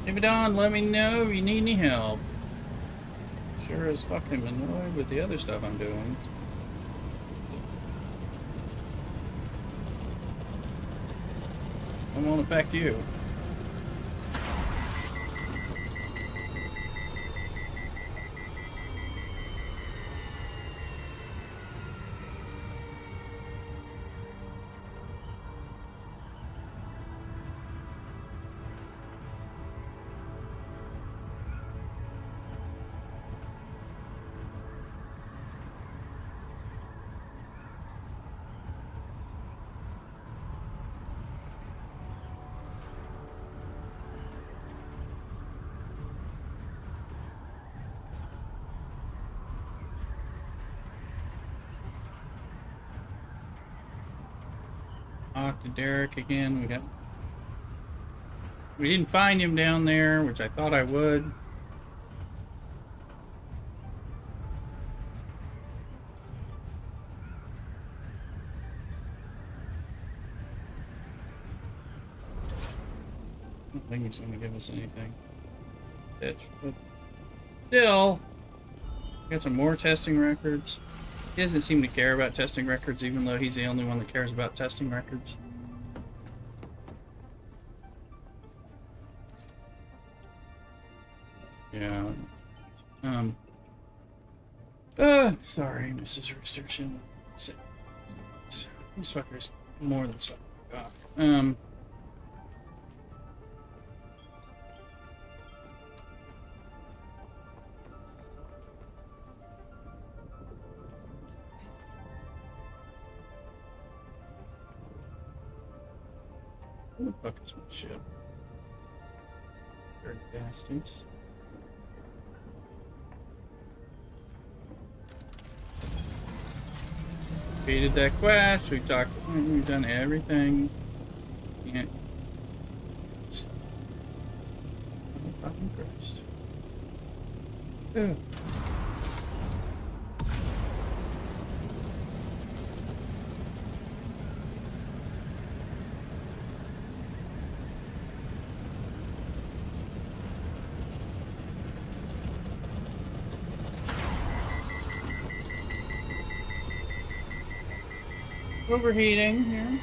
Leave it on, let me know if you need any help. Sure as fucking annoyed with the other stuff I'm doing. I won't affect you. Talk to Derek again. We didn't find him down there, which I thought I would. I don't think he's going to give us anything. Bitch. But still, got some more testing records. He doesn't seem to care about testing records, even though he's the only one that cares about testing records. Yeah. Sorry, Mrs. Roosterson. These fuckers more than stuff. Who the fuck is my ship? Dirty bastards. Completed that quest. We've done everything. Can't. Oh, fucking Christ. Ugh. Overheating here.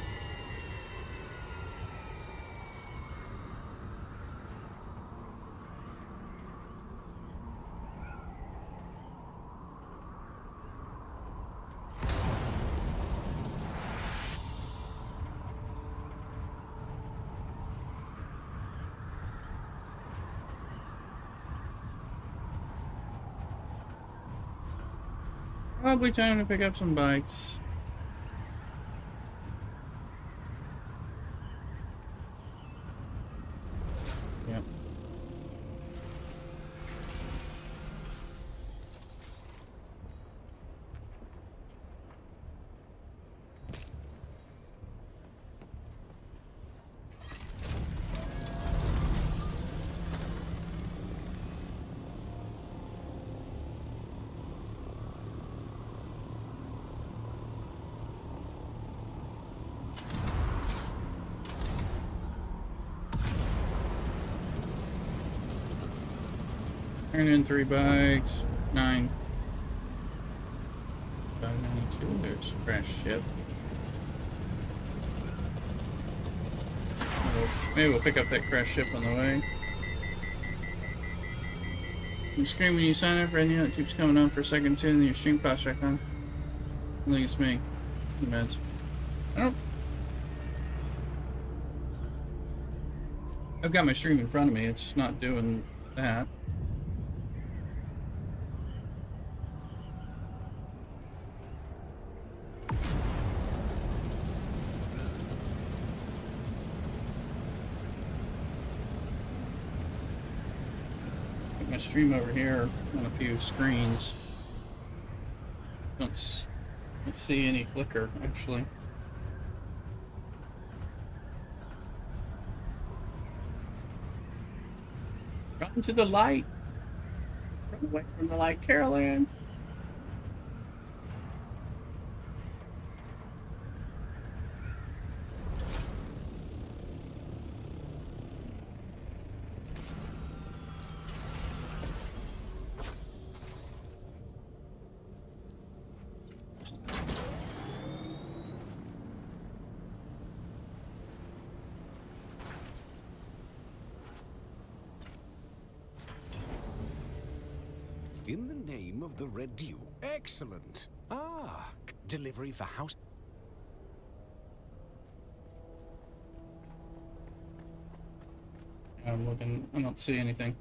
Probably time to pick up some bikes. Yep. Turn in 3 bikes. 9. 592. There's a crash ship. Maybe we'll pick up that crash ship on the way. You scream when you sign up for anything that keeps coming on for a second too, and then your stream pops back on. I think it's me. Meds. I don't. I've got my stream in front of me. It's just not doing that. My stream over here on a few screens. Let's see any flicker actually. Run to the light. Run away from the light, Carolyn.
In the name of the Red Dew. Excellent. Ah, delivery for house.
I'm looking. I don't see anything.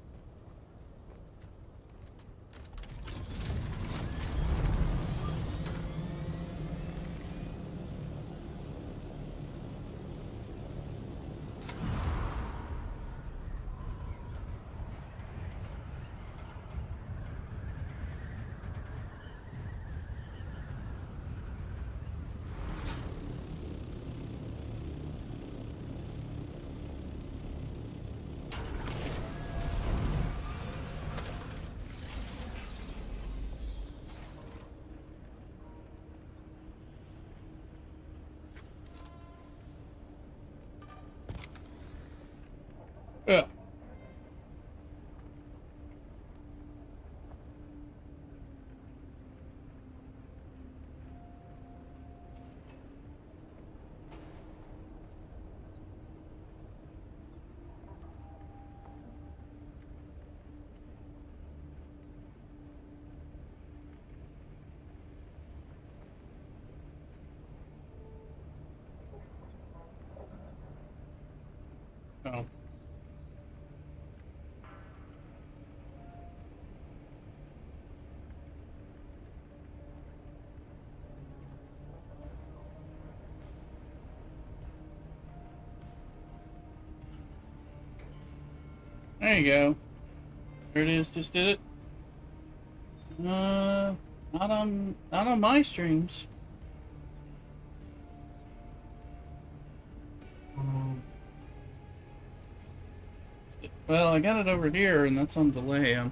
Yeah. Oh. There you go. There it is. Just did it. Not on my streams. Well, I got it over here, and that's on delay. I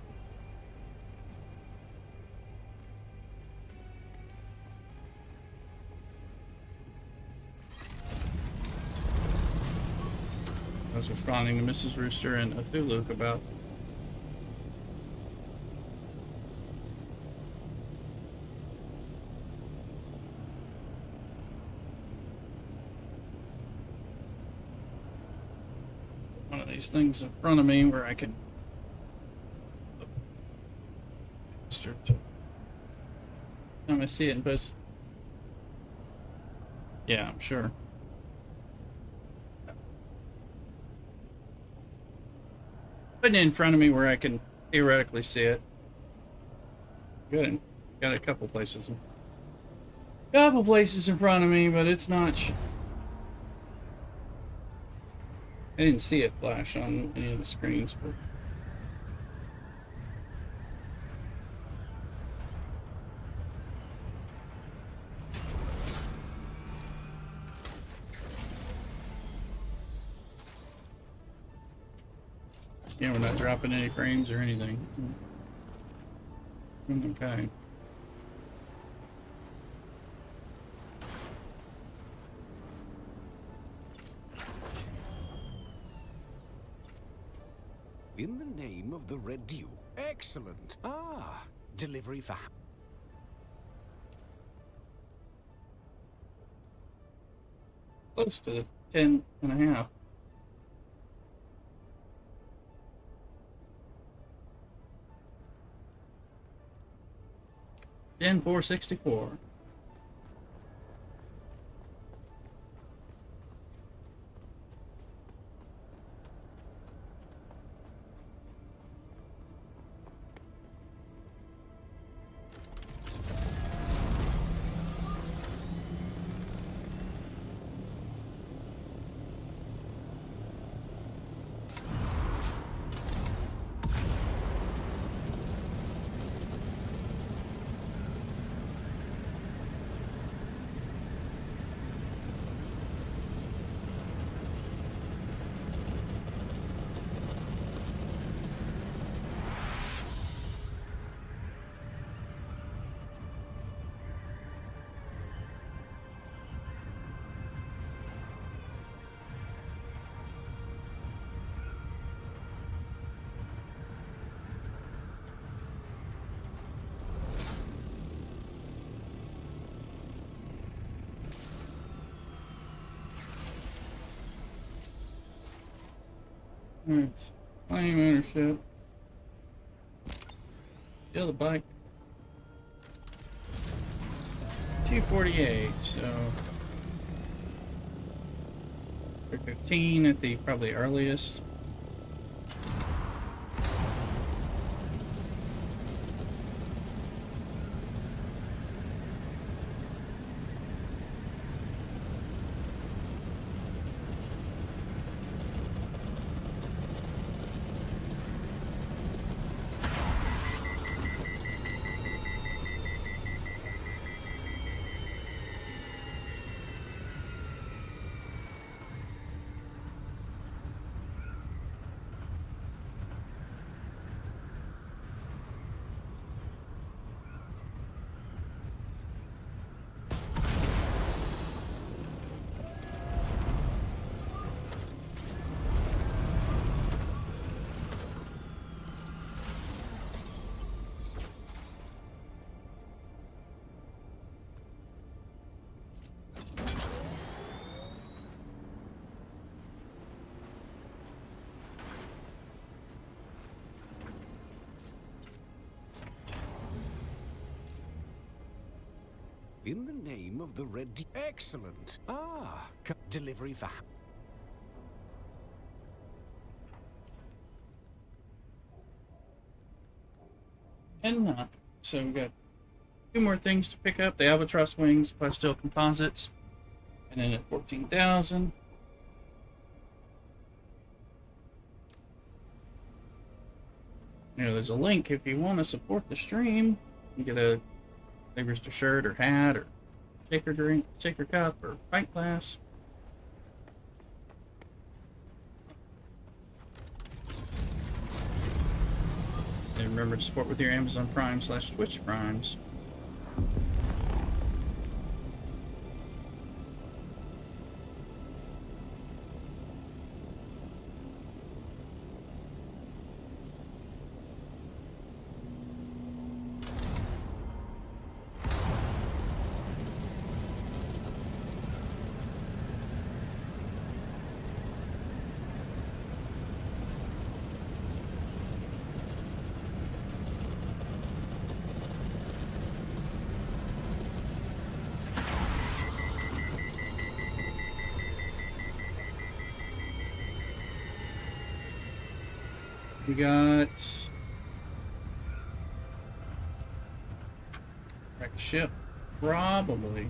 was responding to Mrs. Rooster and Athuluk about one of these things in front of me where I can start to time I see it in post. Yeah, I'm sure. Putting it in front of me where I can theoretically see it. Good. Got a couple places. Couple places in front of me, but it's not. I didn't see it flash on any of the screens, but. Yeah, we're not dropping any frames or anything. Okay.
In the name of the Red Dew. Excellent. Ah, delivery for...
Close to 10 and a half. Gen 464. Alright. Claim ownership. Steal the bike. 248, so 15 at the probably earliest.
In the name of the Red... Excellent. Ah, delivery for...
And not. So we got two more things to pick up. The Albatross Wings, Plasteel Composites. And then at 14,000. You know, there's a link if you want to support the stream. You get a Labrister shirt or hat or shaker drink, shaker cup or pint glass. And remember to support with your Amazon Prime/Twitch Primes. We got wrecked ship, probably.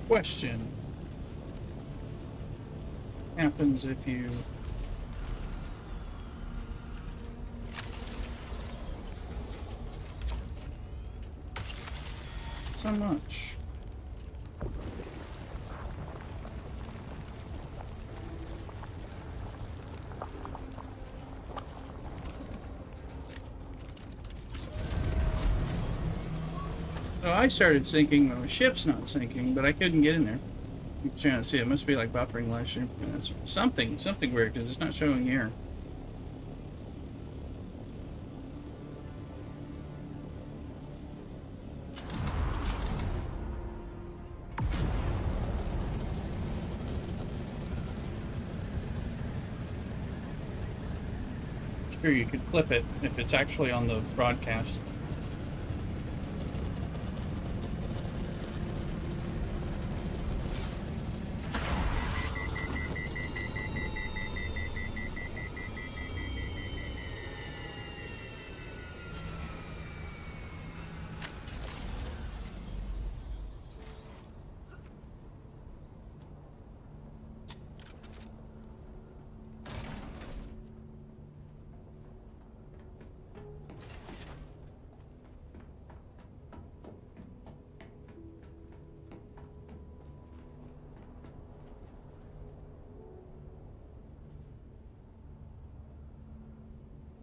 Question. Happens if you so much. So I started sinking when the ship's not sinking, but I couldn't get in there. I'm trying to see. It must be like buffering live stream. It's something weird because it's not showing here. Sure, you could clip it if it's actually on the broadcast.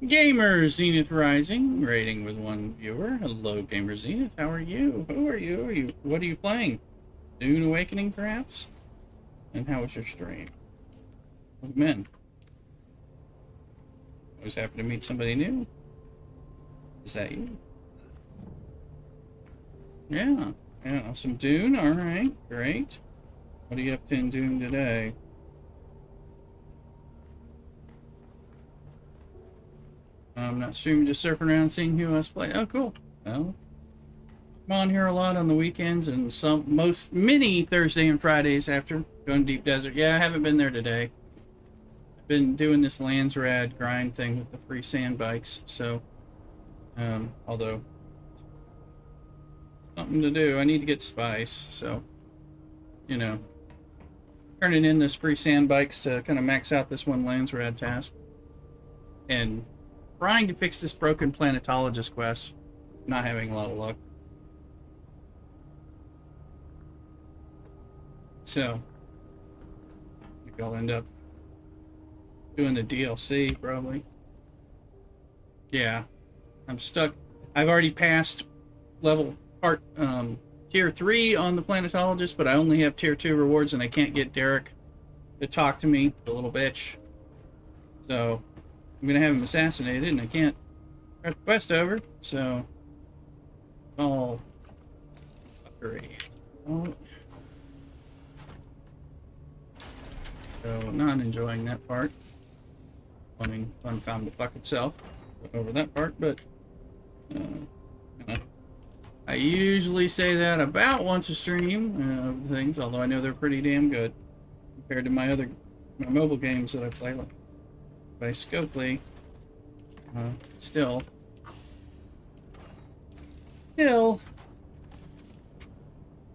Gamer Zenith Rising, rating with one viewer. Hello, Gamer Zenith. How are you? Who are you? What are you playing? Dune Awakening, perhaps? And how was your stream? Welcome in. Always happy to meet somebody new. Is that you? Yeah. Yeah. Some Dune. All right. Great. What are you up to in Dune today? I'm not streaming, just surfing around, seeing who else play. Oh, cool. Well, I'm on here a lot on the weekends and many Thursday and Fridays after going Deep Desert. Yeah, I haven't been there today. I've been doing this Landsrad grind thing with the free sand bikes, so although something to do, I need to get spice, so you know, turning in this free sand bikes to kind of max out this one Landsrad task and trying to fix this broken planetologist quest. Not having a lot of luck. So, I think I'll end up doing the DLC, probably. Yeah. I'm stuck I've already passed level part tier 3 on the planetologist, but I only have tier 2 rewards, and I can't get Derek to talk to me, the little bitch. So I'm gonna have him assassinated, and I can't start the quest over. So all fuckery. So not enjoying that part. I mean, fun found the fuck itself over that part, but you know, I usually say that about once a stream of things, although I know they're pretty damn good compared to my mobile games that I play, like by Scopely. Still, I'd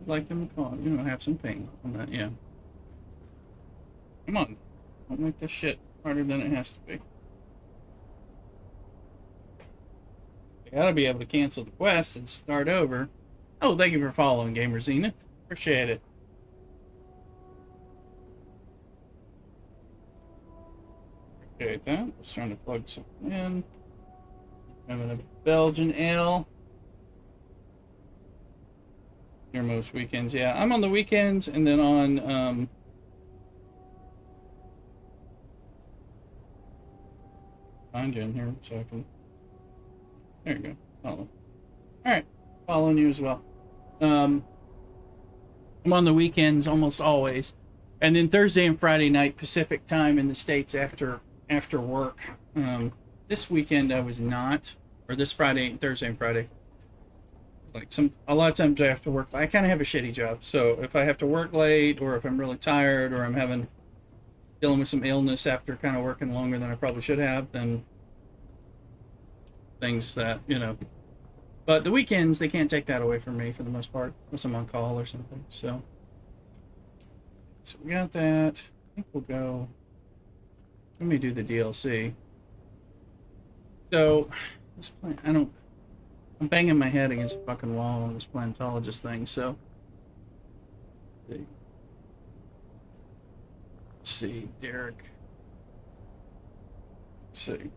like them to call, have some pain on that, yeah. Come on, don't make this shit harder than it has to be. I gotta be able to cancel the quest and start over. Oh, thank you for following, Gamer Zenith. Appreciate it. Appreciate that. Just trying to plug something in. Having a Belgian ale. Here most weekends, yeah. I'm on the weekends, and then on find you in here so I can. There you go. Follow. Alright. Following you as well. I'm on the weekends almost always. And then Thursday and Friday night Pacific time in the States after work. This weekend I was not. Or this Friday, Thursday and Friday. Like a lot of times I have to work. I kind of have a shitty job. So if I have to work late, or if I'm really tired, or I'm dealing with some illness after kind of working longer than I probably should have, then things that, but the weekends, they can't take that away from me for the most part, unless I'm on call or something. So we got that. I think we'll go, let me do the DLC. So this plan, I'm banging my head against a fucking wall on this planetologist thing, so let's see, Derek. Let's see.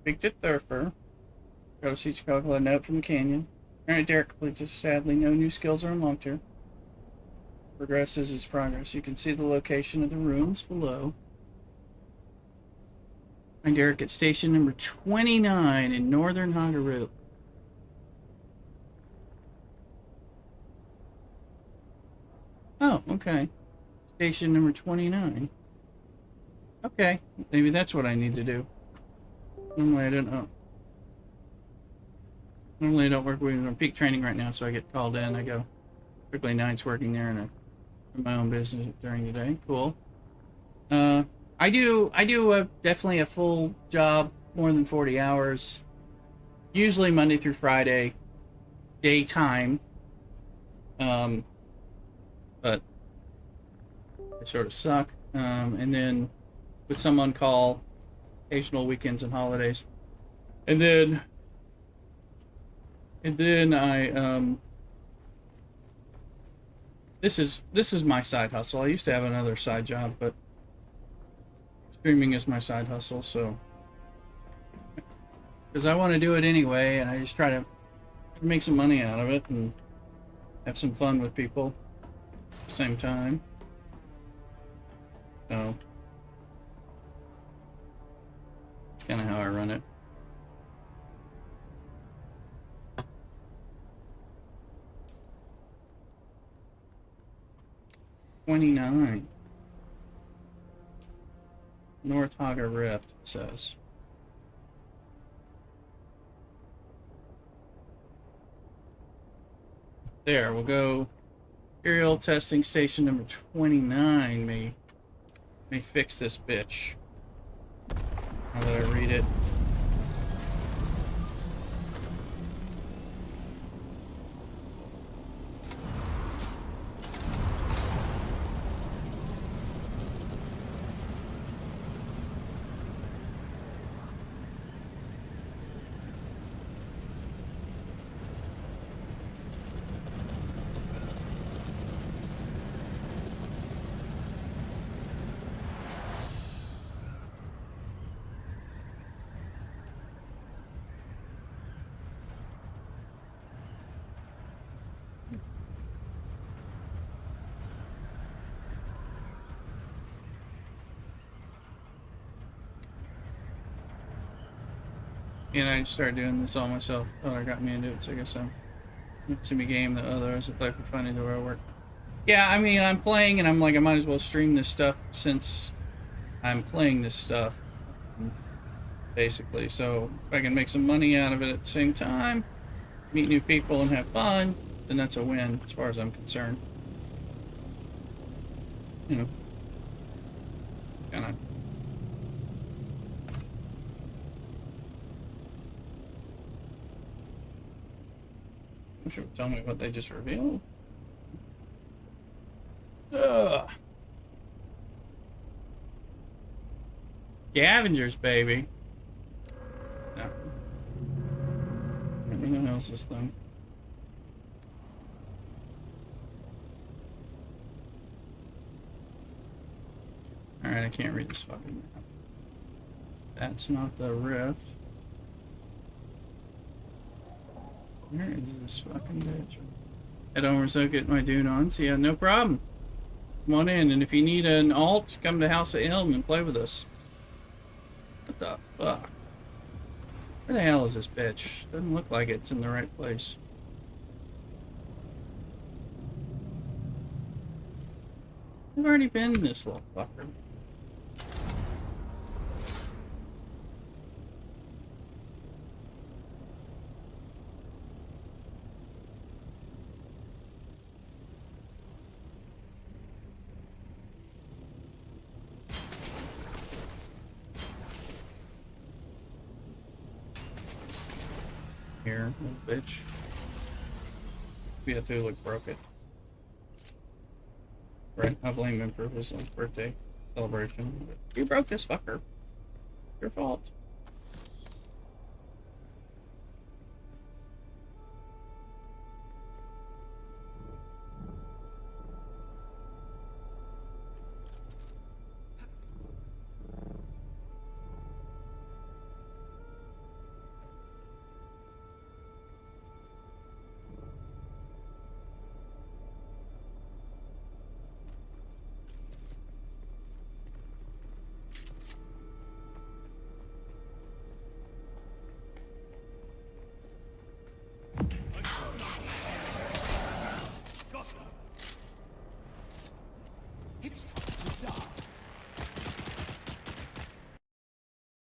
Picked it Thurfer. Got a seat calculator note from the canyon. Alright, Derek completes this. Sadly, no new skills are unlocked here. Progresses its progress. You can see the location of the rooms below. Find Derek at station number 29 in northern Hagaru. Oh, okay. Station number 29. Okay, maybe that's what I need to do. Normally I don't know. Normally I don't work. We're in peak training right now, so I get called in. I go strictly nights working there, and I do my own business during the day. Cool. I do definitely a full job, more than 40 hours. Usually Monday through Friday, daytime. But I sort of suck. And then with some on call, occasional weekends and holidays. And then I this is my side hustle. I used to have another side job, but streaming is my side hustle, so because I want to do it anyway, and I just try to make some money out of it and have some fun with people at the same time. So that's kind of how I run it. $29. North Haga Rift, it says. There, we'll go. Imperial testing station number 29 may fix this bitch. Now that I read it. And I started doing this all myself. Oh, I got me into it, so I guess it's a game that otherwise I play for fun either way I work. Yeah, I mean, I'm playing and I'm like, I might as well stream this stuff since I'm playing this stuff, basically. So if I can make some money out of it at the same time, meet new people and have fun, then that's a win as far as I'm concerned. You know, kind of. Wish it would tell me what they just revealed. Ugh. Scavengers, baby. No. Everything else is thing. Alright, I can't read this fucking map. That's not the rift. Where is this fucking bitch? Head over so get my Dune on. So yeah, no problem. Come on in, and if you need an alt, come to House of Ilm and play with us. What the fuck? Where the hell is this bitch? Doesn't look like it's in the right place. I've already been in this little fucker. Here, little bitch. We have to look broke it. Right, I blame him for his own birthday celebration. You broke this fucker. Your fault.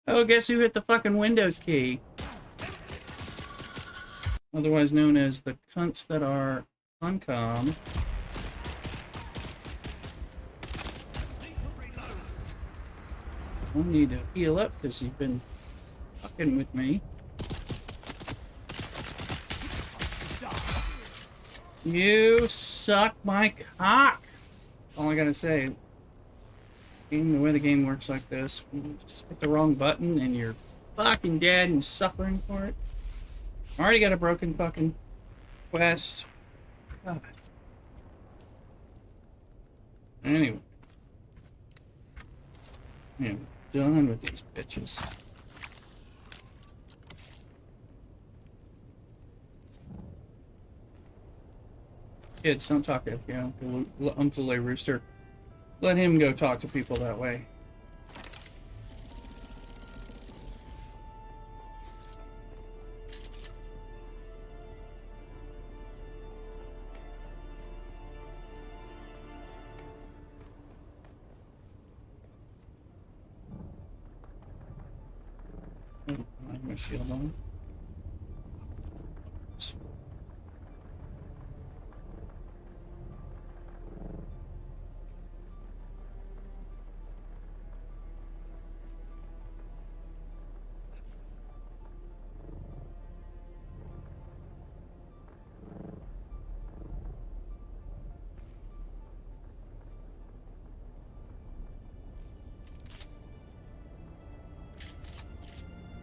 Oh, guess who hit the fucking Windows key? Otherwise known as the cunts that are Funcom. I need to heal up because you've been fucking with me. You suck my cock! That's all I gotta say. The way the game works like this, you just hit the wrong button and you're fucking dead and suffering for it. I already got a broken fucking quest. God. Anyway. Yeah, done with these bitches. Kids, don't talk to Uncle Lay Rooster. Let him go talk to people that way. Oh, I have my shield on.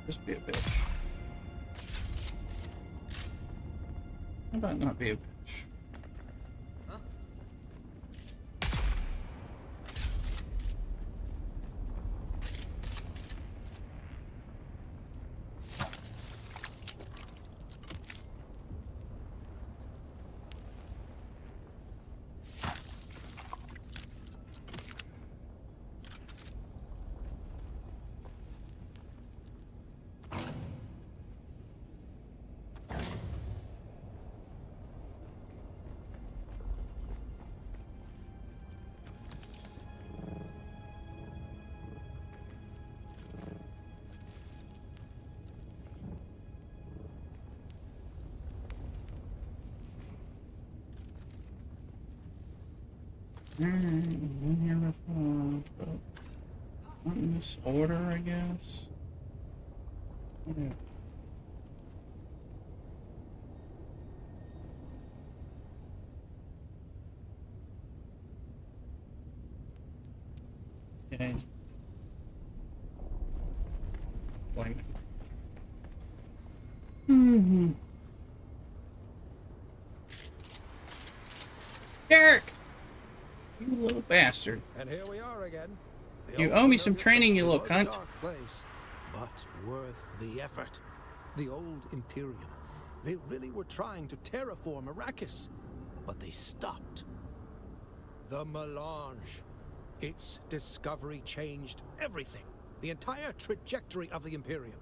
Just be a bitch. How about not be a bitch? Been here before, but not in this order, I guess. Yeah. Okay. Blank. Derek! You little bastard.
And here we are again. The
You
old
owe me some
familiar
training,
place.
you
It
little
was a
cunt.
dark place, but worth the effort. The old Imperium. They really were trying to terraform Arrakis, but they stopped. The melange. Its discovery changed everything. The entire trajectory of the Imperium.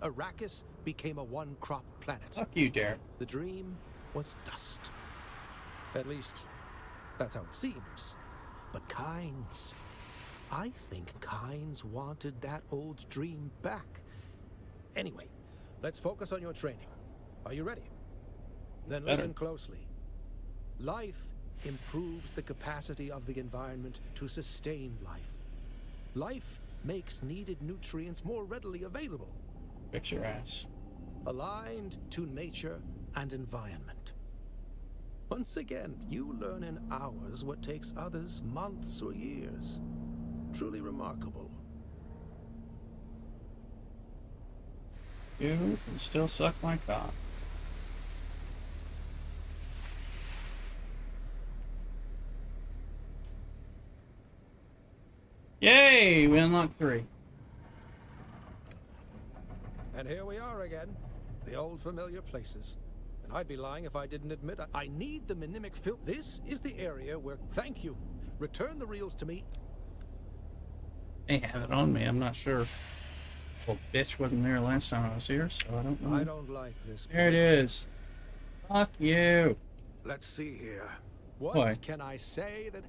Arrakis became a one-crop planet.
Fuck you, Derek.
The dream was dust. At least, that's how it seems. But Kynes... I think Kynes wanted that old dream back. Anyway, let's focus on your training. Are you ready? Then
Better.
listen closely. Life improves the capacity of the environment to sustain life. Life makes needed nutrients more readily available.
Fix your ass.
Aligned to nature and environment. Once again, you learn in hours what takes others months or years. Truly remarkable.
You can still suck my cock. Yay! We unlocked 3.
And here we are again. The old familiar places. And I'd be lying if I didn't admit I need the mnemic film. This is the area where... Thank you. Return the reels to me.
They have it on me, I'm not sure. Well, bitch wasn't there last time I was here, so I don't know.
I don't like this.
There it is. Fuck you.
Let's see here. What
Why?
can I say that...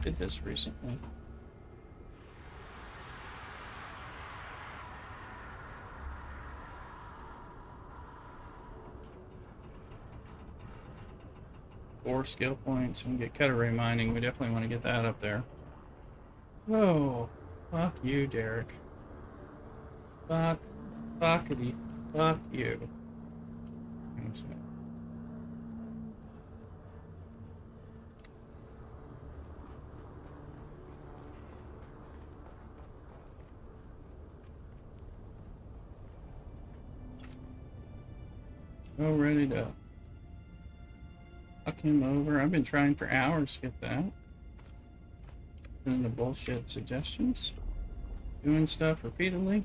Did this recently. Four skill points and get cutaway mining. We definitely want to get that up there. Oh, fuck you, Derek. Fuckity, fuck you. Hang on. Oh, ready to fuck him over. I've been trying for hours to get that. And the bullshit suggestions. Doing stuff repeatedly.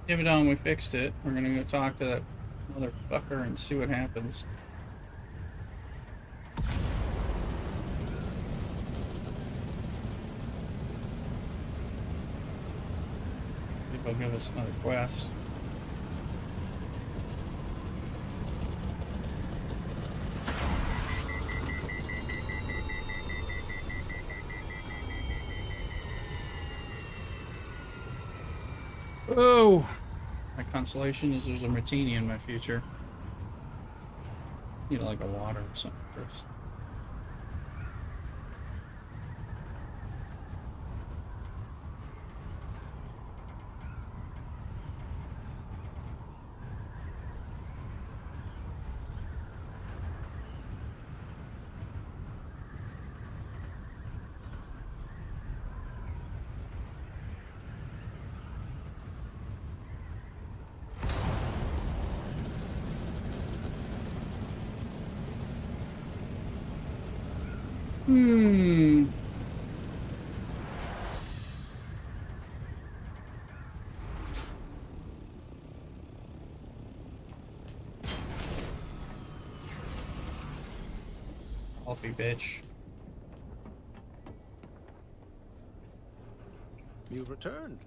Give it on, we fixed it. We're gonna go talk to that motherfucker and see what happens. Maybe he'll give us another quest. Oh! My consolation is there's a martini in my future. Need like a water or something first. Coffee, bitch.
You've returned.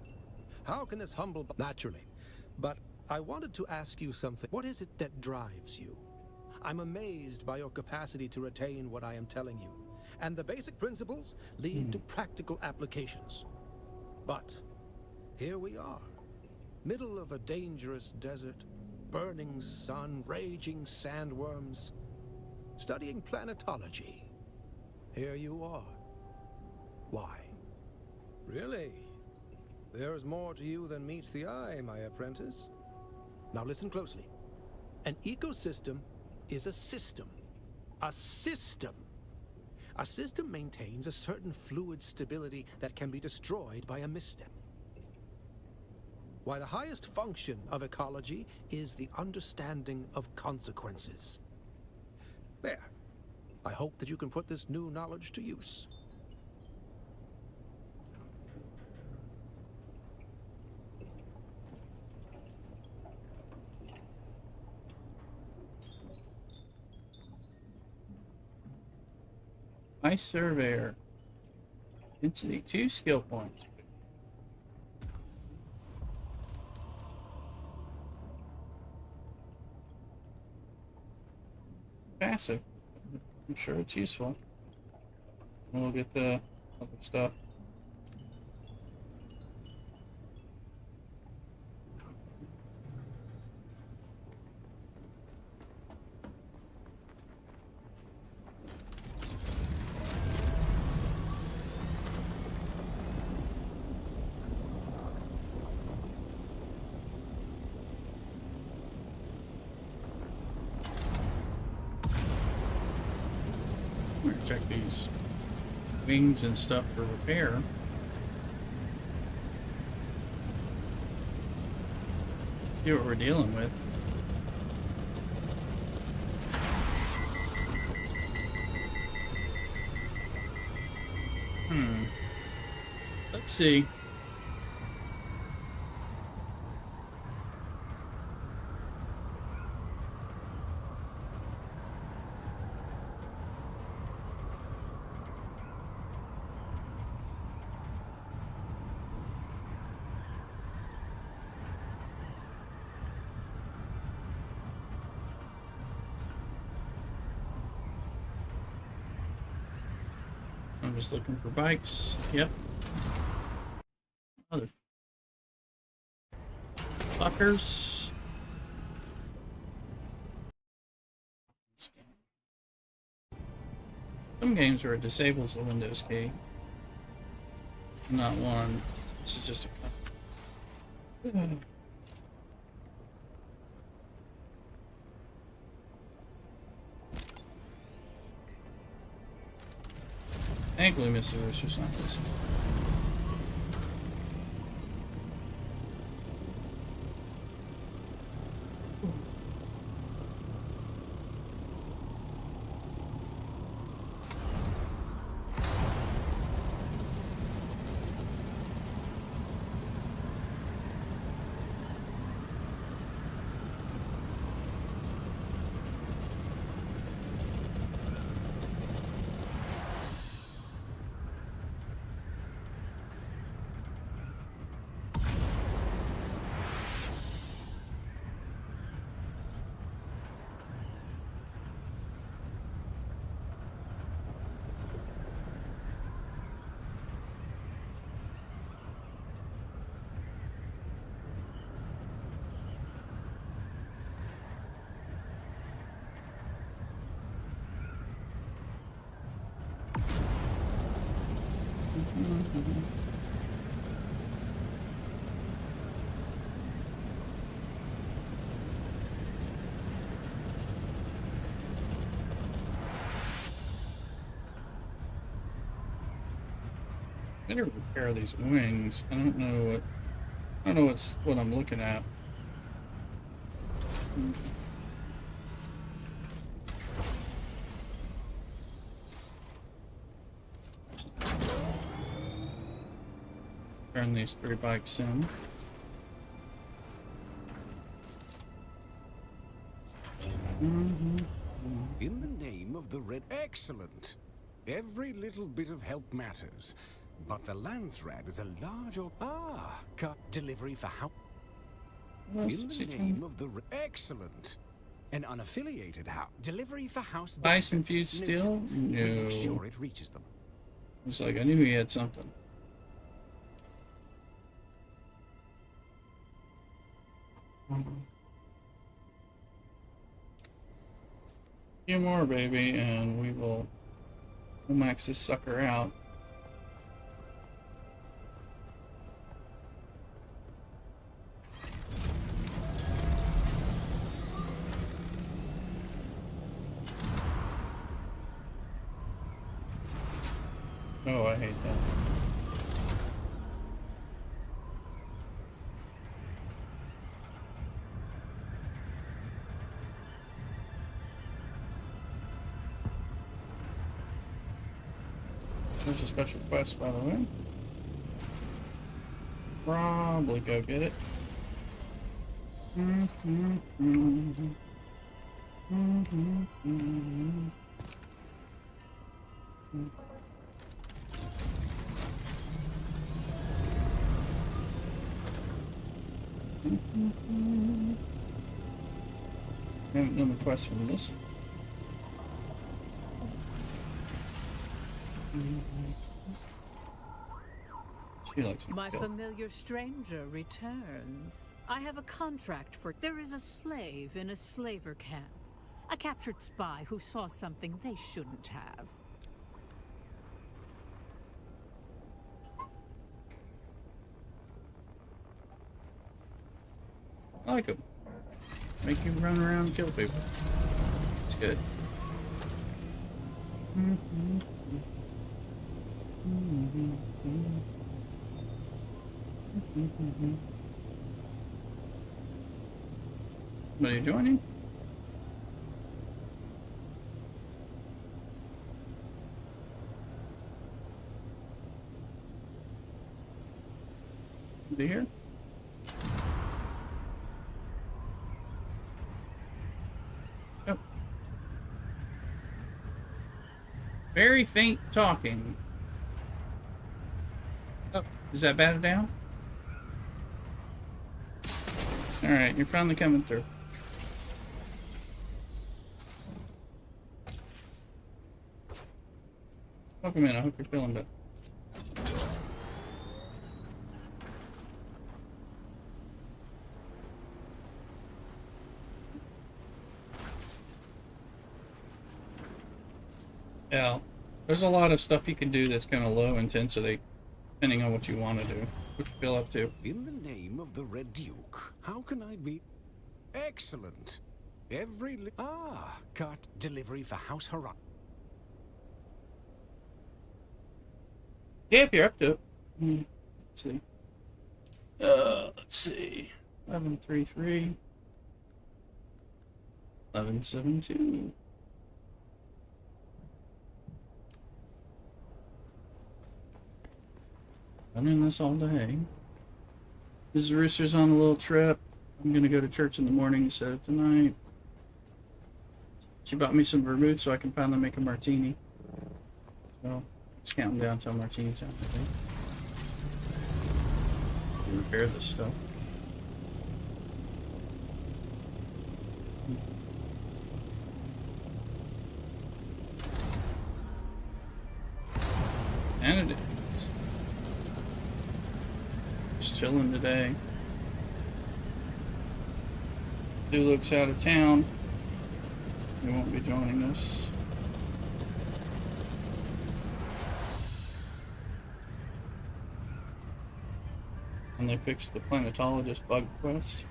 How can this humble... Naturally. But I wanted to ask you something. What is it that drives you? I'm amazed by your capacity to retain what I am telling you. And the basic principles lead to practical applications. But here we are. Middle of a dangerous desert. Burning sun, raging sandworms. Studying planetology. Here you are. Why? Really? There's more to you than meets the eye, my apprentice. Now listen closely. An ecosystem is a system. A system! A system maintains a certain fluid stability that can be destroyed by a misstep. Why, the highest function of ecology is the understanding of consequences. There. I hope that you can put this new knowledge to use.
Ice Surveyor. Density 2 skill points. Passive. I'm sure it's useful. We'll get the other stuff. We're gonna check these wings and stuff for repair. See what we're dealing with. Let's see. I'm just looking for bikes. Yep. Other fuckers. Some games where it disables the Windows key. Not one. This is just a Thankfully, Mr. Rooster's not listening. Better repair these wings. I don't know what I'm looking at. Turn these 3 bikes in.
In the name of the Red... Excellent! Every little bit of help matters. But the Landsrad is a large... cut delivery for how... In the name of the... Excellent! An unaffiliated house. Delivery for house...
Ice infused steel? No.
Make sure it reaches them.
It's like I knew he had something. A few more, baby, and we'll max this sucker out. Oh, I hate that. There's a special quest, by the way. Probably go get it. Haven't done the quest from this. She likes me.
My familiar stranger returns. I have a contract for... There is a slave in a slaver camp. A captured spy who saw something they shouldn't have.
I like him. Make you run around and kill people. It's good. Somebody joining? Is he here? Yep. Very faint talking. Oh, is that batted down? Alright, you're finally coming through. Welcome in, I hope you're feeling better. Yeah, there's a lot of stuff you can do that's kind of low intensity, depending on what you want to do, what you feel up to.
In the name of the Red Duke, how can I be... Excellent. Cut delivery for House Hurrah.
Yeah, if you're up to it. Let's see. Let's see. 1133. 1172. Running this all day. Mrs. Rooster's on a little trip. I'm gonna go to church in the morning instead of tonight. She bought me some vermouth so I can finally make a martini. So it's counting down till martini time, I think. Repair this stuff. And it is. Just chilling today. Who looks out of town? He won't be joining us. And they fixed the planetologist bug quest.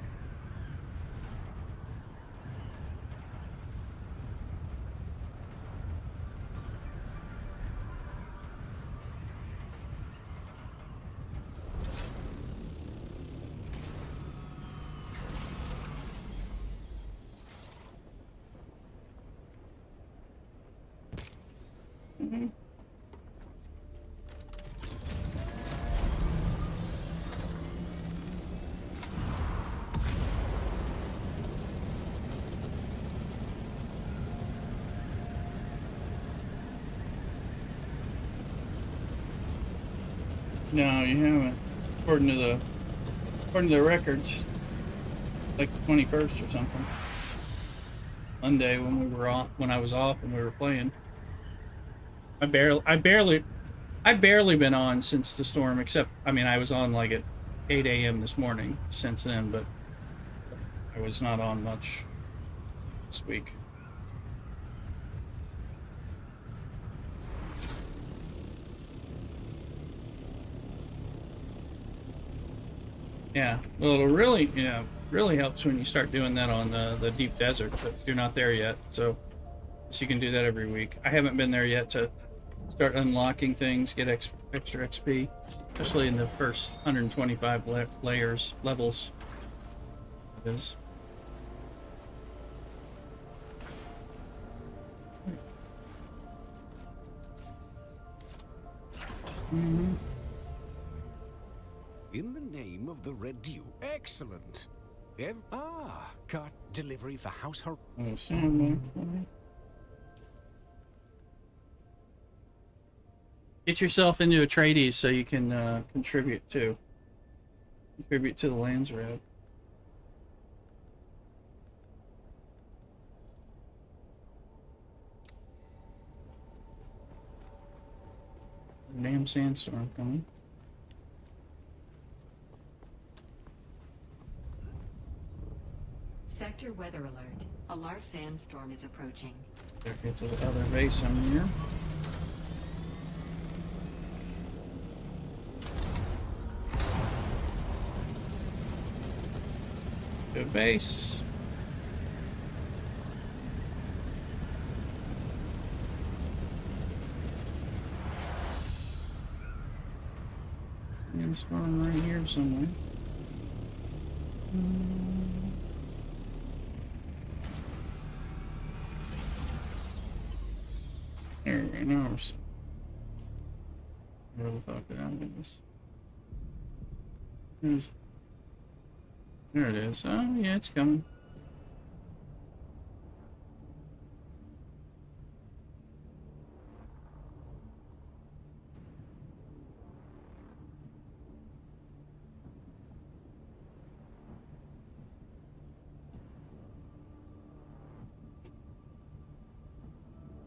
No, you haven't. According to the records, like the 21st or something. Monday when we were off, when I was off and we were playing. I barely been on since the storm, except, I mean, I was on like at 8 a.m. this morning since then, but I was not on much this week. Yeah, well, it'll really, really helps when you start doing that on the deep desert, but you're not there yet, so you can do that every week. I haven't been there yet to start unlocking things, get extra XP, especially in the first 125 levels. It is. Mm-hmm.
In the name of the Red Duke. Excellent. Got delivery for household.
Get yourself into a tradies so you can contribute to the lands route. Damn sandstorm coming.
Sector weather alert. A large sandstorm is approaching.
Better get to the other base on here. Good base. Sandstorm right here somewhere. There we go. Where the fuck did I get this? There it is. Oh, yeah, it's coming.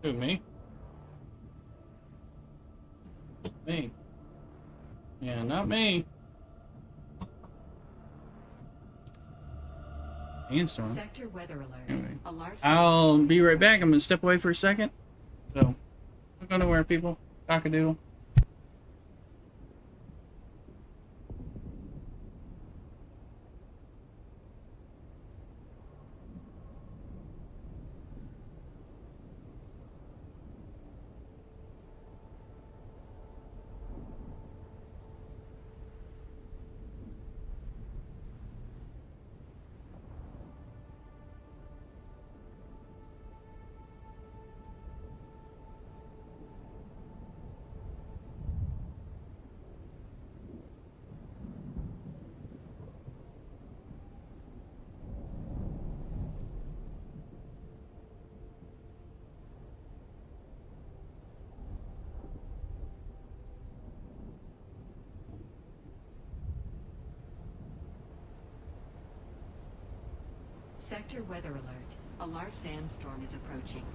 Who, me? Me. Yeah, not me. Sandstorm.
Sector weather alert.
Anyway,
A large
I'll be right back. I'm gonna step away for a second. So, don't go nowhere, people. Cockadoodle.
Sector weather alert. A large sandstorm is approaching.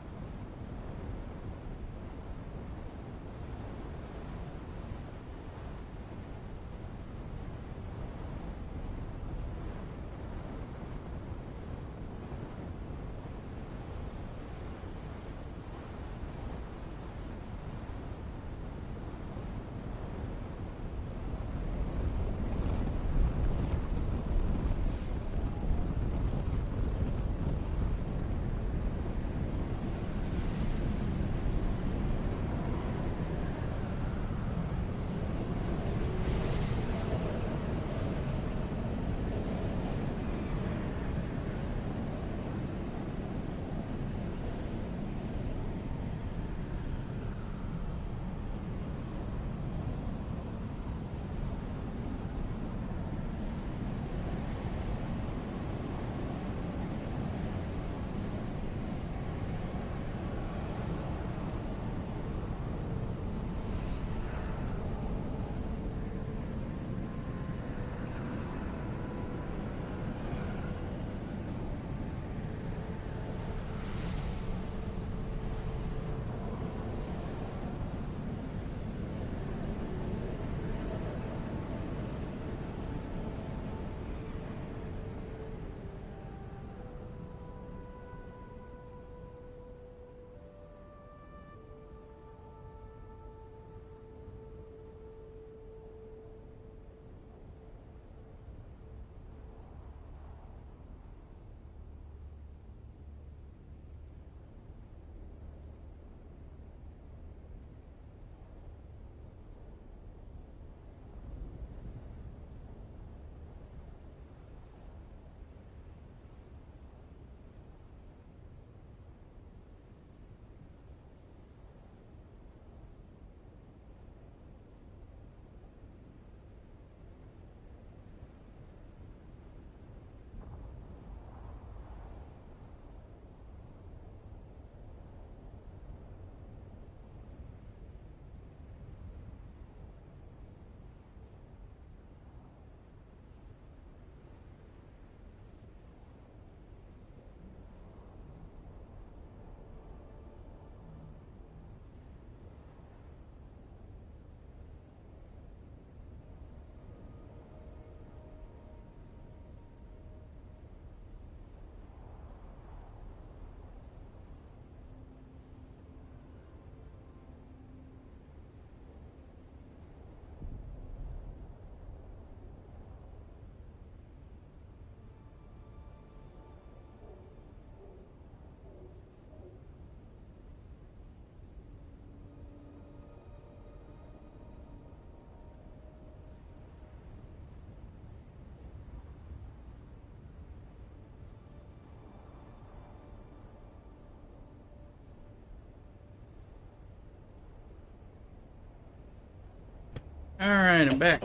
Alright, I'm back.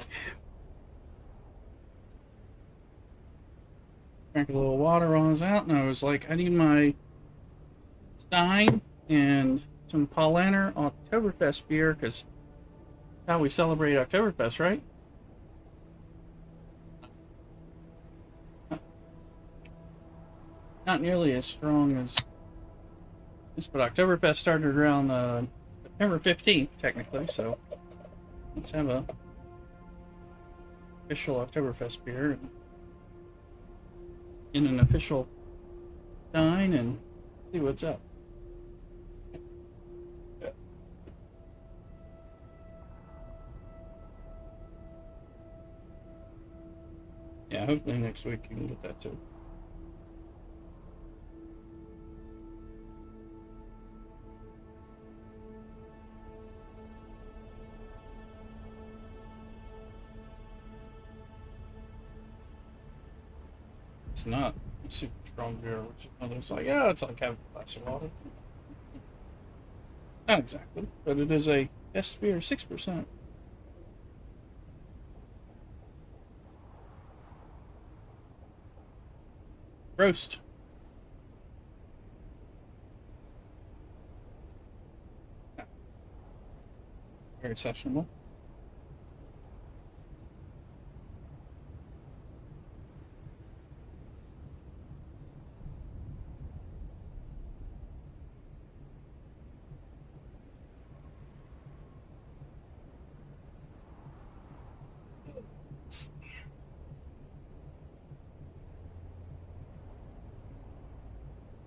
Drank a little water while I was out, and I was like, I need my Stein and some Paulaner Oktoberfest beer, because that's how we celebrate Oktoberfest, right? Not nearly as strong as this, but Oktoberfest started around September 15th, technically, so let's have a official Oktoberfest beer and in an official Stein and see what's up. Yeah, hopefully next week you can get that too. It's not a super strong beer, which is one of those like, yeah, it's like having a glass of water. Not exactly, but it is a best beer, 6%. Roast. Very sessionable.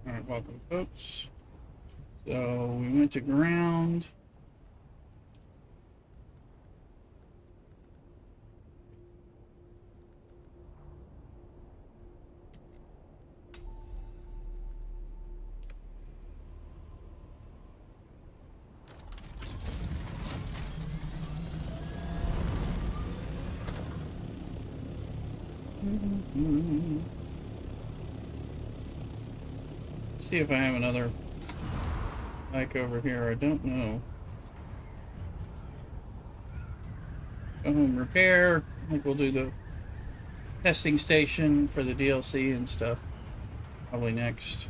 Alright, welcome folks. So we went to ground. See if I have another mic over here. I don't know. Go home, repair. I think we'll do the testing station for the DLC and stuff probably next.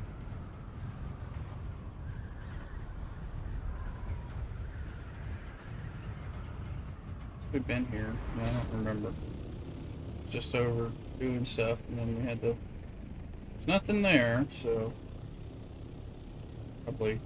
It's we've been here. I don't remember. It's just over doing stuff, and then we had the. There's nothing there, so probably.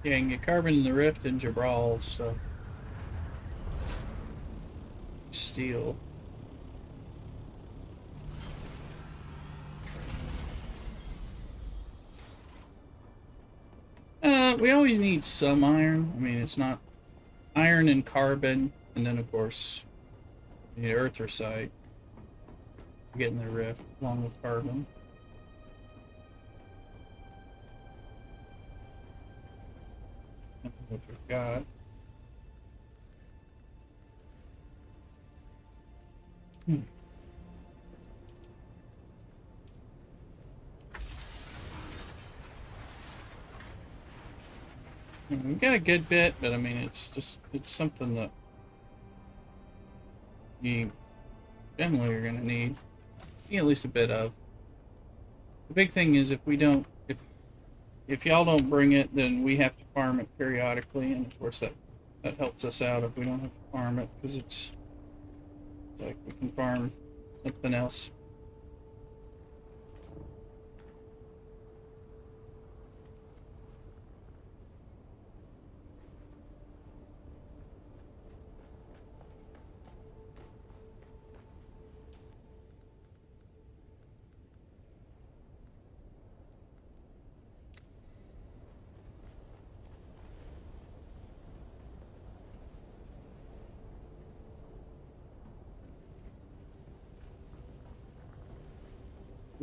Yeah, you can get carbon in the rift and Jabral stuff. Steel. We always need some iron. I mean, it's not iron and carbon, and then of course the erythrosite. Getting the rift along with carbon. What we've got. We got a good bit, but I mean, it's something that you generally are going to need at least a bit of. The big thing is if y'all don't bring it, then we have to farm it periodically, and of course that helps us out if we don't have to farm it, because it's like we can farm something else.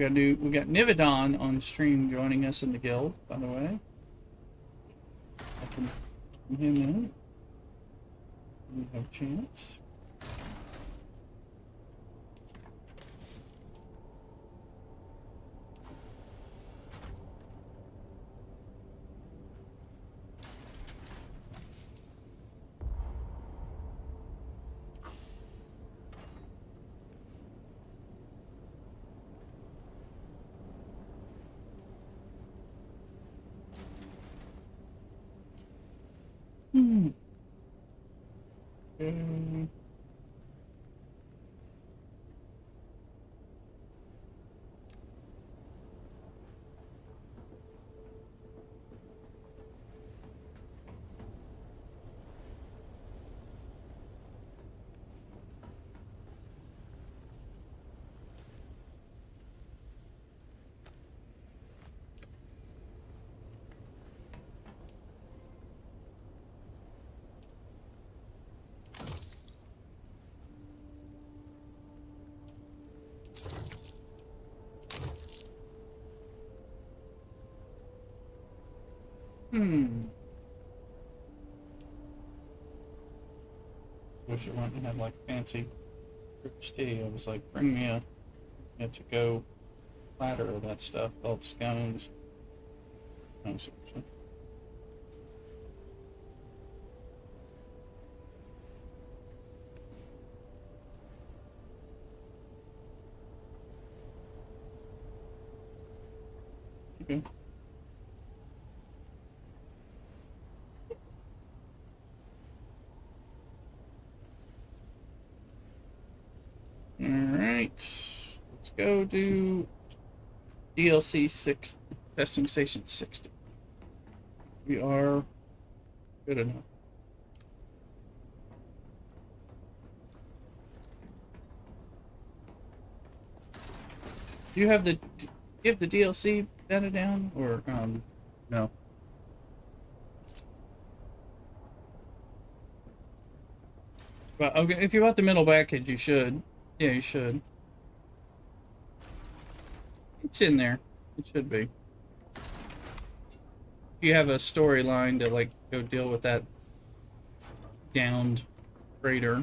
We got Nivedon on stream joining us in the guild, by the way. Welcome him in. We have a chance. Okay. Wish it went and had like fancy rich tea. I was like, bring me a to-go platter of that stuff called scones. Oh, so. Okay. Alright, let's go do DLC 6, testing station 60. We are good enough. Do you have the DLC data down, or no? But okay, if you bought the middle package, you should. Yeah, you should. It's in there. It should be. If you have a storyline to like go deal with that downed freighter.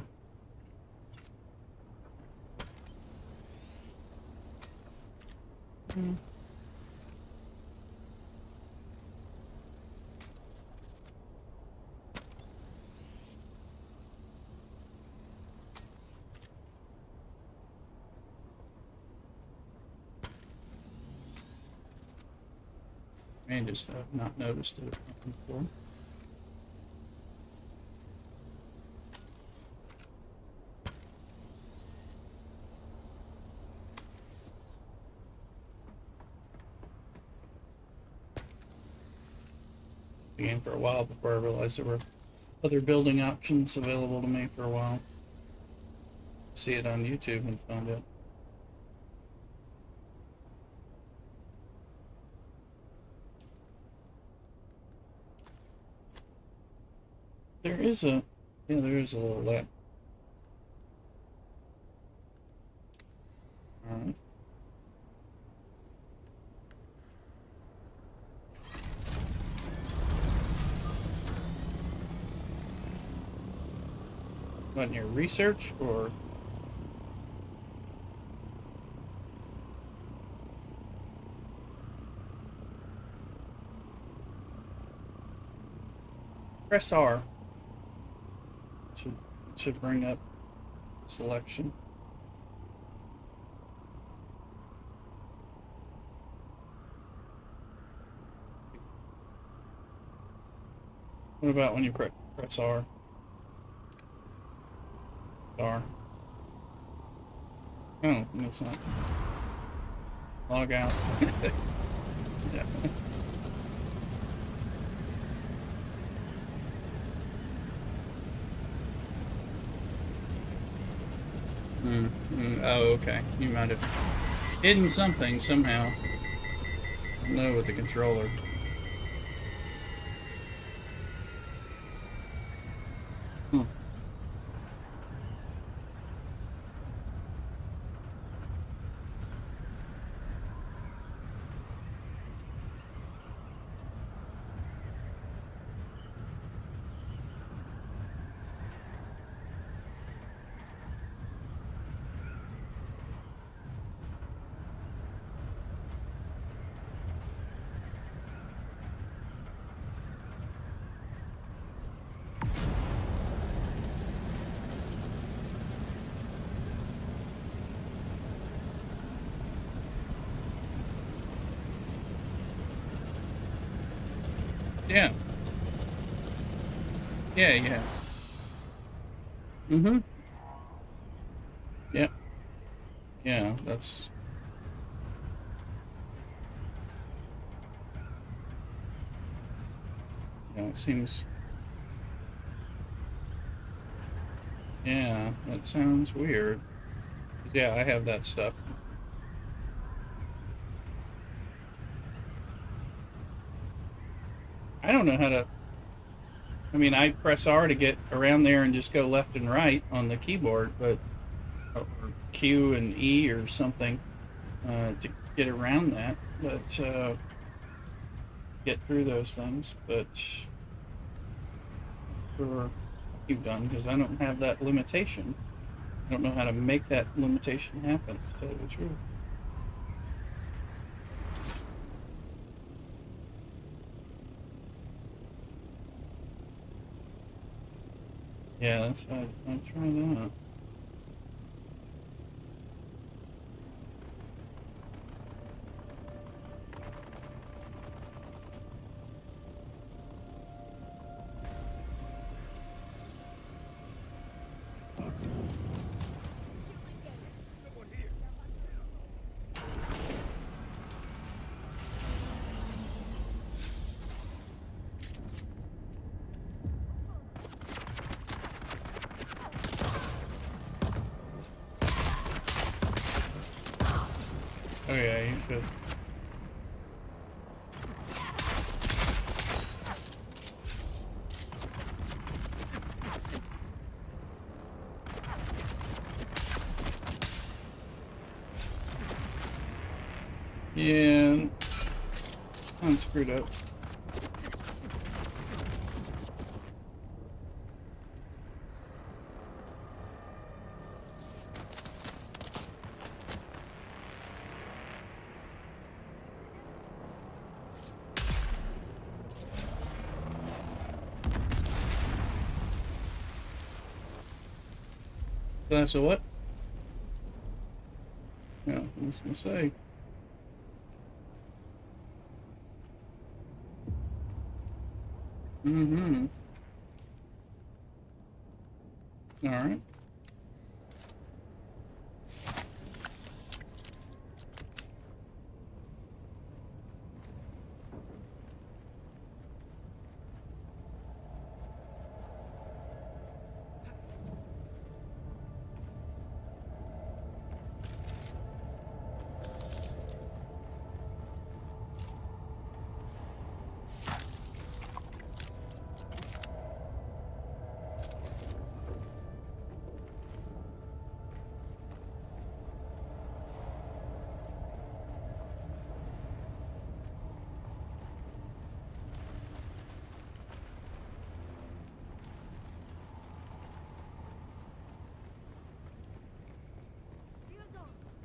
I just have not noticed it before. The game for a while before I realized there were other building options available to me for a while. See it on YouTube and found it. There is a little lap. Alright. What, your research or? press R to bring up selection. What about when you press R? R. Oh, that's not. Log out. Definitely. Oh, okay. You might have hidden something somehow. I don't know with the controller. Yeah. Yeah. Mm-hmm. Yep. Yeah, that's... Yeah, it seems... Yeah, that sounds weird. 'Cause, yeah, I have that stuff. I don't know how to... I mean, I press R to get around there and just go left and right on the keyboard, but... Or Q and E or something to get around that, but... get through those things, but... For what you've done, because I don't have that limitation. I don't know how to make that limitation happen, to tell you the truth. Yeah, that's I'll try that. Oh yeah, you should. Yeah, I'm screwed up. So what? Yeah, I was gonna say. Mm-hmm. All right.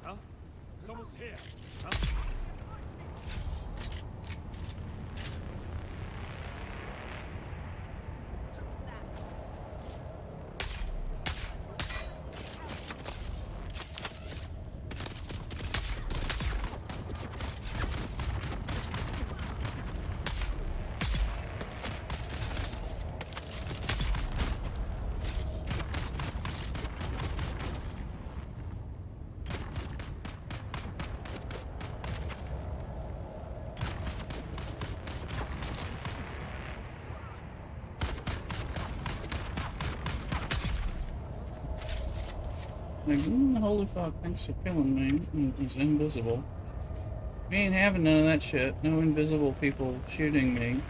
Huh? Someone's here. Huh?
Like, holy fuck, thanks for killing me. He's invisible. We ain't having none of that shit. No invisible people shooting me.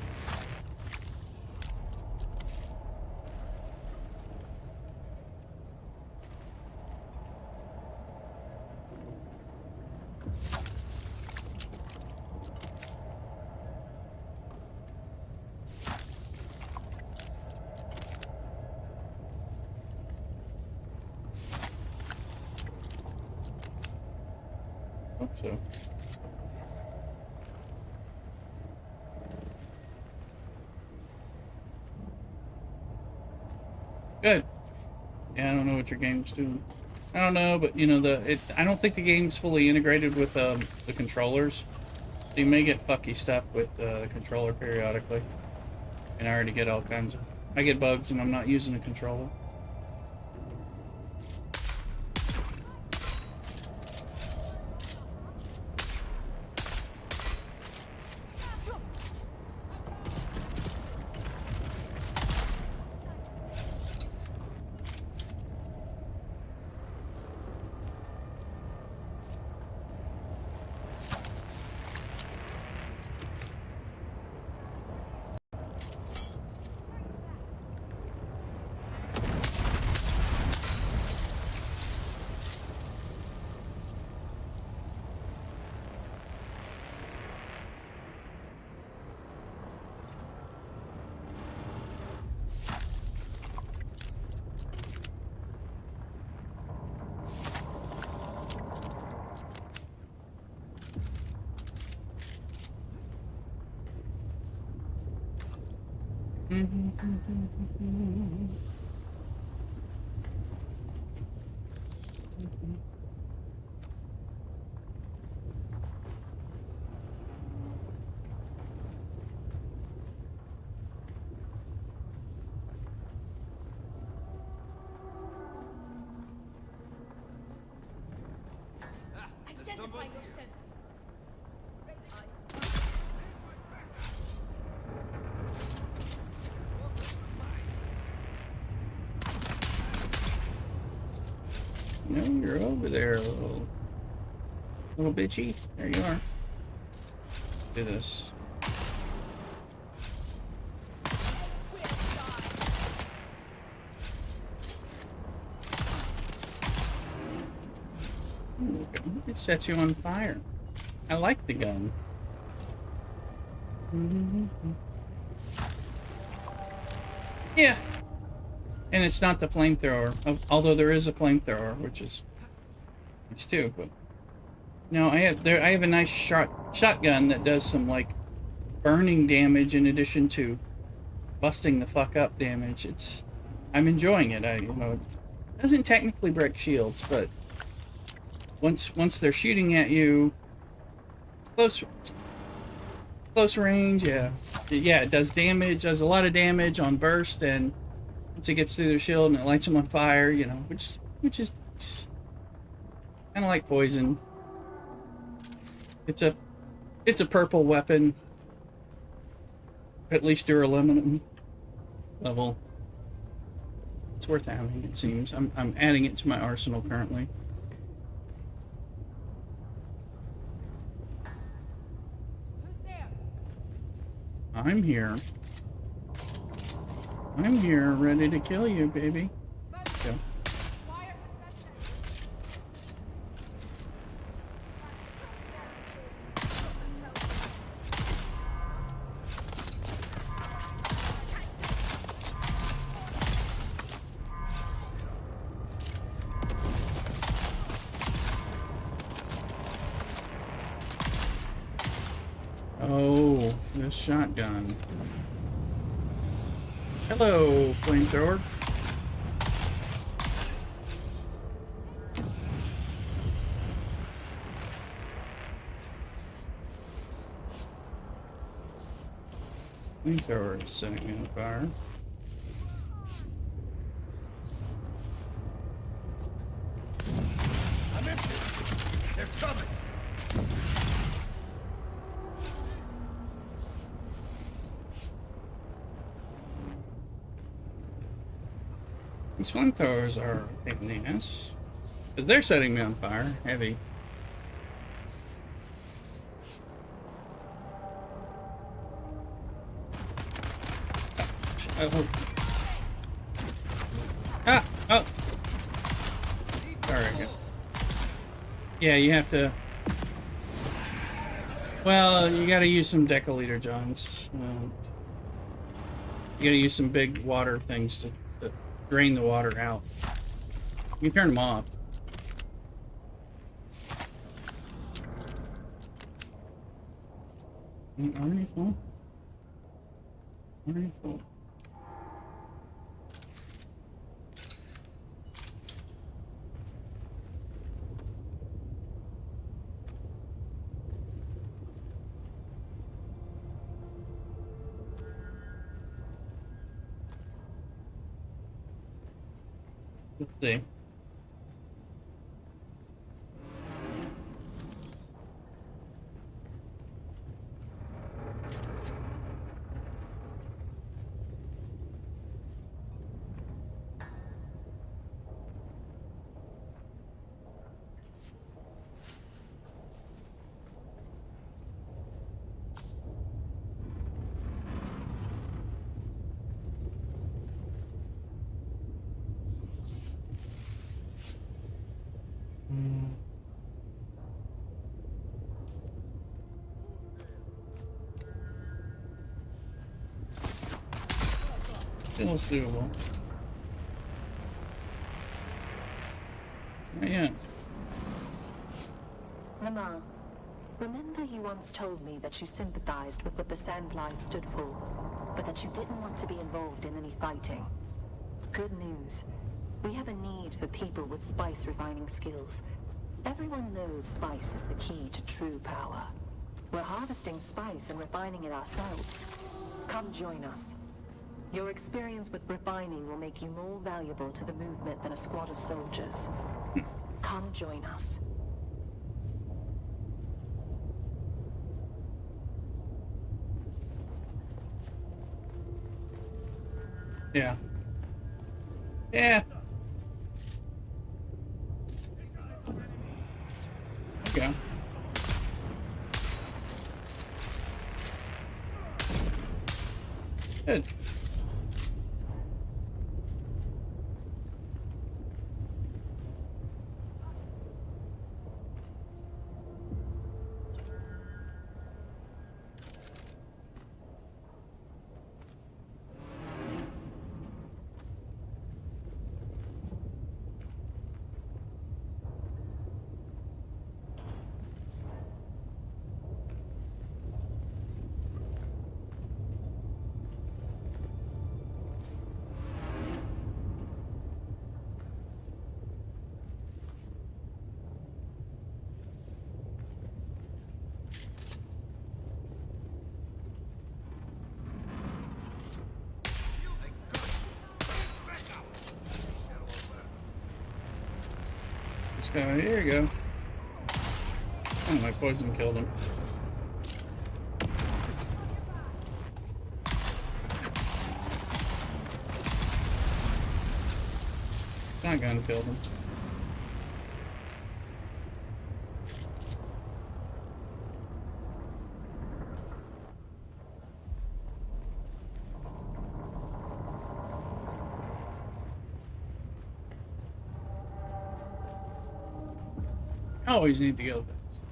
Hope so. Good. Yeah, I don't know what your game's doing. I don't know, but you know I don't think the game's fully integrated with the controllers. So you may get fucky stuff with the controller periodically. And I already get all kinds of. I get bugs, and I'm not using a controller.
Identify yourself.
No, you're over there, little bitchy. There you are. Do this. It sets you on fire. I like the gun. Yeah. And it's not the flamethrower, although there is a flamethrower, which is it's two. But no, I have a nice shotgun that does some like burning damage in addition to busting the fuck up damage. I'm enjoying it. It doesn't technically break shields, but once they're shooting at you, it's close range. Yeah, it does damage. Does a lot of damage on burst, and once it gets through their shield and it lights them on fire, which is kind of like poison. It's a purple weapon, at least duraluminum level. It's worth having, it seems. I'm adding it to my arsenal currently.
Who's there?
I'm here. I'm here, ready to kill you, baby. Go. Oh, this shotgun. Hello, flamethrower. Flamethrower is setting me on fire.
I'm empty. They're coming.
These flamethrowers are a pain in the ass. Because they're setting me on fire. Heavy. Oh. Ah! Oh! Sorry. Yeah, you have to... Well, you gotta use some deciliter, Johns. You gotta use some big water things to drain the water out. You can turn them off. Already full? Already full. Let's see. Feels doable. Yeah.
Lamar, remember you once told me that you sympathized with what the Sandflies stood for, but that you didn't want to be involved in any fighting. Good news. We have a need for people with spice refining skills. Everyone knows spice is the key to true power. We're harvesting spice and refining it ourselves. Come join us. Your experience with refining will make you more valuable to the movement than a squad of soldiers. Come join us.
Yeah. Yeah. Okay. Good. This guy, here you go. Oh, my poison killed him. Shotgun killed him. I always need to go fast.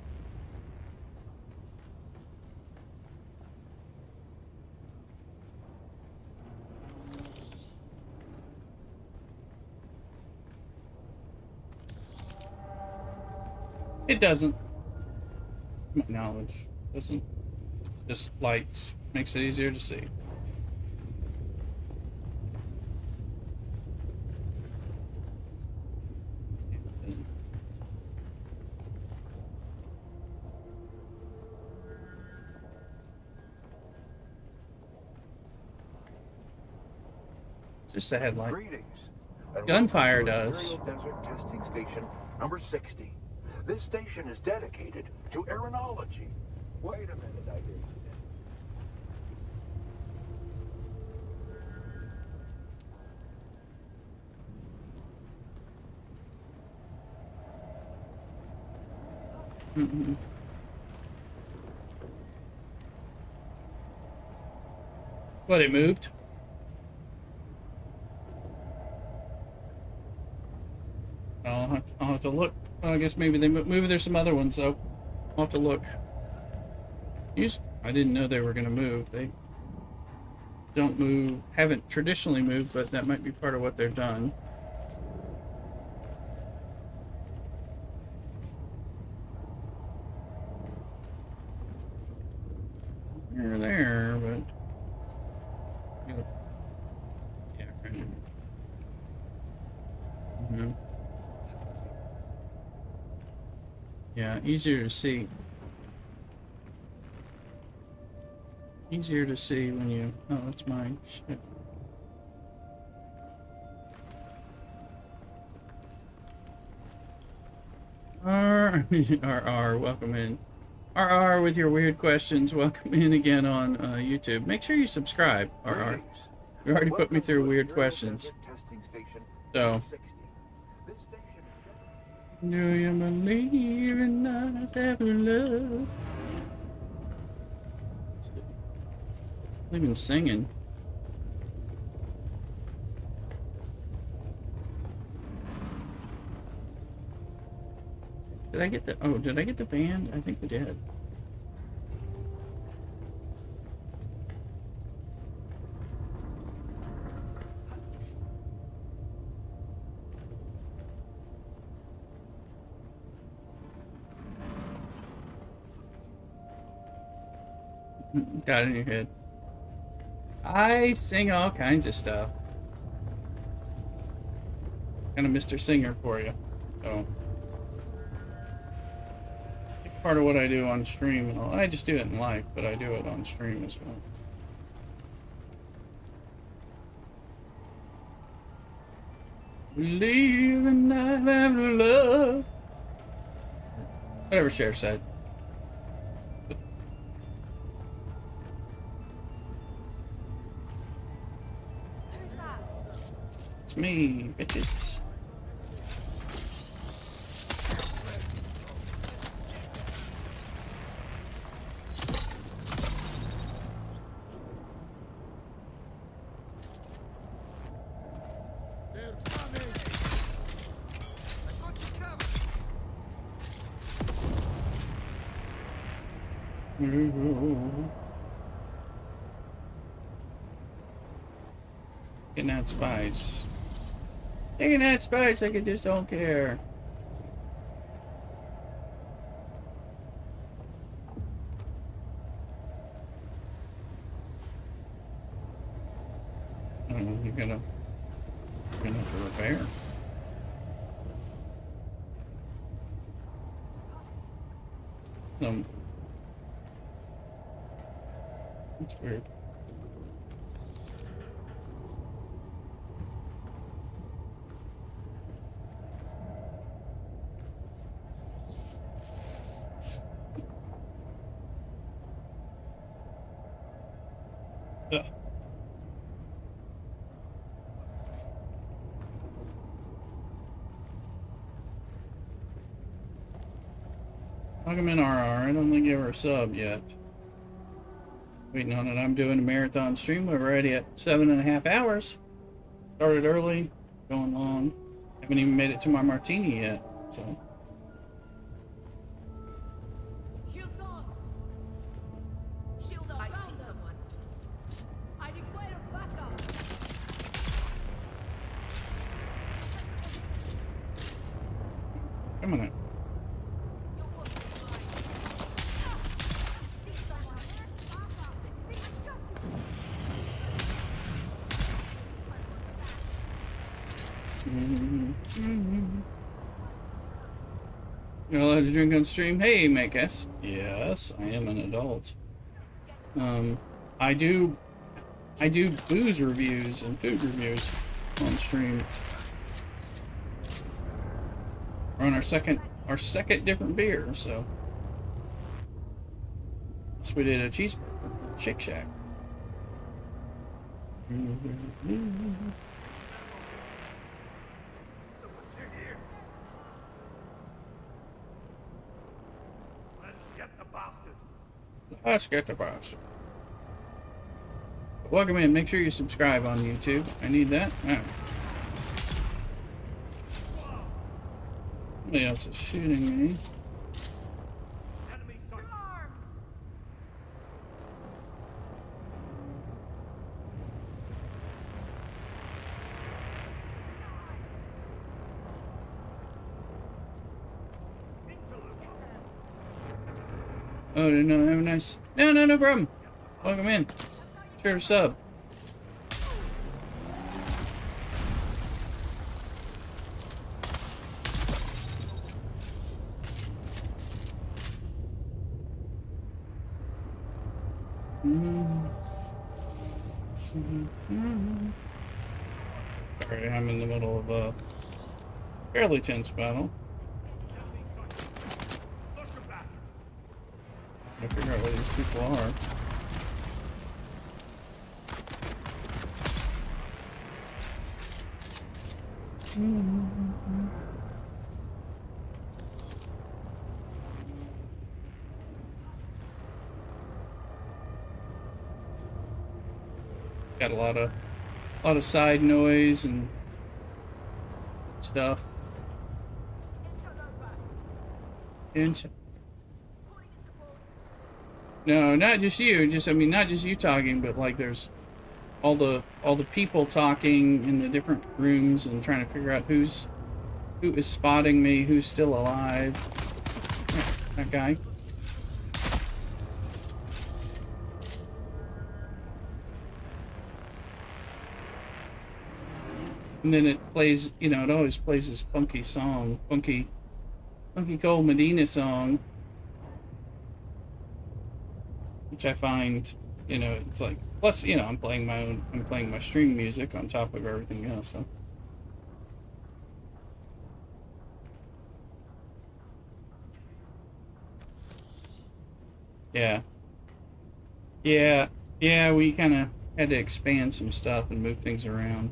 It doesn't. My knowledge doesn't. It's just lights. Makes it easier to see. Just a headlight.
Greetings. And
Gunfire
welcome to
does.
Imperial Desert Testing Station number 60. This station is dedicated to aeronology. Wait a minute, I hear you say.
What, it moved? I'll have to look. Well, I guess maybe maybe there's some other ones, though. I'll have to look. I didn't know they were going to move. They don't move, haven't traditionally moved, but that might be part of what they've done. They're there, but... Yeah, right. Yeah, easier to see. Easier to see when you... Oh, that's mine. Shit. RR, welcome in. RR with your weird questions, welcome in again on YouTube. Make sure you subscribe, RR. You already put me through weird questions. So... Do you believe in life after love? I've been singing. Did I get the... Oh, did I get the band? I think I did. Got it in your head. I sing all kinds of stuff. Kind of Mr. Singer for you. So... part of what I do on stream. Well, I just do it in life, but I do it on stream as well. Believe in life after love. Whatever Cher said.
Who's that?
It's me, bitches. Getting that spice. Taking that spice like I just don't care. Oh, you're gonna have to repair. That's weird. Ugh. Welcome in, RR. I don't think you ever subbed yet. Waiting on it. I'm doing a marathon stream. We're already at 7.5 hours. Started early, going long. Haven't even made it to my martini yet, so.
Shields on! Shield up! I found someone. I require backup.
Come on in. You're allowed to drink on stream? Hey, Makes. Yes, I am an adult. I do booze reviews and food reviews on stream. We're on our second different beer, so. So we did a cheeseburger from Shake Shack. Let's get the bus. Welcome in. Make sure you subscribe on YouTube. I need that. Alright. Somebody else is shooting me. Oh, no, have a nice... No problem. Welcome in. Sure to sub. Sorry, I'm in the middle of a fairly tense battle. I figure out where these people are. Got a lot of side noise and stuff. No, not just you. I mean, not just you talking, but like there's all the people talking in the different rooms and trying to figure out who is spotting me, who's still alive. Yeah, that guy. And then it plays, you know, it always plays this funky song, funky Cole Medina song, which I find, you know, it's like, plus, you know, I'm playing my stream music on top of everything else, so. Yeah, we kind of had to expand some stuff and move things around.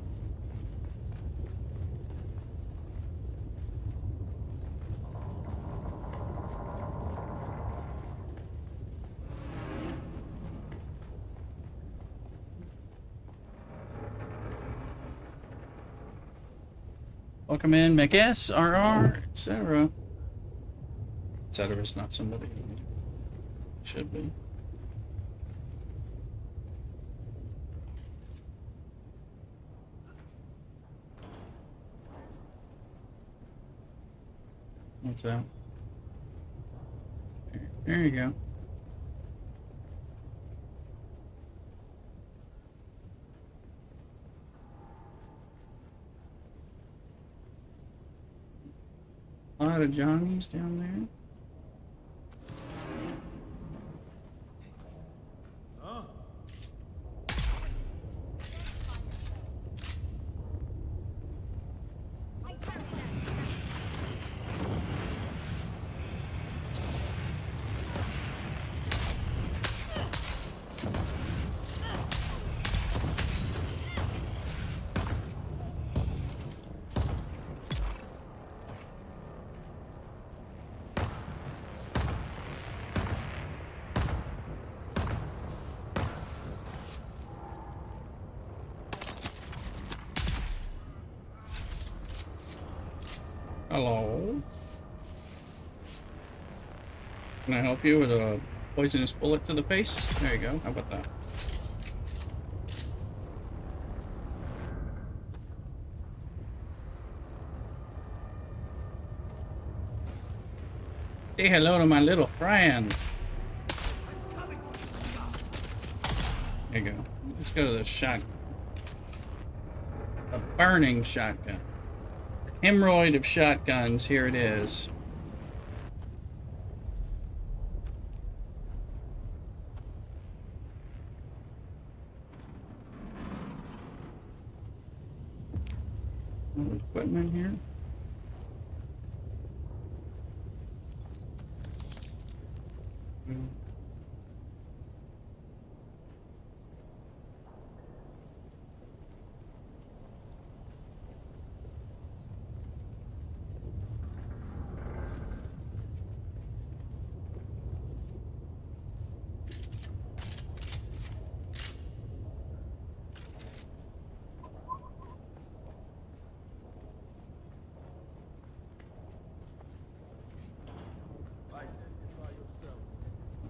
Welcome in, McS, RR, etc. Etc. is not somebody who should be. What's that? There you go. A lot of Johnnies down there. Hello. Can I help you with a poisonous bullet to the face? There you go. How about that? Say hello to my little friend. There you go. Let's go to the shotgun. A burning shotgun. Hemorrhoid of shotguns, here it is. Equipment here.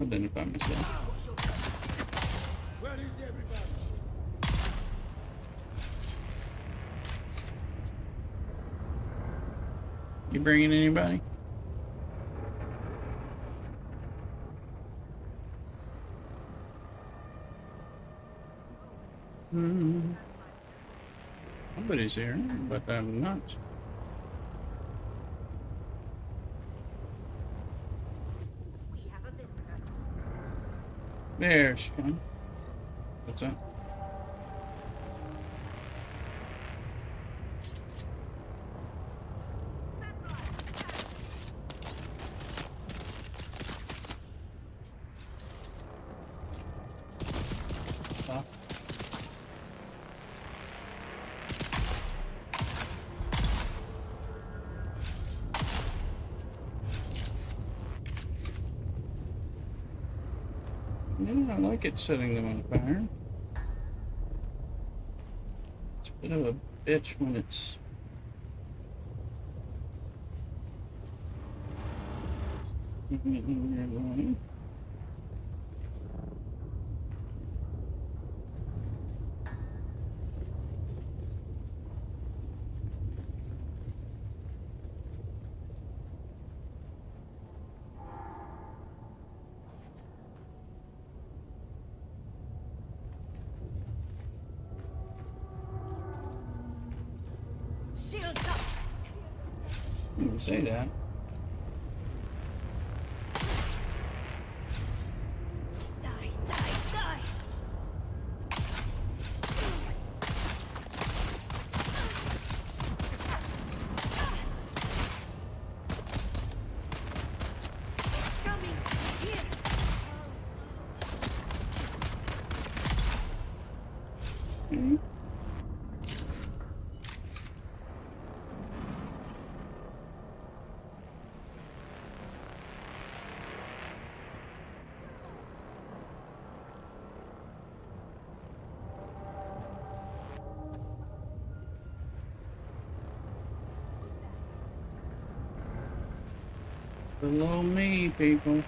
identify myself.
Where is everybody?
You bringing anybody? Somebody's here, but I'm not. There she comes. What's up? I don't like it setting them on fire. It's a bit of a bitch when it's...
Shields up.
You can say that.
Die, die, die. Coming here.
Okay. Below me, people.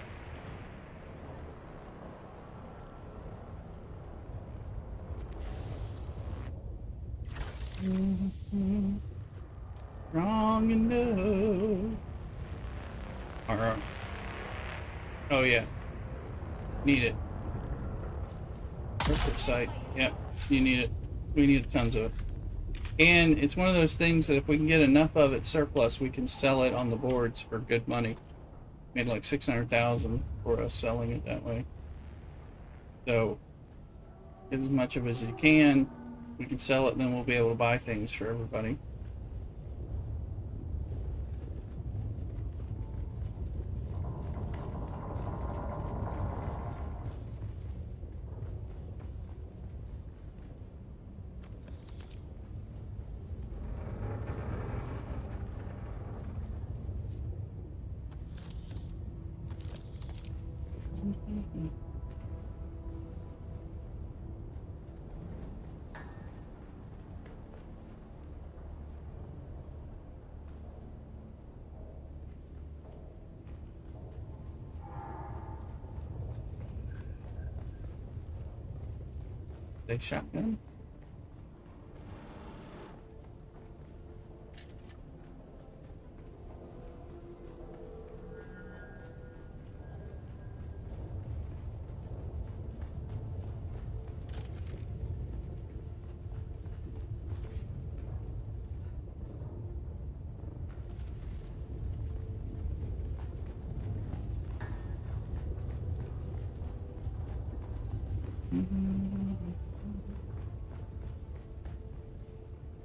Strong enough. Alright. Oh yeah. Need it. Perfect site. Yep, you need it. We need tons of it. And it's one of those things that if we can get enough of it surplus, we can sell it on the boards for good money. Made like 600,000 for us selling it that way. So get as much of it as you can. We can sell it, and then we'll be able to buy things for everybody. They shotgun.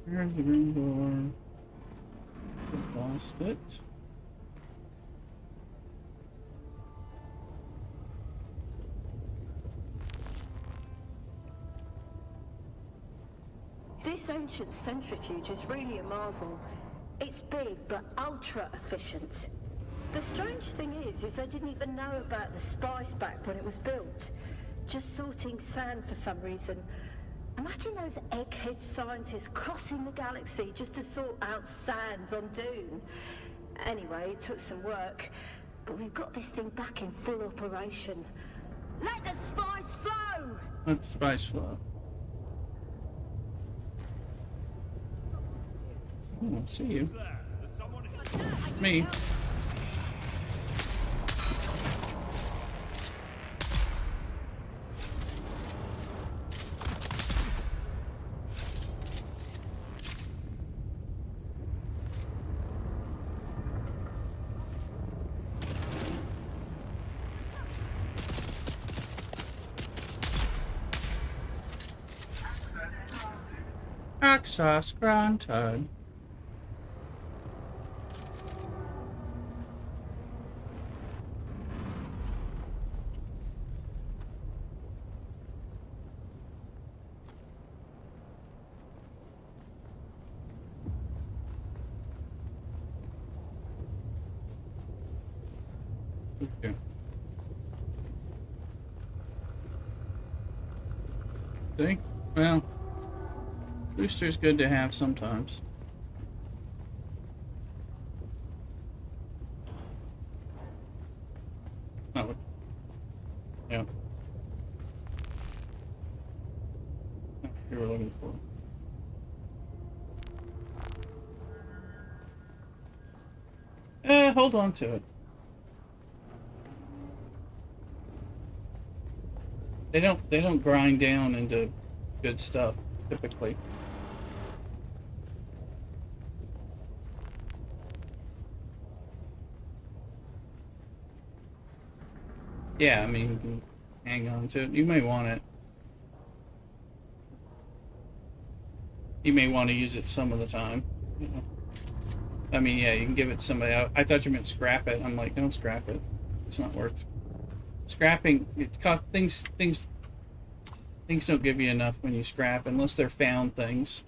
There's the green door. Lost it.
This ancient centrifuge is really a marvel. It's big, but ultra efficient. The strange thing is I didn't even know about the spice back when it was built. Just sorting sand for some reason. Imagine those egghead scientists crossing the galaxy just to sort out sand on Dune. Anyway, it took some work, but we've got this thing back in full operation. Let the spice flow!
Let the spice flow. Oh, I see you. Me. Access granted. Okay. See? Well, booster's good to have sometimes. Oh, yeah. That's what you were looking for. Hold on to it. They don't grind down into good stuff typically. Yeah, I mean, you can hang on to it. You may want it. You may want to use it some of the time. You know. I mean, yeah, you can give it to somebody else. I thought you meant scrap it. I'm like, don't scrap it. It's not worth scrapping. It costs things don't give you enough when you scrap unless they're found things.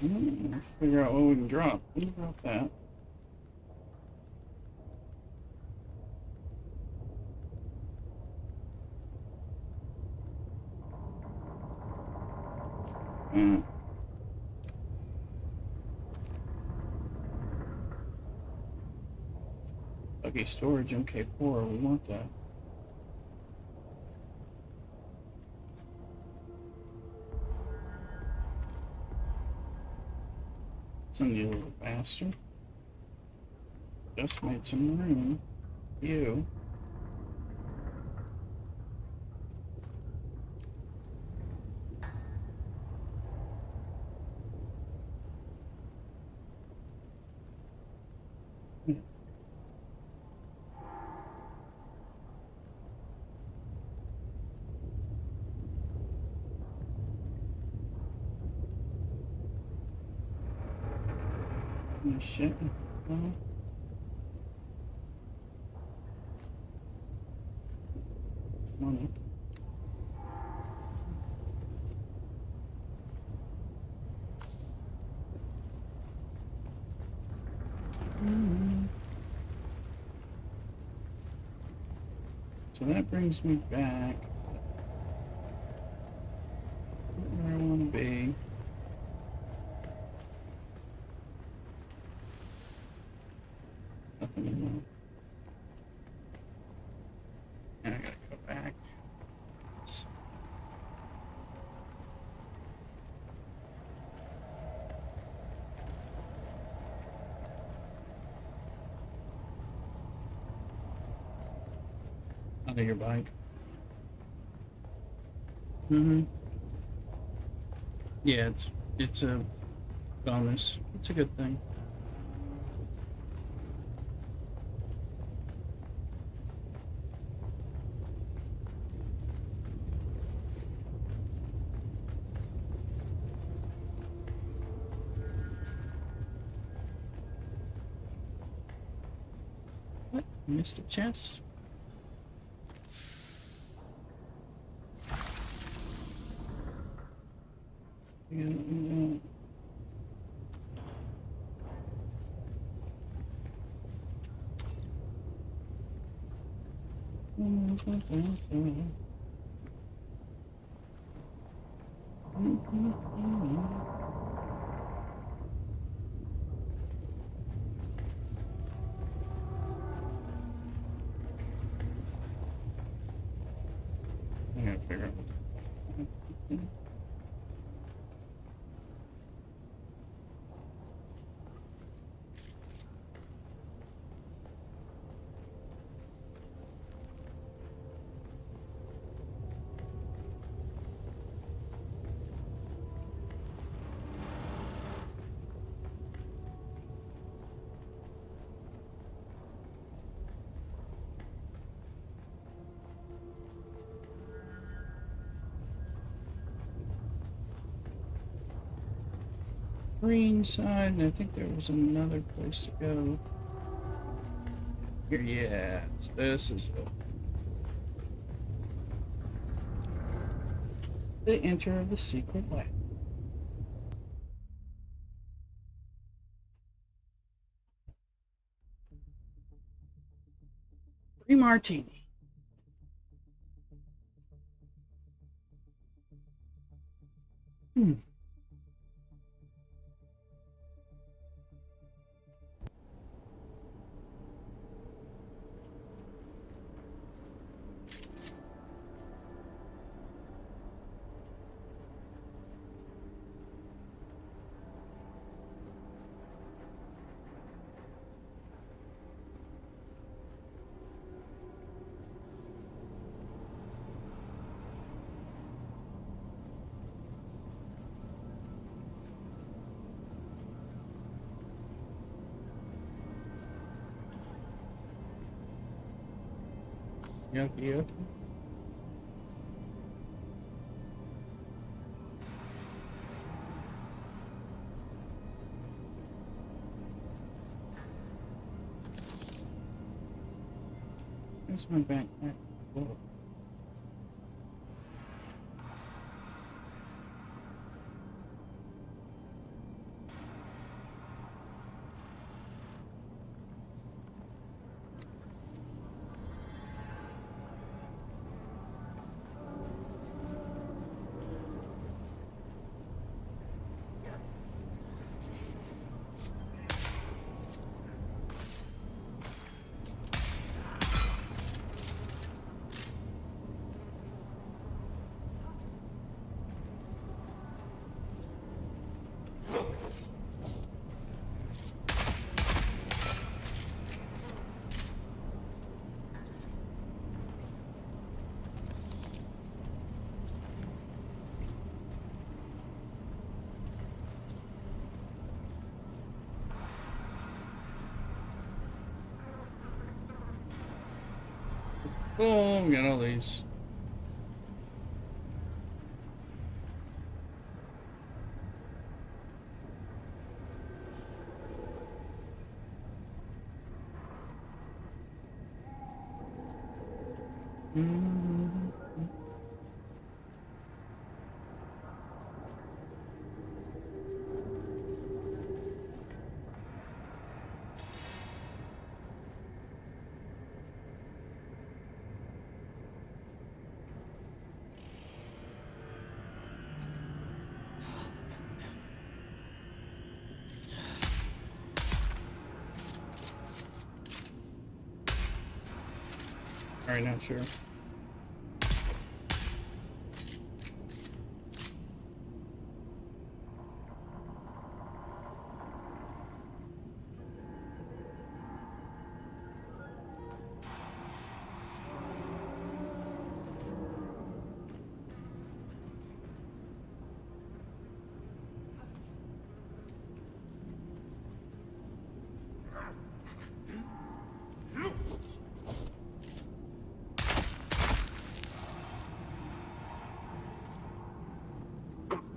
Let's figure out what we can drop. We can drop that. Okay, storage MK4. We want that. Some you little bastard. Just made some room. You. Shit. Well, money. So that brings me back where I want to be. Nothing in there. And I gotta go back. Out of your bike. Yeah, it's a bonus. It's a good thing. What? Missed a chest. figure out what to... Green side, and I think there was another place to go. Here, yeah, this is it. The enter of the secret way. Free martini. Yucky, yucky. Where's my backpack? Whoa. Oh, we got all these. All right, not sure.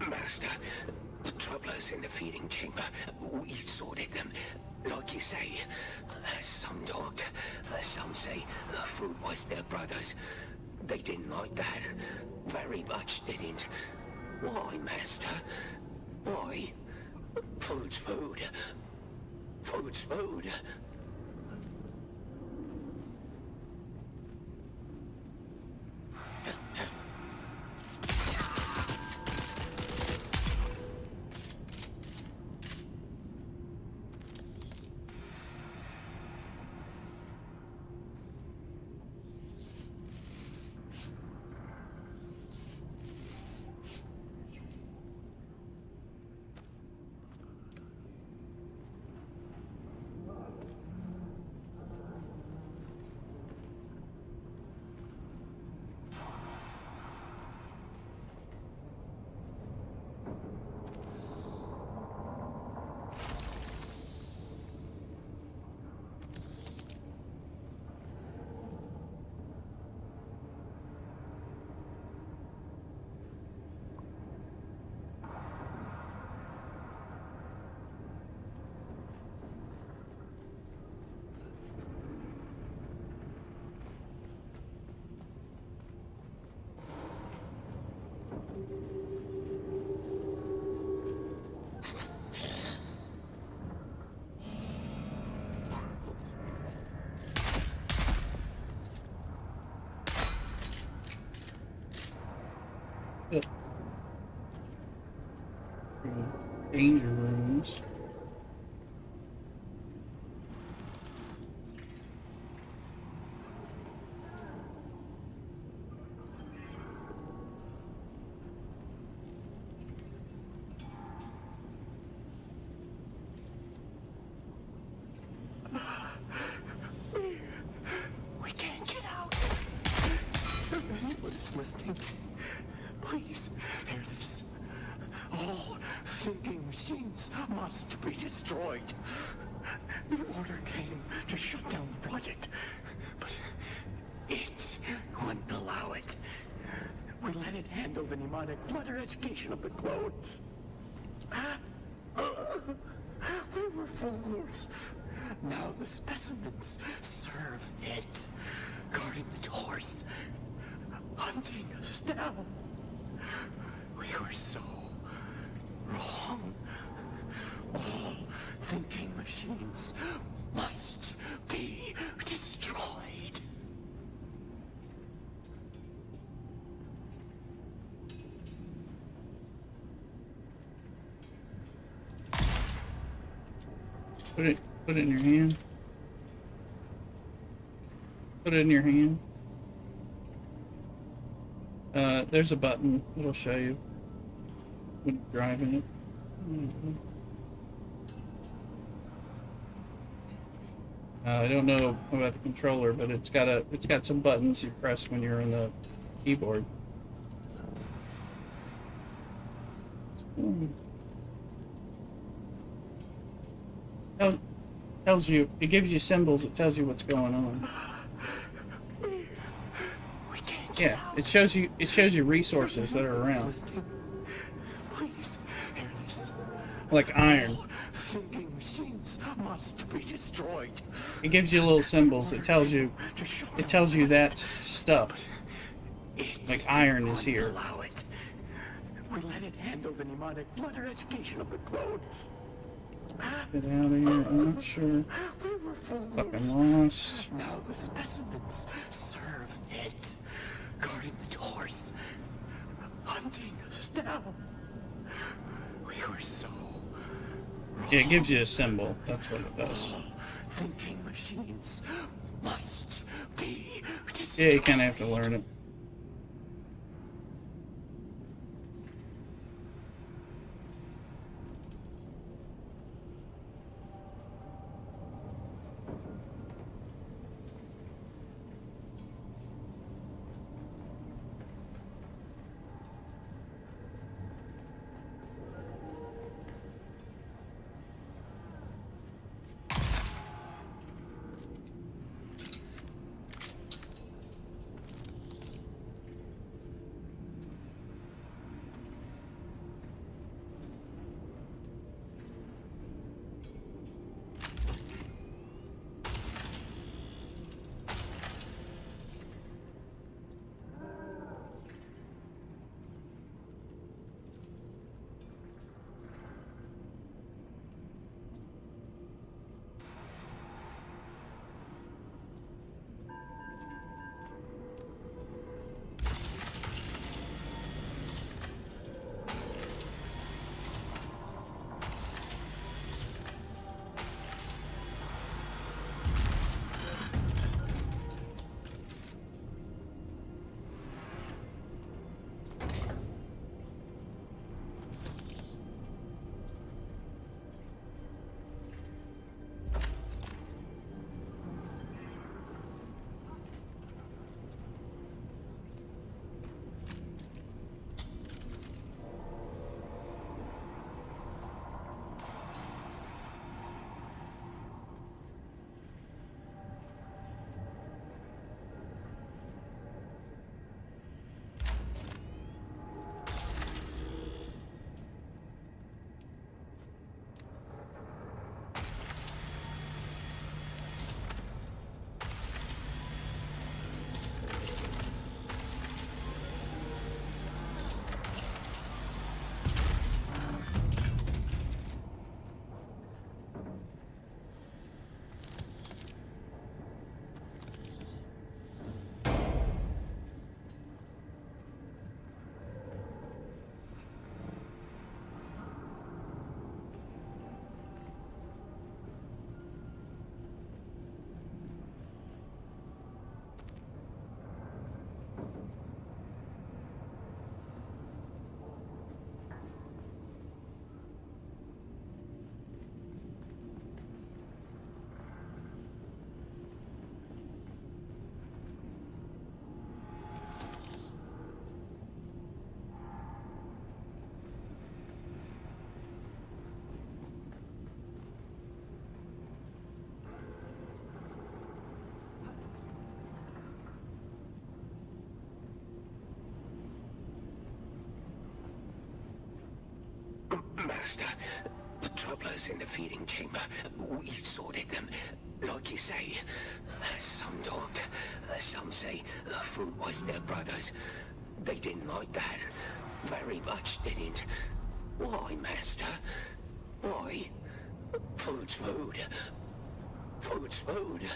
Master, the troublers in the feeding chamber, we sorted them. Like you say, some talked, some say the food was their brothers. They didn't like that. Very much didn't. Why, Master? Why? Food's food. Food's food.
Ugh. Danger rooms.
We can't get out. If anybody's listening, please hear this. All thinking machines must be destroyed. The order came to shut down the project, but it wouldn't allow it. We let it handle the mnemonic flutter education of the clones. We were fools. Now the specimens serve it, guarding the doors, hunting us down. We were so wrong. All thinking machines must be destroyed.
Put it in your hand. Put it in your hand. There's a button. It'll show you when you're driving it. I don't know about the controller, but it's got some buttons you press when you're on the keyboard. Tells you, it gives you symbols, it tells you what's going on. Yeah, it shows you resources that are around. Like iron. It gives you little symbols, it tells you that's stuff. Like iron is here.
We let it handle the mnemonic flutter education of the clones.
Get out of here, I'm not sure. Fucking lost.
Now the specimens serve it, guarding the doors, hunting us down. We were so wrong.
Yeah, it gives you a symbol. That's what it does.
Thinking machines must be destroyed.
Yeah, you kind of have to learn it.
Master. The troublers in the feeding chamber, we sorted them. Like you say, some dogged, some say the food was their brothers. They didn't like that. Very much didn't. Why, Master? Why? Food's food. Food's food.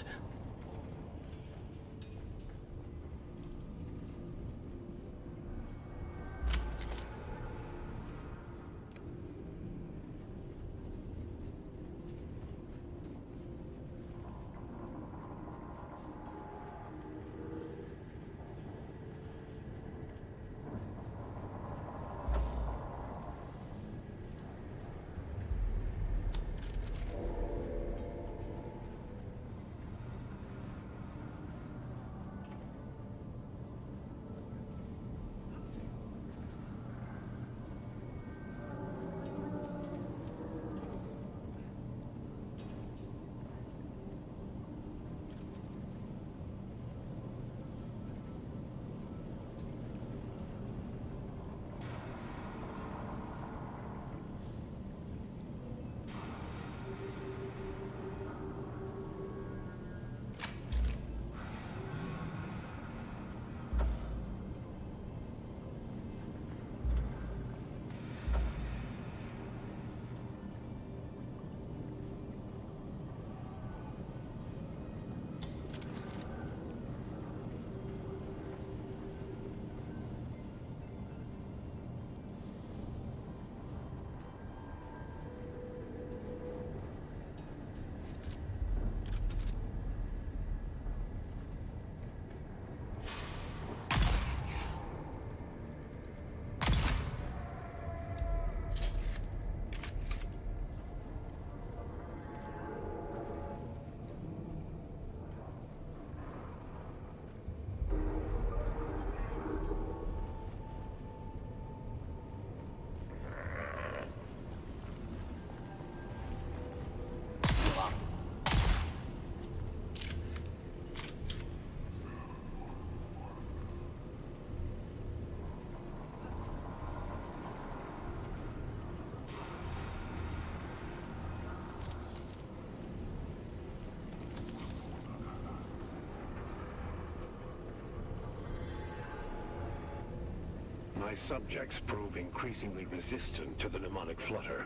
My subjects prove increasingly resistant to the mnemonic flutter.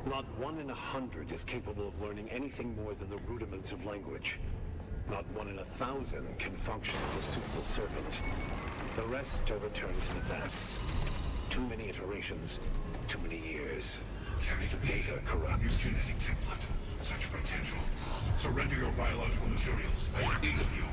Not 1 in 100 is capable of learning anything more than the rudiments of language. Not 1 in 1,000 can function as a suitable servant. The rest are returned to the vats. Too many iterations, too many years.
Carry the
data corrupts.
New genetic template. Such potential. Surrender your biological materials. I have need of you.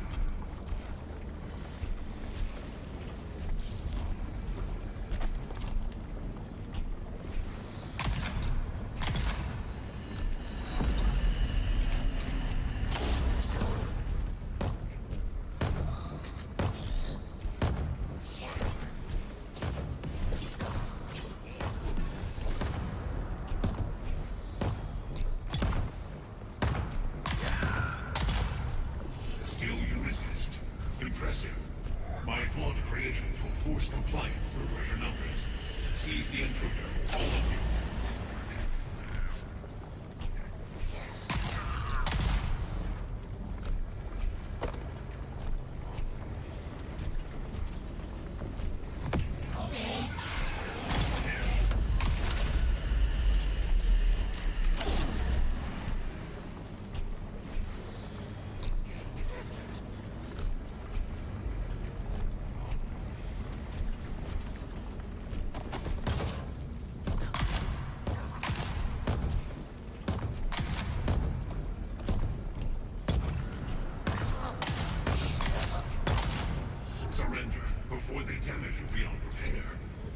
Before they damage you beyond repair,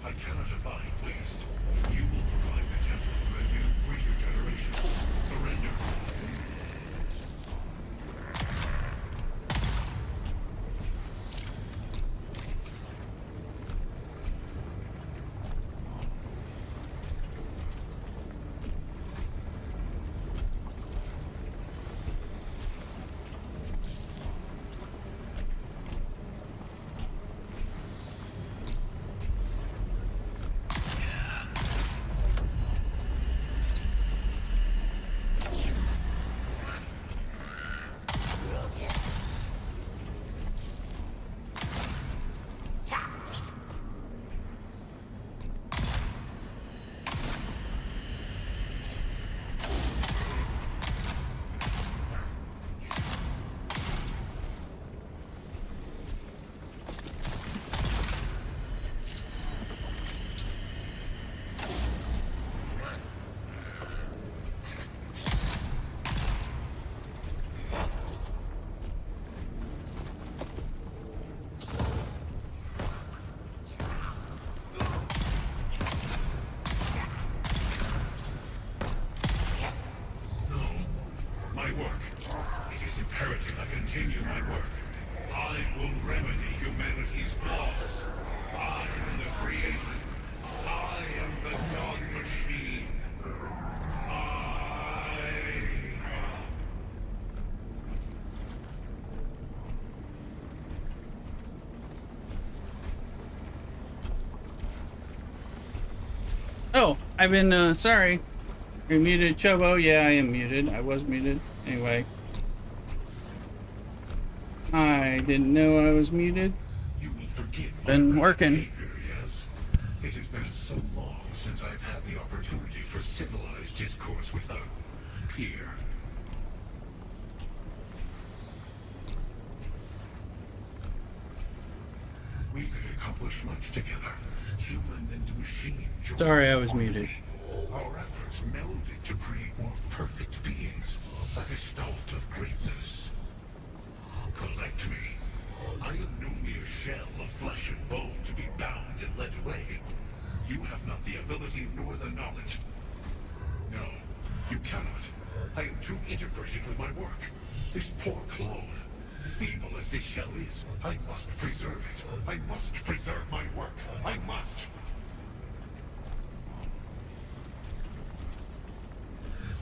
I cannot abide waste. You will provide the temple for a new, greater generation. Surrender.
I've been, sorry. You're muted, Chobo. Yeah, I am muted. I was muted. Anyway. I didn't know I was muted.
You will forgive
Been
my
working.
behavior, yes? It has been so long since I've had the opportunity for civilized discourse with a peer. We could accomplish much together. Human and machine joined.
Sorry, I was muted.
Our efforts melded to create more perfect beings. A gestalt of greatness. Collect me. I am no mere shell of flesh and bone to be bound and led away. You have not the ability nor the knowledge. No, you cannot. I am too integrated with my work. This poor clone, feeble as this shell is, I must preserve it. I must preserve my work. I must.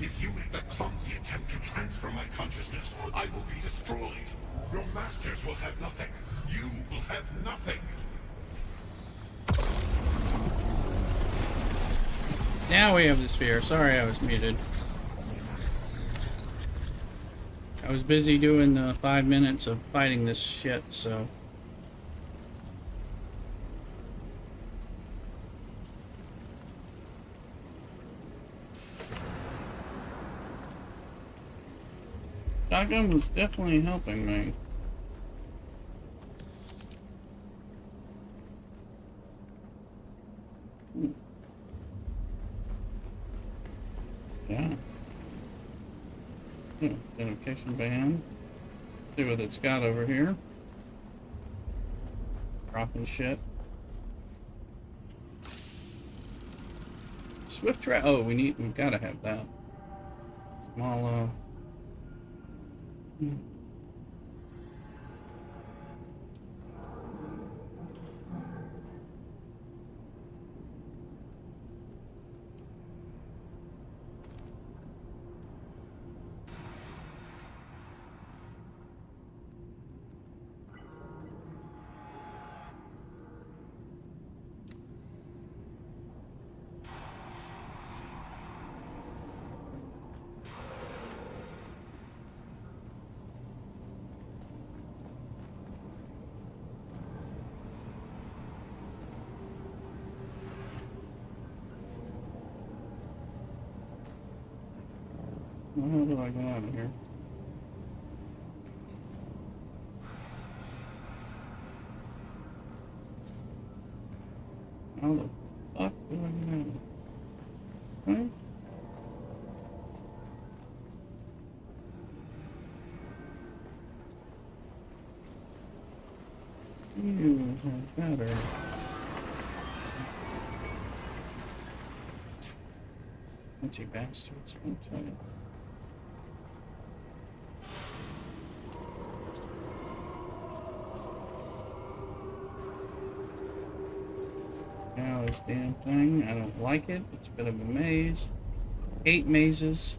If you make the clumsy attempt to transfer my consciousness, I will be destroyed. Your masters will have nothing. You will have nothing.
Now we have the sphere. Sorry I was muted. I was busy doing the 5 minutes of fighting this shit, so... Shotgun was definitely helping me. Yeah. Identification band. See what it's got over here. Dropping shit. Swift track. Oh, we've gotta have that. Small, how do I get out of here? How the fuck do I get out of here? Right? You have better. Empty bastards, I'll tell you. Now this damn thing, I don't like it. It's a bit of a maze. 8 mazes.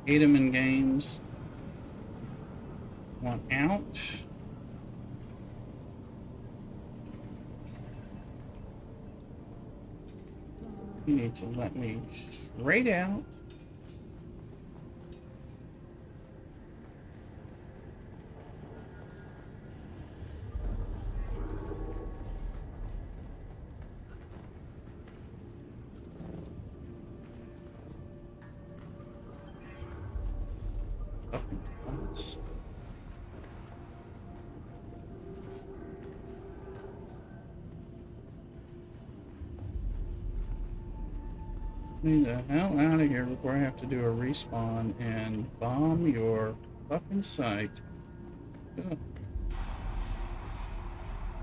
8 them in games. One out. You need to let me straight out. Fucking close. Get the hell out of here before I have to do a respawn and bomb your fucking site. Ugh.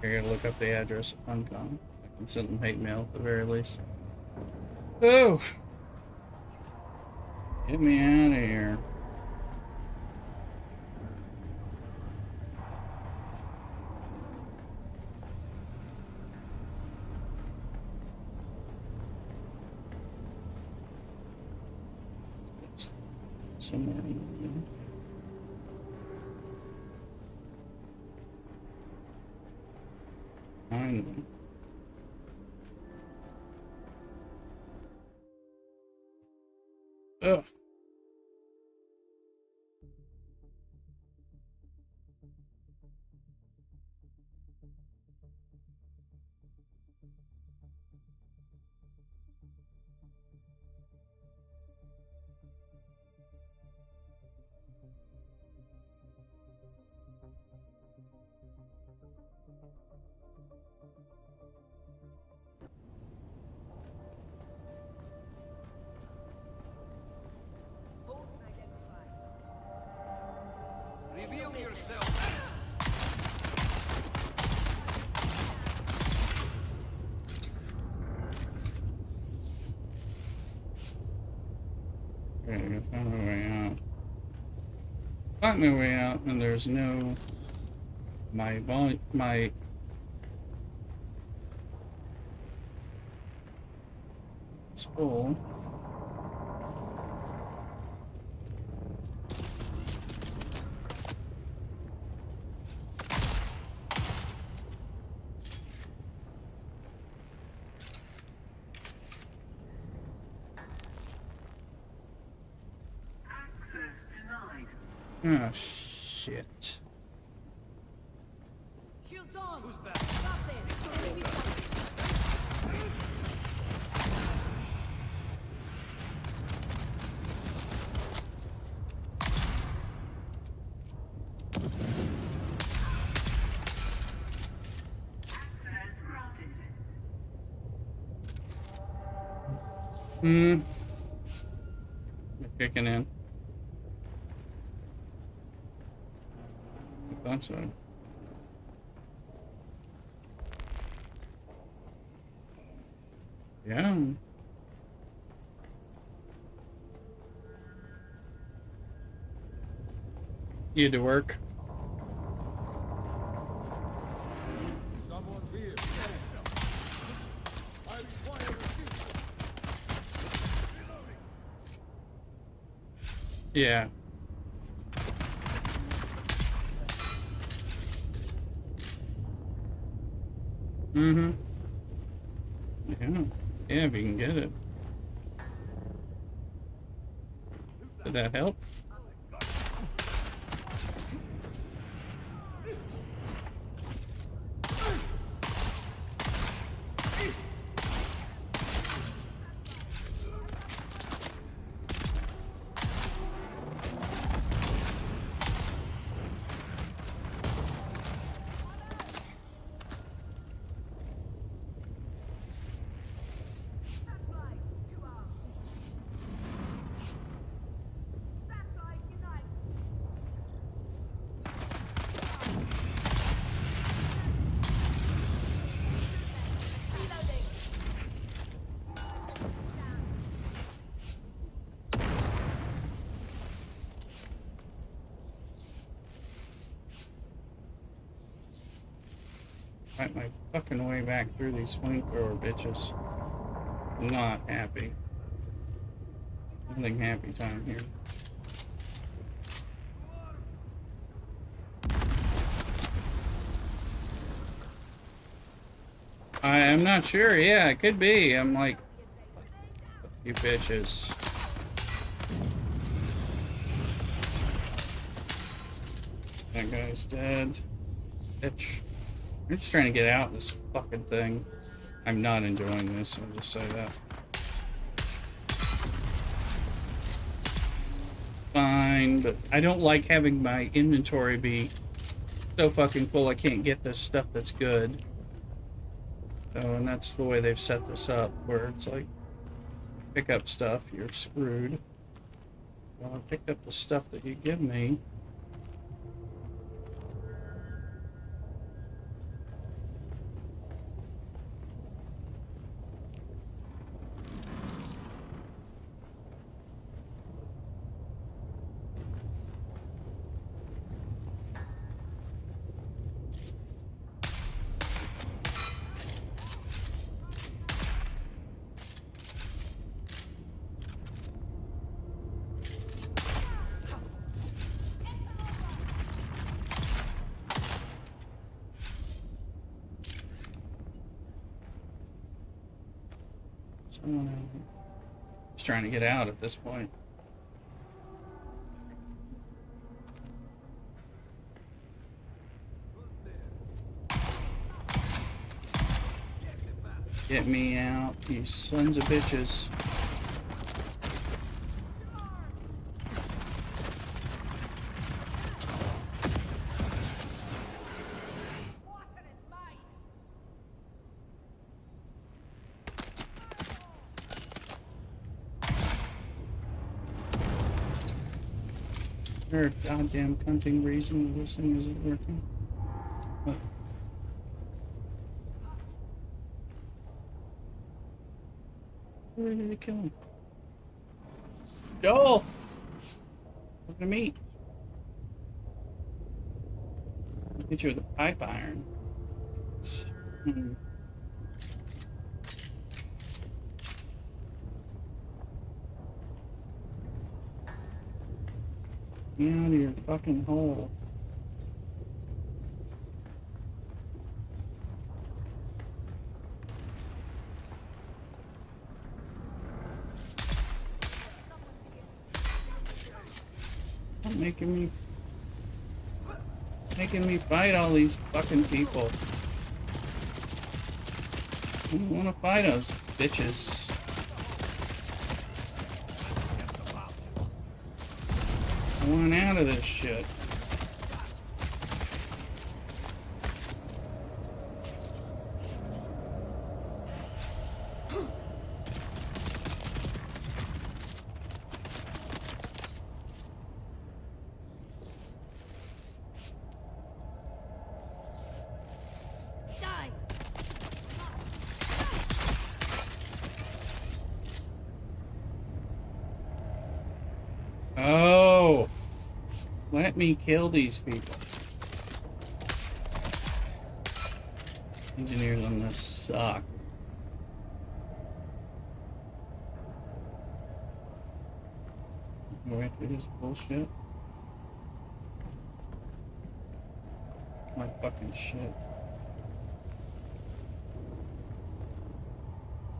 I gotta look up the address of Funcom. I can send them hate mail at the very least. Oh! Get me out of here. Somewhere in there. Finally. Okay, I found my way out. Found my way out, and there's no... my... It's full. Oh, shit.
Shields on! Who's that? Stop this! Enemy spotted.
They're kicking in. I thought so. Yeah. You had to work.
Someone's here. I require assistance.
Yeah. Mm-hmm. Yeah. Yeah, if you can get it. Did that help? Fight my fucking way back through these flamethrower bitches. Not happy. Nothing happy time here. I am not sure. Yeah, it could be. I'm like, you bitches. That guy's dead. Bitch. I'm just trying to get out of this fucking thing. I'm not enjoying this, I'll just say that. Fine, but I don't like having my inventory be so fucking full I can't get this stuff that's good. So, and that's the way they've set this up, where it's like, pick up stuff, you're screwed. Well, I picked up the stuff that you give me. Just trying to get out at this point. Get me out, you sons of bitches. Is there a goddamn cunting reason this thing isn't working? What? Where did it kill him? Joel! Look at me. I'll hit you with a pipe iron. Hmm. Get out of your fucking hole. Stop making me fight all these fucking people. I don't want to fight us, bitches. I want out of this shit.
Die!
Oh! Let me kill these people. Engineers on this suck. Go after this bullshit. My fucking shit.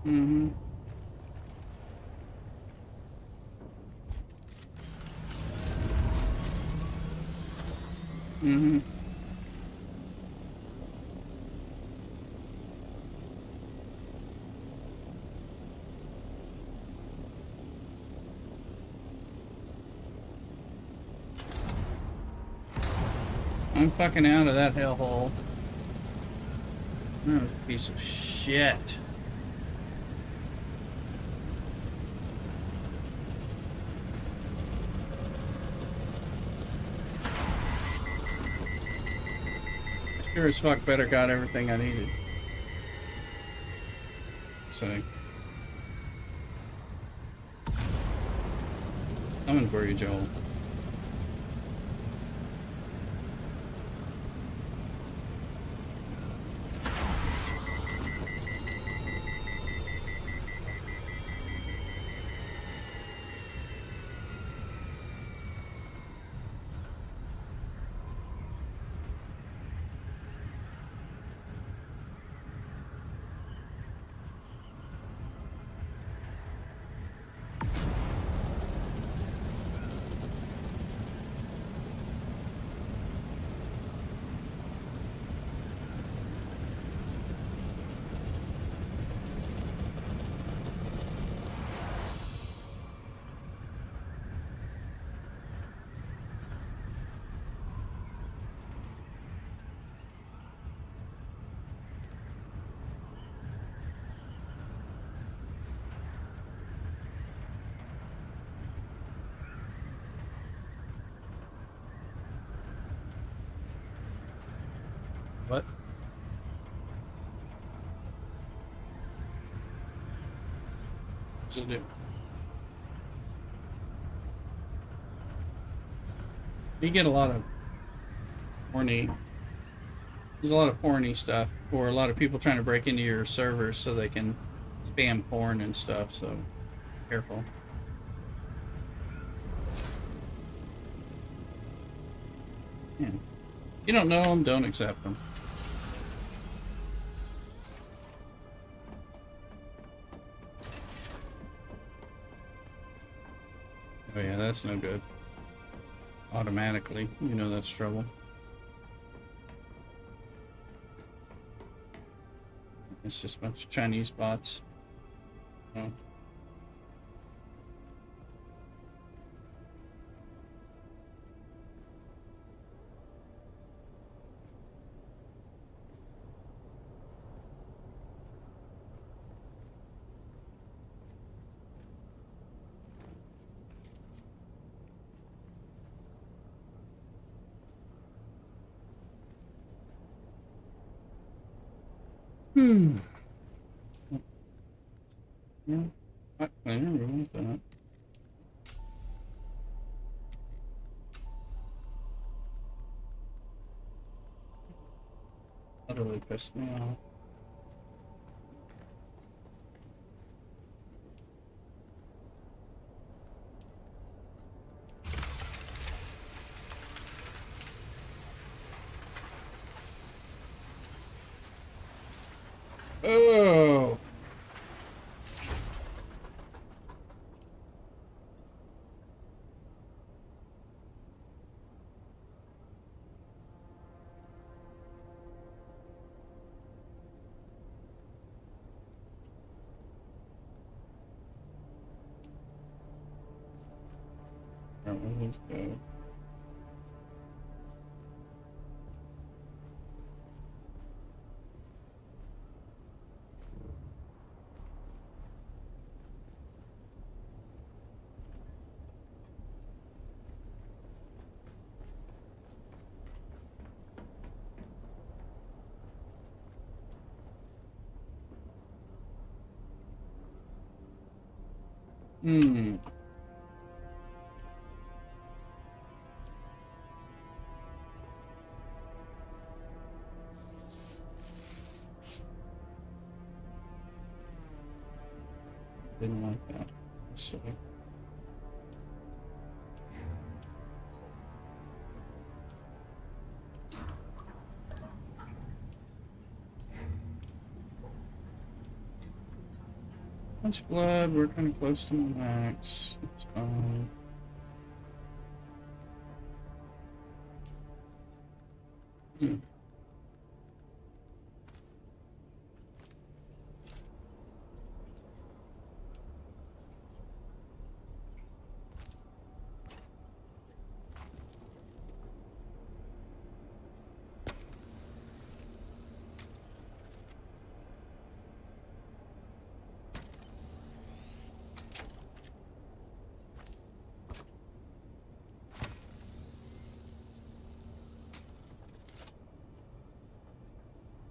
Mm-hmm. Mm-hmm. I'm fucking out of that hellhole. That was a piece of shit. Sure as fuck better got everything I needed. So coming for you, Joel. What? What's it do? You get a lot of horny. There's a lot of porny stuff, or a lot of people trying to break into your servers so they can spam porn and stuff. So careful. Yeah. If you don't know them, don't accept them. Oh yeah, that's no good. Automatically, you know that's trouble. It's just a bunch of Chinese bots. Oh. Yeah. I never want that. really pissed me off. Oh! Alright, let's go. Hmm. Didn't like that. Let's see. Much blood, we're kind of close to max. It's fine. Hmm.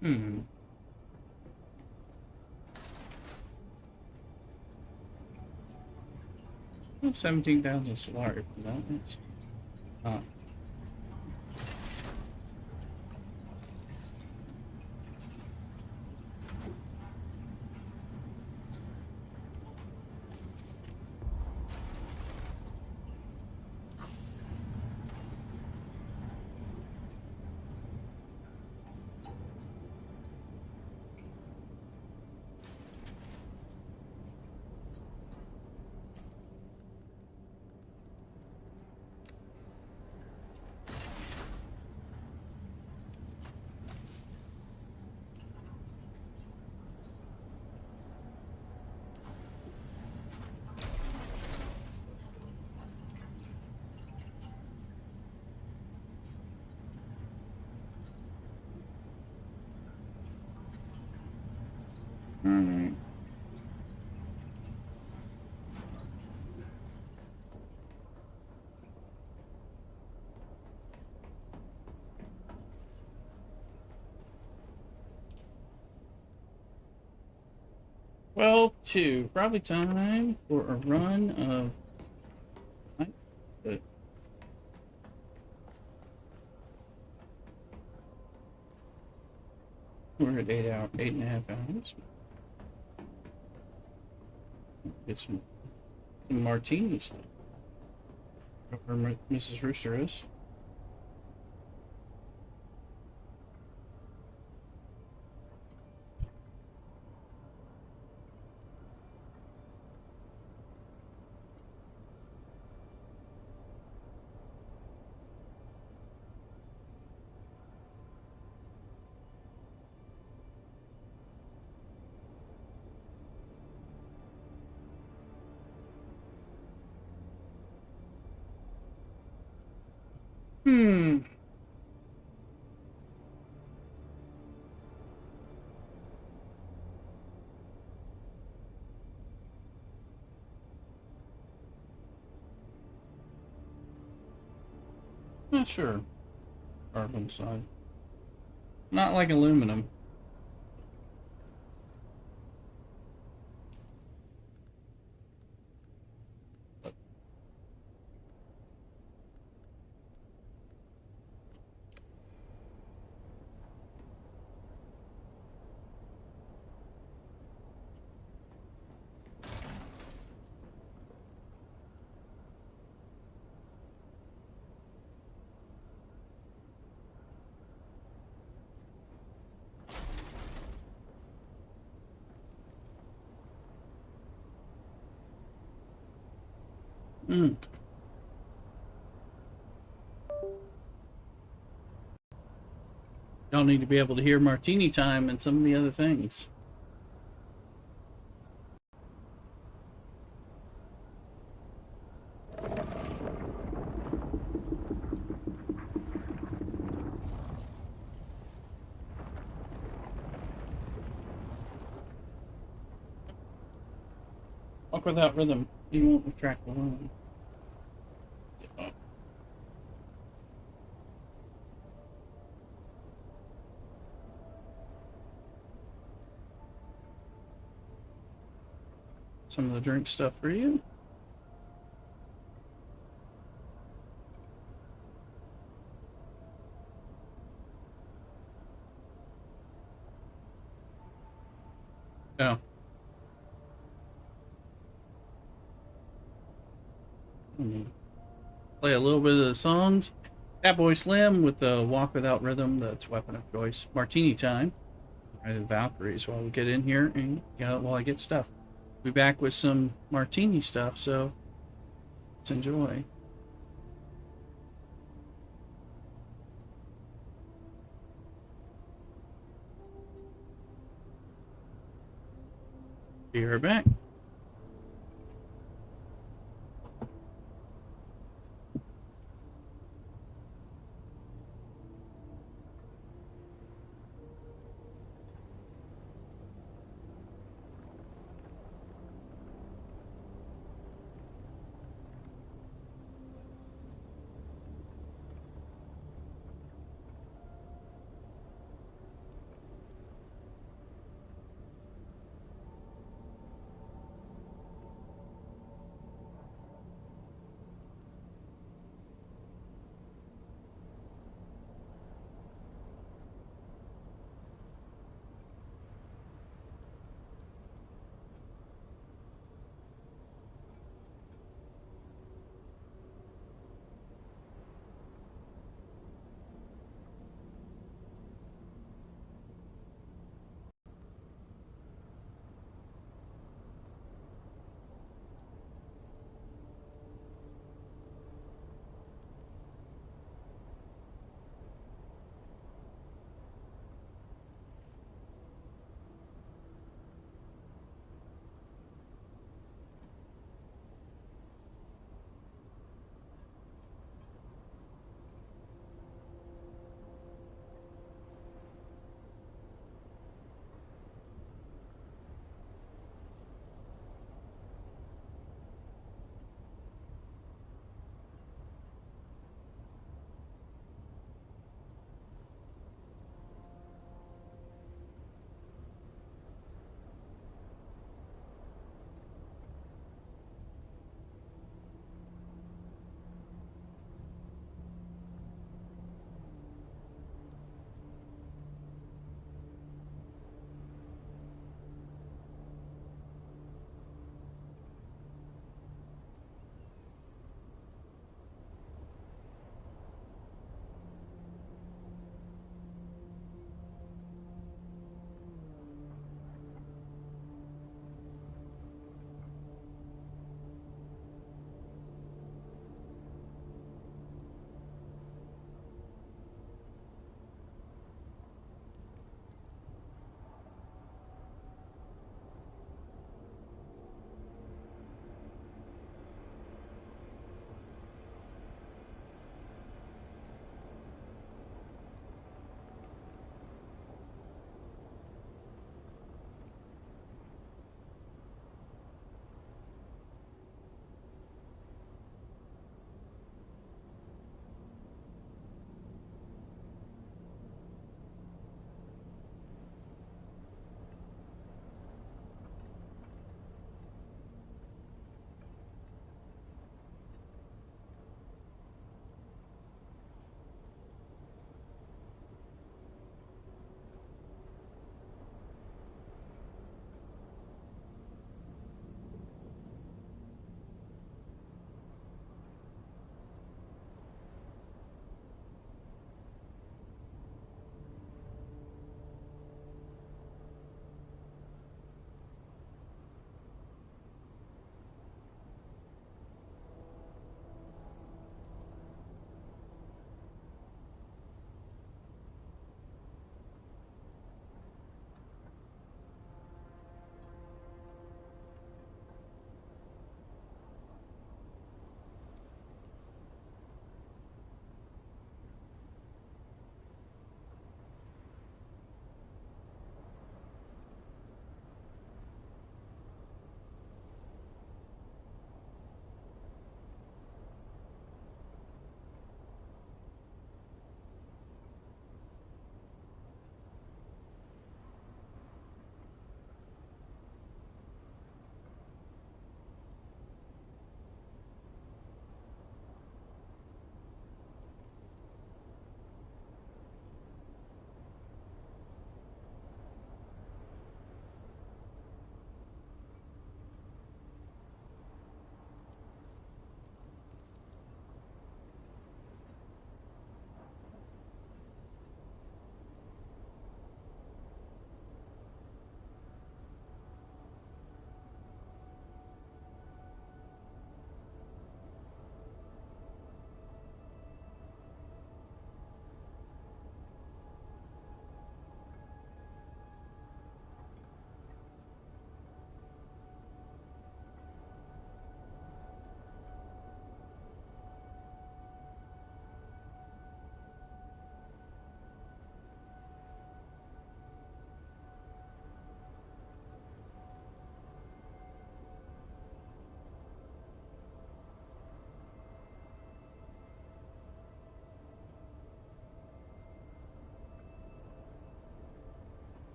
Hmm. 17,000 Solari for that. That's, alright. Well, two. Probably time for a run of. But we're at 8.5 hours. Get some martinis. Or Mrs. Rooster is. Hmm. Not sure. Carbon side. Not like aluminum. Mm. Y'all need to be able to hear Martini Time and some of the other things. Walk without rhythm. You won't attract the woman. Some of the drink stuff for you. Oh. Play a little bit of the songs. Fatboy Slim with the Walk Without Rhythm, that's weapon of choice. Martini Time. And Valkyries while we get in here and while I get stuff. Be back with some martini stuff, so let's enjoy. Be right back.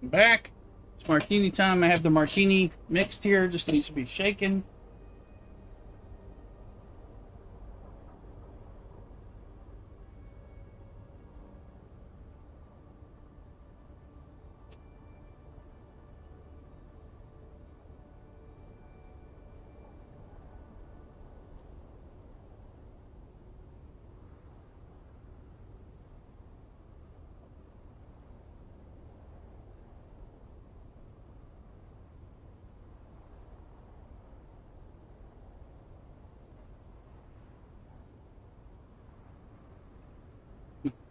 I'm back. It's martini time. I have the martini mixed here. Just needs to be shaken.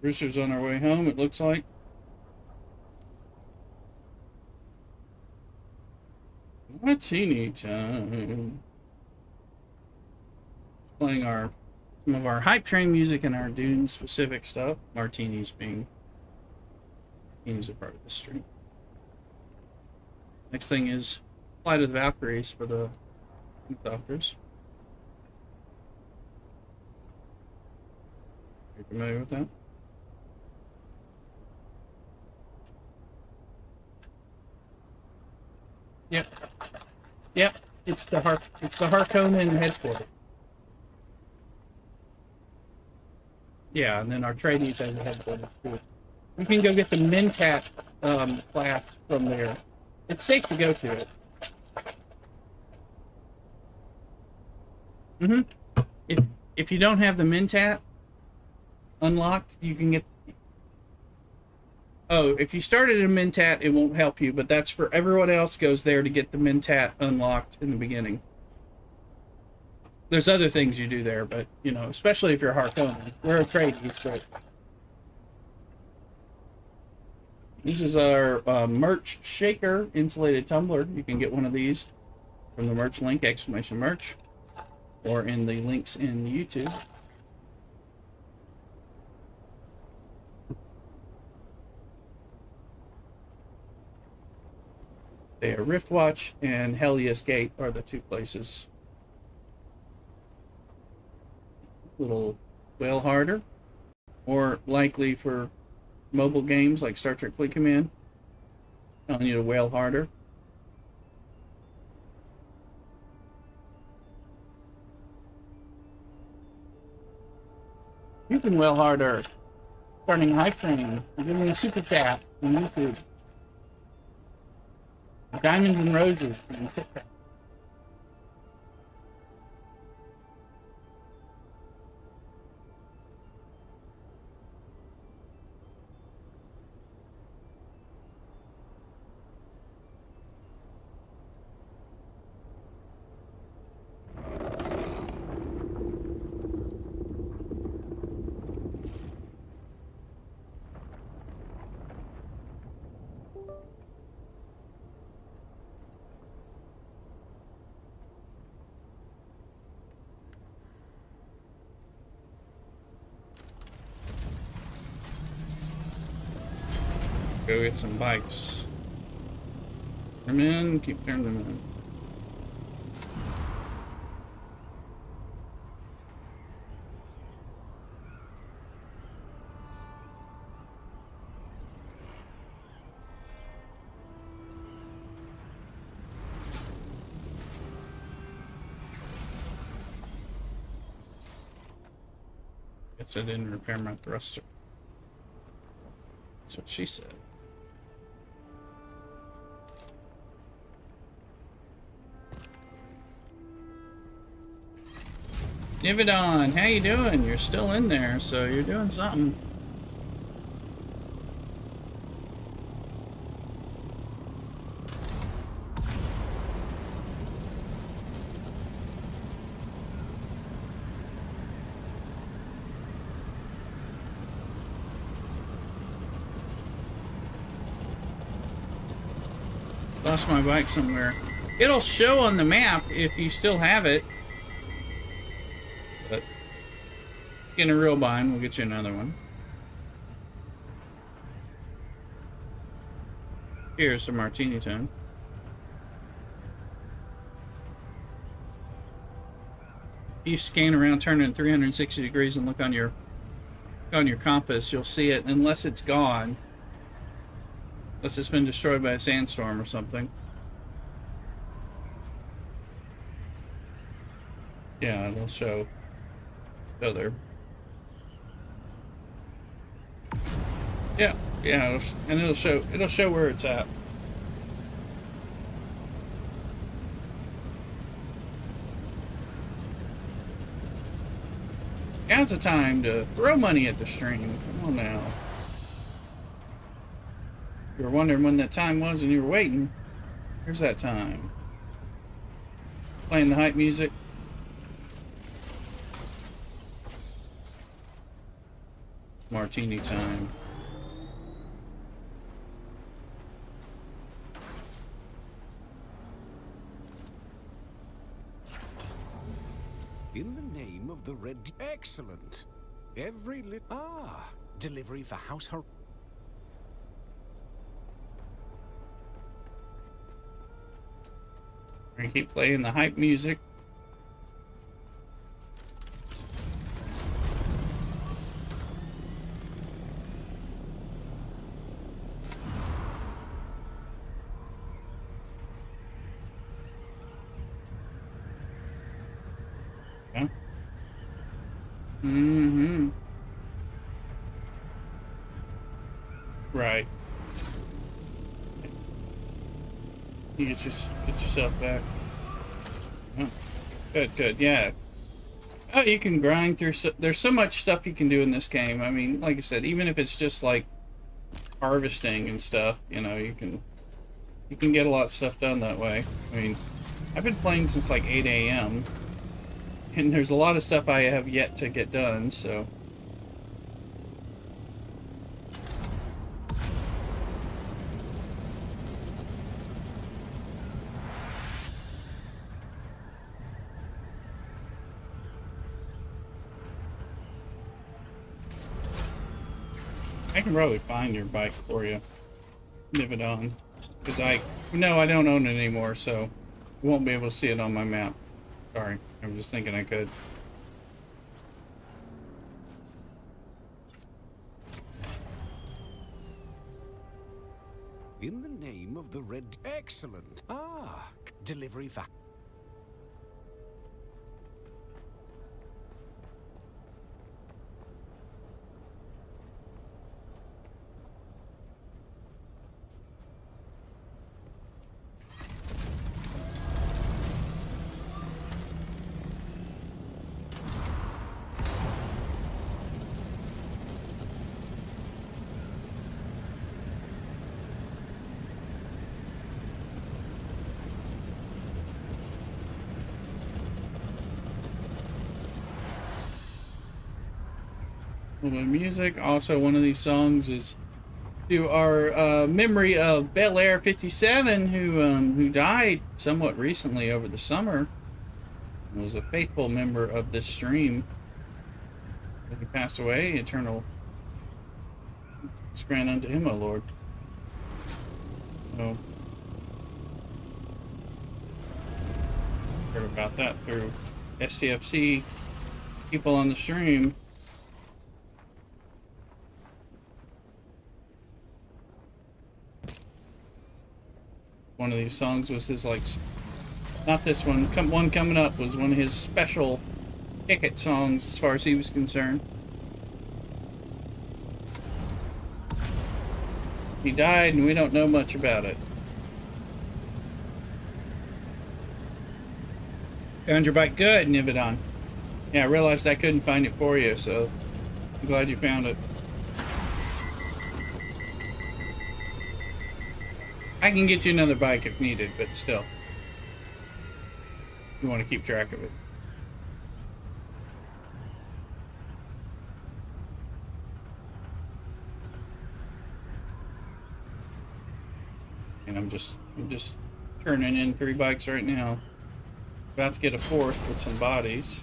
Brewster's on our way home, it looks like. Martini time. Playing some of our hype train music and our Dune specific stuff. Martini's a part of the stream. Next thing is Flight of the Valkyries for the doctors. You familiar with that? Yep. Yep. It's the Harkonnen headquarters. Yeah, and then our tradies has a headquarters too. You can go get the Mentat class from there. It's safe to go to it. If you don't have the Mentat unlocked, you can get. Oh, if you started a Mentat, it won't help you, but that's for everyone else goes there to get the Mentat unlocked in the beginning. There's other things you do there, but, you know, especially if you're Harkonnen. We're a tradies, but... This is our merch shaker insulated tumbler. You can get one of these from the merch link, !merch, or in the links in YouTube. They are Riftwatch and Helios Gate are the two places. A little well harder, or likely for mobile games like Star Trek Fleet Command. Telling you to whale harder. You can whale harder. Starting hype training. I'm giving a super chat on YouTube. Diamonds and Roses on TikTok. Go get some bikes. Turn them in, keep turning them in. Guess I didn't repair my thruster. That's what she said. Nivedon, how you doing? You're still in there, so you're doing something. Lost my bike somewhere. It'll show on the map if you still have it. But in a real bind, we'll get you another one. Here's the martini time. If you scan around, turn it 360 degrees, and look on your compass, you'll see it. Unless it's gone, Unless it's been destroyed by a sandstorm or something. Yeah, it'll show there. Yeah, yeah, it'll show where it's at. Now's the time to throw money at the stream. Come on now. You were wondering when that time was and you were waiting. Here's that time. Playing the hype music. Martini time.
In the name of the Red... Excellent. Every
delivery for household...
We're gonna keep playing the hype music. Yeah. Mm-hmm. Right. You get yourself back. Oh, good, yeah. Oh, you can grind through. There's so much stuff you can do in this game. I mean, like I said, even if it's just like harvesting and stuff, you know, you can get a lot of stuff done that way. I mean, I've been playing since like 8 a.m. and there's a lot of stuff I have yet to get done. So. I can probably find your bike for you. Live it on. Because I don't own it anymore, so you won't be able to see it on my map. Sorry, I was just thinking I could.
In the name of the Red... Excellent.
Delivery for...
A little bit of music. Also, one of these songs is to our memory of Bel Air 57, who died somewhat recently over the summer. He was a faithful member of this stream. He passed away. Eternal grant unto him, O Lord. So, heard about that through STFC people on the stream. One of these songs was his, like, not this one, one coming up was one of his special ticket songs as far as he was concerned. He died and we don't know much about it. Found your bike? Good, Nivedon. Yeah, I realized I couldn't find it for you, so I'm glad you found it. I can get you another bike if needed, but still. You want to keep track of it. And I'm just turning in 3 bikes right now. About to get a 4th with some bodies.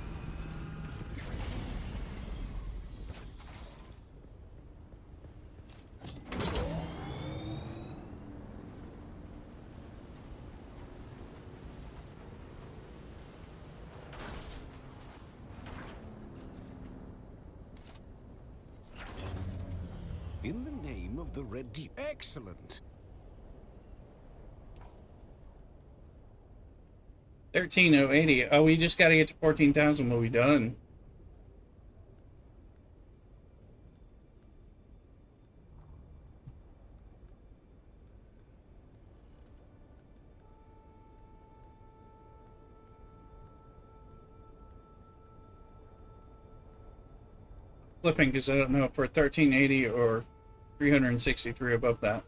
In the name of the Red Deep. Excellent.
13,080. Oh, we just got to get to 14,000. We'll be done. Flipping because I don't know if we're 1380 or 363 above that.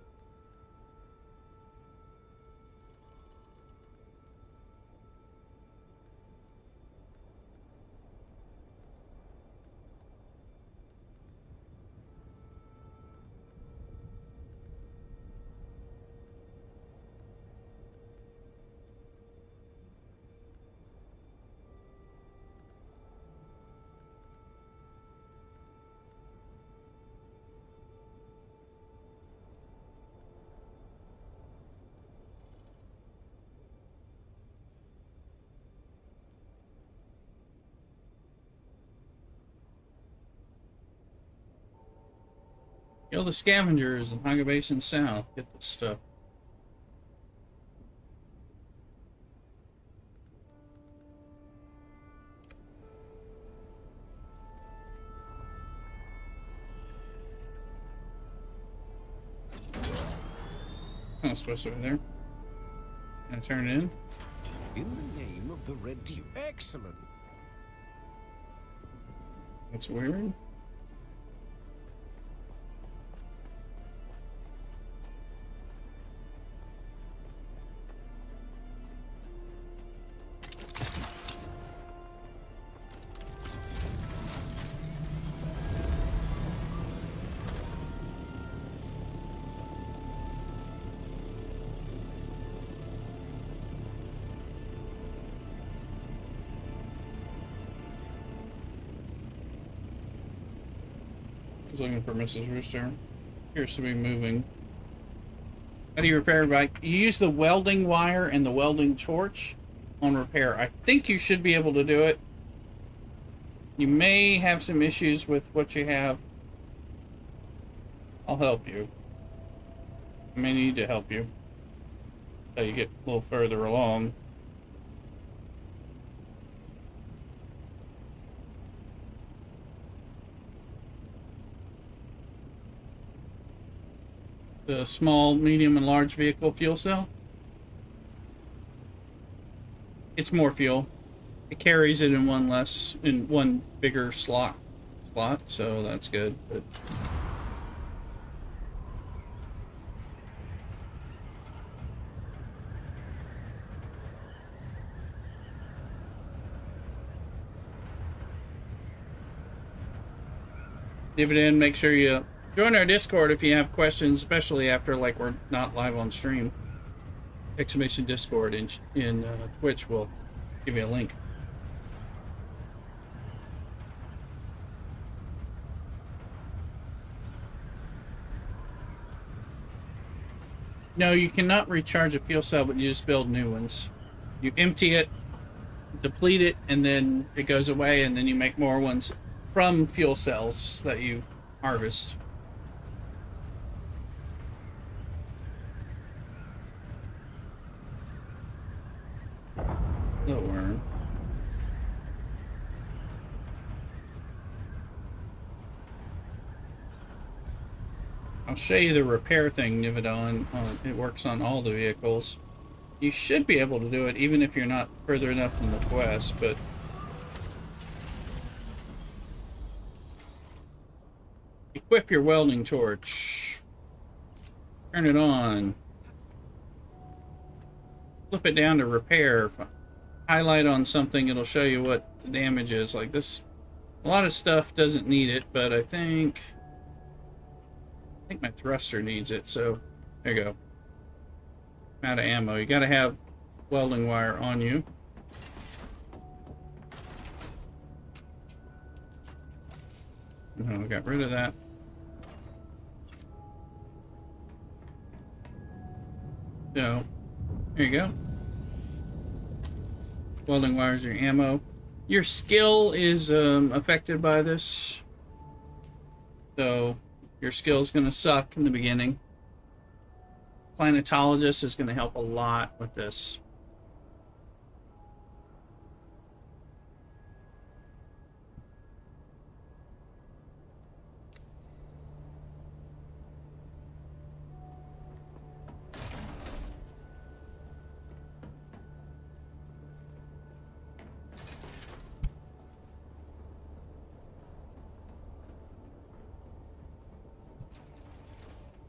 Kill the scavengers in Haga Basin South. Get this stuff. It's not supposed to be there. Can I turn it in?
In the name of the Red Duke. Excellent.
That's weird. Looking for Mrs. Rooster. Appears to be moving. How do you repair a bike? You use the welding wire and the welding torch on repair. I think you should be able to do it. You may have some issues with what you have. I'll help you. I may need to help you until you get a little further along. The small, medium, and large vehicle fuel cell. It's more fuel. It carries it in one bigger slot, so that's good. But Dividend, make sure you join our Discord if you have questions, especially after like we're not live on stream. Exclamation Discord in Twitch will give you a link. No, you cannot recharge a fuel cell, but you just build new ones. You empty it, deplete it, and then it goes away, and then you make more ones from fuel cells that you harvest. Little worm. I'll show you the repair thing, Nivedon. It works on all the vehicles. You should be able to do it even if you're not further enough in the quest, but equip your welding torch. Turn it on. Flip it down to repair. Highlight on something, it'll show you what the damage is. Like this, a lot of stuff doesn't need it, but I think my thruster needs it, so there you go. I'm out of ammo. You gotta have welding wire on you. No, I got rid of that. So, there you go. Welding wires your ammo. Your skill is affected by this. So, your skill is going to suck in the beginning. Planetologist is going to help a lot with this.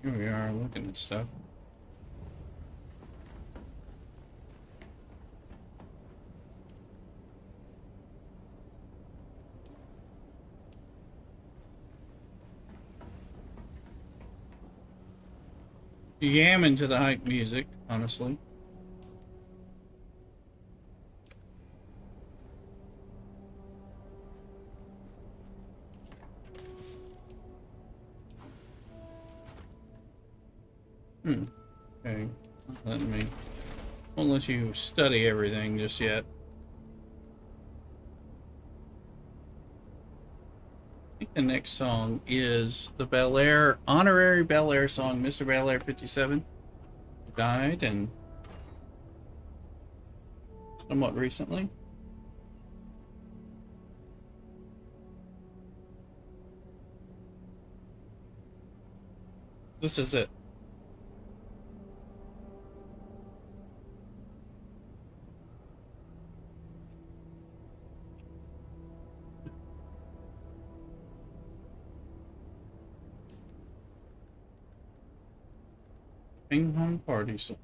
Here we are looking at stuff. Jamming to the hype music, honestly. Okay. Won't let you study everything just yet. I think the next song is the Bel Air, honorary Bel Air song, Mr. Bel Air 57. Died and somewhat recently. This is it. Ping Pong Party song.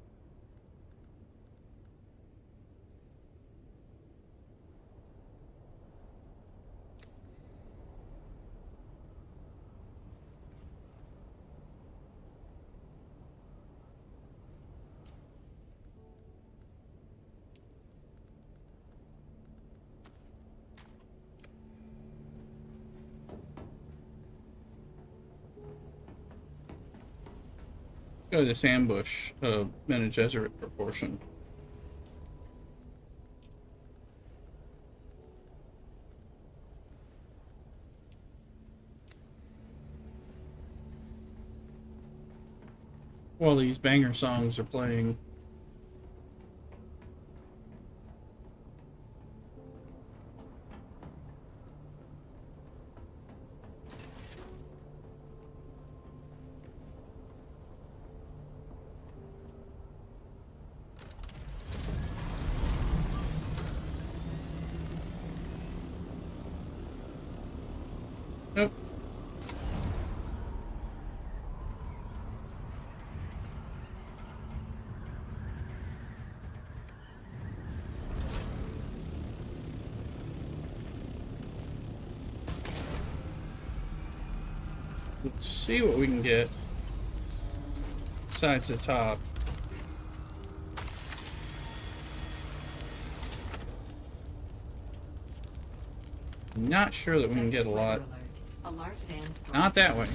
Go to this ambush of Bene Gesserit proportion. While these banger songs are playing. Nope. Let's see what we can get besides the top. Not sure that we can get a lot. Not that way.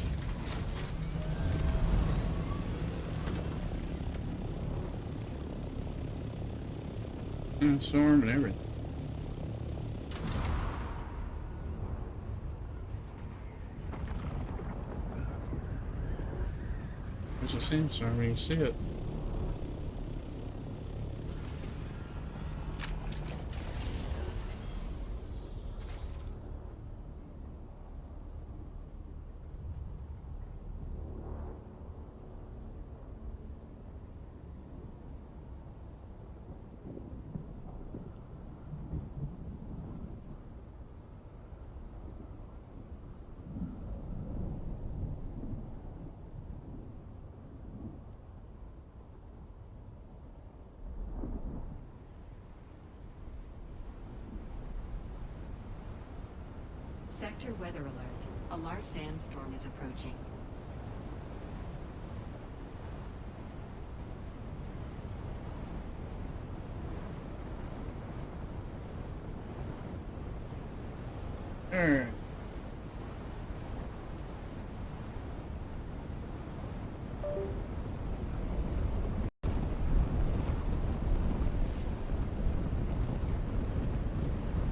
And storm and everything. There's a sandstorm, you can see it.
Sector weather alert. A large sandstorm is approaching.
Alright.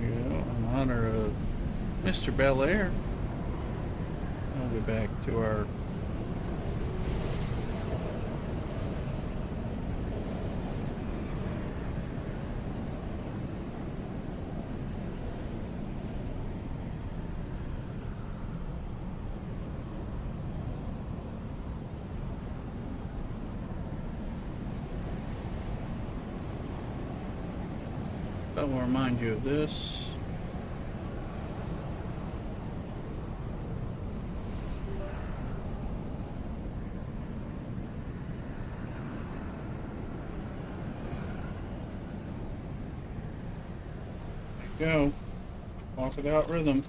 In honor of Mr. Bel Air, I'll go back to our I will remind you of this. go. Walk without rhythm.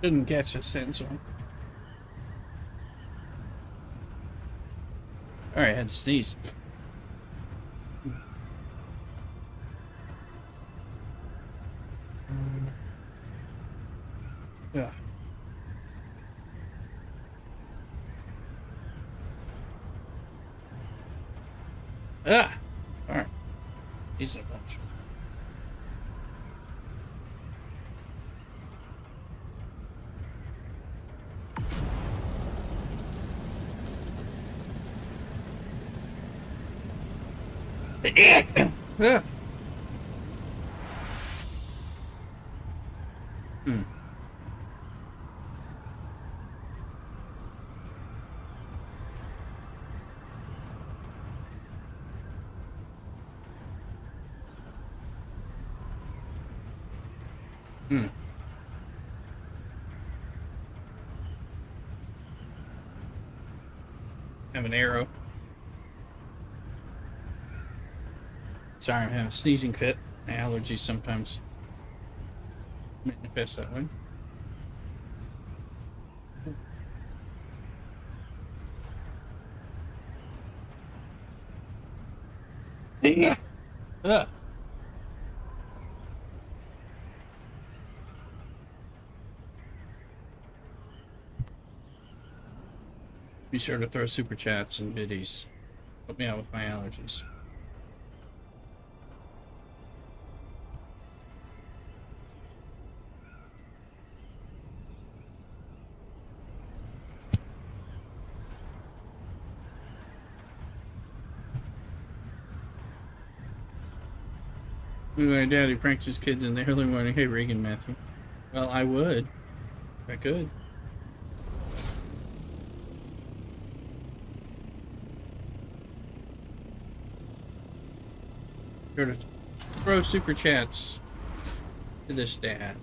Didn't catch a sensor. Alright, I had to sneeze. Yeah. Ah! Alright. He's a bunch. Yeah. Hmm. Hmm. Have an arrow. Sorry, I'm having a sneezing fit. My allergies sometimes manifest that way. Yeah. Be sure to throw super chats and biddies. Help me out with my allergies. My daddy pranks his kids in the early morning. Hey, Regan Matthew. Well, I would. If I could. Sure to throw super chats to this dad.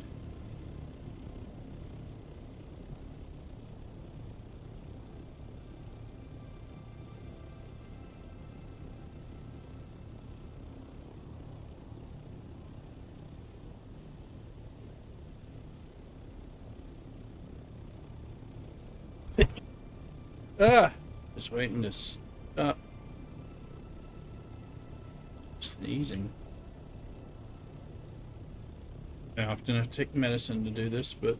Just waiting to stop sneezing. I often have to take medicine to do this, but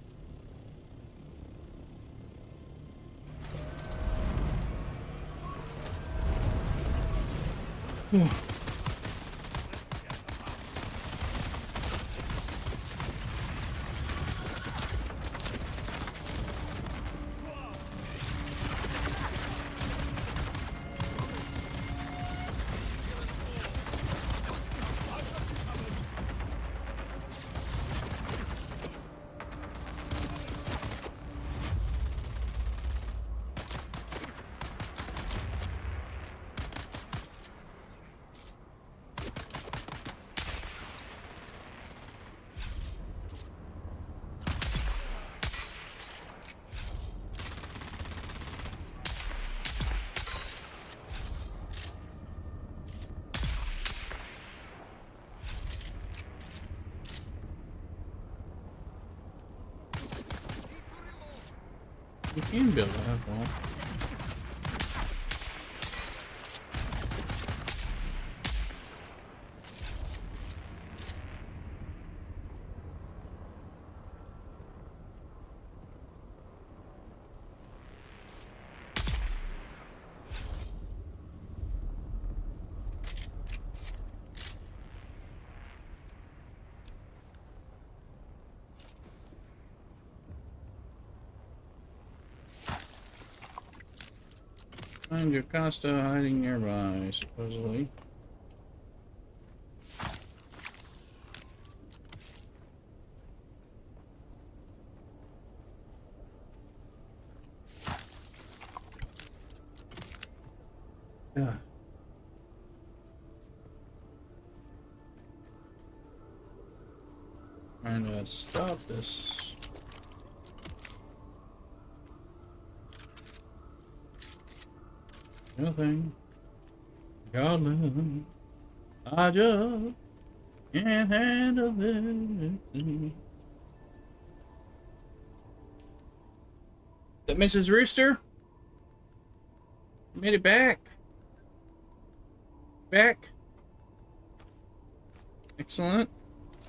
you can build that wall. Find your Costa hiding nearby, supposedly. Yeah. trying to stop this. Nothing. God knows. I just can't handle it. Is that Mrs. Rooster? You made it back. Back. Excellent.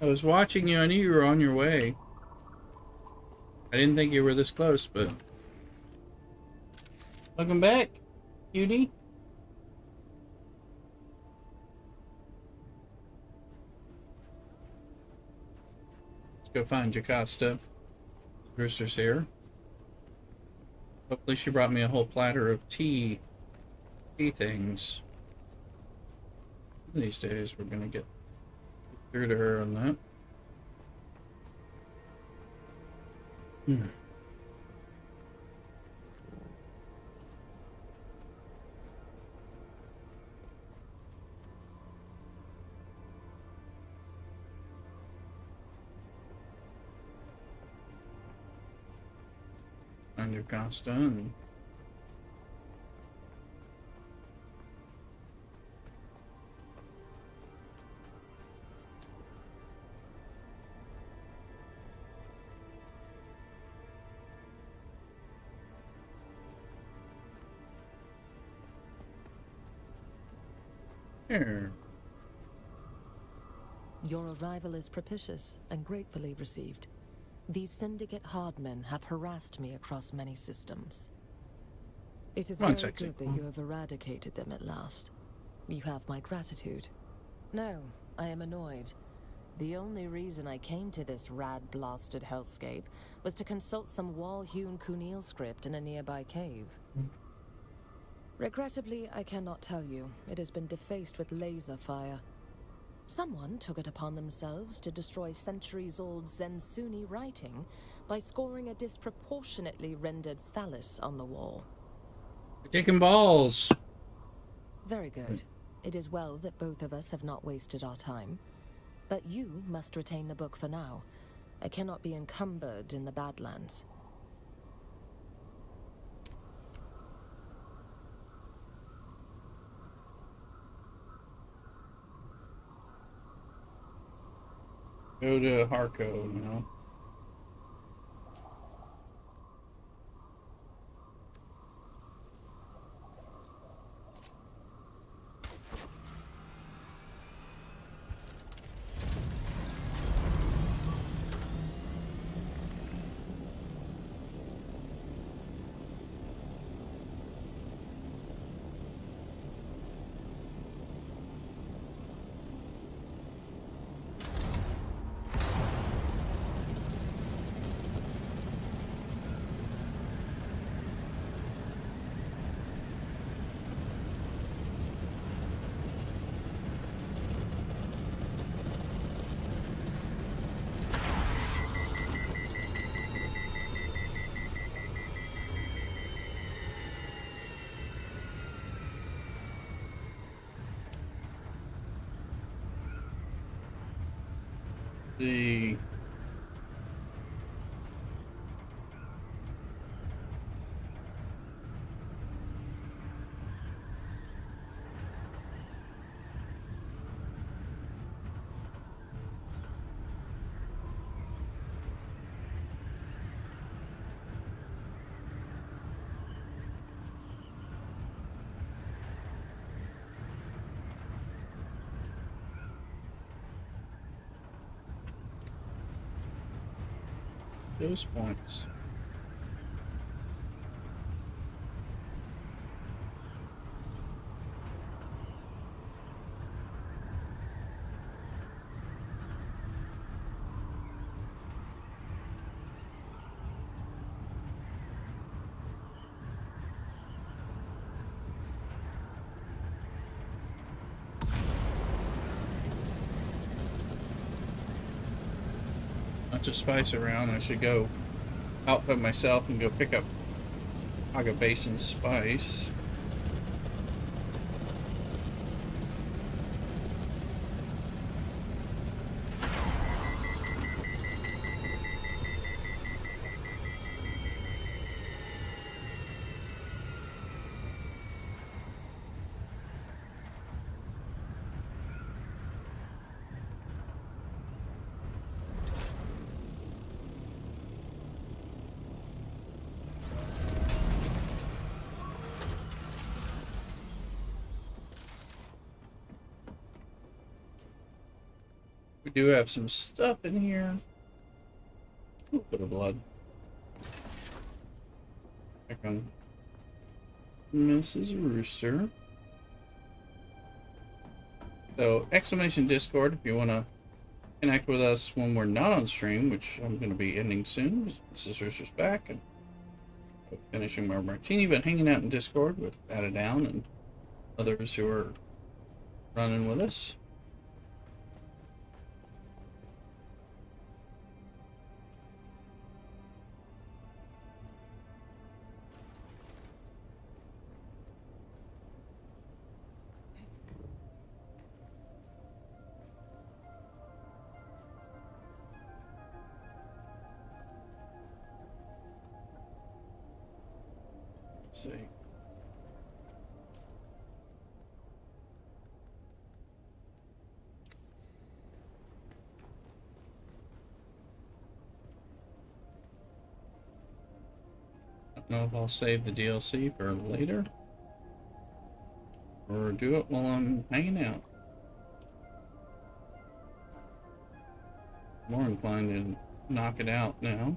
I was watching you. I knew you were on your way. I didn't think you were this close, but... Welcome back, cutie. Let's go find Jocasta. Rooster's here. Hopefully she brought me a whole platter of tea things. One of these days we're gonna get through to her on that. Find your Costa and here.
Your arrival is propitious and gratefully received. These Syndicate hardmen have harassed me across many systems. It is very good that you have eradicated them at last. You have my gratitude. No, I am annoyed. The only reason I came to this rad-blasted hellscape was to consult some wall-hewn Kunil script in a nearby cave. Regrettably, I cannot tell you. It has been defaced with laser fire. Someone took it upon themselves to destroy centuries-old Zensuni writing by scoring a disproportionately rendered phallus on the wall.
You're taking balls.
Very good. It is well that both of us have not wasted our time. But you must retain the book for now. I cannot be encumbered in the Badlands.
Go to Harco, you know. The those points. Bunch of spice around. I should go output myself and go pick up Aga Basin spice. We do have some stuff in here. A little bit of blood. Back on Mrs. Rooster. So, exclamation Discord if you want to connect with us when we're not on stream, which I'm going to be ending soon. Mrs. Rooster's back and finishing my martini, but hanging out in Discord with Atta Down and others who are running with us. Let's see. I don't know if I'll save the DLC for later or do it while I'm hanging out. More inclined to knock it out now.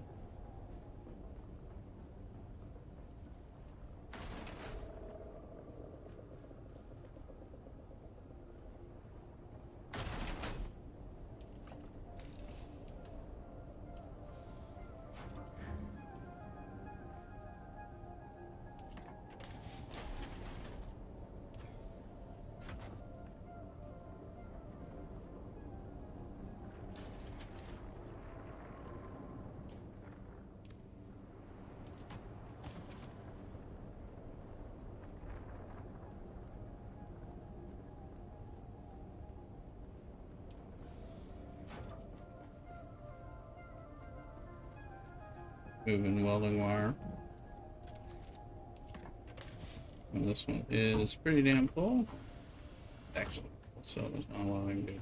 Moving welding wire. And this one is pretty damn full. Actually, so there's not a lot I can do.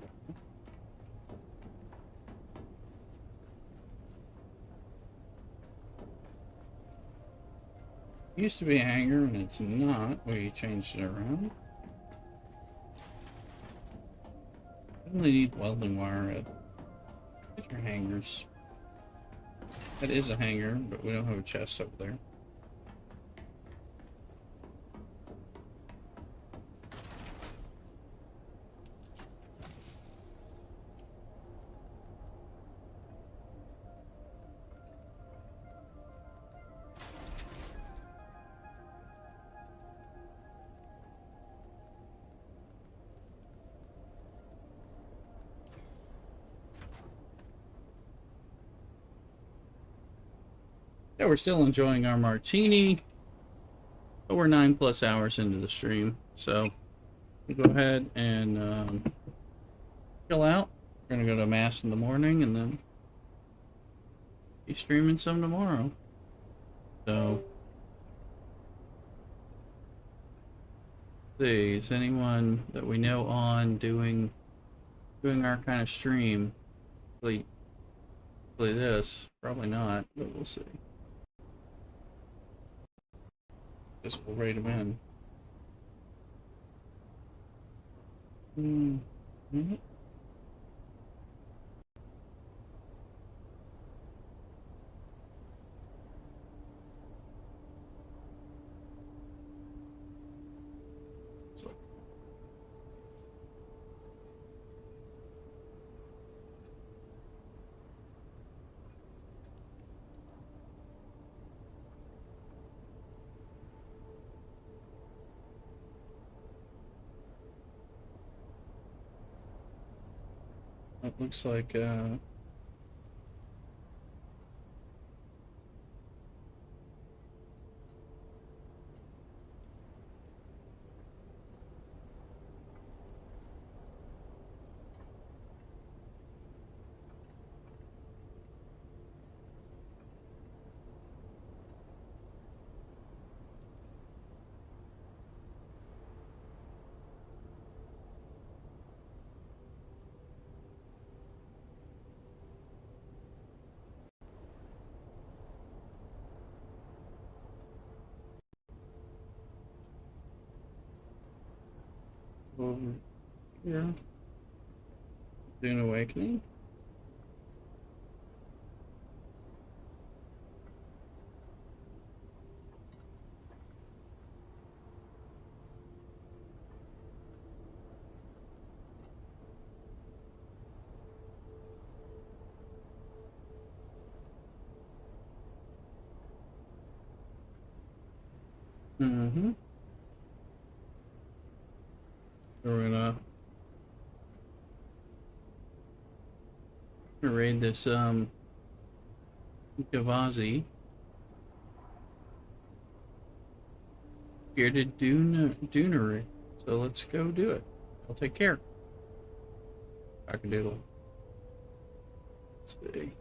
It used to be a hanger and it's not. We changed it around. Definitely need welding wire at your hangers. That is a hanger, but we don't have a chest over there. Yeah, we're still enjoying our martini, but we're 9+ hours into the stream, so we'll go ahead and chill out. We're gonna go to mass in the morning and then be streaming some tomorrow. So, see, is anyone that we know on doing our kind of stream? Play this? Probably not, but we'll see. Guess we'll rate them in. It looks like over here. Dune Awakening. Mm-hmm. We're gonna raid this Gavazi bearded dunery. So let's go do it. I'll take care. Cockadoodle. Let's see.